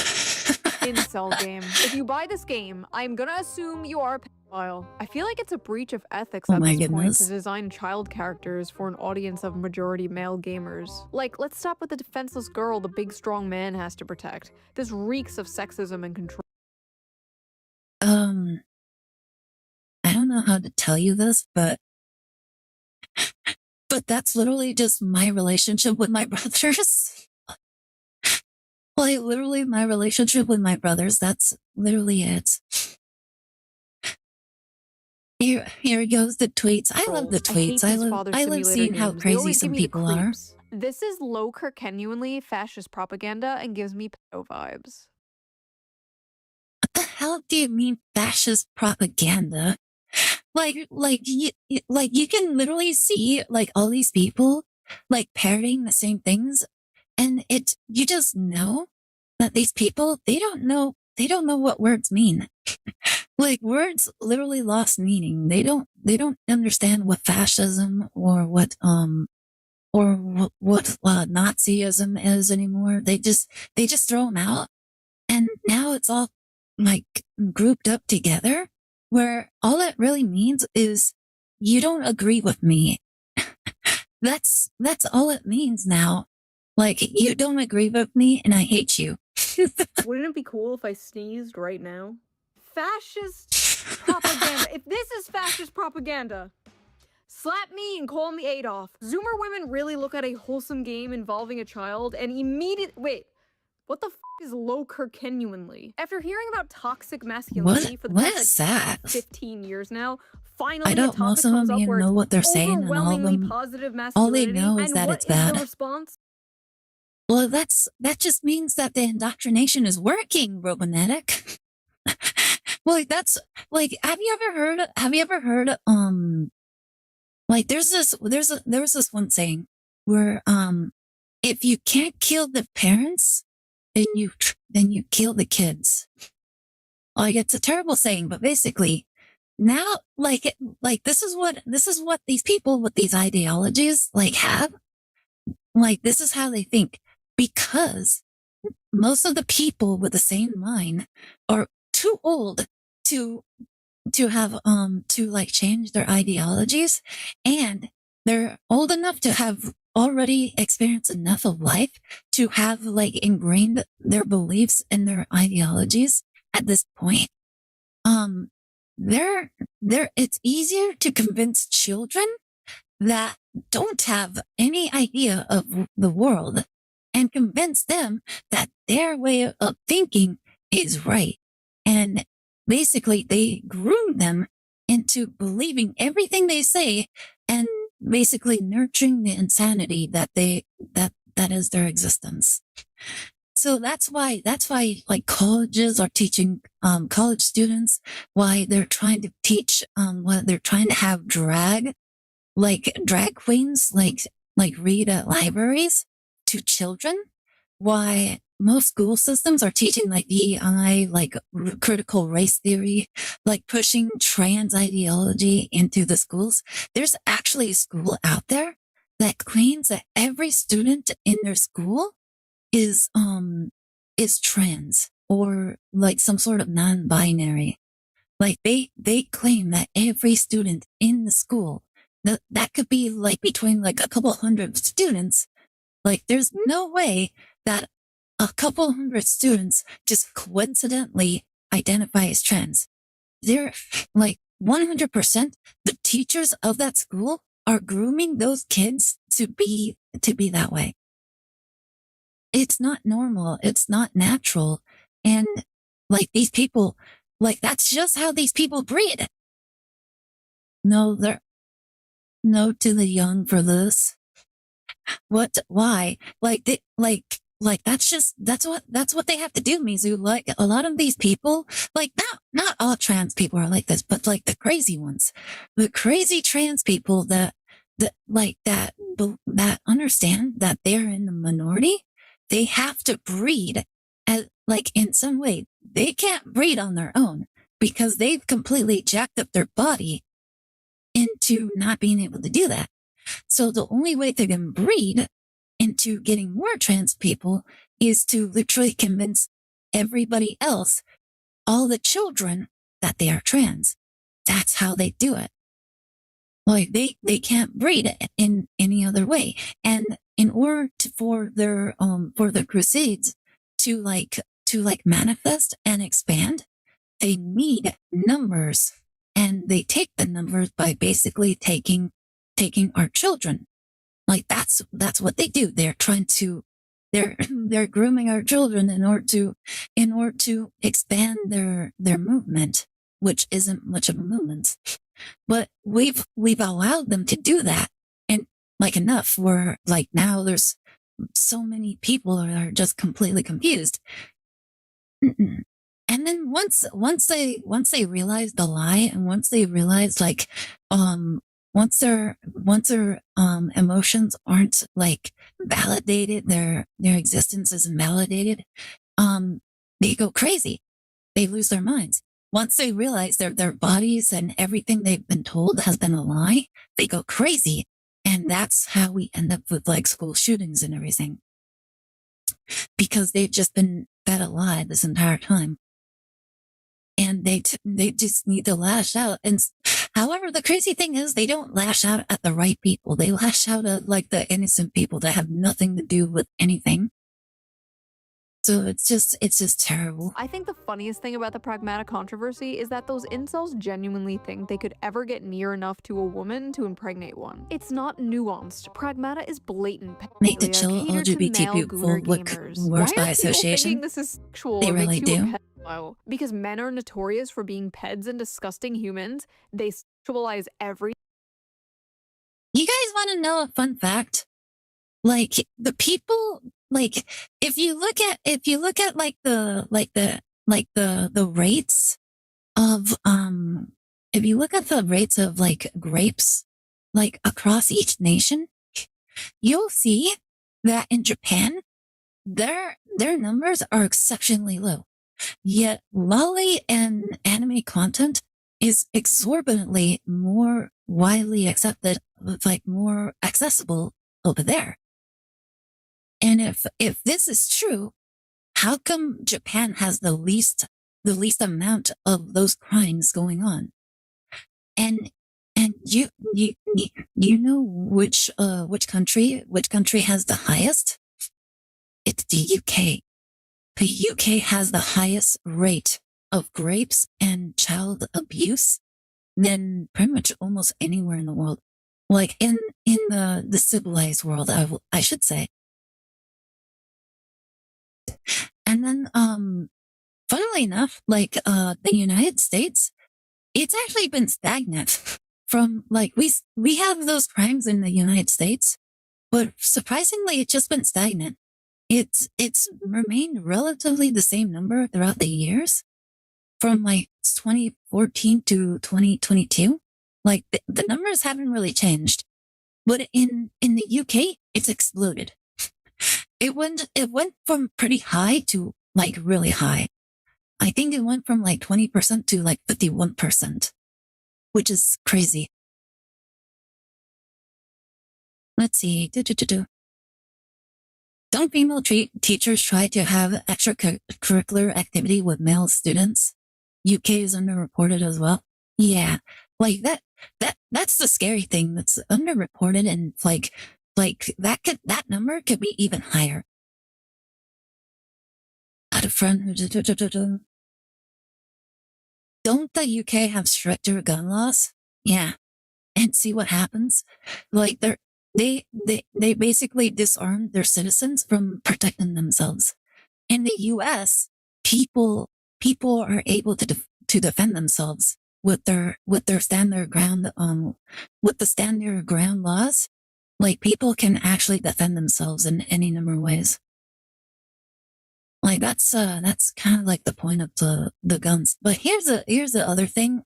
Speaker 5: Incel game. If you buy this game, I'm gonna assume you are a pedophile. I feel like it's a breach of ethics
Speaker 1: Oh
Speaker 5: at
Speaker 1: my
Speaker 5: this point
Speaker 1: goodness.
Speaker 5: to design child characters for an audience of majority male gamers. Like, let's stop with the defenseless girl the big strong man has to protect. This reeks of sexism and control.
Speaker 1: I don't know how to tell you this, but that's literally just my relationship with my brothers. Like, literally my relationship with my brothers. That's literally it. Here goes the tweets. I love the tweets. I love seeing how crazy some people are.
Speaker 5: This is low genuinely fascist propaganda and gives me pedo vibes.
Speaker 1: What the hell do you mean fascist propaganda? You can literally see like all these people like parroting the same things, and you just know that these people they don't know what words mean. Like, words literally lost meaning. They don't understand what fascism or what Nazism is anymore. They just throw them out, and now it's all like grouped up together, where all that really means is you don't agree with me. That's all it means now. Like, you don't agree with me and I hate you.
Speaker 5: Wouldn't it be cool if I sneezed right now? Fascist propaganda. If this is fascist propaganda, slap me and call me Adolf. Zoomer women really look at a wholesome game involving a child and wait, what the f is low genuinely? After hearing about toxic masculinity for the
Speaker 1: What
Speaker 5: past
Speaker 1: is that?
Speaker 5: 15 years now, finally
Speaker 1: I don't.
Speaker 5: a topic
Speaker 1: Most of
Speaker 5: comes
Speaker 1: them
Speaker 5: up
Speaker 1: even
Speaker 5: where
Speaker 1: know
Speaker 5: it's
Speaker 1: what they're saying, and all of
Speaker 5: overwhelmingly
Speaker 1: them.
Speaker 5: positive
Speaker 1: All they
Speaker 5: masculinity.
Speaker 1: know is
Speaker 5: And
Speaker 1: that
Speaker 5: what
Speaker 1: it's
Speaker 5: is
Speaker 1: bad.
Speaker 5: the response?
Speaker 1: Well, that just means that the indoctrination is working, Robonetic. Well, that's like, have you ever heard, like there was this one saying where, if you can't kill the parents, then you kill the kids. Like, it's a terrible saying, but basically now, like this is what these people with these ideologies like have. Like, this is how they think, because most of the people with the same mind are too old to have to like change their ideologies, and they're old enough to have already experienced enough of life to have like ingrained their beliefs and their ideologies at this point. It's easier to convince children that don't have any idea of the world and convince them that their way of thinking is right. And basically they groom them into believing everything they say and basically nurturing the insanity that is their existence. So that's why like colleges are teaching college students, why they're trying to teach why they're trying to have drag queens like read at libraries to children, why most school systems are teaching like DEI, like critical race theory, like pushing trans ideology into the schools. There's actually a school out there claims that every student in their school is trans or like some sort of non-binary. Like they claim that every student in the school, that could be like between like a couple hundred students. Like there's no way that a couple hundred students just coincidentally identify as trans. They're like 100% the teachers of that school are grooming those kids to be that way. It's not normal. It's not natural. And like these people, like that's just how these people breed. No, they're no to the young for this. What? Why? Like they, like that's what they have to do, Mizu. Like a lot of these people, like not all trans people are like this, but like the crazy ones, the crazy trans people that understand that they're in the minority, they have to breed as like in some way. They can't breed on their own because they've completely jacked up their body into not being able to do that. So the only way they can breed into getting more trans people is to literally convince everybody else, all the children, that they are trans. That's how they do it. Like they can't breed in any other way. And in order for their crusades to manifest and expand, they need numbers. And they take the numbers by basically taking our children. Like that's what they do. They're trying to, they're grooming our children in order to expand their movement, which isn't much of a movement. But we've allowed them to do that. And like enough where like now there's so many people are just completely confused. And then once they realize the lie, and once they realize like, once their emotions aren't like validated, their existence isn't validated, they go crazy. They lose their minds. Once they realize their bodies and everything they've been told has been a lie, they go crazy. And that's how we end up with like school shootings and everything. Because they've just been fed a lie this entire time. And they just need to lash out. And however, the crazy thing is they don't lash out at the right people. They lash out at like the innocent people that have nothing to do with anything. So it's just terrible.
Speaker 5: I think the funniest thing about the pragmata controversy is that those incels genuinely think they could ever get near enough to a woman to impregnate one. It's not nuanced. Pragmata is blatant
Speaker 1: Make the
Speaker 5: pedophilia
Speaker 1: chill
Speaker 5: catered to
Speaker 1: LGBT
Speaker 5: male
Speaker 1: people
Speaker 5: gooner
Speaker 1: look
Speaker 5: gamers.
Speaker 1: worse
Speaker 5: Why
Speaker 1: by
Speaker 5: are people
Speaker 1: association.
Speaker 5: thinking this is sexual
Speaker 1: They
Speaker 5: or makes
Speaker 1: really
Speaker 5: you
Speaker 1: do.
Speaker 5: a pedophile? Because men are notorious for being peds and disgusting humans. They sexualize every.
Speaker 1: You guys want to know a fun fact? Like the people, like if you look at like the rates of if you look at the rates of like grapes like across each nation, you'll see that in Japan their numbers are exceptionally low. Yet lolly and anime content is exorbitantly more widely accepted, like more accessible over there. And if this is true, how come Japan has the least amount of those crimes going on? And you know which country has the highest? It's the UK. The UK has the highest rate of rapes and child abuse than pretty much almost anywhere in the world. Like in the civilized world, I should say. And then, funnily enough, like, the United States, it's actually been stagnant from like, we have those crimes in the United States, but surprisingly, it's just been stagnant. It's remained relatively the same number throughout the years from like 2014 to 2022. Like the numbers haven't really changed, but in the UK, it's exploded. It went from pretty high to like really high. I think it went from like 20% to like 51%, which is crazy. Let's see. Don't female teachers try to have extracurricular activity with male students? UK is underreported as well. Yeah, like that's the scary thing. That's underreported, and like that number could be even higher. Had a friend who don't the UK have stricter gun laws? Yeah, and see what happens. Like they basically disarm their citizens from protecting themselves. In the U.S., people are able to defend themselves with their stand their ground with the stand their ground laws. Like people can actually defend themselves in any number of ways. Like that's kind of like the point of the guns. But here's the other thing.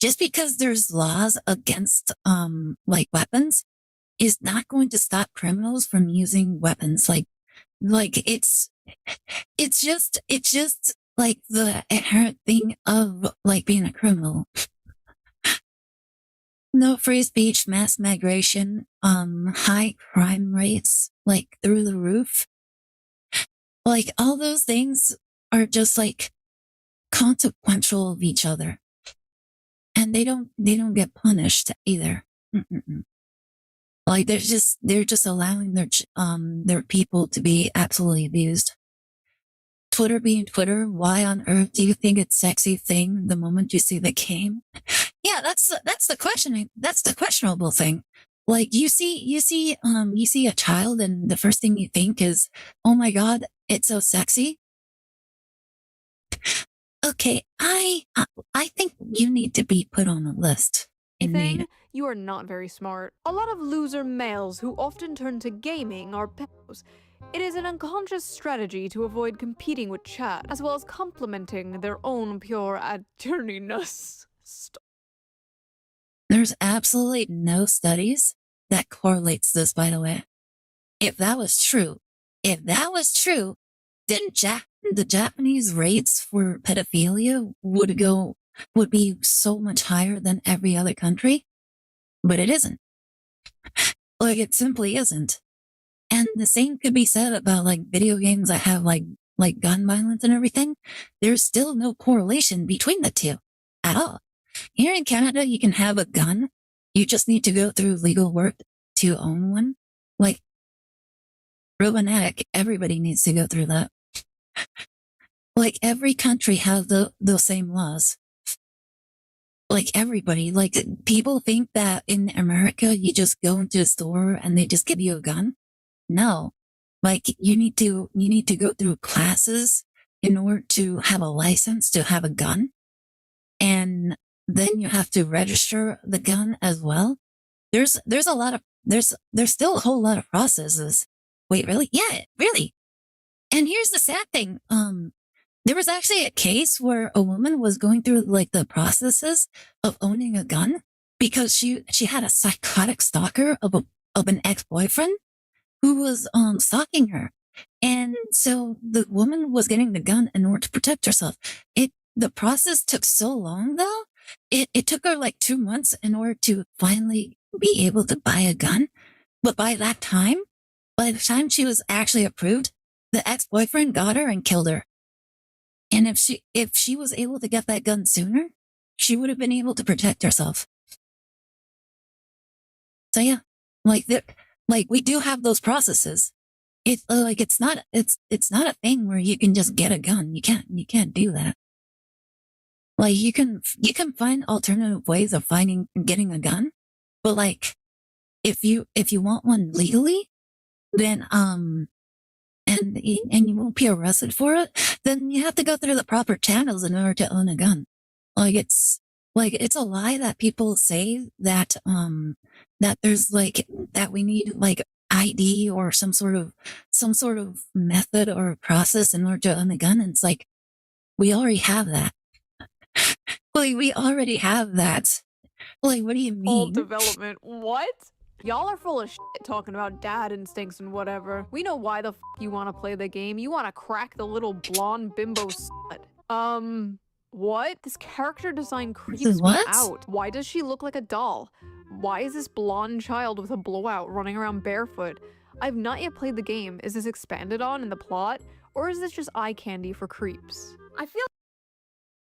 Speaker 1: Just because there's laws against like weapons is not going to stop criminals from using weapons. Like it's just like the inherent thing of like being a criminal. No free speech, mass migration, high crime rates, like through the roof. Like all those things are just like consequential of each other. And they don't get punished either. Mm-mm-mm. Like they're just allowing their people to be absolutely abused. Twitter being Twitter, why on earth do you think it's sexy thing the moment you see the game? Yeah, that's the questioning. That's the questionable thing. Like you see a child and the first thing you think is, oh my God, it's so sexy. Okay, I think you need to be put on a list.
Speaker 5: Thing, you are not very smart. A lot of loser males who often turn to gaming are pedos. It is an unconscious strategy to avoid competing with chat, as well as complementing their own pure attorneyness.
Speaker 1: There's absolutely no studies that correlates this, by the way. If that was true, then the Japanese rates for pedophilia would be so much higher than every other country, but it isn't. Like it simply isn't. And the same could be said about like video games that have like gun violence and everything. There's still no correlation between the two at all. Here in Canada, you can have a gun. You just need to go through legal work to own one. Like Romanetic, everybody needs to go through that. Like every country has those same laws. Like everybody, like people think that in America, you just go into a store and they just give you a gun. No, like you need to go through classes in order to have a license to have a gun. And then you have to register the gun as well. There's still a whole lot of processes. Wait, really? Yeah, really. And here's the sad thing. There was actually a case where a woman was going through like the processes of owning a gun because she had a psychotic stalker of an ex-boyfriend who was stalking her. And so the woman was getting the gun in order to protect herself. The process took so long though. It took her like 2 months in order to finally be able to buy a gun. But by the time she was actually approved, the ex-boyfriend got her and killed her. And if she was able to get that gun sooner, she would have been able to protect herself. So yeah, like we do have those processes. It's like it's not a thing where you can just get a gun. You can't do that. Like you can find alternative ways of getting a gun, but like if you want one legally, then and you won't be arrested for it, then you have to go through the proper channels in order to own a gun. Like it's a lie that people say that that there's like that we need like ID or some sort of method or process in order to own a gun. And it's like we already have that. Like we already have that. Like what do you mean?
Speaker 5: All development. What? Y'all are full of shit talking about dad instincts and whatever. We know why the f you want to play the game. You want to crack the little blonde bimbo slut. What? This character design creeps me out. Why does she look like a doll? Why is this blonde child with a blowout running around barefoot? I've not yet played the game. Is this expanded on in the plot? Or is this just eye candy for creeps? I feel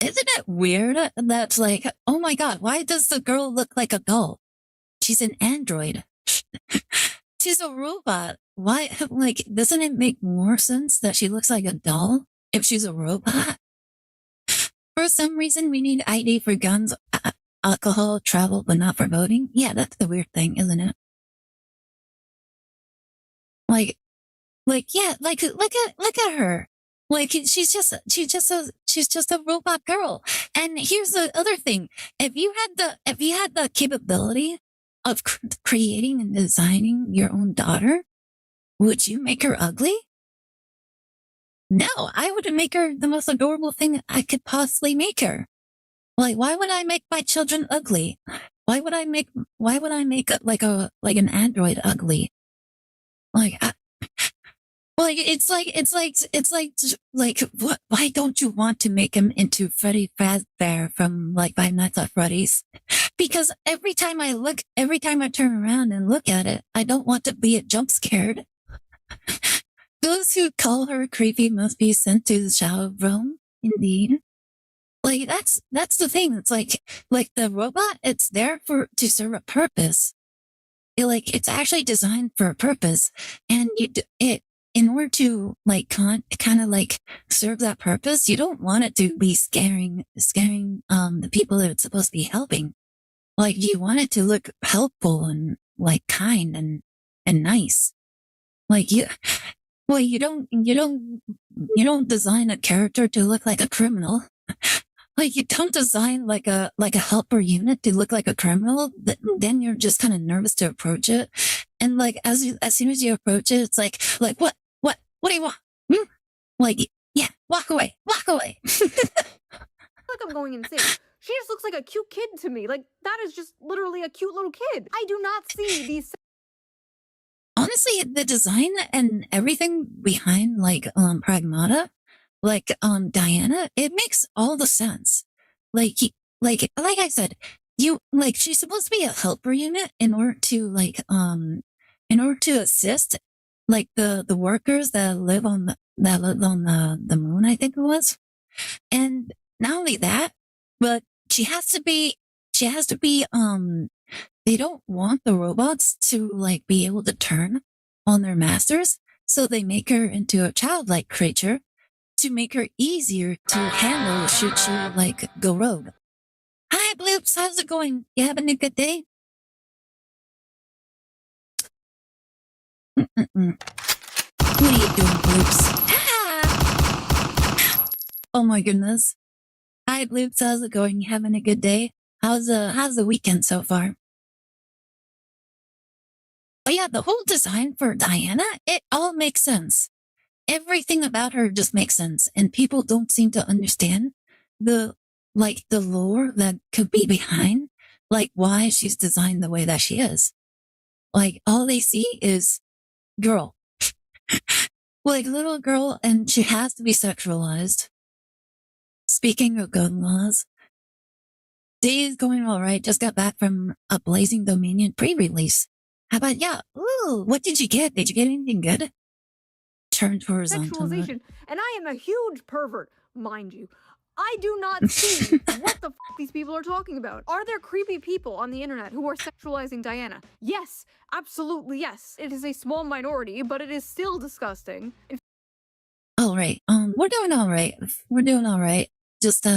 Speaker 1: Isn't it weird that, like, oh my god, why does the girl look like a doll? She's an android. She's a robot. Why, like, doesn't it make more sense that she looks like a doll if she's a robot? For some reason, we need ID for guns, alcohol, travel, but not for voting. Yeah, that's the weird thing, isn't it? Like, yeah, look at her. Like, she's just a robot girl. And here's the other thing: if you had the capability of creating and designing your own daughter, would you make her ugly? No, I would make her the most adorable thing I could possibly make her. Like, why would I make my children ugly? Why would I make like an android ugly? Like, what? Why don't you want to make him into Freddy Fazbear from like Five Nights at Freddy's? Because every time I turn around and look at it, I don't want to be jump scared. Those who call her creepy must be sent to the shadow realm. Indeed. Like, that's the thing. It's like the robot, it's there to serve a purpose. It's actually designed for a purpose, and in order to like kind of like serve that purpose, you don't want it to be scaring the people that it's supposed to be helping. Like, you want it to look helpful and like kind and nice. Like, you don't design a character to look like a criminal. Like, you don't design like a helper unit to look like a criminal. Then you're just kind of nervous to approach it. And like, as soon as you approach it, it's like, what do you want? Like, yeah, walk away.
Speaker 5: like I'm going insane. She just looks like a cute kid to me. Like, that is just literally a cute little kid. I do not see these.
Speaker 1: Honestly, the design and everything behind like Pragmata, like Diana, it makes all the sense. Like I said, she's supposed to be a helper unit in order to assist like the workers that live on the moon, I think it was. And not only that, but she has to be they don't want the robots to like be able to turn on their masters, so they make her into a childlike creature to make her easier to handle should she like go rogue. Hi Bloops, how's it going? You having a good day? What are you doing, Bloops? Ah! Oh my goodness. Hi Bloops, how's it going? You having a good day? How's the weekend so far? Oh yeah, the whole design for Diana, it all makes sense. Everything about her just makes sense, and people don't seem to understand the lore that could be behind, like why she's designed the way that she is. Like, all they see is girl. Like, little girl, and she has to be sexualized. Speaking of gun laws, day's going alright, just got back from a Blazing Dominion pre-release. How about, yeah, ooh, what did you get? Did you get anything good? Turned horizontal.
Speaker 5: Sexualization, and I am a huge pervert, mind you. I do not see what the f these people are talking about. Are there creepy people on the internet who are sexualizing Diana? Yes, absolutely yes. It is a small minority, but it is still disgusting.
Speaker 1: All right, we're doing all right. We're doing all right. Just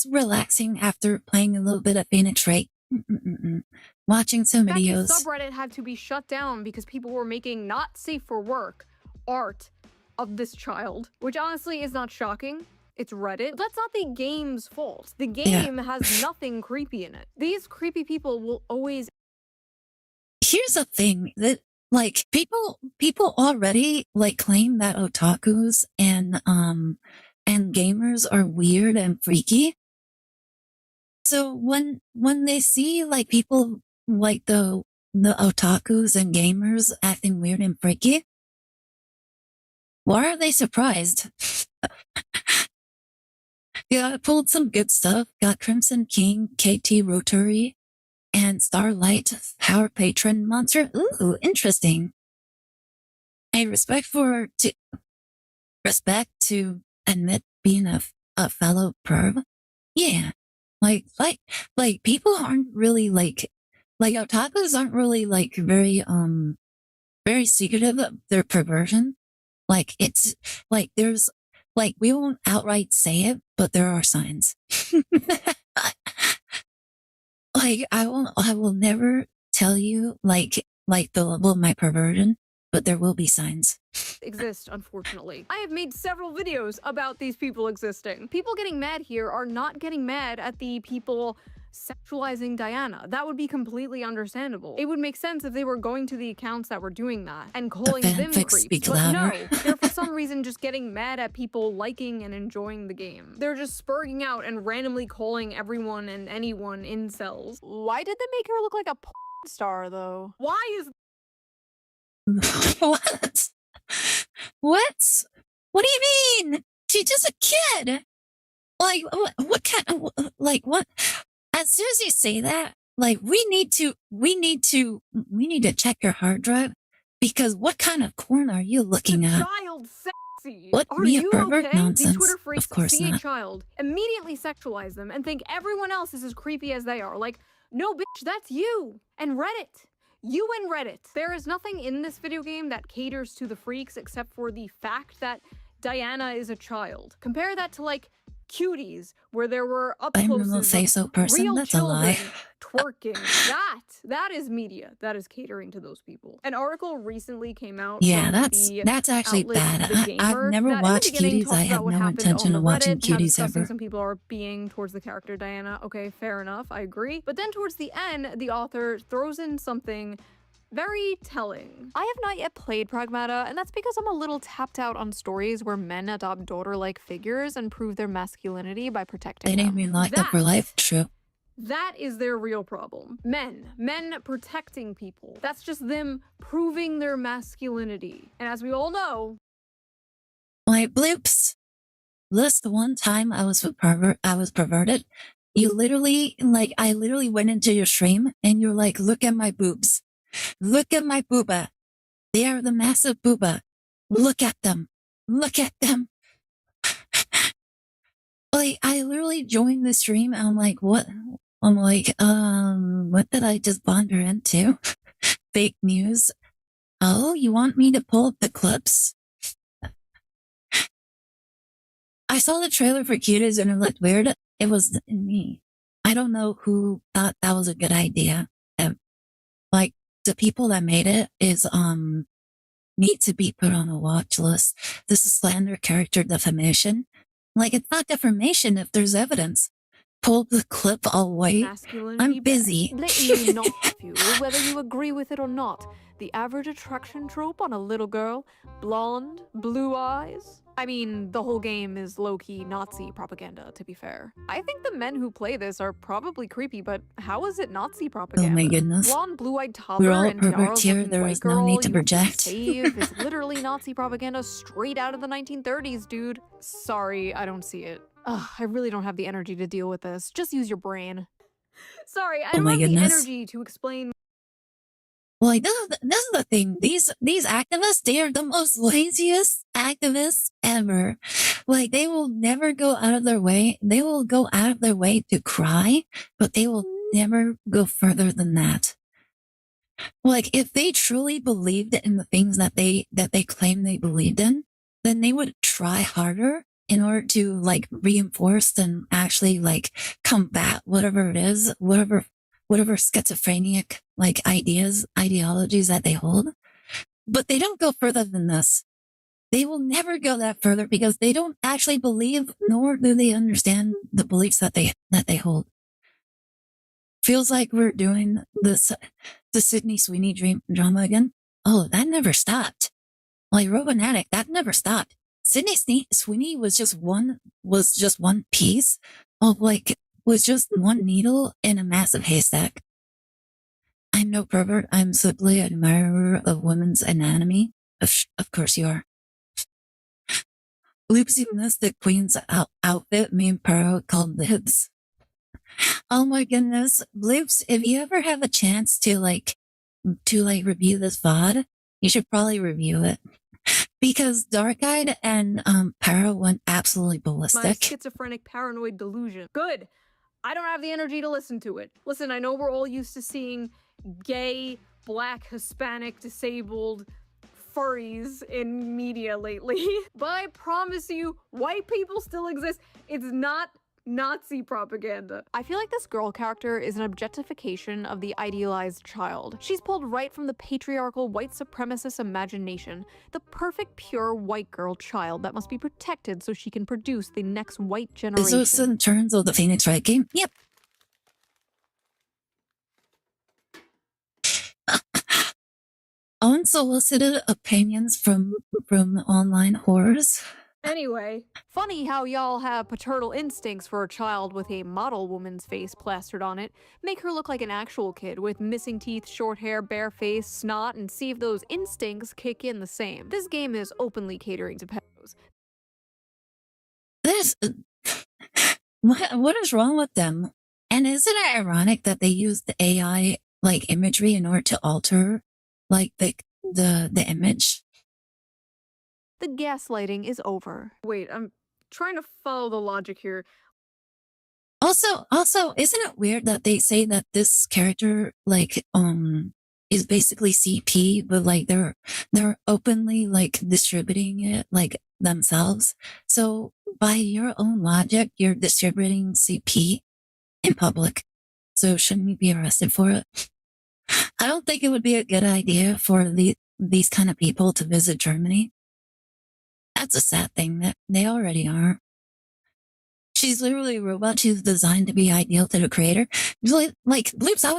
Speaker 1: relaxing after playing a little bit of Phoenix Wright. Watching some videos.
Speaker 5: The subreddit had to be shut down because people were making not safe for work art of this child, which honestly is not shocking. It's Reddit. But that's not the game's fault. The game has nothing creepy in it. These creepy people will always.
Speaker 1: Here's the thing that like people already like claim that otakus and gamers are weird and freaky. So when they see like people like the otakus and gamers acting weird and freaky, why are they surprised? Yeah, I pulled some good stuff. Got Crimson King, KT Rotary, and Starlight, Power Patron Monster. Ooh, interesting. A respect to admit being a fellow perv. Yeah. Like people aren't really like otakus aren't really like very secretive of their perversion. Like it's like there's like we won't outright say it, but there are signs. Like I will never tell you like the level of my perversion, but there will be signs.
Speaker 5: Exist, unfortunately. I have made several videos about these people existing. People getting mad here are not getting mad at the people sexualizing Diana. That would be completely understandable. It would make sense if they were going to the accounts that were doing that and calling them
Speaker 1: fanfics
Speaker 5: creeps.
Speaker 1: speak
Speaker 5: But
Speaker 1: louder.
Speaker 5: no, they're for some reason just getting mad at people liking and enjoying the game. They're just spurging out and randomly calling everyone and anyone incels.
Speaker 6: Why did they make her look like a porn star, though?
Speaker 5: Why is
Speaker 1: What? What? What do you mean? She's just a kid. Like, what kind of, like, what? As soon as you say that, like, we need to check your hard drive because what kind of porn are you looking
Speaker 5: the
Speaker 1: at?
Speaker 5: child sexy?
Speaker 1: What
Speaker 5: Are
Speaker 1: me a
Speaker 5: you
Speaker 1: pervert
Speaker 5: okay?
Speaker 1: nonsense?
Speaker 5: These Twitter freaks
Speaker 1: Of course
Speaker 5: see a
Speaker 1: not.
Speaker 5: child, immediately sexualize them, and think everyone else is as creepy as they are. Like, no, bitch, that's you. And Reddit. You and Reddit. There is nothing in this video game that caters to the freaks except for the fact that Diana is a child. Compare that to, like, Cuties, where there were up
Speaker 1: I'm a
Speaker 5: closes
Speaker 1: say-so
Speaker 5: of
Speaker 1: person.
Speaker 5: real
Speaker 1: That's a
Speaker 5: children
Speaker 1: lie.
Speaker 5: twerking. That is media. That is catering to those people. An article recently came out
Speaker 1: Yeah,
Speaker 5: from
Speaker 1: that's actually
Speaker 5: outlet
Speaker 1: bad.
Speaker 5: The
Speaker 1: I've
Speaker 5: Gamer
Speaker 1: never
Speaker 5: that in the
Speaker 1: watched
Speaker 5: beginning
Speaker 1: Cuties.
Speaker 5: talks
Speaker 1: I
Speaker 5: about
Speaker 1: have
Speaker 5: what
Speaker 1: no
Speaker 5: happened
Speaker 1: intention
Speaker 5: on
Speaker 1: of
Speaker 5: the
Speaker 1: watching
Speaker 5: Reddit, how
Speaker 1: Cuties
Speaker 5: disgusting
Speaker 1: ever.
Speaker 5: some people are being towards the character Diana. Okay, fair enough, I agree. But then towards the end, the author throws in something very telling.
Speaker 9: I have not yet played Pragmata, and that's because I'm a little tapped out on stories where men adopt daughter-like figures and prove their masculinity by protecting
Speaker 1: They
Speaker 9: them.
Speaker 1: didn't even lock up for life. True.
Speaker 5: That is their real problem. Men protecting people. That's just them proving their masculinity. And as we all know,
Speaker 1: Like bloops. List the one time I was perverted. You literally, like, I literally went into your stream and you're like, look at my boobs. Look at my booba. They are the massive booba. Look at them. Look at them. Like, I literally joined the stream and I'm like, what? I'm like, what did I just wander into? Fake news. Oh, you want me to pull up the clips? I saw the trailer for Cuties and it looked weird. It was me. I don't know who thought that was a good idea. Like, the people that made it need to be put on a watch list. This is slander, character defamation. Like, it's not defamation if there's evidence. Pull the clip, I'll wait.
Speaker 5: masculinity
Speaker 1: I'm busy.
Speaker 9: Blatantly not you, whether you agree with it or not. The average attraction trope on a little girl, blonde, blue eyes. I mean, the whole game is low-key Nazi propaganda, to be fair. I think the men who play this are probably creepy, but how is it Nazi propaganda?
Speaker 1: Oh my goodness.
Speaker 9: Blonde, blue-eyed
Speaker 1: We're
Speaker 9: toddler
Speaker 1: all
Speaker 9: and
Speaker 1: perverts here.
Speaker 9: tiara-looking
Speaker 1: There
Speaker 9: white
Speaker 1: is no
Speaker 9: girl
Speaker 1: need to
Speaker 9: you have
Speaker 1: project.
Speaker 9: save is literally Nazi propaganda straight out of the 1930s, dude. Sorry, I don't see it. Ugh, I really don't have the energy to deal with this. Just use your brain.
Speaker 5: Sorry, I
Speaker 1: Oh
Speaker 5: don't
Speaker 1: my
Speaker 5: have
Speaker 1: goodness.
Speaker 5: the energy to explain.
Speaker 1: Like, this is the thing. These activists, they are the most laziest activists ever. Like, they will never go out of their way. They will go out of their way to cry, but they will never go further than that. Like, if they truly believed in the things that they claim they believed in, then they would try harder in order to, like, reinforce and actually, like, combat whatever it is, whatever schizophrenic, like, ideologies that they hold. But they don't go further than this. They will never go that further because they don't actually believe, nor do they understand the beliefs that they hold. Feels like we're doing this, the Sydney Sweeney drama again. Oh, that never stopped. Like Robonatic, that never stopped. Sydney Sweeney was just one piece of, like, was just one needle in a massive haystack. I'm no pervert. I'm simply an admirer of women's anatomy. Of course you are. Loopsy missed the queen's outfit. Me and Paro called libs. Oh my goodness, Bloops! If you ever have a chance to review this VOD, you should probably review it because Dark Eyed and Para went absolutely
Speaker 5: My
Speaker 1: ballistic.
Speaker 5: schizophrenic paranoid delusion. Good. I don't have the energy to listen to it. Listen, I know we're all used to seeing gay, black, Hispanic, disabled furries in media lately, but I promise you, white people still exist. It's not Nazi propaganda.
Speaker 9: I feel like this girl character is an objectification of the idealized child. She's pulled right from the patriarchal white supremacist imagination, the perfect pure white girl child that must be protected so she can produce the next white generation.
Speaker 1: So it's in terms of the Phoenix Wright game? Yep. Unsolicited opinions from online horrors.
Speaker 5: Anyway,
Speaker 9: funny how y'all have paternal instincts for a child with a model woman's face plastered on it. Make her look like an actual kid with missing teeth, short hair, bare face, snot, and see if those instincts kick in the same. This game is openly catering to pedos.
Speaker 1: This, what is wrong with them? And isn't it ironic that they use the AI imagery in order to alter the image?
Speaker 9: The gaslighting is over.
Speaker 5: wait, I'm trying to follow the logic here.
Speaker 1: Also, isn't it weird that they say that this character is basically CP, but they're openly distributing it themselves. So by your own logic, you're distributing CP in public. So shouldn't you be arrested for it? I don't think it would be a good idea for these kind of people to visit Germany. That's a sad thing that they already are. She's literally a robot. She's designed to be ideal to the creator. Bloops, I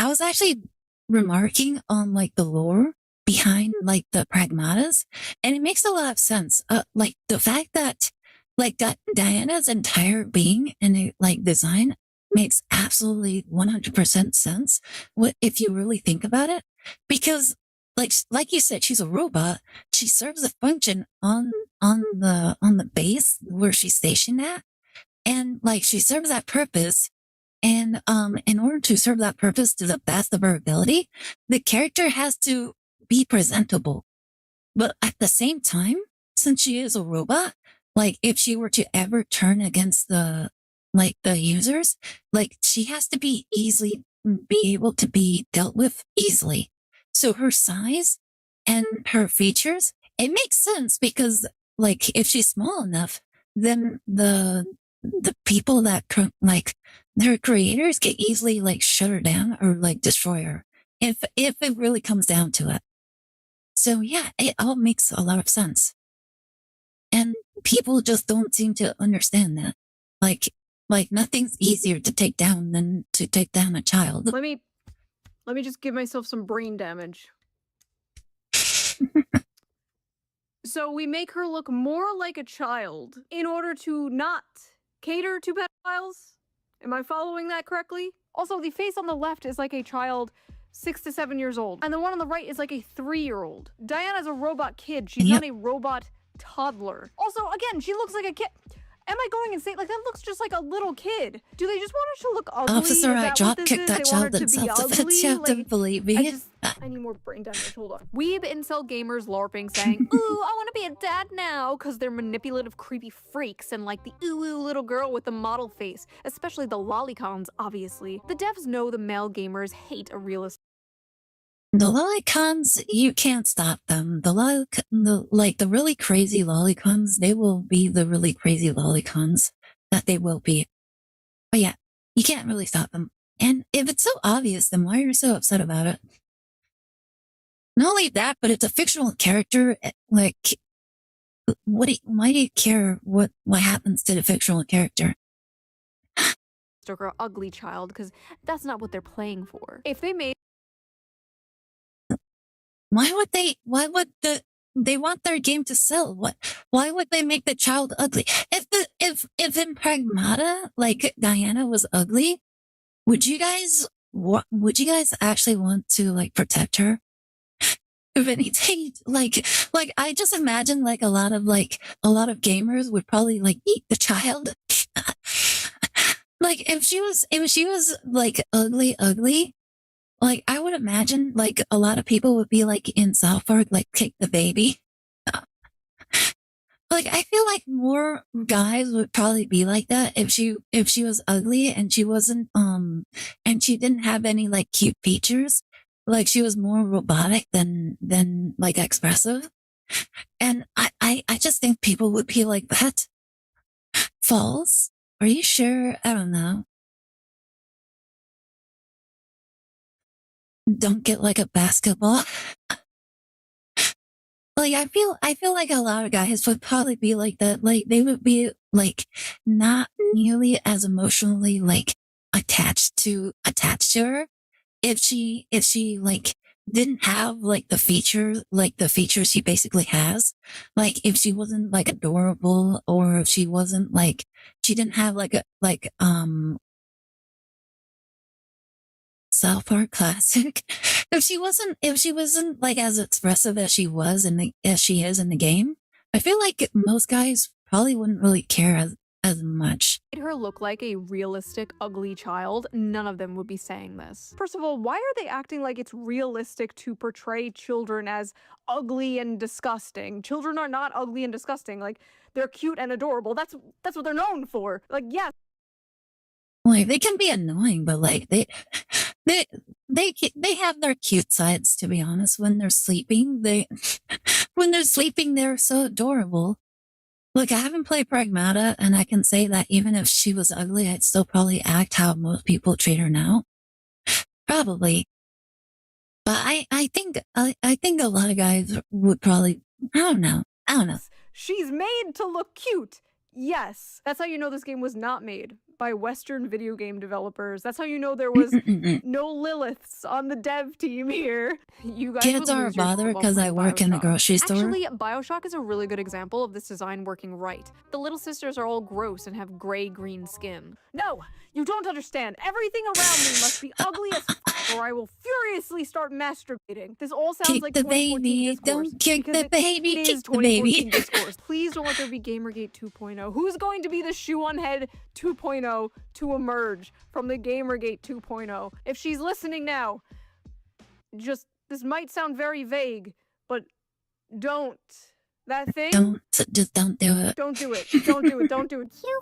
Speaker 1: was actually remarking on the lore behind the pragmatas, and it makes a lot of sense. The fact that Diana's entire being and design makes absolutely 100% sense. If you really think about it, because like you said, she's a robot. She serves a function on the base where she's stationed at, and she serves that purpose. And in order to serve that purpose to the best of her ability, the character has to be presentable. But at the same time, since she is a robot, if she were to ever turn against the users, she has to be able to be dealt with easily. So her size and her features, it makes sense because if she's small enough, then the people that their creators can easily shut her down or destroy her if it really comes down to it. So yeah, it all makes a lot of sense. And people just don't seem to understand that. Nothing's easier to take down than to take down a child.
Speaker 5: Let me just give myself some brain damage. So we make her look more like a child in order to not cater to pedophiles? Am I following that correctly? Also, the face on the left is like a child 6 to 7 years old, and the one on the right is like a 3-year-old. Diana's a robot kid. She's not a robot toddler. Also, again, she looks like a kid. Am I going insane? That looks just like a little kid. Do they just want her to look ugly?
Speaker 1: Officer, I drop kicked that child in self-defense. You have to believe me.
Speaker 5: I need more brain damage. Hold on.
Speaker 9: Weeb incel gamers LARPing saying, ooh, I want to be a dad now, because they're manipulative, creepy freaks and the ooh little girl with the model face, especially the lolicons, obviously. The devs know the male gamers hate a realist.
Speaker 1: The lolicons, you can't stop them. The really crazy lolicons, they will be the really crazy lolicons that they will be. But yeah, you can't really stop them. And if it's so obvious, then why are you so upset about it? Not only that, but it's a fictional character. Why do you care what happens to the fictional character?
Speaker 9: Or ugly child, because that's not what they're playing for. If they made
Speaker 1: why would they want their game to sell? Why would they make the child ugly? If in Pragmata, Diana was ugly, would you guys actually want to protect her? If anything, I just imagine a lot of gamers would probably eat the child. Like if she was like ugly, like I would imagine like a lot of people would be like in South Park, like kick the baby. Like I feel like more guys would probably be like that if she was ugly and she wasn't and she didn't have any like cute features. Like she was more robotic than like expressive. And I just think people would be like that. False? Are you sure? I don't know. Don't get like a basketball. Like I feel like a lot of guys would probably be like that. Like they would be like not nearly as emotionally like attached to her if she like didn't have like the features she basically has. Like if she wasn't like adorable or if she wasn't like she didn't have like a South Park classic. If she wasn't like as expressive as she was as she is in the game, I feel like most guys probably wouldn't really care as much.
Speaker 9: Made her look like a realistic, ugly child, none of them would be saying this. First of all, why are they acting like it's realistic to portray children as ugly and disgusting? Children are not ugly and disgusting. Like, they're cute and adorable. That's what they're known for. Like, yes.
Speaker 1: Like they can be annoying, but like they have their cute sides. To be honest, when they're sleeping, they're so adorable. Look, I haven't played Pragmata, and I can say that even if she was ugly, I'd still probably act how most people treat her now. Probably. But I think a lot of guys would probably, I don't know.
Speaker 5: She's made to look cute. Yes. That's how you know this game was not made by Western video game developers. That's how you know there was no Liliths on the dev team here. You guys
Speaker 1: Kids
Speaker 5: would
Speaker 1: are a
Speaker 5: lose your
Speaker 1: bother
Speaker 5: job off
Speaker 1: because I
Speaker 5: playing
Speaker 1: work in a
Speaker 5: BioShock.
Speaker 1: grocery store.
Speaker 9: Actually, BioShock is a really good example of this design working right. The little sisters are all gross and have gray-green skin.
Speaker 5: No, you don't understand. Everything around me must be ugly as or I will furiously start masturbating. This all sounds
Speaker 1: Kick
Speaker 5: like
Speaker 1: the
Speaker 5: 2014
Speaker 1: baby.
Speaker 5: discourse.
Speaker 1: Don't kick
Speaker 5: because
Speaker 1: the baby.
Speaker 5: It
Speaker 1: Kick
Speaker 5: is
Speaker 1: the baby.
Speaker 5: 2014 discourse. Please don't let there be Gamergate 2.0. Who's going to be the shoe on head 2.0 to emerge from the Gamergate 2.0? If she's listening now, just, this might sound very vague, but don't. That thing?
Speaker 1: Just don't do it.
Speaker 5: Don't do it. Don't do it. Don't do it.
Speaker 7: Phew.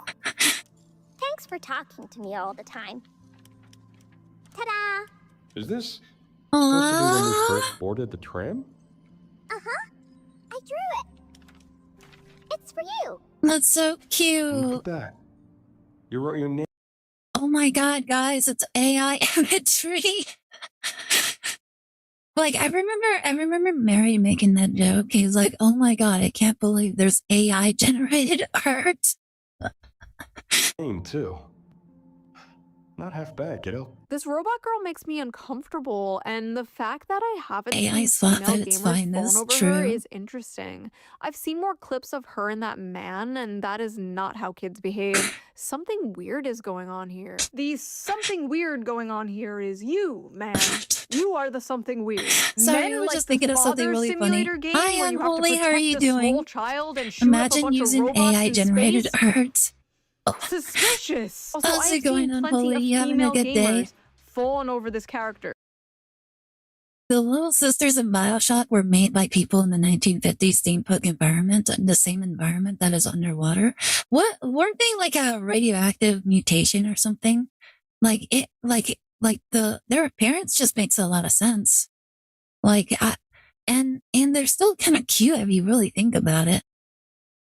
Speaker 7: Thanks for talking to me all the time. Ta-da!
Speaker 8: Is this supposed to be when we
Speaker 1: Aww.
Speaker 8: first boarded the tram?
Speaker 7: Uh-huh. I drew it. It's for you.
Speaker 1: That's so
Speaker 8: Look
Speaker 1: cute.
Speaker 8: at that. You wrote your name.
Speaker 1: Oh my god, guys, it's AI imagery. Like I remember Mary making that joke. He's like, "Oh my god, I can't believe there's AI generated art."
Speaker 8: Name too. Not half bad, kiddo.
Speaker 9: This robot girl makes me uncomfortable, and the fact that I haven't
Speaker 1: AI's
Speaker 9: seen
Speaker 1: thought
Speaker 9: female
Speaker 1: that it's
Speaker 9: gamers
Speaker 1: fine
Speaker 9: fawn
Speaker 1: is
Speaker 9: over her
Speaker 1: true.
Speaker 9: is interesting. I've seen more clips of her and that man, and that is not how kids behave. Something weird is going on here.
Speaker 5: The something weird going on here is you, man. You are the something weird.
Speaker 1: Sorry,
Speaker 5: Men
Speaker 1: I was
Speaker 5: like
Speaker 1: just
Speaker 5: the
Speaker 1: thinking of something
Speaker 5: father
Speaker 1: really funny.
Speaker 5: simulator game
Speaker 1: Hi,
Speaker 5: where you have to
Speaker 1: Unholy, how are
Speaker 5: protect
Speaker 1: you
Speaker 5: a
Speaker 1: doing?
Speaker 5: small child and shoot up a
Speaker 1: Imagine
Speaker 5: bunch
Speaker 1: using
Speaker 5: of robots
Speaker 1: AI
Speaker 5: in
Speaker 1: generated
Speaker 5: space.
Speaker 1: art.
Speaker 5: Suspicious. Also,
Speaker 1: How's
Speaker 5: I
Speaker 1: it
Speaker 5: have
Speaker 1: going,
Speaker 5: seen plenty
Speaker 1: Unholy?
Speaker 5: of
Speaker 1: You having a
Speaker 5: female
Speaker 1: good day?
Speaker 5: gamers fawn over this character.
Speaker 1: The little sisters in Bioshock were made by people in the 1950s steampunk environment, the same environment that is underwater. What weren't they like a radioactive mutation or something? Their appearance just makes a lot of sense. And they're still kind of cute if you really think about it.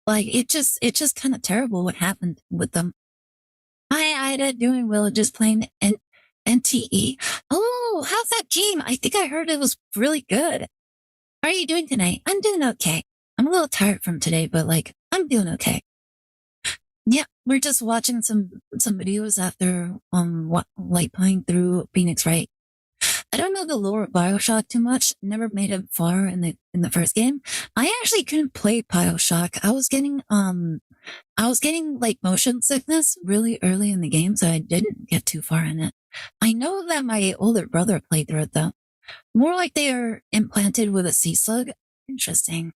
Speaker 1: Like it's just kind of terrible what happened with them. Hi, Ida, doing well, just playing NTE. Oh, how's that game? I think I heard it was really good. How are you doing tonight? I'm doing okay. I'm a little tired from today, but like, I'm doing okay. Yeah, we're just watching some videos after, playing through Phoenix Wright. I don't know the lore of Bioshock too much. Never made it far in the first game. I actually couldn't play Bioshock. I was getting like motion sickness really early in the game, so I didn't get too far in it. I know that my older brother played through it though. More like they are implanted with a sea slug. Interesting.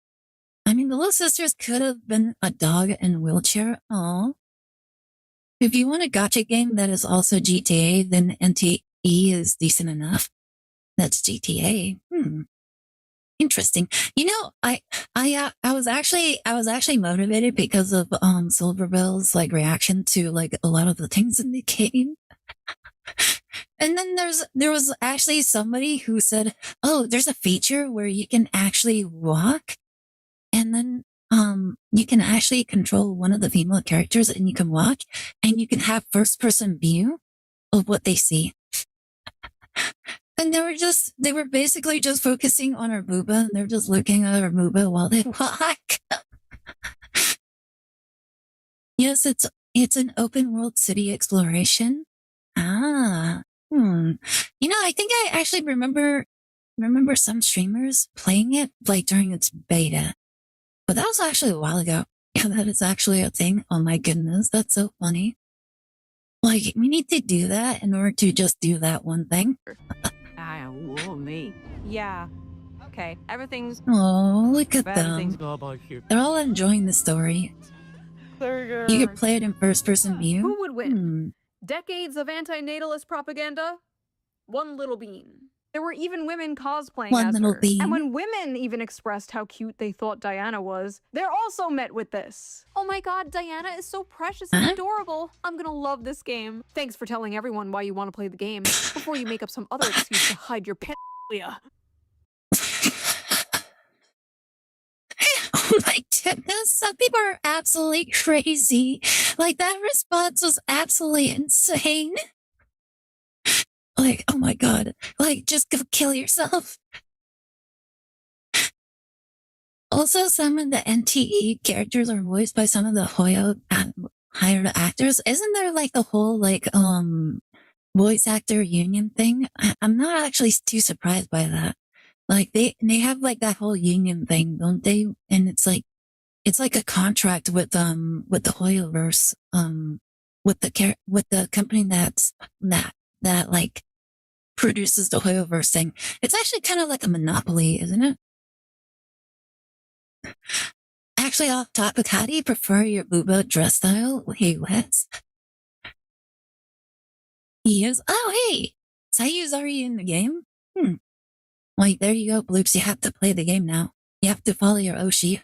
Speaker 1: I mean, the little sisters could have been a dog in a wheelchair. Aww. If you want a gotcha game that is also GTA, then NTE is decent enough. That's GTA. Interesting. You know, I was actually motivated because of Silverbell's like reaction to like a lot of the things in the game. And then there was actually somebody who said, "Oh, there's a feature where you can actually walk, and then you can actually control one of the female characters, and you can walk, and you can have first person view of what they see." And they were basically just focusing on our booba, and they're just looking at our booba while they walk. Yes, it's an open world city exploration. You know, I think I actually remember some streamers playing it like during its beta, but that was actually a while ago. Yeah, that is actually a thing. Oh my goodness, that's so funny. Like, we need to do that in order to just do that one thing.
Speaker 6: Me. Yeah. Okay. Everything's.
Speaker 1: Oh, look at
Speaker 6: Everything's
Speaker 1: them. They're all enjoying the story. You could play it in first person view.
Speaker 5: Who would win? Decades of anti-natalist propaganda? One little bean. There were even women cosplaying
Speaker 1: One
Speaker 5: as
Speaker 1: little
Speaker 5: her.
Speaker 1: bean.
Speaker 5: And when women even expressed how cute they thought Diana was, they're also met with this.
Speaker 9: Oh my god, Diana is so precious
Speaker 1: Huh?
Speaker 9: and adorable. I'm gonna love this game. Thanks for telling everyone why you want to play the game before you make up some other excuse to hide your pedophilia.
Speaker 1: Oh my goodness, some people are absolutely crazy. Like, that response was absolutely insane. Like, oh my god. Like, just go kill yourself. Also, some of the NTE characters are voiced by some of the Hoyo hired actors. Isn't there like the whole like voice actor union thing? I'm not actually too surprised by that. Like they have like that whole union thing, don't they? And it's like a contract with the Hoyoverse, with the company that like produces the Hoyoverse thing. It's actually kind of like a monopoly, isn't it? Actually, off topic, how do you prefer your booba dress style? Wait, what? He is. Oh, hey, Sayu's already in the game. Wait, there you go, Bloops. You have to play the game now. You have to follow your Oshi.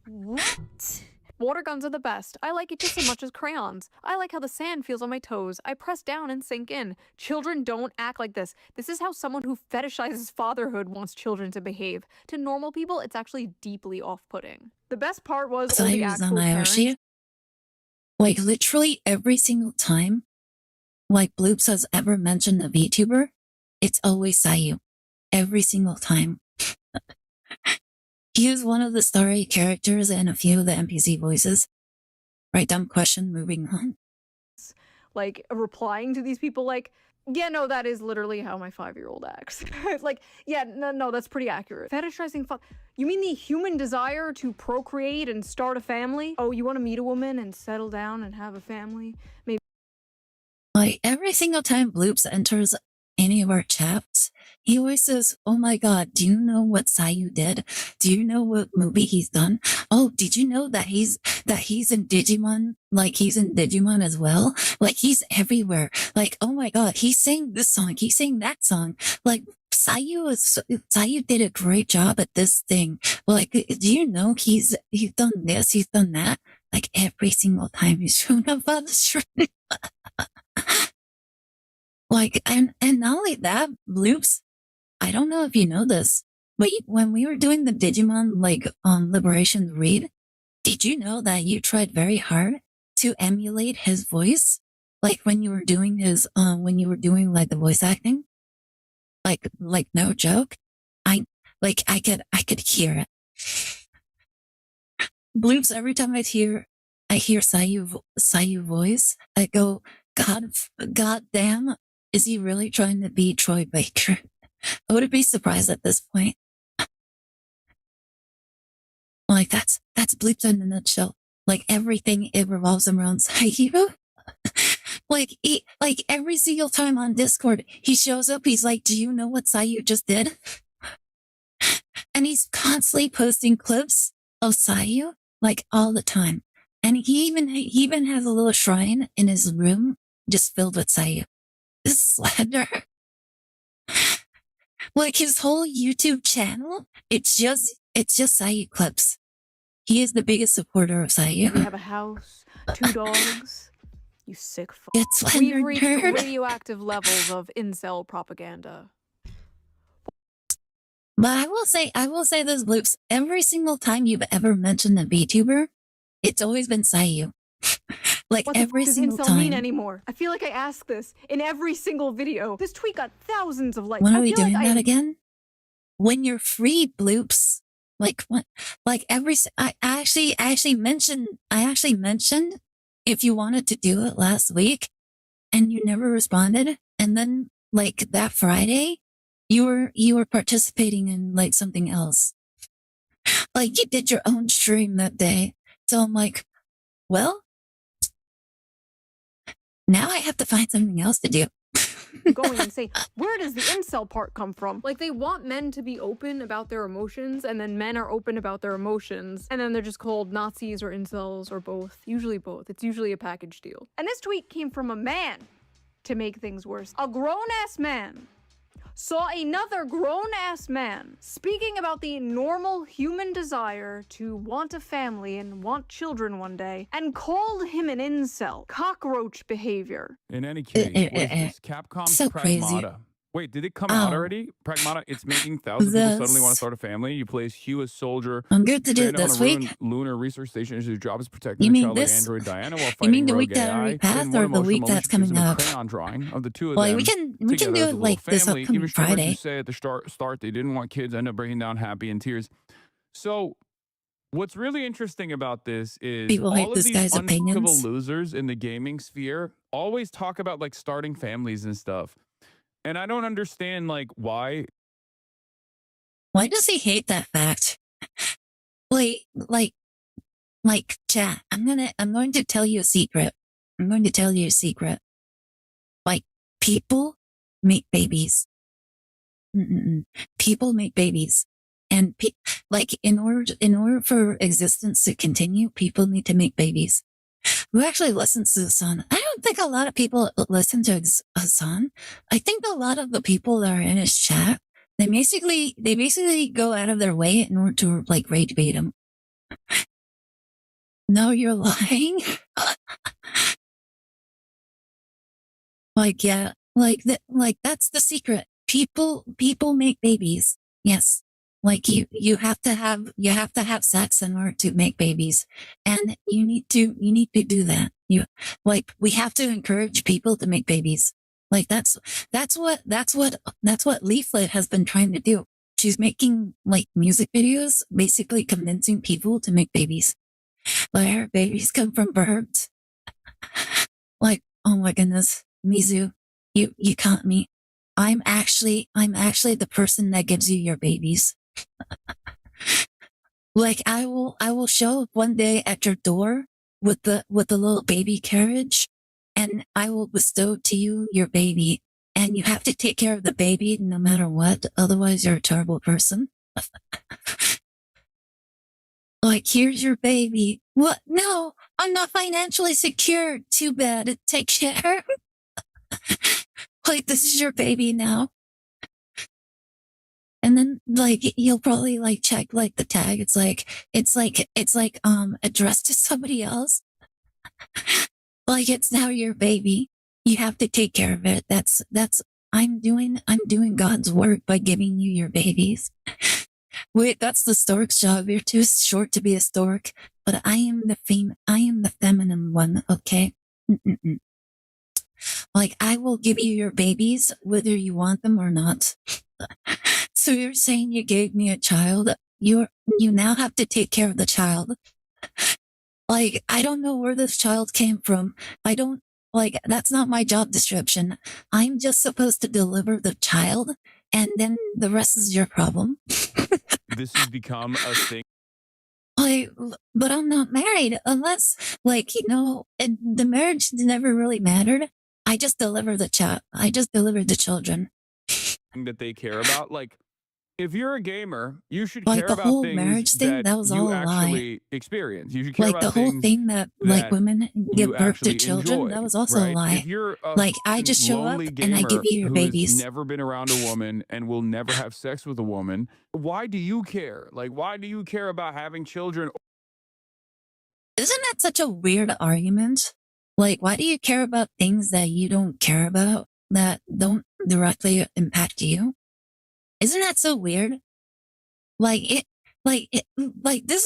Speaker 9: What? Water guns are the best. I like it just as much as crayons. I like how the sand feels on my toes. I press down and sink in. Children don't act like this. This is how someone who fetishizes fatherhood wants children to behave. To normal people, it's actually deeply off-putting.
Speaker 5: The best part was all the
Speaker 1: Sayu's on
Speaker 5: actual parents.
Speaker 1: Aire. Like, literally every single time, like, Bloops has ever mentioned a VTuber, it's always Sayu. Every single time. He is one of the starry characters and a few of the NPC voices. Right, dumb question, moving on.
Speaker 5: Like, replying to these people like, yeah, no, that is literally how my 5-year-old acts. It's like, yeah, no, that's pretty accurate. Fetishizing you mean the human desire to procreate and start a family? Oh, you want to meet a woman and settle down and have a family? Maybe.
Speaker 1: Like, every single time Bloops enters any of our chats, he always says, "Oh my god, do you know what Sayu did? Do you know what movie he's done? Oh, did you know that he's in Digimon? Like, he's in Digimon as well? Like, he's everywhere. Like, oh my god, he sang this song, he sang that song. Like, Sayu did a great job at this thing. Like, do you know he's done this, he's done that?" Like, every single time he's shown up on the stream. Like, and not only that, Bloops, I don't know if you know this, but when we were doing the Digimon, like, Liberation read, did you know that you tried very hard to emulate his voice? Like, when you were doing like the voice acting? Like, no joke? I could hear it. Bloops, every time I hear Sayu voice, I go, God damn, is he really trying to be Troy Baker? I wouldn't be surprised at this point. Like, that's Bloops in a nutshell. Like, everything, it revolves around Sayu. like every single time on Discord, he shows up, he's like, "Do you know what Sayu just did?" And he's constantly posting clips of Sayu, like, all the time. And he even has a little shrine in his room just filled with Sayu. This slander. Like his whole YouTube channel, it's just Sayu clips. He is the biggest supporter of Sayu.
Speaker 9: We have a house, 2 dogs. You sick fuck.
Speaker 1: It's
Speaker 9: We've
Speaker 1: slender
Speaker 9: reached
Speaker 1: nerd.
Speaker 9: radioactive levels of incel propaganda.
Speaker 1: But I will say this, Bloops. Every single time you've ever mentioned a VTuber, it's always been Sayu. Like
Speaker 9: What the
Speaker 1: every
Speaker 9: fuck does
Speaker 1: single
Speaker 9: incel mean
Speaker 1: time.
Speaker 9: anymore? I feel like I ask this in every single video. This tweet got thousands of likes.
Speaker 1: When
Speaker 9: I
Speaker 1: are we
Speaker 9: feel
Speaker 1: doing
Speaker 9: like
Speaker 1: that again? When you're free, Bloops. Like what? Like I actually mentioned if you wanted to do it last week, and you never responded, and then like that Friday, you were participating in like something else. Like you did your own stream that day. So I'm like, well, now I have to find something else to do.
Speaker 9: going and say, where does the incel part come from? Like, they want men to be open about their emotions, and then men are open about their emotions, and then they're just called Nazis or incels or both. Usually both. It's usually a package deal. And this tweet came from a man to make things worse. A grown-ass man saw another grown-ass man speaking about the normal human desire to want a family and want children one day, and called him an incel. Cockroach behavior.
Speaker 10: In any case, what is this? Capcom's
Speaker 1: So crazy.
Speaker 10: Pragmata. Wait, did it come out already? Pragmata, it's making thousands of people suddenly want to start a family. You play as Hugh as soldier.
Speaker 1: I'm good to do it
Speaker 10: stranded on
Speaker 1: this
Speaker 10: a
Speaker 1: week.
Speaker 10: ruined lunar research station whose job is protecting
Speaker 1: You
Speaker 10: a
Speaker 1: mean
Speaker 10: child like
Speaker 1: this?
Speaker 10: android Diana while
Speaker 1: You
Speaker 10: fighting
Speaker 1: mean the
Speaker 10: rogue
Speaker 1: week that
Speaker 10: AI.
Speaker 1: already passed,
Speaker 10: Then
Speaker 1: or
Speaker 10: one
Speaker 1: the week
Speaker 10: emotional
Speaker 1: that's
Speaker 10: gives
Speaker 1: coming
Speaker 10: him a
Speaker 1: up?
Speaker 10: crayon drawing of the two of
Speaker 1: Well,
Speaker 10: them.
Speaker 1: we can
Speaker 10: together
Speaker 1: do
Speaker 10: as
Speaker 1: it
Speaker 10: a little
Speaker 1: like this
Speaker 10: family.
Speaker 1: upcoming
Speaker 10: Even Shepard,
Speaker 1: Friday.
Speaker 10: you say at the start they didn't want kids, end up breaking down happy in tears. So what's really interesting about this is
Speaker 1: People hate
Speaker 10: all of
Speaker 1: this
Speaker 10: these
Speaker 1: guy's
Speaker 10: unfuckable
Speaker 1: opinions.
Speaker 10: losers in the gaming sphere always talk about like starting families and stuff. And I don't understand like why.
Speaker 1: Why does he hate that fact? Like, chat. I'm going to tell you a secret. I'm going to tell you a secret. Like, people make babies. People make babies, and like in order for existence to continue, people need to make babies. Who actually listens to Hassan? I don't think a lot of people listen to Hassan. I think a lot of the people that are in his chat, they basically go out of their way in order to like rage bait him. No, you're lying. Like, yeah, like that's the secret. People make babies. Yes. Like you have to have sex in order to make babies. And you need to do that. We have to encourage people to make babies. Like that's what Leaflet has been trying to do. She's making like music videos, basically convincing people to make babies. Where babies come from birds. Like, oh my goodness, Mizu, you caught me. I'm actually the person that gives you your babies. Like I will show up one day at your door with the little baby carriage, and I will bestow to you your baby, and you have to take care of the baby no matter what, otherwise you're a terrible person. Like, here's your baby. What? No, I'm not financially secure. Too bad. Take care. Like, this is your baby now. And then, like, you'll probably, like, check, like, the tag. It's like, addressed to somebody else. Like, it's now your baby. You have to take care of it. I'm doing God's work by giving you your babies. Wait, that's the stork's job. You're too short to be a stork, but I am the feminine one, okay? Like, I will give you your babies, whether you want them or not. So you're saying you gave me a child? You now have to take care of the child. Like, I don't know where this child came from. That's not my job description. I'm just supposed to deliver the child, and then the rest is your problem.
Speaker 10: This has become a thing.
Speaker 1: But I'm not married unless, the marriage never really mattered. I just deliver the child. I just delivered the children.
Speaker 10: That they care about. Like, if you're a gamer, you should
Speaker 1: Like
Speaker 10: care
Speaker 1: the
Speaker 10: about
Speaker 1: whole
Speaker 10: things
Speaker 1: marriage thing, that was
Speaker 10: you
Speaker 1: all a lie.
Speaker 10: actually experience. You should care
Speaker 1: Like the
Speaker 10: about
Speaker 1: whole
Speaker 10: things
Speaker 1: thing that like
Speaker 10: that
Speaker 1: women
Speaker 10: you
Speaker 1: give birth to
Speaker 10: actually
Speaker 1: children,
Speaker 10: enjoy,
Speaker 1: that was also a
Speaker 10: right?
Speaker 1: lie.
Speaker 10: If you're a
Speaker 1: Like I
Speaker 10: fucking
Speaker 1: just show up
Speaker 10: lonely
Speaker 1: and I give
Speaker 10: gamer
Speaker 1: you your
Speaker 10: who's
Speaker 1: babies.
Speaker 10: never been around a woman and will never have sex with a woman, why do you care? Like, why do you care about having children?
Speaker 1: Isn't that such a weird argument? Like, why do you care about things that you don't care about that don't directly impact you? Isn't that so weird? Like this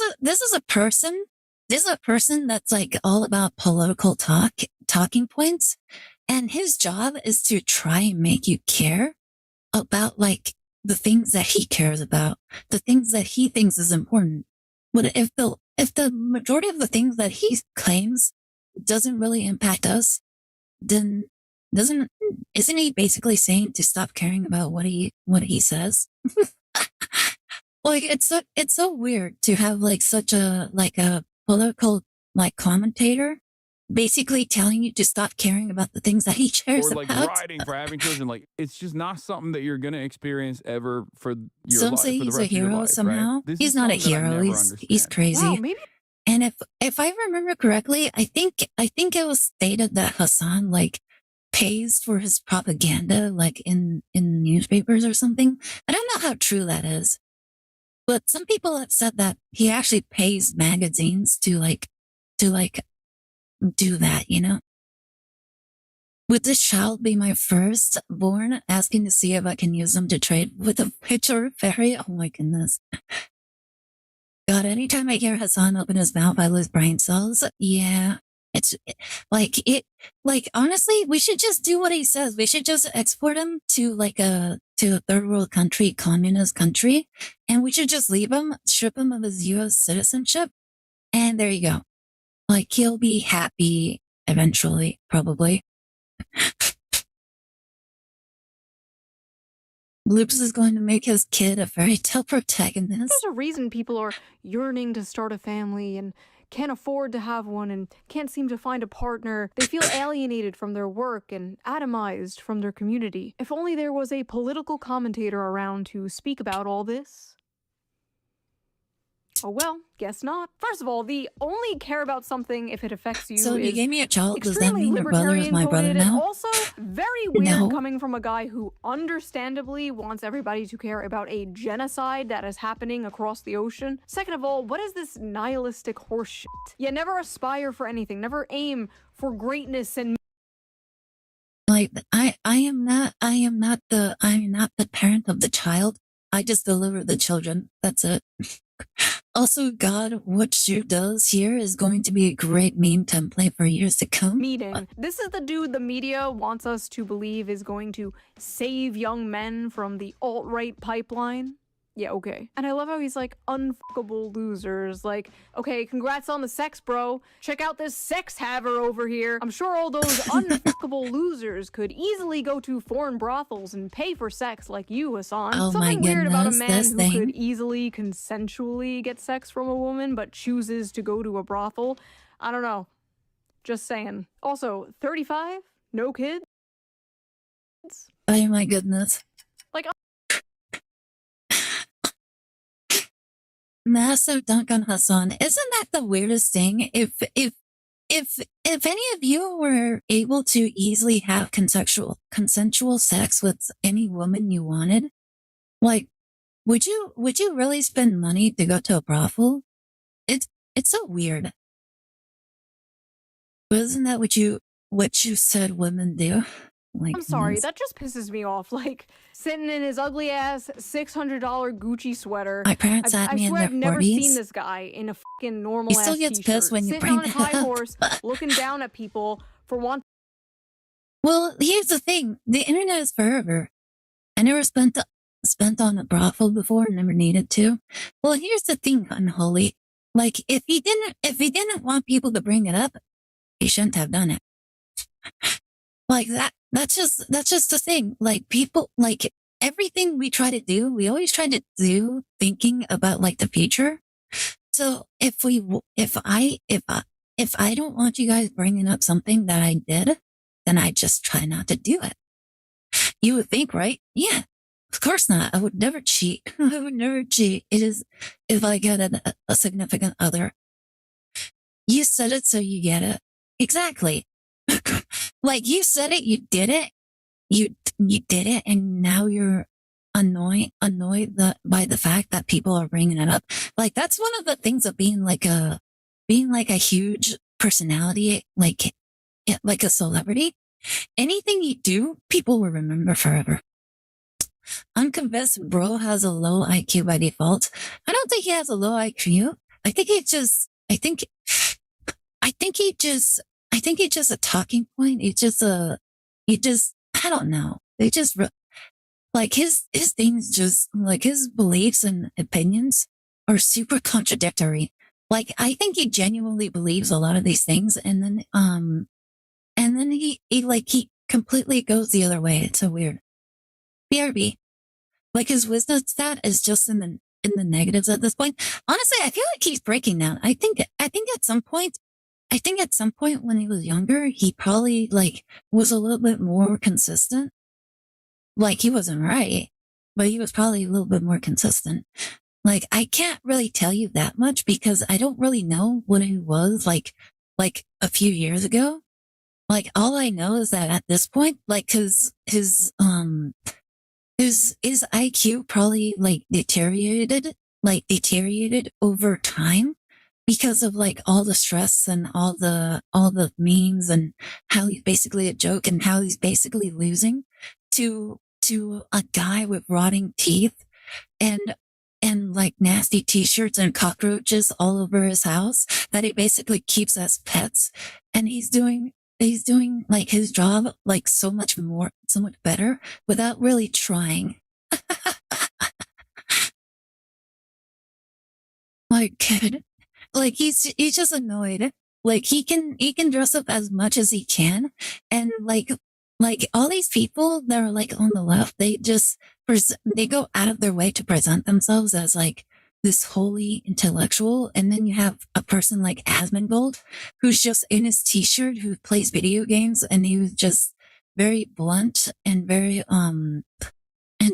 Speaker 1: is a person. This is a person that's like all about political talking points, and his job is to try and make you care about like the things that he cares about, the things that he thinks is important. But if the majority of the things that he claims doesn't really impact us, then isn't he basically saying to stop caring about what he says? Like it's so weird to have like such a political like commentator basically telling you to stop caring about the things that he cares
Speaker 10: Or like
Speaker 1: about.
Speaker 10: riding for having children. Like, it's just not something that you're gonna experience ever for your
Speaker 1: Some
Speaker 10: life,
Speaker 1: say
Speaker 10: for the
Speaker 1: he's a
Speaker 10: rest of your
Speaker 1: hero
Speaker 10: life,
Speaker 1: somehow.
Speaker 10: right? This
Speaker 1: He's
Speaker 10: is
Speaker 1: not a
Speaker 10: something that I
Speaker 1: hero.
Speaker 10: never
Speaker 1: He's
Speaker 10: understand.
Speaker 1: crazy.
Speaker 9: Wow, maybe
Speaker 1: And if I remember correctly, I think it was stated that Hassan like pays for his propaganda like in newspapers or something. I don't know how true that is. But some people have said that he actually pays magazines to do that, you know? Would this child be my first born? Asking to see if I can use them to trade with a picture fairy? Oh my goodness. God, anytime I hear Hassan open his mouth, I lose brain cells. Yeah. It's like honestly, we should just do what he says. We should just export him to a third world country, communist country, and we should just leave him, strip him of his US citizenship, and there you go. Like he'll be happy eventually, probably. Loops is going to make his kid a fairy tale protagonist.
Speaker 9: there's a reason people are yearning to start a family and can't afford to have one and can't seem to find a partner. They feel alienated from their work and atomized from their community. If only there was a political commentator around to speak about all this. Oh well, guess not. First of all, the only care about something if it affects you
Speaker 1: So
Speaker 9: is
Speaker 1: you gave me a child. Does that
Speaker 9: extremely
Speaker 1: mean your brother is
Speaker 9: libertarian
Speaker 1: my brother
Speaker 9: coded and
Speaker 1: now?
Speaker 9: also very weird
Speaker 1: No.
Speaker 9: coming from a guy who understandably wants everybody to care about a genocide that is happening across the ocean. Second of all, what is this nihilistic horseshit? Yeah, never aspire for anything, never aim for greatness and
Speaker 1: Like I am not the parent of the child. I just deliver the children. That's it. Also, God, what Shu does here is going to be a great meme template for years to come.
Speaker 9: meeting. This is the dude the media wants us to believe is going to save young men from the alt-right pipeline. Yeah, okay. And I love how he's like, unfuckable losers. Like, okay, congrats on the sex, bro. Check out this sex haver over here. I'm sure all those unfuckable losers could easily go to foreign brothels and pay for sex like you, Hassan.
Speaker 1: Oh my
Speaker 9: Something weird about a
Speaker 1: goodness,
Speaker 9: man
Speaker 1: this
Speaker 9: who
Speaker 1: thing.
Speaker 9: could easily consensually get sex from a woman but chooses to go to a brothel. I don't know. Just saying. Also, 35? No kids?
Speaker 1: Oh my goodness.
Speaker 9: Like,
Speaker 1: Massive dunk on Hassan. Isn't that the weirdest thing? If any of you were able to easily have consensual sex with any woman you wanted, like, would you really spend money to go to a brothel? It's so weird. But isn't that what you said women do? Like,
Speaker 9: I'm sorry,
Speaker 1: yes.
Speaker 9: that just pisses me off. Like, sitting in his ugly ass $600 Gucci sweater.
Speaker 1: My parents
Speaker 9: I
Speaker 1: had me in
Speaker 9: swear
Speaker 1: their
Speaker 9: I've never seen
Speaker 1: 40s.
Speaker 9: this guy in a fucking normal
Speaker 1: He still
Speaker 9: ass
Speaker 1: gets
Speaker 9: t-shirt,
Speaker 1: pissed when you
Speaker 9: sitting
Speaker 1: bring
Speaker 9: on his
Speaker 1: that
Speaker 9: high
Speaker 1: up.
Speaker 9: horse, looking down at people for wanting.
Speaker 1: Well, here's the thing: the internet is forever. I never spent on a brothel before, never needed to. Well, here's the thing, unholy. Like, if he didn't want people to bring it up, he shouldn't have done it. Like that's just the thing. Like, people, like, everything we try to do, we always try to do thinking about like the future. So if I don't want you guys bringing up something that I did, then I just try not to do it. You would think, right? Yeah. Of course not. I would never cheat. I would never cheat. It is if I get a significant other. You said it, so you get it. Exactly. Like you said it, you did it. You did it, and now you're annoyed by the fact that people are bringing it up. Like that's one of the things of being like a huge personality, like a celebrity. Anything you do, people will remember forever. I'm convinced bro has a low IQ by default. I don't think he has a low IQ. I think it's just a talking point. I don't know. They just, like his things just, like his beliefs and opinions are super contradictory. Like, I think he genuinely believes a lot of these things. And then he completely goes the other way. It's so weird. BRB. Like his wisdom stat is just in the negatives at this point. Honestly, I feel like he's breaking down. I think at some point when he was younger, he probably like was a little bit more consistent. Like he wasn't right, but he was probably a little bit more consistent. Like I can't really tell you that much because I don't really know what he was like a few years ago. Like all I know is that at this point, like his IQ probably like deteriorated over time because of like all the stress and all the memes and how he's basically a joke and how he's basically losing to a guy with rotting teeth and like nasty t-shirts and cockroaches all over his house that he basically keeps as pets. And he's doing like his job like so much better without really trying. My kid, like he's just annoyed. Like he can dress up as much as he can, and like all these people that are like on the left, they go out of their way to present themselves as like this holy intellectual. And then you have a person like Asmongold, who's just in his t-shirt, who plays video games, and he was just very blunt and very, and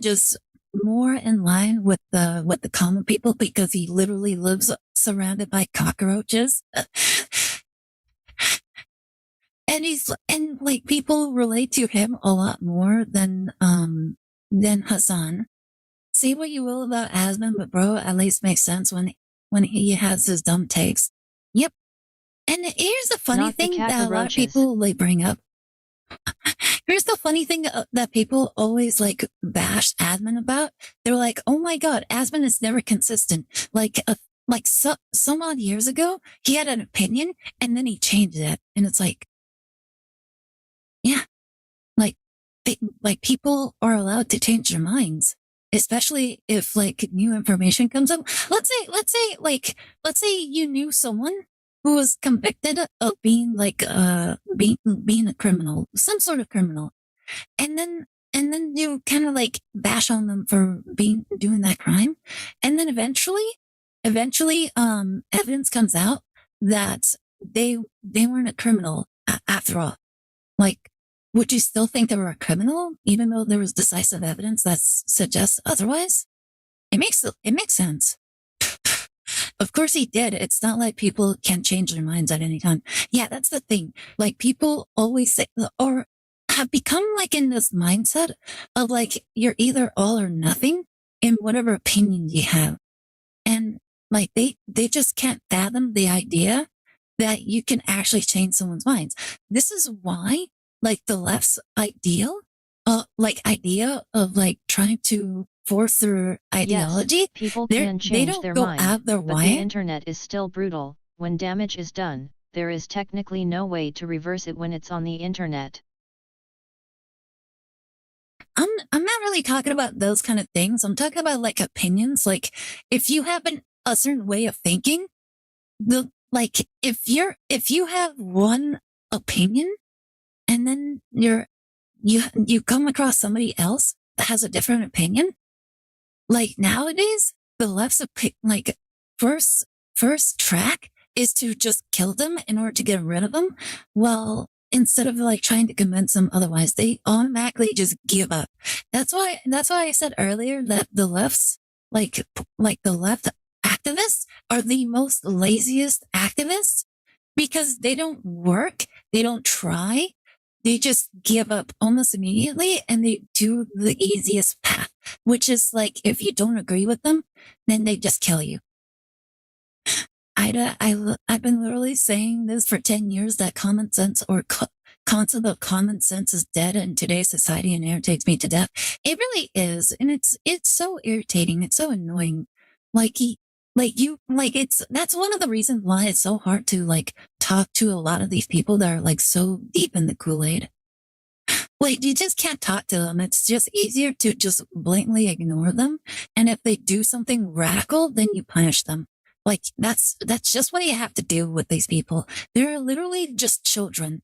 Speaker 1: just more in line with the common people because he literally lives surrounded by cockroaches. And like people relate to him a lot more than Hassan. Say what you will about Asmon, but bro at least makes sense when he has his dumb takes. Yep. And here's the funny
Speaker 2: Not the
Speaker 1: thing that a lot of
Speaker 2: cockroaches.
Speaker 1: people like bring up. Here's the funny thing that people always like bash Asmon about. They're like, "Oh my god, Asmon is never consistent." Like some odd years ago, he had an opinion and then he changed it, and it's like, yeah, like people are allowed to change their minds, especially if like new information comes up. Let's say you knew someone who was convicted of being like being a criminal, some sort of criminal, and then you kind of like bash on them for doing that crime, and then eventually evidence comes out that they weren't a criminal after all. Like, would you still think they were a criminal even though there was decisive evidence that suggests otherwise? It makes sense. Of course he did. It's not like people can change their minds at any time. Yeah, that's the thing. Like people always say, or have become like in this mindset of like, you're either all or nothing in whatever opinion you have. And like they just can't fathom the idea that you can actually change someone's minds. This is why like the left's idea of like trying to force their ideology.
Speaker 2: Yes, people can
Speaker 1: They
Speaker 2: change
Speaker 1: don't
Speaker 2: their
Speaker 1: go
Speaker 2: mind,
Speaker 1: out their
Speaker 2: but
Speaker 1: way.
Speaker 2: the internet is still brutal. When damage is done, there is technically no way to reverse it when it's on the internet.
Speaker 1: I'm not really talking about those kind of things. I'm talking about like opinions. Like if you have a certain way of thinking, if you have one opinion and then you come across somebody else that has a different opinion, like nowadays the left's like first track is to just kill them in order to get rid of them. Well, instead of like trying to convince them otherwise, they automatically just give up. That's why I said earlier that the left's like the left activists are the most laziest activists because they don't work, they don't try, they just give up almost immediately and they do the easiest path, which is like if you don't agree with them, then they just kill you. I've been literally saying this for 10 years that common sense or concept of common sense is dead in today's society and irritates me to death. It really is. And it's so irritating. It's so annoying. That's one of the reasons why it's so hard to like talk to a lot of these people that are like so deep in the Kool-Aid. Like, you just can't talk to them. It's just easier to just blatantly ignore them. And if they do something radical, then you punish them. Like, that's just what you have to do with these people. They're literally just children.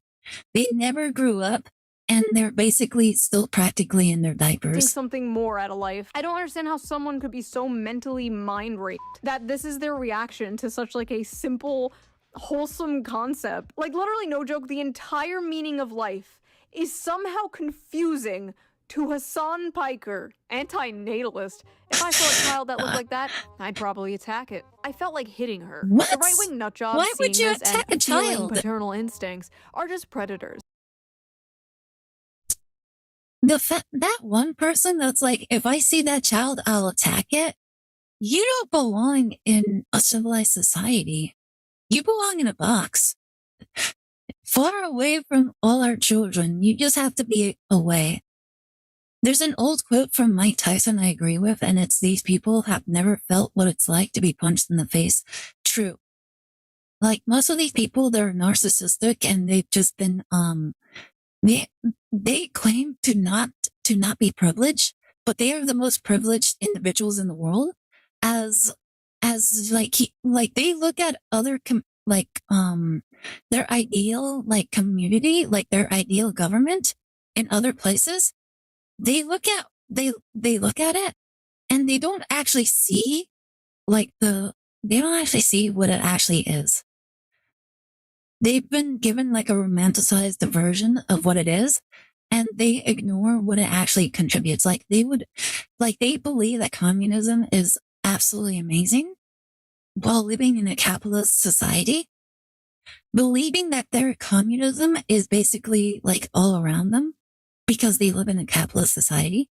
Speaker 1: They never grew up and they're basically still practically in their
Speaker 5: Think
Speaker 1: diapers.
Speaker 5: something more out of life. I don't understand how someone could be so mentally mind raped that this is their reaction to such like a simple, wholesome concept. Like, literally, no joke, the entire meaning of life is somehow confusing to Hassan Piker, anti-natalist. If I saw a child that looked like that, I'd probably attack it. I felt like hitting her.
Speaker 1: What?
Speaker 5: The right-wing nutjobs
Speaker 1: Why would
Speaker 5: seeing
Speaker 1: you
Speaker 5: this
Speaker 1: attack
Speaker 5: and
Speaker 1: a
Speaker 5: feeling
Speaker 1: child?
Speaker 5: paternal instincts are just predators.
Speaker 1: That one person that's like, if I see that child, I'll attack it. You don't belong in a civilized society. You belong in a box. Far away from all our children. You just have to be away. There's an old quote from Mike Tyson I agree with, and it's these people have never felt what it's like to be punched in the face. True. Like, most of these people, they're narcissistic and they've just been, they claim to not be privileged, but they are the most privileged individuals in the world as like they look at other, their ideal, like, community, like their ideal government in other places. They look at it and they don't actually see they don't actually see what it actually is. They've been given like a romanticized version of what it is and they ignore what it actually contributes. Like they believe that communism is absolutely amazing while living in a capitalist society, believing that their communism is basically like all around them because they live in a capitalist society.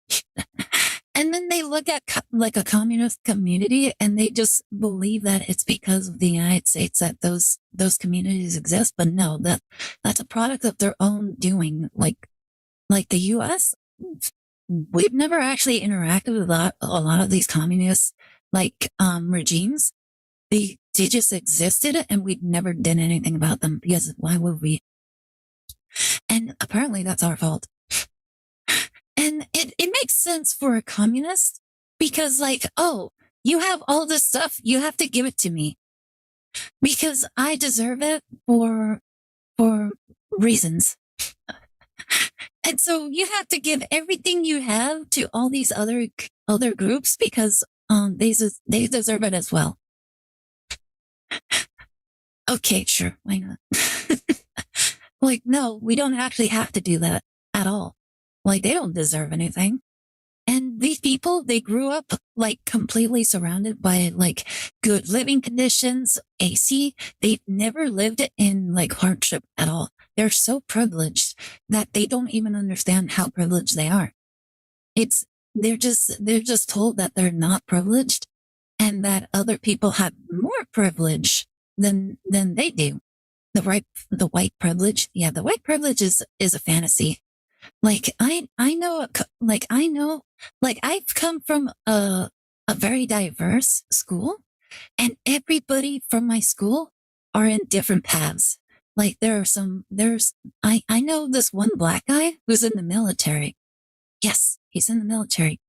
Speaker 1: And then they look at like a communist community and they just believe that it's because of the United States that those communities exist. But no, that's a product of their own doing. Like the US, we've never actually interacted with a lot of these communist regimes. They just existed and we never did anything about them because why would we? And apparently that's our fault. And it makes sense for a communist because like, oh, you have all this stuff. You have to give it to me because I deserve it for reasons. And so you have to give everything you have to all these other groups because they deserve it as well. Okay, sure, why not? Like, no, we don't actually have to do that at all. Like, they don't deserve anything. And these people, they grew up like completely surrounded by like good living conditions, AC. They've never lived in like hardship at all. They're so privileged that they don't even understand how privileged they are. They're just told that they're not privileged and that other people have more privilege than they do. The white privilege. Yeah, the white privilege is a fantasy. Like, I know, I've come from a very diverse school and everybody from my school are in different paths. Like I know this one black guy who's in the military. Yes, he's in the military.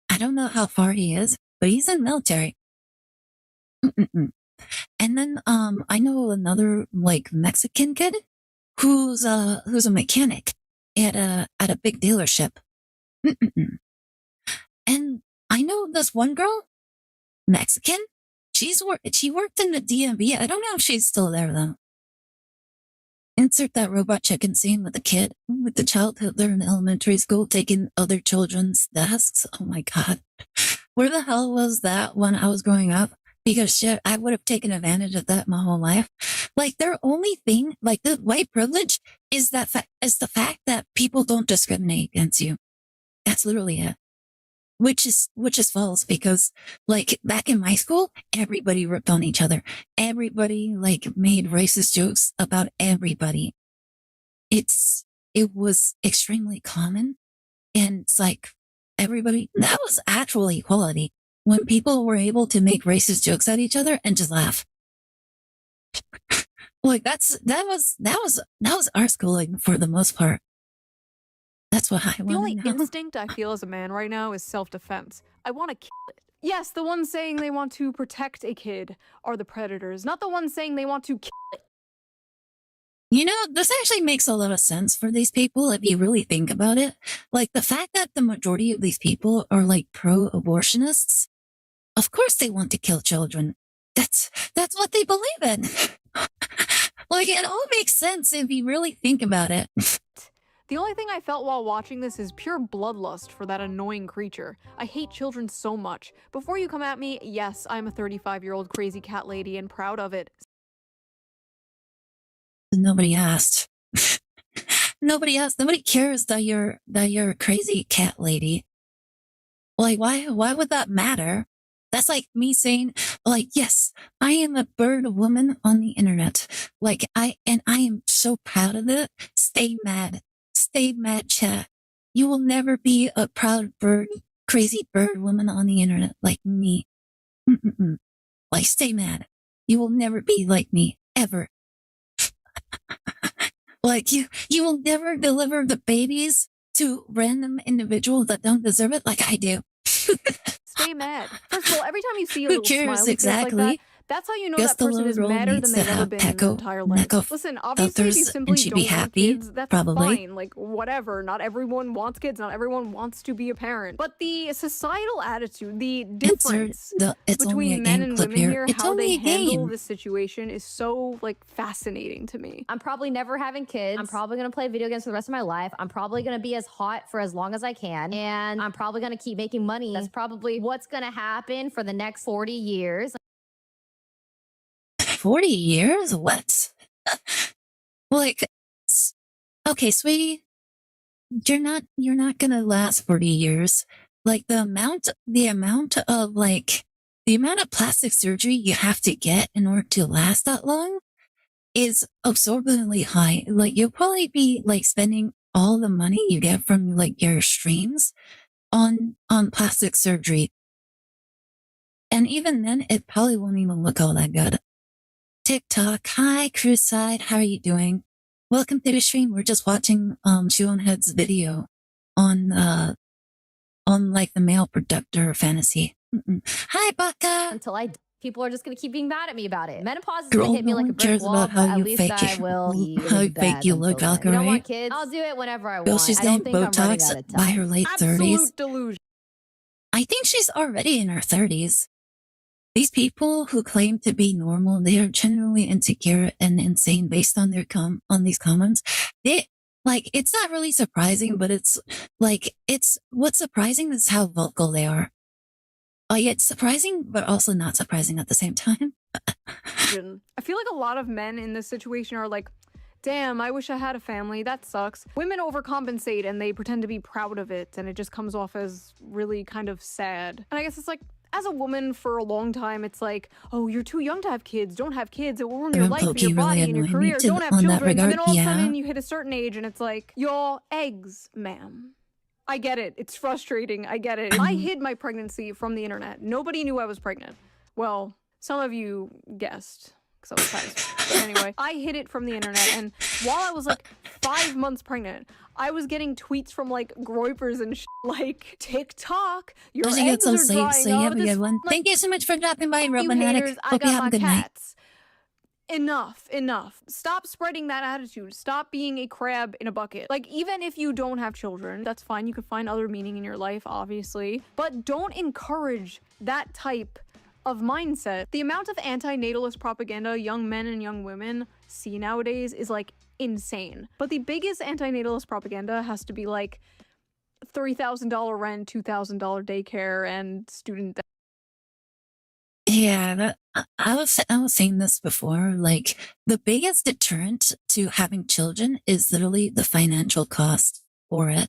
Speaker 1: I don't know how far he is, but he's in the military. And then, I know another like Mexican kid who's a mechanic at a big dealership. And I know this one girl, Mexican. She worked in the DMV. I don't know if she's still there though. insert that robot chicken scene with the child Hitler in elementary school taking other children's desks. Oh my God. Where the hell was that when I was growing up? Because shit, I would have taken advantage of that my whole life. Like, their only thing, like the white privilege, is the fact that people don't discriminate against you. That's literally it. Which is false, because like back in my school, everybody ripped on each other. Everybody like made racist jokes about everybody. It was extremely common, and it's like that was actual equality, when people were able to make racist jokes at each other and just laugh. Like that was our schooling for the most part. That's what I want.
Speaker 9: The only
Speaker 1: to know.
Speaker 9: instinct I feel as a man right now is self-defense. I want to kill it. Yes, the ones saying they want to protect a kid are the predators, not the ones saying they want to kill it.
Speaker 1: You know, this actually makes a lot of sense for these people if you really think about it. Like, the fact that the majority of these people are like pro-abortionists, of course they want to kill children. That's what they believe in. Like, it all makes sense if you really think about it.
Speaker 9: The only thing I felt while watching this is pure bloodlust for that annoying creature. I hate children so much. Before you come at me, yes, I'm a 35-year-old crazy cat lady and proud of it.
Speaker 1: Nobody asked. Nobody asked. Nobody cares that you're a crazy cat lady. Like, why would that matter? That's like me saying, like, yes, I am a bird woman on the internet. Like, I am so proud of it. Stay mad, chat. You will never be a proud crazy bird woman on the internet like me. Like, stay mad. You will never be like me, ever. Like, you will never deliver the babies to random individuals that don't deserve it like I do.
Speaker 9: Stay mad. First of all, every time you see a little
Speaker 1: cares
Speaker 9: smiley
Speaker 1: exactly?
Speaker 9: face like that, that's how you know
Speaker 1: Guess
Speaker 9: that
Speaker 1: the
Speaker 9: person is
Speaker 1: little girl
Speaker 9: madder than
Speaker 1: needs
Speaker 9: they've
Speaker 1: to
Speaker 9: ever
Speaker 1: have
Speaker 9: been in their
Speaker 1: Pecco,
Speaker 9: entire life.
Speaker 1: Necco
Speaker 9: Listen, obviously, if you
Speaker 1: filters,
Speaker 9: simply
Speaker 1: and she'd
Speaker 9: don't
Speaker 1: be
Speaker 9: want
Speaker 1: happy,
Speaker 9: kids, that's
Speaker 1: probably.
Speaker 9: fine. Like, whatever. Not everyone wants kids. Not everyone wants to be a parent. But the societal attitude, the difference
Speaker 1: It's only a
Speaker 9: between men
Speaker 1: game
Speaker 9: and
Speaker 1: clip
Speaker 9: women
Speaker 1: here.
Speaker 9: here,
Speaker 1: It's
Speaker 9: how
Speaker 1: only
Speaker 9: they
Speaker 1: a
Speaker 9: handle
Speaker 1: game.
Speaker 9: this situation is so, like, fascinating to me.
Speaker 11: I'm probably never having kids. I'm probably going to play video games for the rest of my life. I'm probably going to be as hot for as long as I can. And I'm probably going to keep making money. That's probably what's going to happen for the next 40 years.
Speaker 1: 40 years? What? Like, okay, sweetie, you're not gonna last 40 years. Like, the amount of plastic surgery you have to get in order to last that long is absorbently high. Like, you'll probably be like spending all the money you get from like your streams on plastic surgery. And even then, it probably won't even look all that good. TikTok. Hi, Cruside. How are you doing? Welcome to the stream. We're just watching Shoonhead's video on like the male productor fantasy. Hi, Baka.
Speaker 11: Until people are just going to keep being mad at me about it. Menopause is
Speaker 1: Girl,
Speaker 11: going to hit me
Speaker 1: no
Speaker 11: like a
Speaker 1: one
Speaker 11: brick
Speaker 1: cares
Speaker 11: wall,
Speaker 1: about how
Speaker 11: but at
Speaker 1: you
Speaker 11: least
Speaker 1: fake
Speaker 11: I
Speaker 1: it.
Speaker 11: will eat
Speaker 1: How
Speaker 11: really
Speaker 1: fake
Speaker 11: bad
Speaker 1: you
Speaker 11: until
Speaker 1: look,
Speaker 11: then. You don't
Speaker 1: Valkyrie.
Speaker 11: want kids? I'll do it whenever I
Speaker 1: Girl,
Speaker 11: want.
Speaker 1: she's
Speaker 11: I don't
Speaker 1: getting
Speaker 11: think I'm running
Speaker 1: Botox
Speaker 11: out of
Speaker 1: by
Speaker 11: time.
Speaker 1: her late 30s.
Speaker 9: Absolute delusion.
Speaker 1: I think she's already in her 30s. These people who claim to be normal, they are genuinely insecure and insane based on their these comments. It's not really surprising, but what's surprising is how vocal they are. It's surprising, but also not surprising at the same time.
Speaker 9: I feel like a lot of men in this situation are like, damn, I wish I had a family. That sucks. Women overcompensate and they pretend to be proud of it, and it just comes off as really kind of sad. And I guess it's like, as a woman for a long time, it's like, oh, you're too young to have kids. Don't have kids. It will ruin your life and your body and your career. Don't have children. And then all of a sudden you hit a certain age and it's like, your eggs, ma'am. I get it. It's frustrating. I get it. I hid my pregnancy from the internet. Nobody knew I was pregnant. Well, some of you guessed. Because I was tired. But anyway, I hid it from the internet, and while I was like 5 months pregnant, I was getting tweets from like groypers and like, TikTok, your eggs are drying up.
Speaker 1: Everyone. Thank you so much for dropping by,
Speaker 9: You
Speaker 1: Robonatic.
Speaker 9: haters, I
Speaker 1: Hope you
Speaker 9: got
Speaker 1: have
Speaker 9: my
Speaker 1: a good night.
Speaker 9: cats. Enough. Stop spreading that attitude. Stop being a crab in a bucket. Like, even if you don't have children, that's fine. You can find other meaning in your life, obviously. But don't encourage that type of mindset. The amount of anti-natalist propaganda young men and young women see nowadays is like
Speaker 5: insane. But the biggest antinatalist propaganda has to be like $3,000 rent, $2,000 daycare, and student.
Speaker 1: Yeah, I was saying this before. Like, the biggest deterrent to having children is literally the financial cost for it.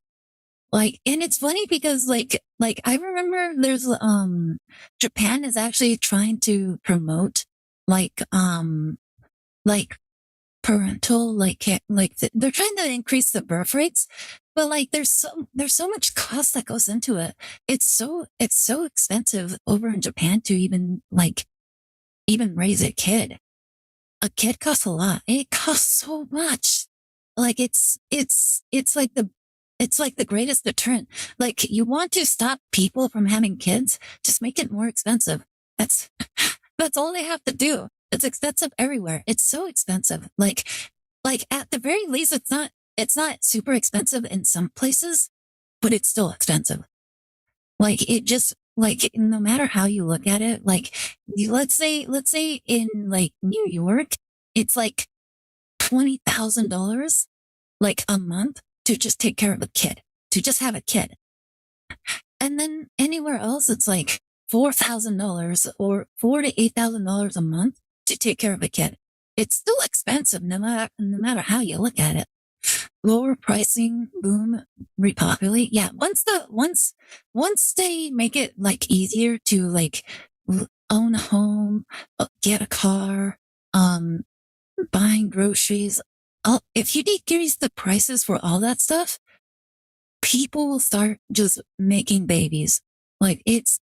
Speaker 1: Like, and it's funny because like I remember there's Japan is actually trying to promote like parental they're trying to increase the birth rates, but like there's so much cost that goes into it. It's so expensive over in Japan to even raise a kid. A kid costs a lot. It costs so much. Like it's like the greatest deterrent. Like, you want to stop people from having kids, just make it more expensive. That's all they have to do. It's expensive everywhere. It's so expensive. Like at the very least, it's not super expensive in some places, but it's still expensive. Like, it just, like, no matter how you look at it, like, let's say in like New York, it's like $20,000 like a month to just take care of a kid, to just have a kid. And then anywhere else, it's like $4,000 or $4,000 to $8,000 a month to take care of a kid. It's still expensive no matter how you look at it. Lower pricing, boom, repopulate. Yeah, once they make it like easier to like own a home, get a car, buying groceries. If you decrease the prices for all that stuff, people will start just making babies. Like, it's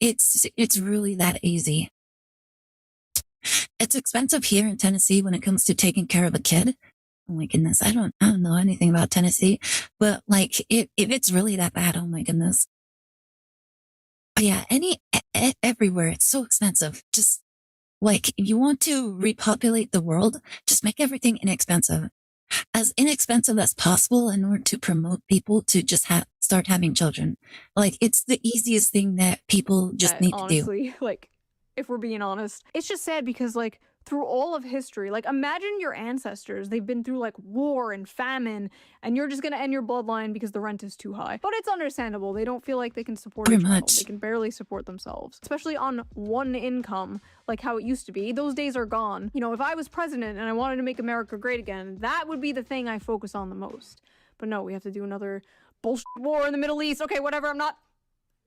Speaker 1: really that easy. It's expensive here in Tennessee when it comes to taking care of a kid. Oh my goodness, I don't know anything about Tennessee, but like if it's really that bad, oh my goodness. But yeah, everywhere it's so expensive. Just like, if you want to repopulate the world, just make everything inexpensive as possible in order to promote people to just start having children. Like, it's the easiest thing that people just need to do.
Speaker 5: Honestly, like, if we're being honest, it's just sad because like through all of history, like, imagine your ancestors, they've been through like war and famine, and you're just gonna end your bloodline because the rent is too high. But it's understandable. They don't feel like they can support a child. They can barely support themselves, especially on one income, like how it used to be. Those days are gone. You know, if I was president and I wanted to make America great again, that would be the thing I focus on the most. But no, we have to do another bullshit war in the Middle East. Okay, whatever,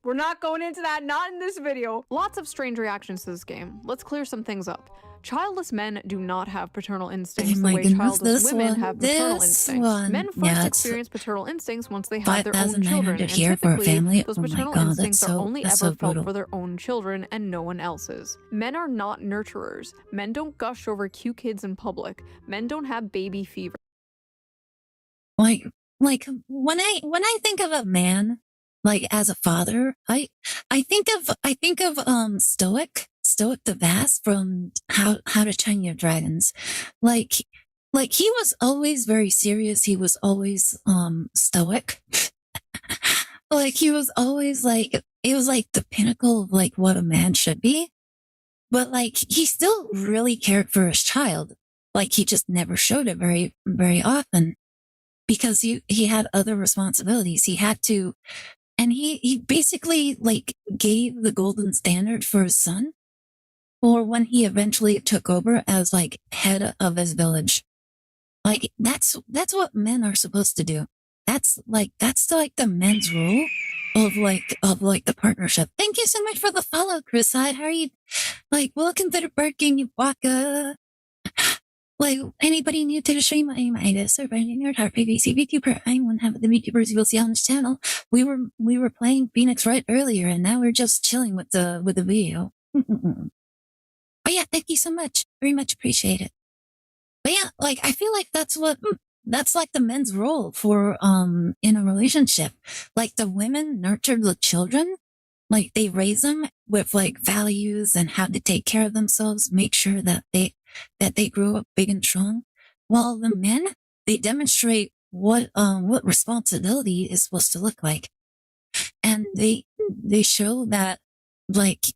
Speaker 5: we're not going into that, not in this video. Lots of strange reactions to this game. Let's clear some things up. Childless men do not have paternal instincts the way childless women have maternal instincts. Men first experience paternal instincts once they have their own children, and typically those paternal instincts are only ever felt for their own children and no one else's. Men are not nurturers. Men don't gush over cute kids in public. Men don't have baby fever.
Speaker 1: Like when I think of a man, like, as a father, I think of Stoic the Vast from How to Train Your Dragons. Like he was always very serious. He was always stoic. Like, he was always like, it was like the pinnacle of like what a man should be. But like, he still really cared for his child. Like, he just never showed it very, very often because he had other responsibilities. He had to. And he basically like gave the golden standard for his son, or when he eventually took over as like head of his village. Like, that's what men are supposed to do. That's like the men's role of the partnership. Thank you so much for the follow, Chris Hyde. How are you? Like, welcome to the Bird King, you waka. Like, anybody new to the stream, I'm Aire, in your heart, PVC Vtuber. I'm one half of the Vtubers you will see on this channel. We were playing Phoenix Wright earlier, and now we're just chilling with the video. But yeah, thank you so much. Very much appreciate it. But yeah, like, I feel like that's like the men's role for in a relationship. Like, the women nurture the children. Like, they raise them with like values and how to take care of themselves, make sure that they grow up big and strong. While the men, they demonstrate what responsibility is supposed to look like. And they show that like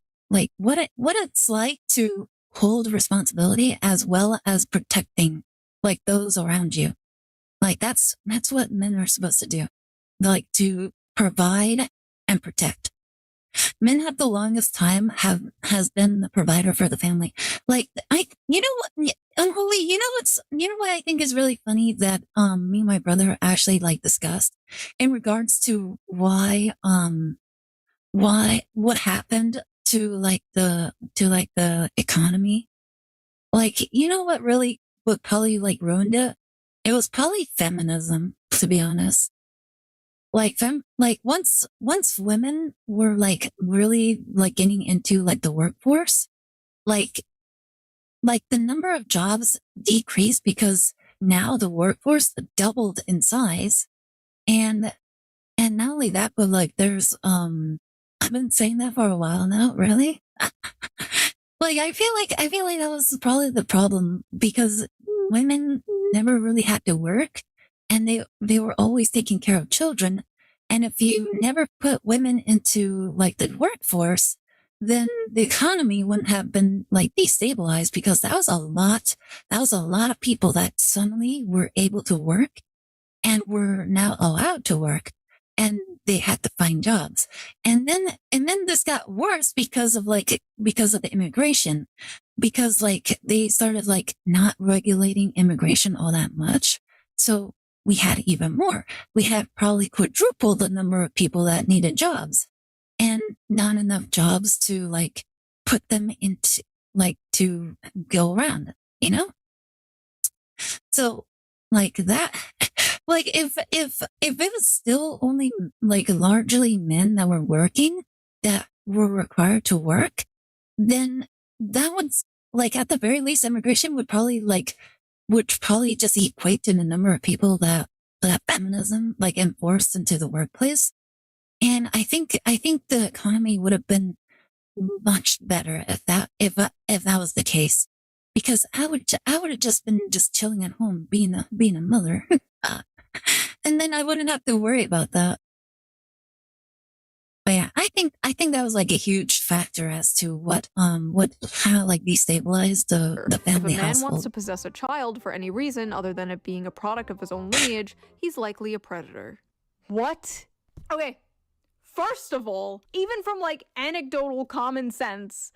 Speaker 1: what it's like to hold responsibility as well as protecting like those around you. Like that's what men are supposed to do. Like to provide and protect. Men have the longest time has been the provider for the family. Like you know what, Unholy, you know what I think is really funny that me and my brother actually like discussed in regards to why what happened to the economy. Like, you know what probably like ruined it? It was probably feminism, to be honest. Like once women were like really like getting into like the workforce, like the number of jobs decreased because now the workforce doubled in size. And not only that, but like there's I've been saying that for a while now, really. Like I feel like that was probably the problem because women never really had to work and they were always taking care of children. And if you never put women into like the workforce, then the economy wouldn't have been like destabilized because that was a lot of people that suddenly were able to work and were now allowed to work and they had to find jobs. And then this got worse because of the immigration, because like they started like not regulating immigration all that much. So we had even more. We had probably quadruple the number of people that needed jobs and not enough jobs to like put them into like to go around, you know? So like that, like if it was still only like largely men that were working that were required to work, then that would like at the very least immigration would probably just equate to the number of people that feminism like enforced into the workplace. And I think the economy would have been much better if that was the case, because I would have just been just chilling at home being a mother, and then I wouldn't have to worry about that. But yeah, I think that was like a huge factor as to what how like destabilized the family
Speaker 9: If a man
Speaker 1: household.
Speaker 9: wants to possess a child for any reason other than it being a product of his own lineage, he's likely a predator. What? Okay. First of all, even from like anecdotal common sense,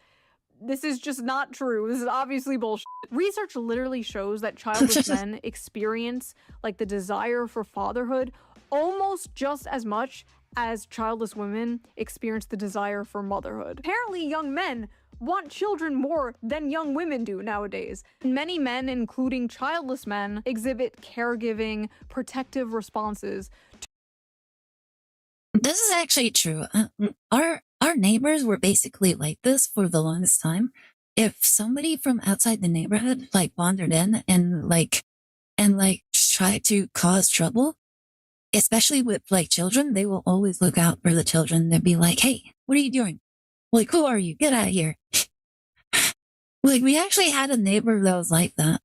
Speaker 9: this is just not true. This is obviously bullshit. Research literally shows that childless men experience like the desire for fatherhood almost just as much as childless women experience the desire for motherhood. Apparently, young men want children more than young women do nowadays. Many men, including childless men, exhibit caregiving, protective responses.
Speaker 1: This is actually true. Our neighbors were basically like this for the longest time. If somebody from outside the neighborhood like wandered in and tried to cause trouble, especially with like children, they will always look out for the children. They'd be like, "Hey, what are you doing? Like, who are you? Get out of here!" Like, we actually had a neighbor that was like that.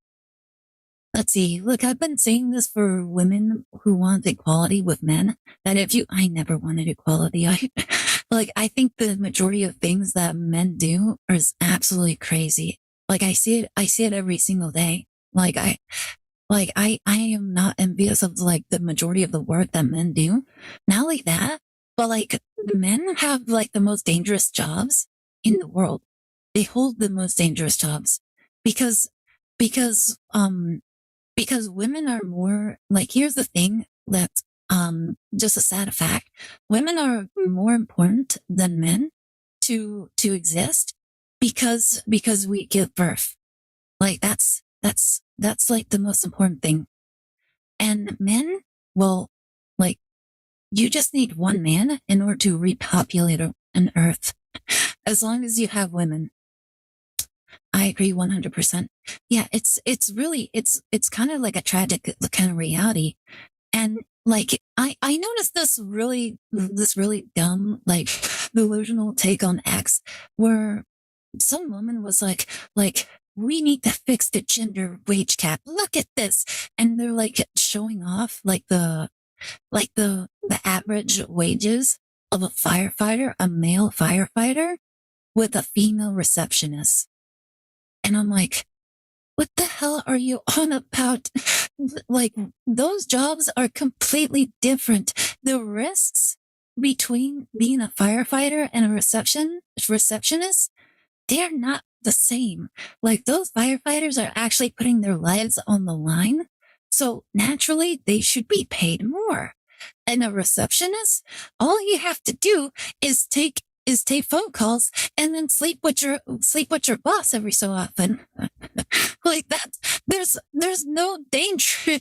Speaker 1: Let's see. Look, I've been saying this for women who want equality with men. That I never wanted equality. I think the majority of things that men do is absolutely crazy. Like, I see it every single day. I am not envious of like the majority of the work that men do. Not only that, but like men have like the most dangerous jobs in the world. They hold the most dangerous jobs because women are more like, here's the thing that's just a sad fact. Women are more important than men to exist because we give birth. Like that's like the most important thing. And men, well, like you just need one man in order to repopulate an earth. As long as you have women. I agree 100%. Yeah, it's really, it's kind of like a tragic kind of reality. And like, I noticed this really dumb, like delusional take on X where some woman was like, we need to fix the gender wage cap. Look at this. And they're like showing off like the average wages of a firefighter, a male firefighter with a female receptionist. And I'm like, what the hell are you on about? like those jobs are completely different. The risks between being a firefighter and a receptionist, they're not the same. Like those firefighters are actually putting their lives on the line. So naturally they should be paid more. And a receptionist, all you have to do is take phone calls and then sleep with your boss every so often. Like that, there's no danger.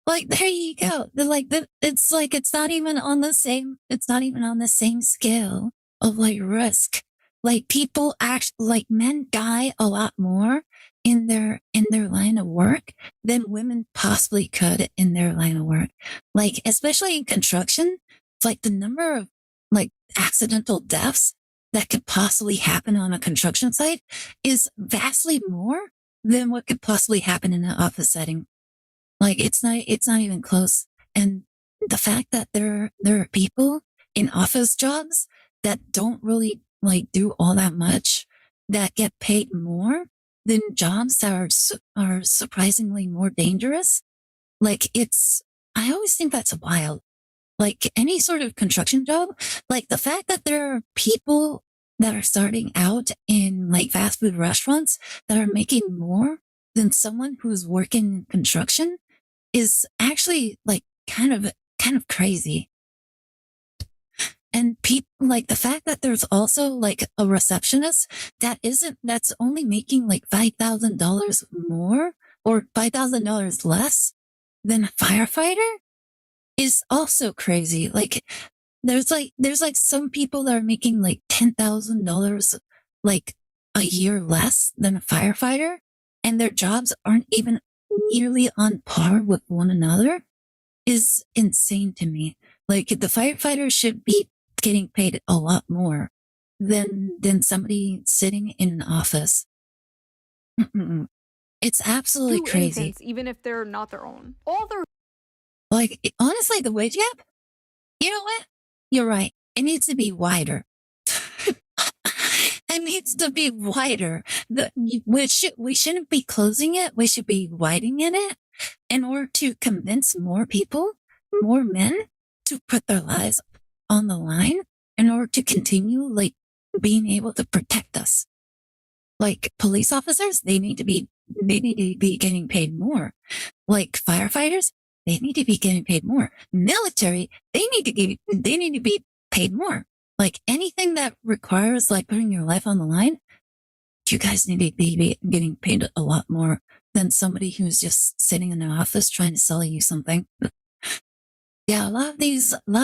Speaker 1: Like there you go. It's not even on the same scale of like risk. Like people like men die a lot more in their line of work than women possibly could in their line of work. Like especially in construction, it's like the number of like accidental deaths that could possibly happen on a construction site is vastly more than what could possibly happen in an office setting. Like it's not even close. And the fact that there are people in office jobs that don't really like do all that much that get paid more than jobs that are surprisingly more dangerous. Like I always think that's wild. Like any sort of construction job, like the fact that there are people that are starting out in like fast food restaurants that are making more than someone who's working in construction is actually like kind of crazy. And people like the fact that there's also like a receptionist that's only making like $5,000 more or $5,000 less than a firefighter is also crazy. Like there's like some people that are making like $10,000 like a year less than a firefighter, and their jobs aren't even nearly on par with one another is insane to me. Like the firefighters should be getting paid a lot more than somebody sitting in an office. It's absolutely
Speaker 5: Do
Speaker 1: crazy.
Speaker 5: infants, even if they're not their own. All their
Speaker 1: Like honestly, the wage gap. You know what? You're right. It needs to be wider. It needs to be wider. We shouldn't be closing it. We should be widening it in order to convince more people, more men, to put their lives on the line in order to continue like being able to protect us. Like police officers, they need to be getting paid more. Like firefighters, they need to be getting paid more. Military, they need to be paid more. Like anything that requires like putting your life on the line, you guys need to be getting paid a lot more than somebody who's just sitting in an office trying to sell you something. Yeah, a lot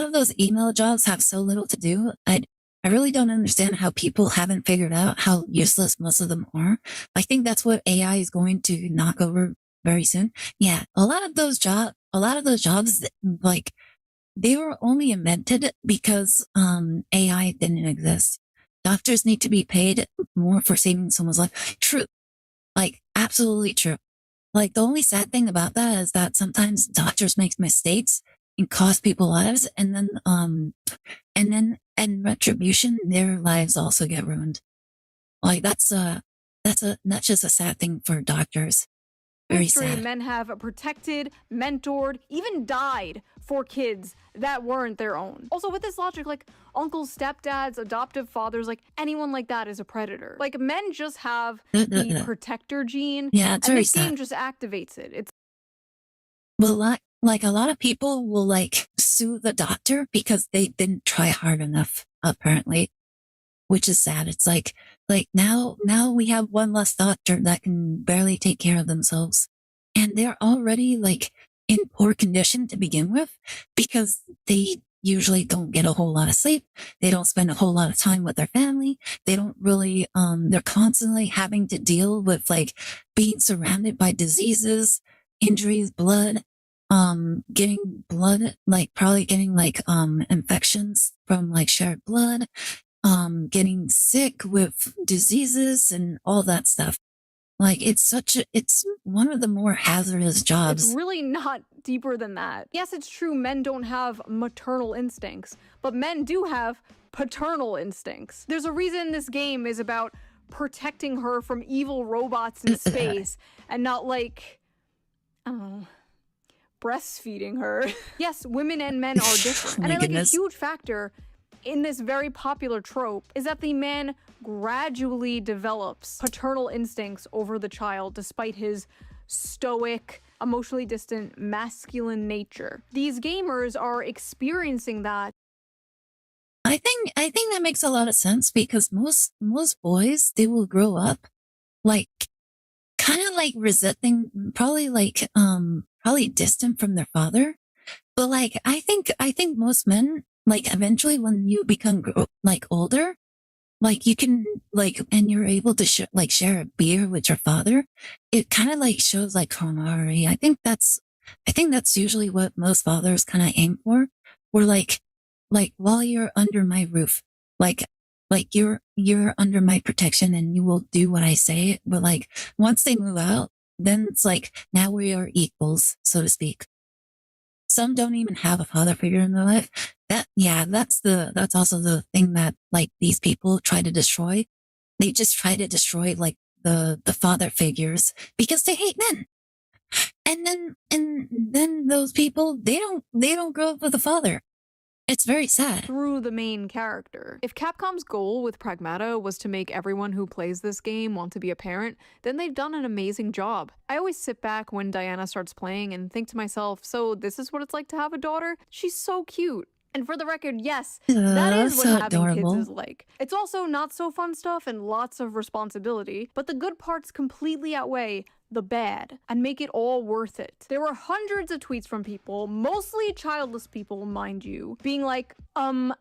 Speaker 1: of those email jobs have so little to do. I really don't understand how people haven't figured out how useless most of them are. I think that's what AI is going to knock over very soon. Yeah, a lot of those jobs, like they were only invented because AI didn't exist. Doctors need to be paid more for saving someone's life. True. Like absolutely true. Like the only sad thing about that is that sometimes doctors make mistakes and cost people lives, and then retribution, their lives also get ruined. Like that's just a sad thing for doctors. Very
Speaker 5: history,
Speaker 1: sad.
Speaker 5: men have protected, mentored, even died for kids that weren't their own. Also, with this logic, like uncles, stepdads, adoptive fathers, like anyone like that is a predator. Like men just have the protector gene.
Speaker 1: Yeah, it's
Speaker 5: and
Speaker 1: very
Speaker 5: this game
Speaker 1: sad.
Speaker 5: just activates it. It's
Speaker 1: Well, like a lot of people will like sue the doctor because they didn't try hard enough, apparently, which is sad. It's like now we have one less doctor that can barely take care of themselves, and they're already like in poor condition to begin with because they usually don't get a whole lot of sleep. They don't spend a whole lot of time with their family. They don't really, they're constantly having to deal with like being surrounded by diseases, injuries, blood, getting blood, like probably getting like, infections from like shared blood, getting sick with diseases and all that stuff. Like it's one of the more hazardous jobs.
Speaker 5: It's really not deeper than that. Yes, it's true men don't have maternal instincts, but men do have paternal instincts. There's a reason this game is about protecting her from evil robots in space and not like, I don't know, breastfeeding her. Yes, women and men are different.
Speaker 1: Oh
Speaker 5: And
Speaker 1: my
Speaker 5: I like
Speaker 1: goodness.
Speaker 5: a huge factor in this very popular trope is that the man gradually develops paternal instincts over the child despite his stoic, emotionally distant, masculine nature. These gamers are experiencing that.
Speaker 1: I think that makes a lot of sense because most boys, they will grow up like kind of like resenting, probably like probably distant from their father. But like I think most men, like eventually when you become like older, like you can like and you're able to share a beer with your father, it kind of like shows like camaraderie. I think that's usually what most fathers kind of aim for. We're like while you're under my roof, like you're under my protection and you will do what I say. But like once they move out, then it's like now we are equals, so to speak. Some don't even have a father figure in their life. That's also the thing that like these people try to destroy. They just try to destroy like the father figures because they hate men. And then those people, they don't grow up with a father. It's very sad.
Speaker 5: Through the main character. If Capcom's goal with Pragmata was to make everyone who plays this game want to be a parent, then they've done an amazing job. I always sit back when Diana starts playing and think to myself, so this is what it's like to have a daughter? She's so cute. And for the record, yes, that is what
Speaker 1: So
Speaker 5: having
Speaker 1: adorable.
Speaker 5: kids is like. It's also not so fun stuff and lots of responsibility, but the good parts completely outweigh the bad and make it all worth it. There were hundreds of tweets from people, mostly childless people, mind you, being like,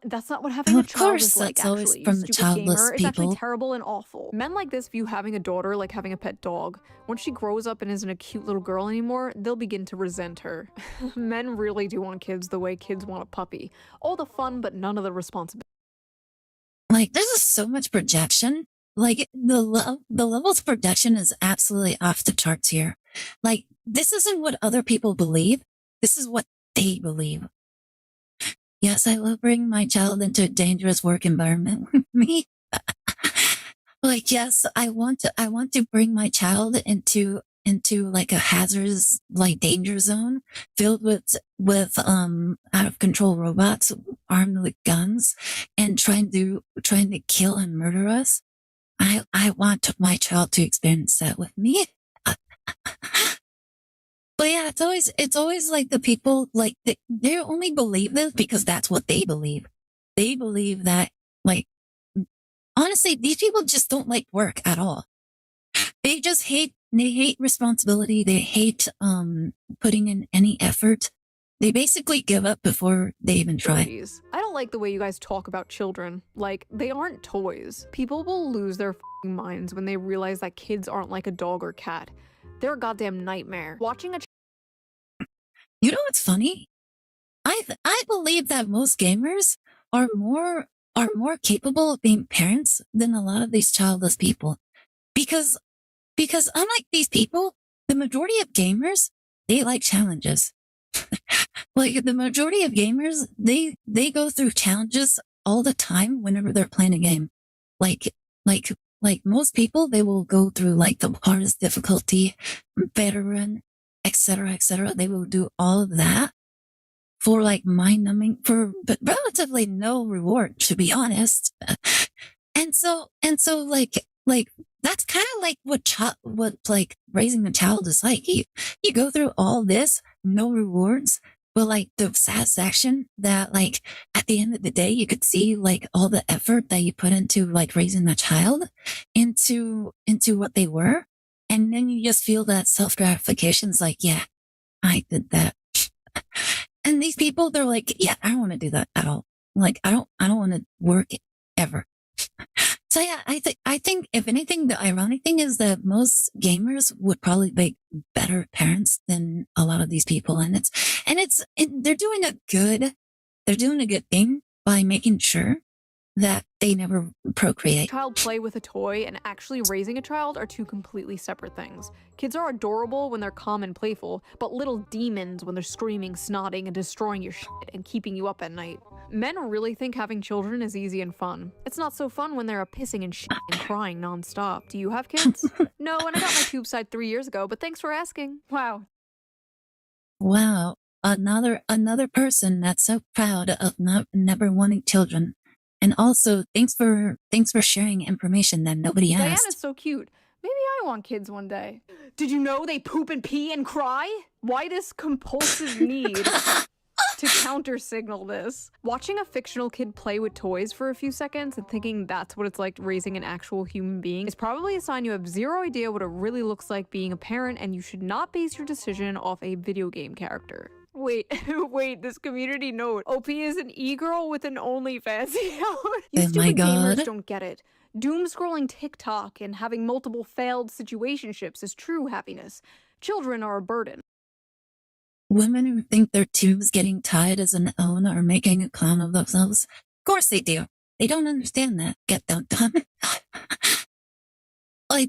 Speaker 5: that's not what having a
Speaker 1: Of
Speaker 5: child
Speaker 1: course,
Speaker 5: is like,
Speaker 1: that's always
Speaker 5: actually,
Speaker 1: from
Speaker 5: you
Speaker 1: the
Speaker 5: stupid
Speaker 1: childless
Speaker 5: gamer. It's actually
Speaker 1: people.
Speaker 5: terrible and awful. Men like this view having a daughter like having a pet dog. Once she grows up and isn't a cute little girl anymore, they'll begin to resent her. Men really do want kids the way kids want a puppy. All the fun, but none of the responsibility.
Speaker 1: Like this is so much projection. Like the levels of projection is absolutely off the charts here. Like this isn't what other people believe. This is what they believe. Yes, I will bring my child into a dangerous work environment with me. Like yes, I want to bring my child into like a hazardous like danger zone filled with out of control robots armed with guns and trying to kill and murder us. I want my child to experience that with me. But yeah, it's always like the people like they only believe this because that's what they believe. They believe that like honestly, these people just don't like work at all. They hate responsibility. They hate putting in any effort. They basically give up before they even try.
Speaker 5: I don't like the way you guys talk about children. Like, they aren't toys. People will lose their f***ing minds when they realize that kids aren't like a dog or cat. They're a goddamn nightmare. Watching a
Speaker 1: You know what's funny? I believe that most gamers are more capable of being parents than a lot of these childless people. Because unlike these people, the majority of gamers, they like challenges. Like the majority of gamers, they go through challenges all the time whenever they're playing a game. Like most people, they will go through like the hardest difficulty, veteran, etc., etc. They will do all of that for like mind-numbing, but relatively no reward, to be honest. And so like that's kind of like what like raising a child is like. You go through all this, no rewards, but like the satisfaction that like at the end of the day, you could see like all the effort that you put into like raising that child into what they were. And then you just feel that self-gratification is like, yeah, I did that. And these people, they're like, yeah, I don't want to do that at all. Like, I don't want to work ever. So yeah, I think if anything, the ironic thing is that most gamers would probably be better parents than a lot of these people. And they're doing a good thing by making sure they never procreate.
Speaker 9: Child play with a toy and actually raising a child are two completely separate things. Kids are adorable when they're calm and playful, but little demons when they're screaming, snotting, and destroying your shit and keeping you up at night. Men really think having children is easy and fun. It's not so fun when they're pissing and shit and crying nonstop. Do you have kids? No, and I got my tube side 3 years ago, but thanks for asking. Wow.
Speaker 1: Wow, another person that's so proud of never wanting children. And also, thanks for sharing information that nobody asked.
Speaker 9: Diana's so cute. Maybe I want kids one day. Did you know they poop and pee and cry? Why this compulsive need to counter-signal this? Watching a fictional kid play with toys for a few seconds and thinking that's what it's like raising an actual human being is probably a sign you have zero idea what it really looks like being a parent, and you should not base your decision off a video game character. Wait, this community note. OP is an e-girl with an OnlyFans account. You
Speaker 1: Oh my
Speaker 9: stupid
Speaker 1: God.
Speaker 9: gamers don't get it. Doom scrolling TikTok and having multiple failed situationships is true happiness. Children are a burden.
Speaker 1: Women who think their tubes getting tied as an own are making a clown of themselves. Of course they do. They don't understand that. Get them done. I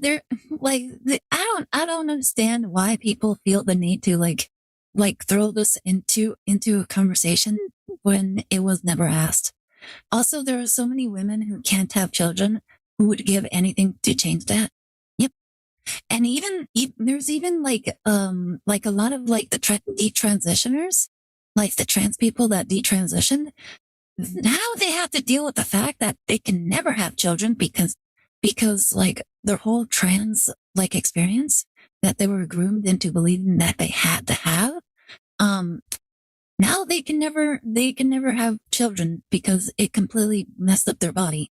Speaker 1: don't understand why people feel the need to like throw this into a conversation when it was never asked. Also, there are so many women who can't have children who would give anything to change that. Yep. And there's even like a lot of like the detransitioners, like the trans people that detransition. Now they have to deal with the fact that they can never have children because like their whole trans like experience that they were groomed into believing that they had to have. Now they can never have children because it completely messed up their body.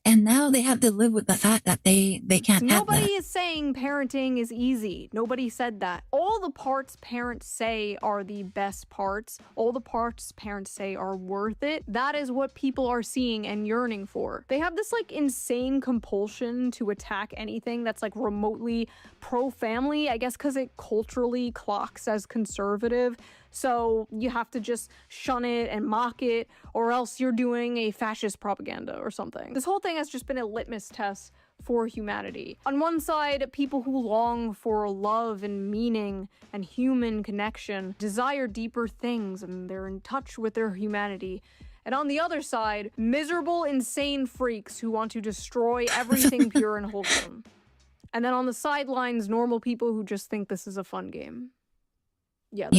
Speaker 1: And now they have to live with the fact that they can't have that.
Speaker 9: Nobody is saying parenting is easy. Nobody said that. All the parts parents say are the best parts. All the parts parents say are worth it. That is what people are seeing and yearning for. They have this like insane compulsion to attack anything that's like remotely pro-family, I guess because it culturally clocks as conservative. So you have to just shun it and mock it, or else you're doing a fascist propaganda or something. This whole thing has just been a litmus test for humanity. On one side, people who long for love and meaning and human connection desire deeper things and they're in touch with their humanity. And on the other side, miserable, insane freaks who want to destroy everything pure and wholesome. And then on the sidelines, normal people who just think this is a fun game. Yeah,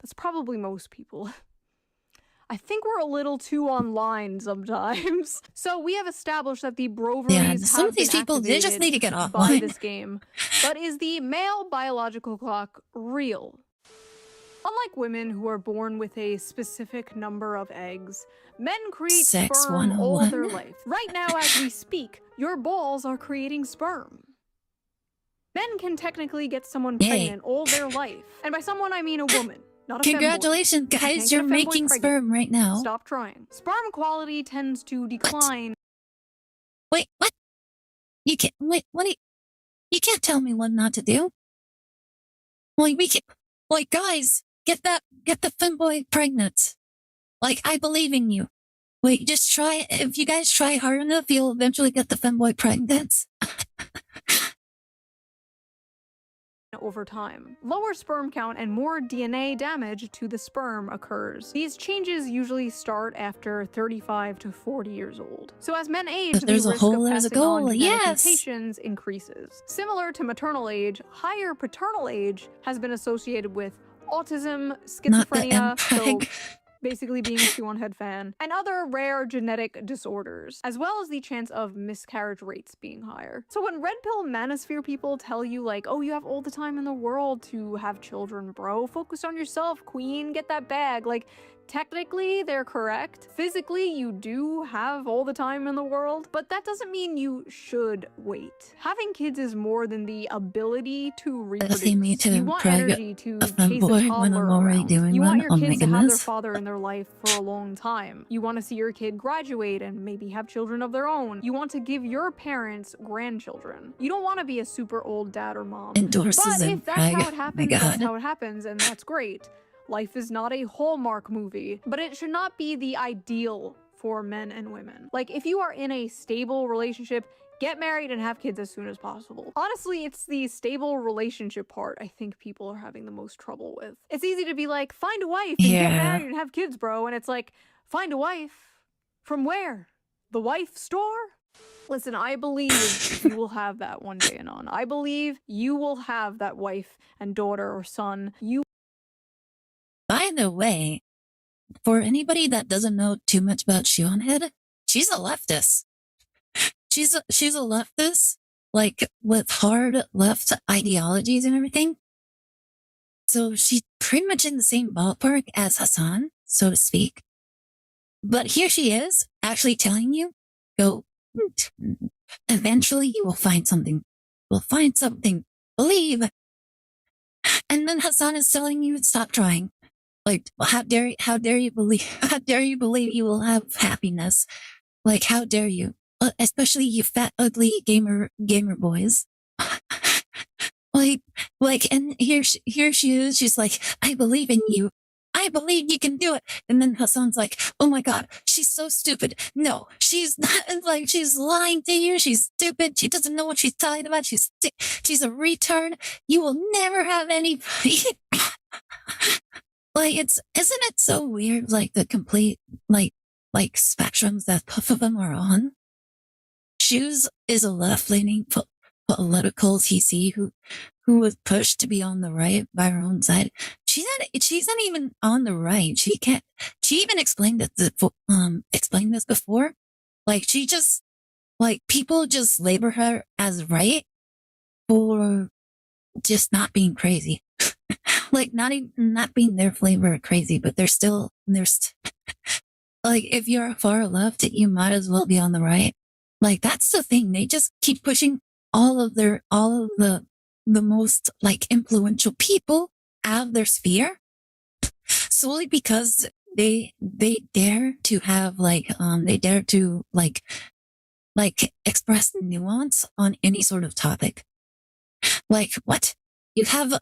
Speaker 9: that's probably most people. I think we're a little too online sometimes. So we have established that the broveries
Speaker 1: some
Speaker 9: have
Speaker 1: of these
Speaker 9: been
Speaker 1: people, they just need to get
Speaker 9: activated by
Speaker 1: offline.
Speaker 9: this game. But is the male biological clock real? Unlike women who are born with a specific number of eggs, men create
Speaker 1: Sex
Speaker 9: sperm all
Speaker 1: 101.
Speaker 9: their life. Right now, as we speak, your balls are creating sperm. Men can technically get someone
Speaker 1: Yay.
Speaker 9: pregnant all their life. And by someone, I mean a woman. Not a femboy.
Speaker 1: Congratulations,
Speaker 9: You can't
Speaker 1: guys!
Speaker 9: get
Speaker 1: You're
Speaker 9: a femboy
Speaker 1: making
Speaker 9: pregnant.
Speaker 1: sperm right now.
Speaker 9: Stop trying. Sperm quality tends to decline.
Speaker 1: Wait, what? You can't. Wait, what? You can't tell me what not to do. Like we can. Like guys, get the femboy pregnant. Like I believe in you. Wait, just try. If you guys try hard enough, you'll eventually get the femboy pregnant.
Speaker 9: Over time. Lower sperm count and more DNA damage to the sperm occurs. These changes usually start after 35 to 40 years old. So as men age,
Speaker 1: If there's
Speaker 9: the
Speaker 1: a
Speaker 9: risk
Speaker 1: hole,
Speaker 9: of
Speaker 1: there's a
Speaker 9: passing on
Speaker 1: goal.
Speaker 9: genetic
Speaker 1: Yes.
Speaker 9: mutations increases. Similar to maternal age, higher paternal age has been associated with autism,
Speaker 1: Not the
Speaker 9: schizophrenia, so
Speaker 1: MPreg.
Speaker 9: basically being a Q1 head fan, and other rare genetic disorders, as well as the chance of miscarriage rates being higher. So when red pill manosphere people tell you like, oh, you have all the time in the world to have children, bro, focus on yourself, queen, get that bag, like, technically, they're correct. Physically, you do have all the time in the world, but that doesn't mean you should wait. Having kids is more than the ability to reproduce.
Speaker 1: They need to
Speaker 9: You want
Speaker 1: brag
Speaker 9: energy to
Speaker 1: a
Speaker 9: chase a
Speaker 1: femboy
Speaker 9: toddler
Speaker 1: when I'm already
Speaker 9: around.
Speaker 1: doing
Speaker 9: You want
Speaker 1: one.
Speaker 9: your
Speaker 1: Oh my
Speaker 9: kids to have their
Speaker 1: goodness.
Speaker 9: father in their life for a long time. You want to see your kid graduate and maybe have children of their own. You want to give your parents grandchildren. You don't want to be a super old dad or mom.
Speaker 1: Endorses
Speaker 9: But
Speaker 1: and
Speaker 9: if that's how
Speaker 1: brag.
Speaker 9: it
Speaker 1: Oh my
Speaker 9: happens, that's
Speaker 1: god.
Speaker 9: how it happens, and that's great. Life is not a Hallmark movie, but it should not be the ideal
Speaker 5: for men and women. Like, if you are in a stable relationship, get married and have kids as soon as possible. Honestly, it's the stable relationship part I think people are having the most trouble with. It's easy to be like, find a wife and get married and have kids, bro. And it's like, find a wife? From where? The wife store? Listen, I believe you will have that one day, Anon. I believe you will have that wife and daughter or son.
Speaker 1: By the way, for anybody that doesn't know too much about Shionhead, she's a leftist. She's a leftist, like with hard left ideologies and everything. So she's pretty much in the same ballpark as Hassan, so to speak. But here she is, actually telling you, go, eventually you will find something. We'll find something. Believe. And then Hassan is telling you, stop trying. Like, how dare you believe you will have happiness? Like, how dare you? Especially you fat, ugly gamer boys. And here she is. She's like, I believe in you. I believe you can do it. And then Hassan's like, oh my God, she's so stupid. No, she's not, like, she's lying to you. She's stupid. She doesn't know what she's talking about. She's a retard. You will never have any. Like, isn't it so weird? Like the complete, like spectrums that both of them are on. Shoes is a left-leaning political TC who was pushed to be on the right by her own side. She's not even on the right. She even explained this before. Like, she just, like, people just label her as right for just not being crazy. Like, not being their flavor of crazy, but there's like, if you're far left, you might as well be on the right. Like, that's the thing. They just keep pushing all of the most, like, influential people out of their sphere solely because they dare to have, they dare to express nuance on any sort of topic. Like, what? You have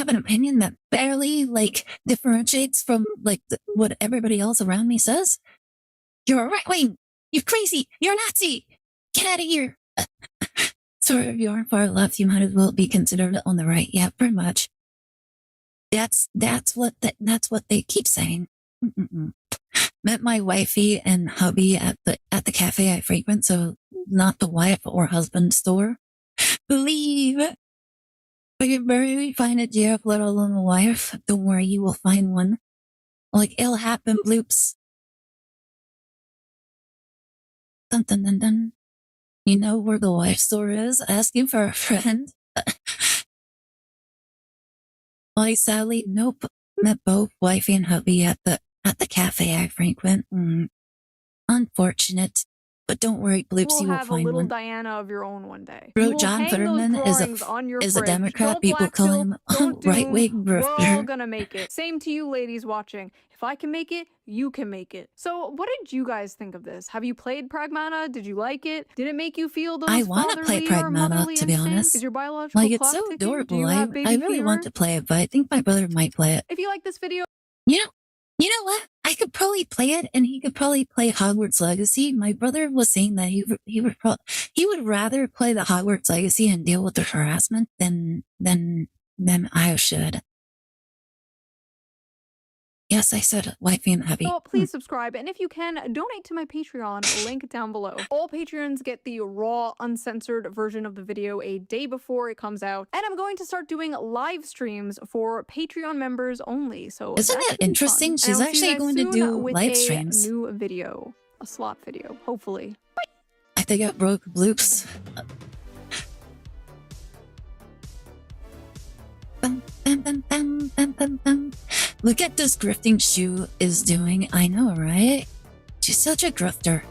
Speaker 1: an opinion that barely, like, differentiates from, like, what everybody else around me says? You're a right wing. You're crazy. You're a Nazi. Get out of here. So if you aren't far left, you might as well be considered on the right. Yeah, pretty much. That's what they keep saying. Met my wifey and hubby at the cafe I frequent, so not the wife or husband store. Believe. But you barely find a GF, let alone a wife. Don't worry, you will find one. Like, it'll happen, bloops. Dun dun dun dun. You know where the wife store is? Asking for a friend? Like, sadly, nope. Met both wifey and hubby at the cafe I frequent. Unfortunate. But don't worry, Bloops, you will
Speaker 5: have a
Speaker 1: find
Speaker 5: little
Speaker 1: one.
Speaker 5: Diana of your own one day.
Speaker 1: Bro, John Futterman is a Democrat. People call him right-wing
Speaker 5: We're all
Speaker 1: grifter.
Speaker 5: gonna make it. Same to you ladies watching. If I can make it, you can make it. So what did you guys think of this? Have you played Pragmata? Did you like it? Did it make you feel those
Speaker 1: I want to play
Speaker 5: fatherly or
Speaker 1: Pragmata,
Speaker 5: motherly
Speaker 1: to be
Speaker 5: instincts?
Speaker 1: honest.
Speaker 5: Is your biological
Speaker 1: Like, it's
Speaker 5: clock
Speaker 1: so
Speaker 5: ticking? Do
Speaker 1: adorable.
Speaker 5: you
Speaker 1: I
Speaker 5: have baby
Speaker 1: really want
Speaker 5: fever?
Speaker 1: to play it, but I think my brother might play it.
Speaker 5: If you like this video,
Speaker 1: You know what? I could probably play it, and he could probably play Hogwarts Legacy. My brother was saying that he would rather play the Hogwarts Legacy and deal with the harassment than I should. Yes, I said wifey and hubby.
Speaker 5: so please subscribe, and if you can, donate to my Patreon, link down below. All Patreons get the raw, uncensored version of the video a day before it comes out, and I'm going to start doing live streams for Patreon members only, so
Speaker 1: Isn't
Speaker 5: that
Speaker 1: it
Speaker 5: should be
Speaker 1: interesting?
Speaker 5: fun.
Speaker 1: She's
Speaker 5: And I'll see
Speaker 1: actually
Speaker 5: you guys
Speaker 1: going to
Speaker 5: soon
Speaker 1: do
Speaker 5: with
Speaker 1: live
Speaker 5: a
Speaker 1: streams.
Speaker 5: new video, a slot video, hopefully.
Speaker 1: I think I broke Bloops. Bum, bum, bum, bum, bum, bum, bum. Look at this grifting Shu is doing. I know, right? She's such a grifter.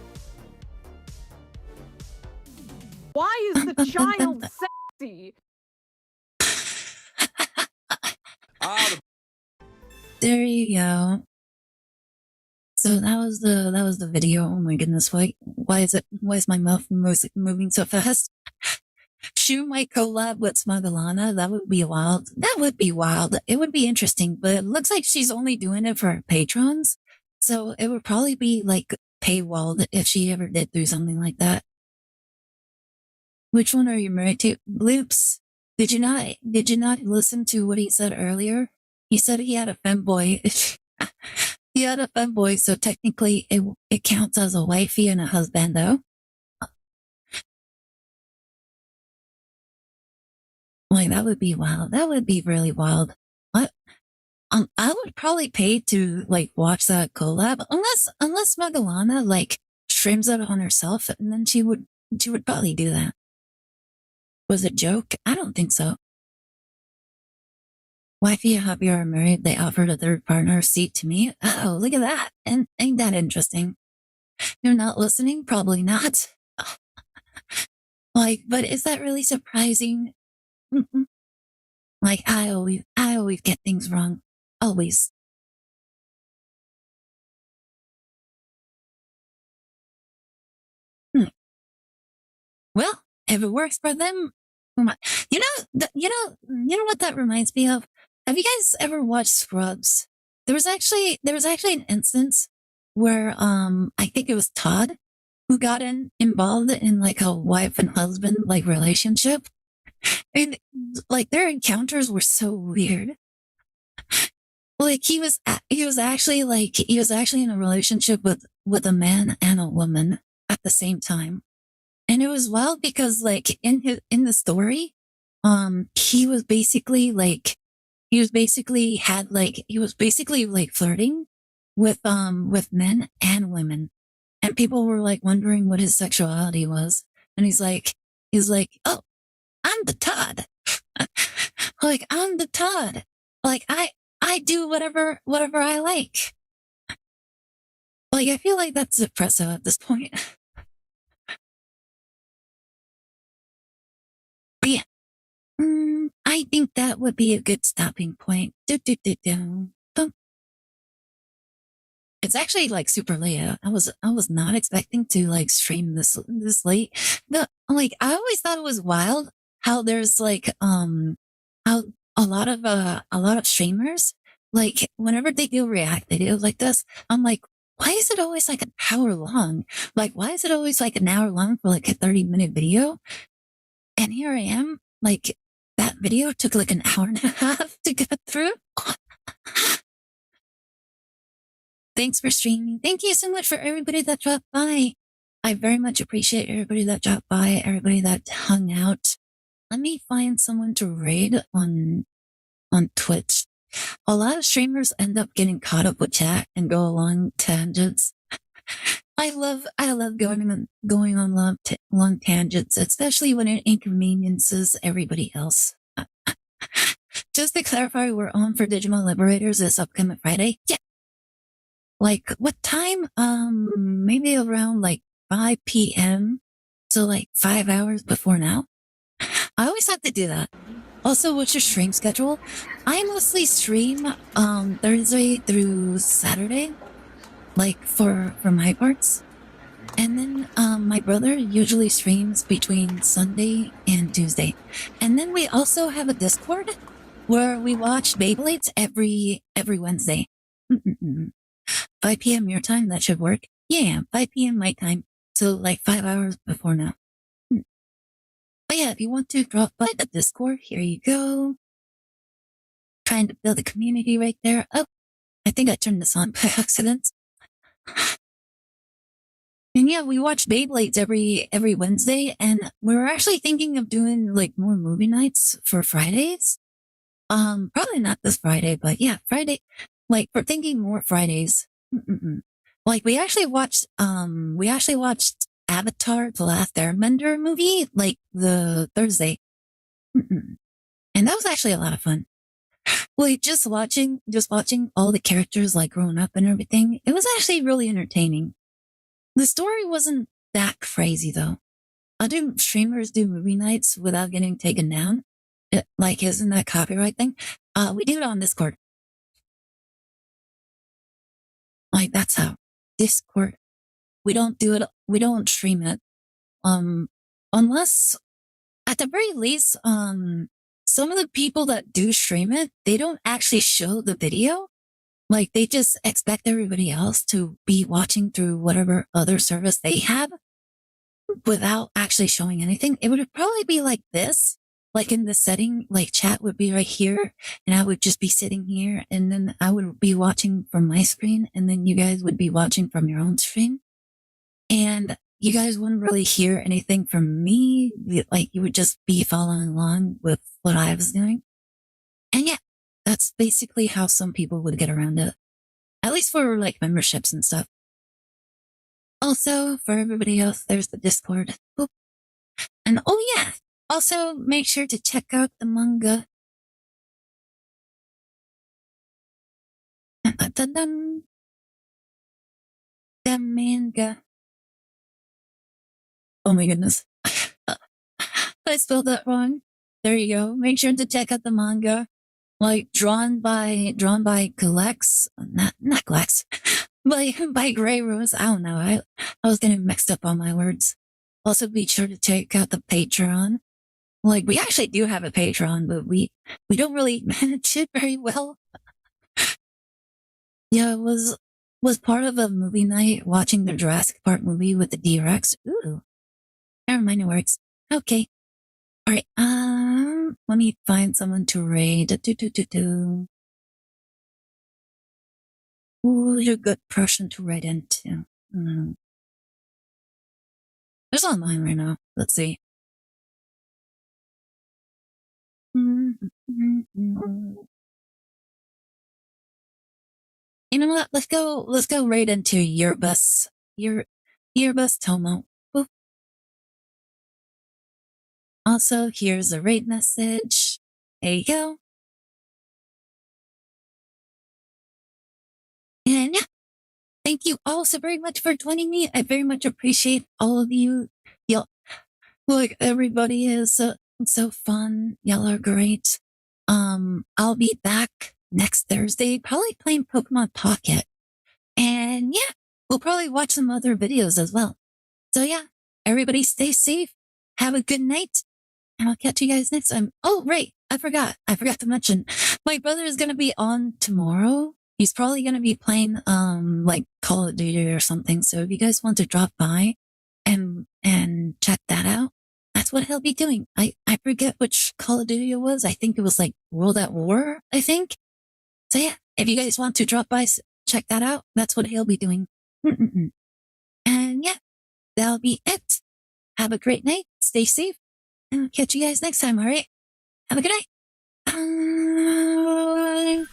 Speaker 5: Why is the child sexy?
Speaker 1: There you go. So that was the video. Oh my goodness, why is my mouth moving so fast? Shu might collab with Smugalana. That would be wild. That would be wild. It would be interesting, but it looks like she's only doing it for her patrons. So it would probably be like paywalled if she ever did do something like that. Which one are you married to? Bloops. Did you not listen to what he said earlier? He said he had a femboy. He had a femboy, so technically it counts as a wifey and a husband, though. Like, that would be wild. That would be really wild. I would probably pay to like watch that collab, unless Magalana like streams it on herself, and then she would probably do that. Was it a joke? I don't think so. Wifey, happy are married. They offered a third partner seat to me. Oh, look at that! And ain't that interesting? You're not listening? Probably not. Like, but is that really surprising? Like, I always get things wrong. Always. Well, if it works for them, you know what that reminds me of? Have you guys ever watched Scrubs? There was actually an instance where I think it was Todd who got involved in like a wife and husband like relationship, and like their encounters were so weird. Like he was actually in a relationship with a man and a woman at the same time. And it was wild because like in the story, he was basically like flirting with men and women. And people were like wondering what his sexuality was. And he's like, oh, I'm the Todd. Like, I'm the Todd. Like, I do whatever I like. Like, I feel like that's oppressive at this point. But yeah. I think that would be a good stopping point. It's actually like super late. I was not expecting to like stream this late. Like I always thought it was wild how there's like how a lot of streamers, like whenever they do react videos like this, I'm like, why is it always like an hour long? Like why is it always like an hour long for like a 30-minute video? And here I am, like that video took like an hour and a half to get through. Thanks for streaming. Thank you so much for everybody that dropped by. I very much appreciate everybody that dropped by, everybody that hung out. Let me find someone to raid on Twitch. A lot of streamers end up getting caught up with chat and go along tangents. I love going on long tangents, especially when it inconveniences everybody else. Just to clarify, we're on for Digimon Liberators this upcoming Friday. Yeah. Like, what time? Maybe around like 5 p.m. So like 5 hours before now. I always have to do that. Also, what's your stream schedule? I mostly stream Thursday through Saturday, like for my parts. And then my brother usually streams between Sunday and Tuesday. And then we also have a Discord where we watch Beyblades every Wednesday. 5 p.m. your time, that should work. Yeah, 5 p.m. my time. So like 5 hours before now. But yeah, if you want to drop by the Discord, here you go. Trying to build a community right there. Oh, I think I turned this on by accident. And yeah, we watch Beyblades every Wednesday, and we're actually thinking of doing like more movie nights for Fridays. Probably not this Friday, but yeah, Friday. Like we're thinking more Fridays. Like we actually watched Avatar: The Last Airbender movie like the Thursday. And that was actually a lot of fun. Like just watching all the characters like growing up and everything. It was actually really entertaining. The story wasn't that crazy though. Other streamers do movie nights without getting taken down. Like, isn't that copyright thing? We do it on Discord. Like, that's how. Discord. We don't do it. We don't stream it. Unless, at the very least, some of the people that do stream it, they don't actually show the video. Like they just expect everybody else to be watching through whatever other service they have without actually showing anything. It would probably be like this. Like in the setting, like chat would be right here, and I would just be sitting here, and then I would be watching from my screen, and then you guys would be watching from your own screen. And you guys wouldn't really hear anything from me. Like you would just be following along with what I was doing. And yeah, that's basically how some people would get around it. At least for like memberships and stuff. Also, for everybody else, there's the Discord. Boop. And oh yeah, also make sure to check out the manga. Dun, dun, dun. The manga. Oh my goodness. I spelled that wrong. There you go. Make sure to check out the manga. Like drawn by Glex. Not Glex. by Grey Rose. I don't know. I was getting mixed up on my words. Also be sure to check out the Patreon. Like we actually do have a Patreon, but we don't really manage it very well. Yeah, it was part of a movie night watching the Jurassic Park movie with the D-Rex. Ooh. Never mind, it works. Okay. Alright, let me find someone to raid. Ooh, you're a good person to raid into. There's all mine right now. Let's see. You know what? Let's go right into Yearbus. Yearbus Tomo. Boop. Also, here's a raid message. There you go. And yeah, thank you all so very much for joining me. I very much appreciate all of you. Y'all, like everybody is so fun. Y'all are great. I'll be back next Thursday, probably playing Pokemon Pocket. And yeah, we'll probably watch some other videos as well. So yeah, everybody stay safe. Have a good night. And I'll catch you guys next time. Oh, right. I forgot to mention my brother is going to be on tomorrow. He's probably going to be playing, like Call of Duty or something. So if you guys want to drop by and check that out, that's what he'll be doing. I forget which Call of Duty it was. I think it was like World at War, I think. So yeah, if you guys want to drop by, check that out. That's what he'll be doing. And yeah, that'll be it. Have a great night. Stay safe. And I'll catch you guys next time, alright? Have a good night. Bye.